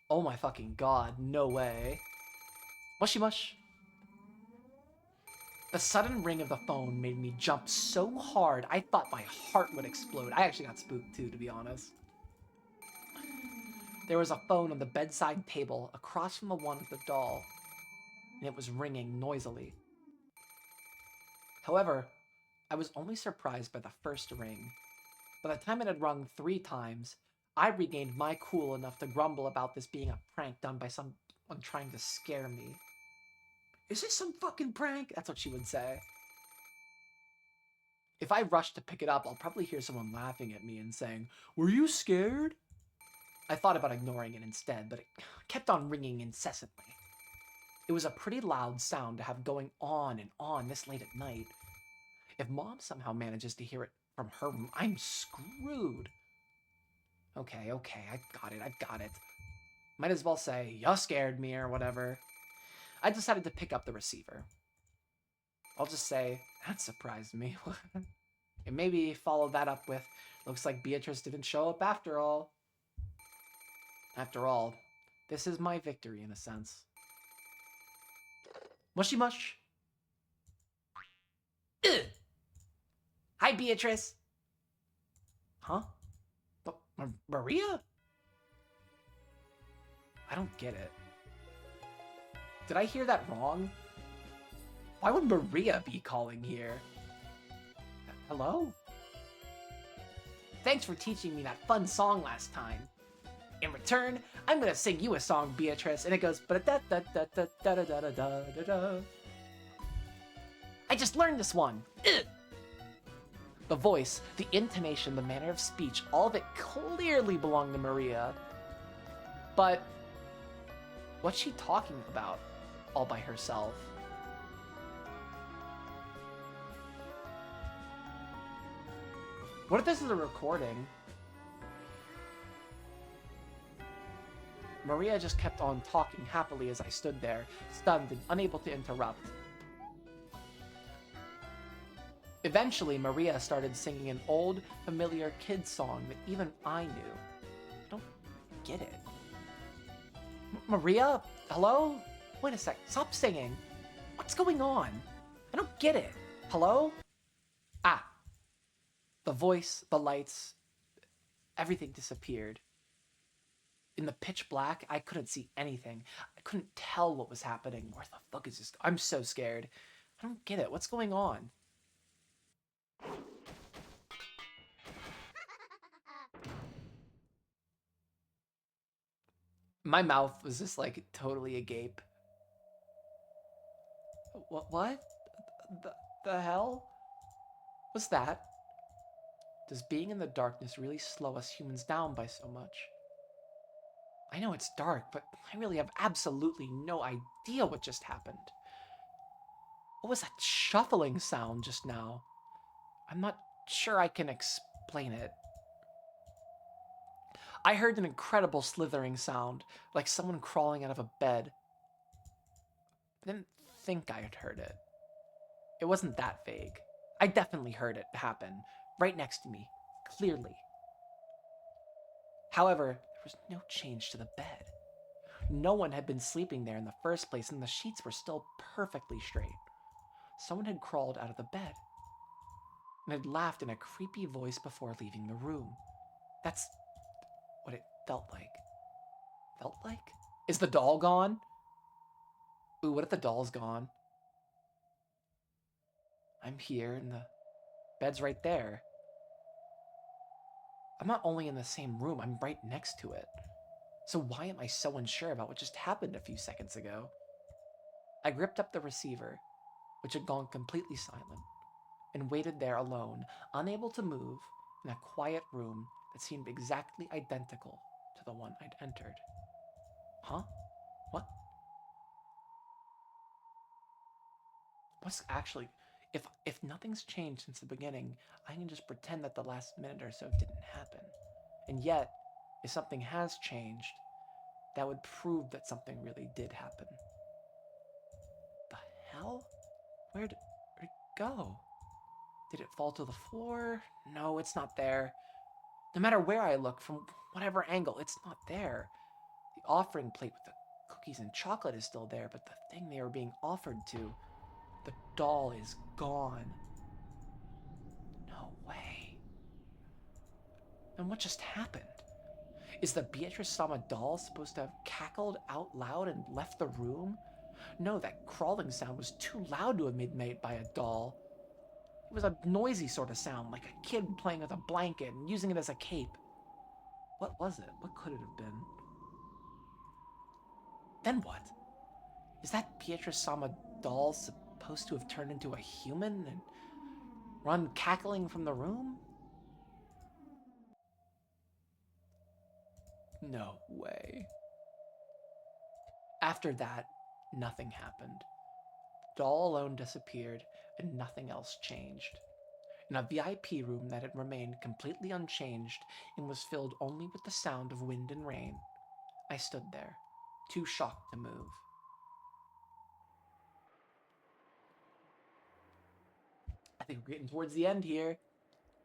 Oh my fucking god, no way. Mushy mush. The sudden ring of the phone made me jump so hard I thought my heart would explode. I actually got spooked too, to be honest. There was a phone on the bedside table across from the one with the doll, and it was ringing noisily. However, I was only surprised by the first ring. By the time it had rung 3 times, I regained my cool enough to grumble about this being a prank done by someone trying to scare me. Is this some fucking prank? That's what she would say. If I rush to pick it up, I'll probably hear someone laughing at me and saying, "Were you scared?" I thought about ignoring it instead, but it kept on ringing incessantly. It was a pretty loud sound to have going on and on this late at night. If Mom somehow manages to hear it from her room, I'm screwed. Okay, I've got it. Might as well say, "You scared me," or whatever. I decided to pick up the receiver. I'll just say, "That surprised me." And maybe follow that up with, "Looks like Beatrice didn't show up after all." After all, this is my victory in a sense. Mushy mush. Ugh. Hi, Beatrice. Huh? But Maria? I don't get it. Did I hear that wrong? Why would Maria be calling here? Hello? Thanks for teaching me that fun song last time. In return, I'm gonna sing you a song, Beatrice, and it goes da da da da da da da da da da. I just learned this one. Ugh. The voice, the intonation, the manner of speech, all of it clearly belonged to Maria. But what's she talking about all by herself? What if this is a recording? Maria just kept on talking happily as I stood there, stunned and unable to interrupt. Eventually, Maria started singing an old, familiar kid song that even I knew. I don't get it. Maria? Hello? Wait a sec. Stop singing. What's going on? I don't get it. Hello? Ah. The voice, the lights, everything disappeared. In the pitch black, I couldn't see anything. I couldn't tell what was happening. Where the fuck is this? I'm so scared. I don't get it. What's going on? My mouth was just like totally agape. What? The hell? What's that? Does being in the darkness really slow us humans down by so much? I know it's dark, but I really have absolutely no idea what just happened. What was that shuffling sound just now? I'm not sure I can explain it. I heard an incredible slithering sound, like someone crawling out of a bed. I didn't think I had heard it. It wasn't that vague. I definitely heard it happen, right next to me, clearly. However, there was no change to the bed. No one had been sleeping there in the first place, and the sheets were still perfectly straight. Someone had crawled out of the bed and had laughed in a creepy voice before leaving the room. That's what it felt like. Felt like? Is the doll gone? Ooh, what if the doll's gone? I'm here and the bed's right there. I'm not only in the same room, I'm right next to it. So why am I so unsure about what just happened a few seconds ago? I gripped up the receiver, which had gone completely silent, and waited there alone, unable to move, in a quiet room that seemed exactly identical to the one I'd entered. Huh? What? What's actually... If nothing's changed since the beginning, I can just pretend that the last minute or so didn't happen. And yet, if something has changed, that would prove that something really did happen. The hell? Where'd it go? Did it fall to the floor? No, it's not there. No matter where I look, from whatever angle, it's not there. The offering plate with the cookies and chocolate is still there, but the thing they were being offered to, the doll, is gone. No way. And what just happened? Is the Beatrice-sama doll supposed to have cackled out loud and left the room? No, that crawling sound was too loud to have been made by a doll. It was a noisy sort of sound, like a kid playing with a blanket and using it as a cape. What was it? What could it have been? Then what? Is that Beatrice-sama doll supposed to have turned into a human and run cackling from the room? No way. After that, nothing happened. The doll alone disappeared, and nothing else changed. In a VIP room that had remained completely unchanged and was filled only with the sound of wind and rain, I stood there, too shocked to move. I think we're getting towards the end here.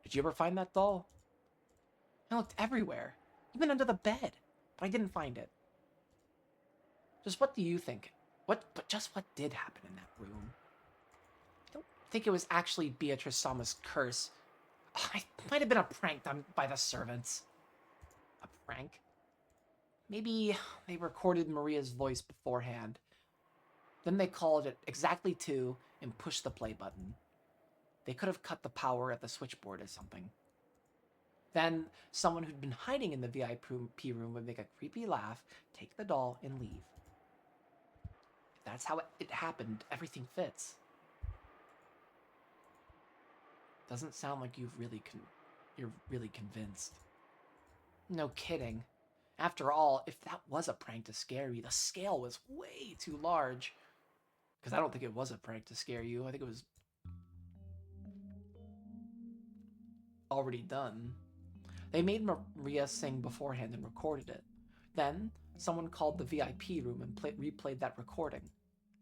Did you ever find that doll? I looked everywhere, even under the bed, but I didn't find it. Just what do you think? Just what did happen in that room? I don't think it was actually Beatrice-sama's curse. It might have been a prank done by the servants. A prank? Maybe they recorded Maria's voice beforehand. Then they called it exactly 2 and pushed the play button. They could have cut the power at the switchboard or something. Then someone who'd been hiding in the VIP room would make a creepy laugh, take the doll, and leave. If that's how it happened, everything fits. Doesn't sound like you're really convinced. No kidding. After all, if that was a prank to scare you, the scale was way too large. Because I don't think it was a prank to scare you. I think it was already done. They made Maria sing beforehand and recorded it. Then, someone called the VIP room and replayed that recording.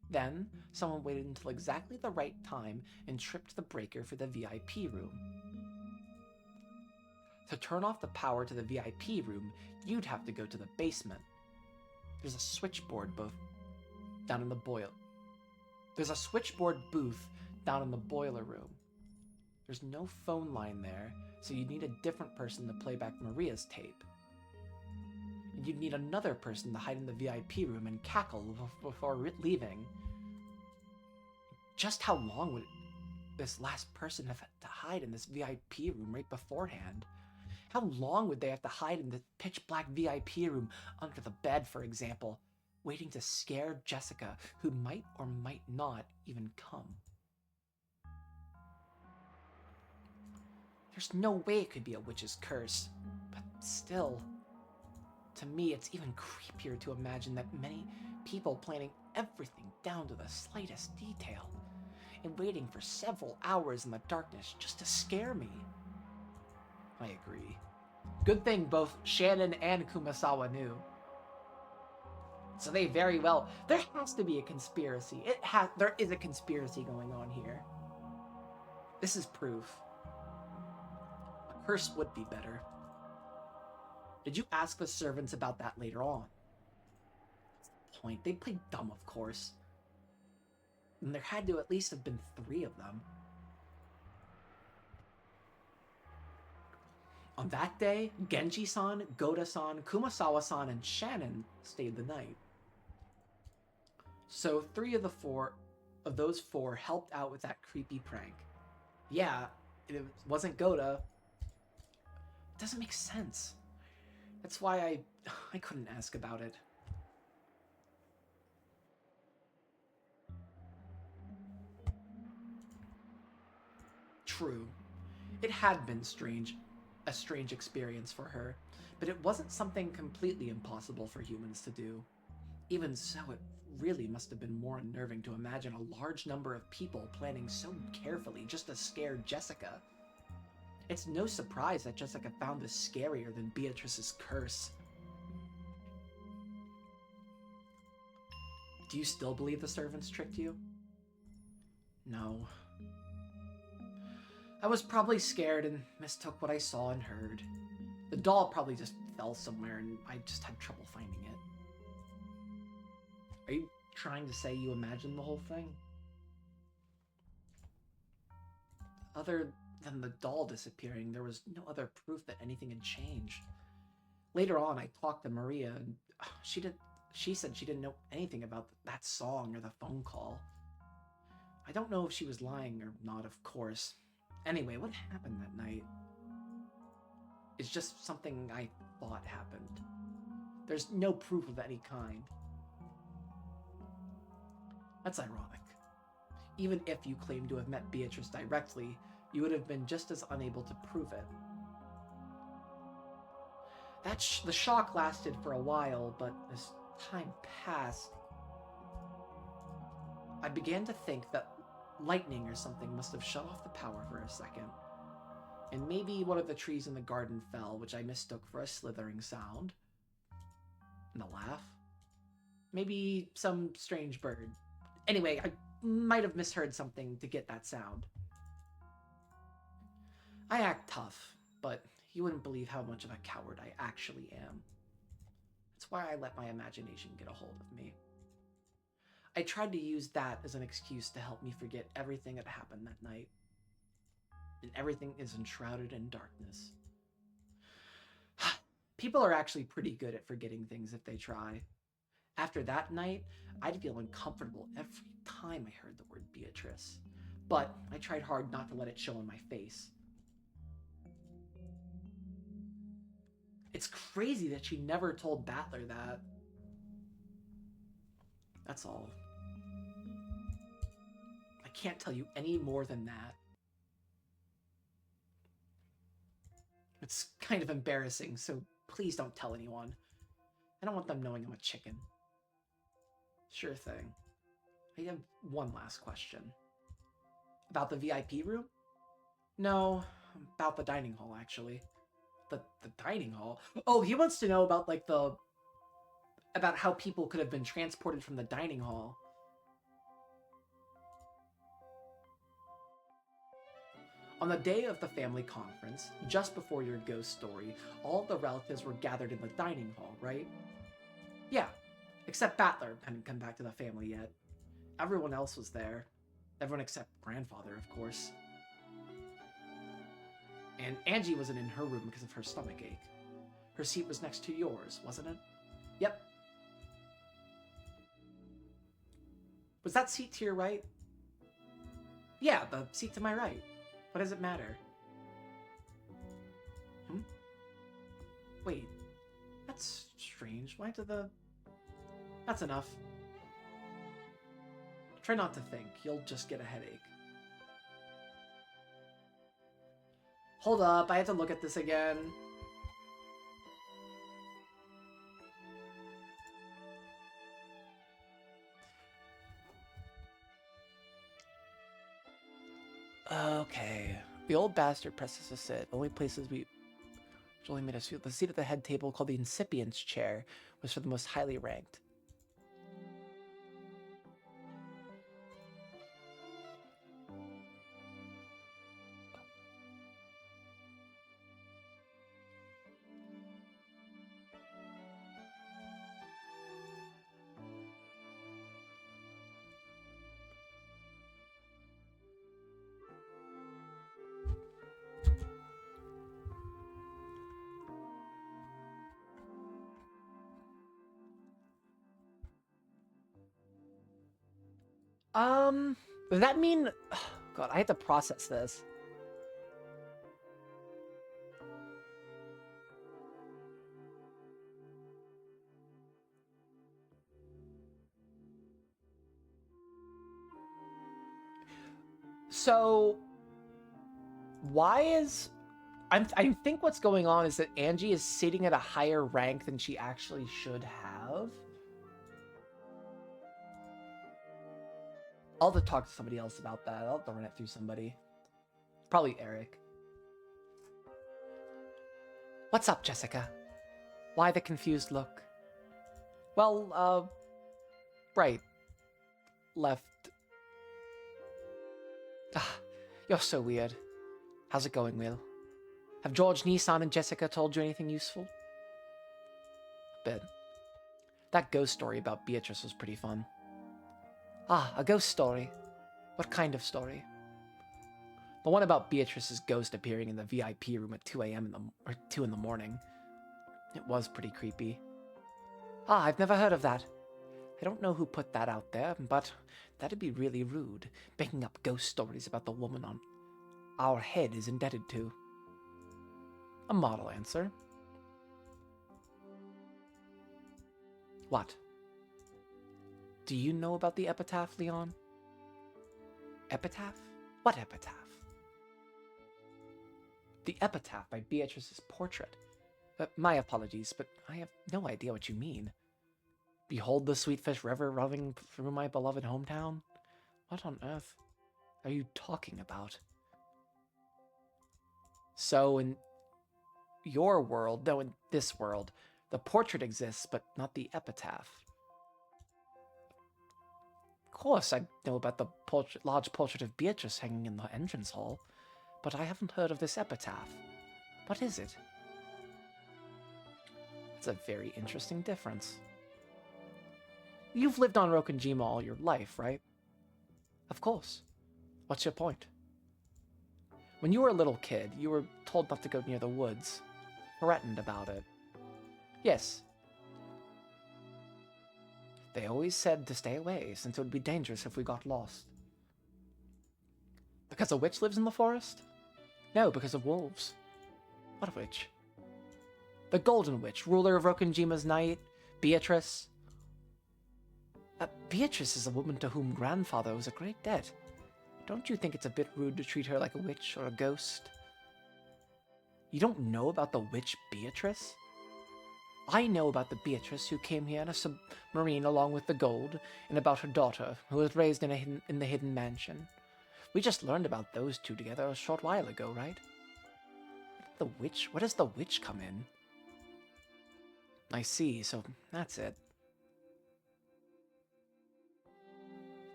Then, someone waited until exactly the right time and tripped the breaker for the VIP room. To turn off the power to the VIP room, you'd have to go to the basement. There's a switchboard down in the boiler. There's a switchboard booth down in the boiler room. There's no phone line there, so you'd need a different person to play back Maria's tape. And you'd need another person to hide in the VIP room and cackle before leaving. Just how long would this last person have to hide in this VIP room right beforehand? How long would they have to hide in the pitch-black VIP room under the bed, for example, waiting to scare Jessica, who might or might not even come? There's no way it could be a witch's curse, but still, to me it's even creepier to imagine that many people planning everything down to the slightest detail and waiting for several hours in the darkness just to scare me. I agree. Good thing both Shannon and Kumasawa knew. So they very well... There has to be a conspiracy. There is a conspiracy going on here. This is proof. A curse would be better. Did you ask the servants about that later on? That's the point. They played dumb, of course. And there had to at least have been 3 of them. On that day, Genji-san, Goda-san, Kumasawa-san, and Shannon stayed the night. So 3 of those 4 helped out with that creepy prank. Yeah, it wasn't Goda. It doesn't make sense. That's why I couldn't ask about it. True. It had been a strange experience for her, but it wasn't something completely impossible for humans to do. Even so, it really must have been more unnerving to imagine a large number of people planning so carefully just to scare Jessica. It's no surprise that Jessica found this scarier than Beatrice's curse. Do you still believe the servants tricked you? No. I was probably scared and mistook what I saw and heard. The doll probably just fell somewhere and I just had trouble finding it. Are you trying to say you imagined the whole thing? Other than the doll disappearing, there was no other proof that anything had changed. Later on, I talked to Maria and she said she didn't know anything about that song or the phone call. I don't know if she was lying or not, of course. Anyway, what happened that night? It's just something I thought happened. There's no proof of any kind. That's ironic. Even if you claimed to have met Beatrice directly, you would have been just as unable to prove it. The shock lasted for a while, but as time passed, I began to think that lightning or something must have shut off the power for a second. And maybe one of the trees in the garden fell, which I mistook for a slithering sound. And a laugh? Maybe some strange bird. Anyway, I might have misheard something to get that sound. I act tough, but you wouldn't believe how much of a coward I actually am. That's why I let my imagination get a hold of me. I tried to use that as an excuse to help me forget everything that happened that night. And everything is enshrouded in darkness. People are actually pretty good at forgetting things if they try. After that night, I'd feel uncomfortable every time I heard the word Beatrice. But I tried hard not to let it show on my face. It's crazy that she never told Battler that. That's all. I can't tell you any more than that. It's kind of embarrassing, so please don't tell anyone. I don't want them knowing I'm a chicken. Sure thing. I have one last question. About the VIP room? No, about the dining hall, actually. The dining hall? Oh, he wants to know about, like, about how people could have been transported from the dining hall. On the day of the family conference, just before your ghost story, all the relatives were gathered in the dining hall, right? Yeah, except Battler hadn't come back to the family yet. Everyone else was there. Everyone except Grandfather, of course. And Angie wasn't in her room because of her stomachache. Her seat was next to yours, wasn't it? Yep. Was that seat to your right? Yeah, the seat to my right. What does it matter? Wait, that's strange. Why did That's enough. Try not to think. You'll just get a headache. Hold up, I have to look at this again. Okay. The old bastard presses us sit. Only places which only made us feel. The seat at the head table, called the incipient's chair, was for the most highly ranked. Does that mean... God, I have to process this. So, why is... I think what's going on is that Angie is sitting at a higher rank than she actually should have. I'll have to talk to somebody else about that. I'll have to run it through somebody. Probably Eric. What's up, Jessica? Why the confused look? Well, right. Left. Ah, you're so weird. How's it going, Will? Have George, Nissan, and Jessica told you anything useful? A bit. That ghost story about Beatrice was pretty fun. Ah, a ghost story. What kind of story? The one about Beatrice's ghost appearing in the VIP room at 2 a.m. or 2 in the morning. It was pretty creepy. Ah, I've never heard of that. I don't know who put that out there, but that'd be really rude, making up ghost stories about the woman on our head is indebted to. A model answer. What? Do you know about the epitaph, Leon? Epitaph? What epitaph? The epitaph by Beatrice's portrait. My apologies, but I have no idea what you mean. Behold the sweetfish river running through my beloved hometown? What on earth are you talking about? So in your world, no, in this world, the portrait exists, but not the epitaph. Of course, I know about the large portrait of Beatrice hanging in the entrance hall, but I haven't heard of this epitaph. What is it? It's a very interesting difference. You've lived on Rokkenjima all your life, right? Of course. What's your point? When you were a little kid, you were told not to go near the woods. Threatened about it. Yes. They always said to stay away, since it would be dangerous if we got lost. Because a witch lives in the forest? No, because of wolves. What witch? The Golden Witch, ruler of Rokkenjima's night, Beatrice. Beatrice is a woman to whom grandfather owes a great debt. Don't you think it's a bit rude to treat her like a witch or a ghost? You don't know about the witch Beatrice? I know about the Beatrice who came here in a submarine along with the gold, and about her daughter, who was raised in the hidden mansion. We just learned about those two together a short while ago, right? Where does the witch come in? I see, so that's it.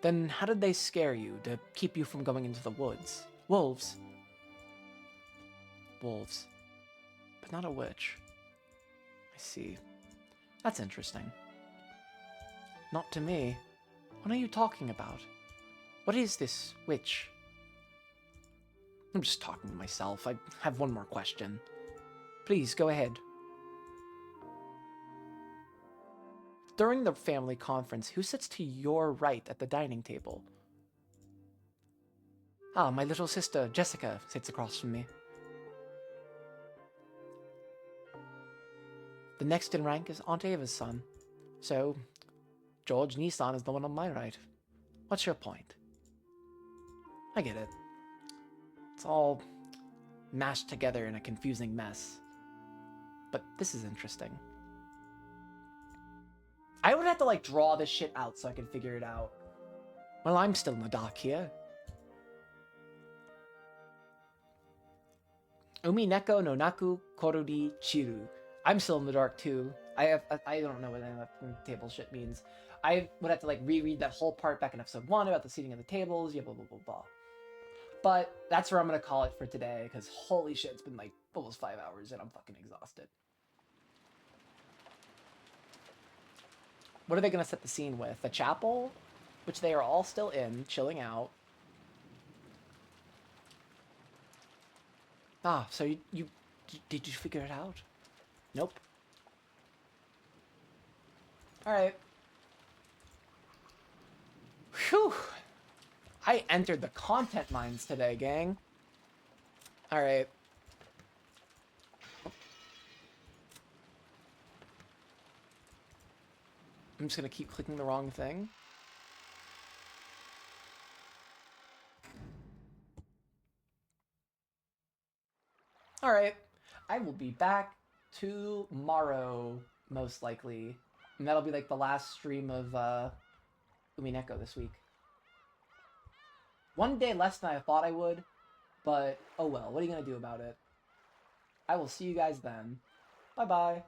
Then how did they scare you to keep you from going into the woods? Wolves. Wolves. But not a witch. I see. That's interesting. Not to me. What are you talking about? What is this witch? I'm just talking to myself. I have one more question. Please, go ahead. During the family conference, who sits to your right at the dining table? Ah, my little sister, Jessica, sits across from me. The next in rank is Aunt Ava's son. So, George Nissan is the one on my right. What's your point? I get it. It's all mashed together in a confusing mess. But this is interesting. I would have to, like, draw this shit out so I can figure it out. Well, I'm still in the dark here. Umineko no naku koruri chiru. I'm still in the dark, too. I don't know what any of that table shit means. I would have to, like, reread that whole part back in episode 1 about the seating of the tables, yeah, blah, blah, blah, blah. But that's where I'm going to call it for today, because holy shit, it's been, like, almost 5 hours, and I'm fucking exhausted. What are they going to set the scene with? The chapel, which they are all still in, chilling out. Ah, so did you figure it out? Nope. Alright. Whew. I entered the content mines today, gang. Alright. I'm just gonna keep clicking the wrong thing. Alright. I will be back tomorrow, most likely. And that'll be like the last stream of Umineko this week. One day less than I thought I would, but oh well, what are you gonna do about it? I will see you guys then. Bye-bye.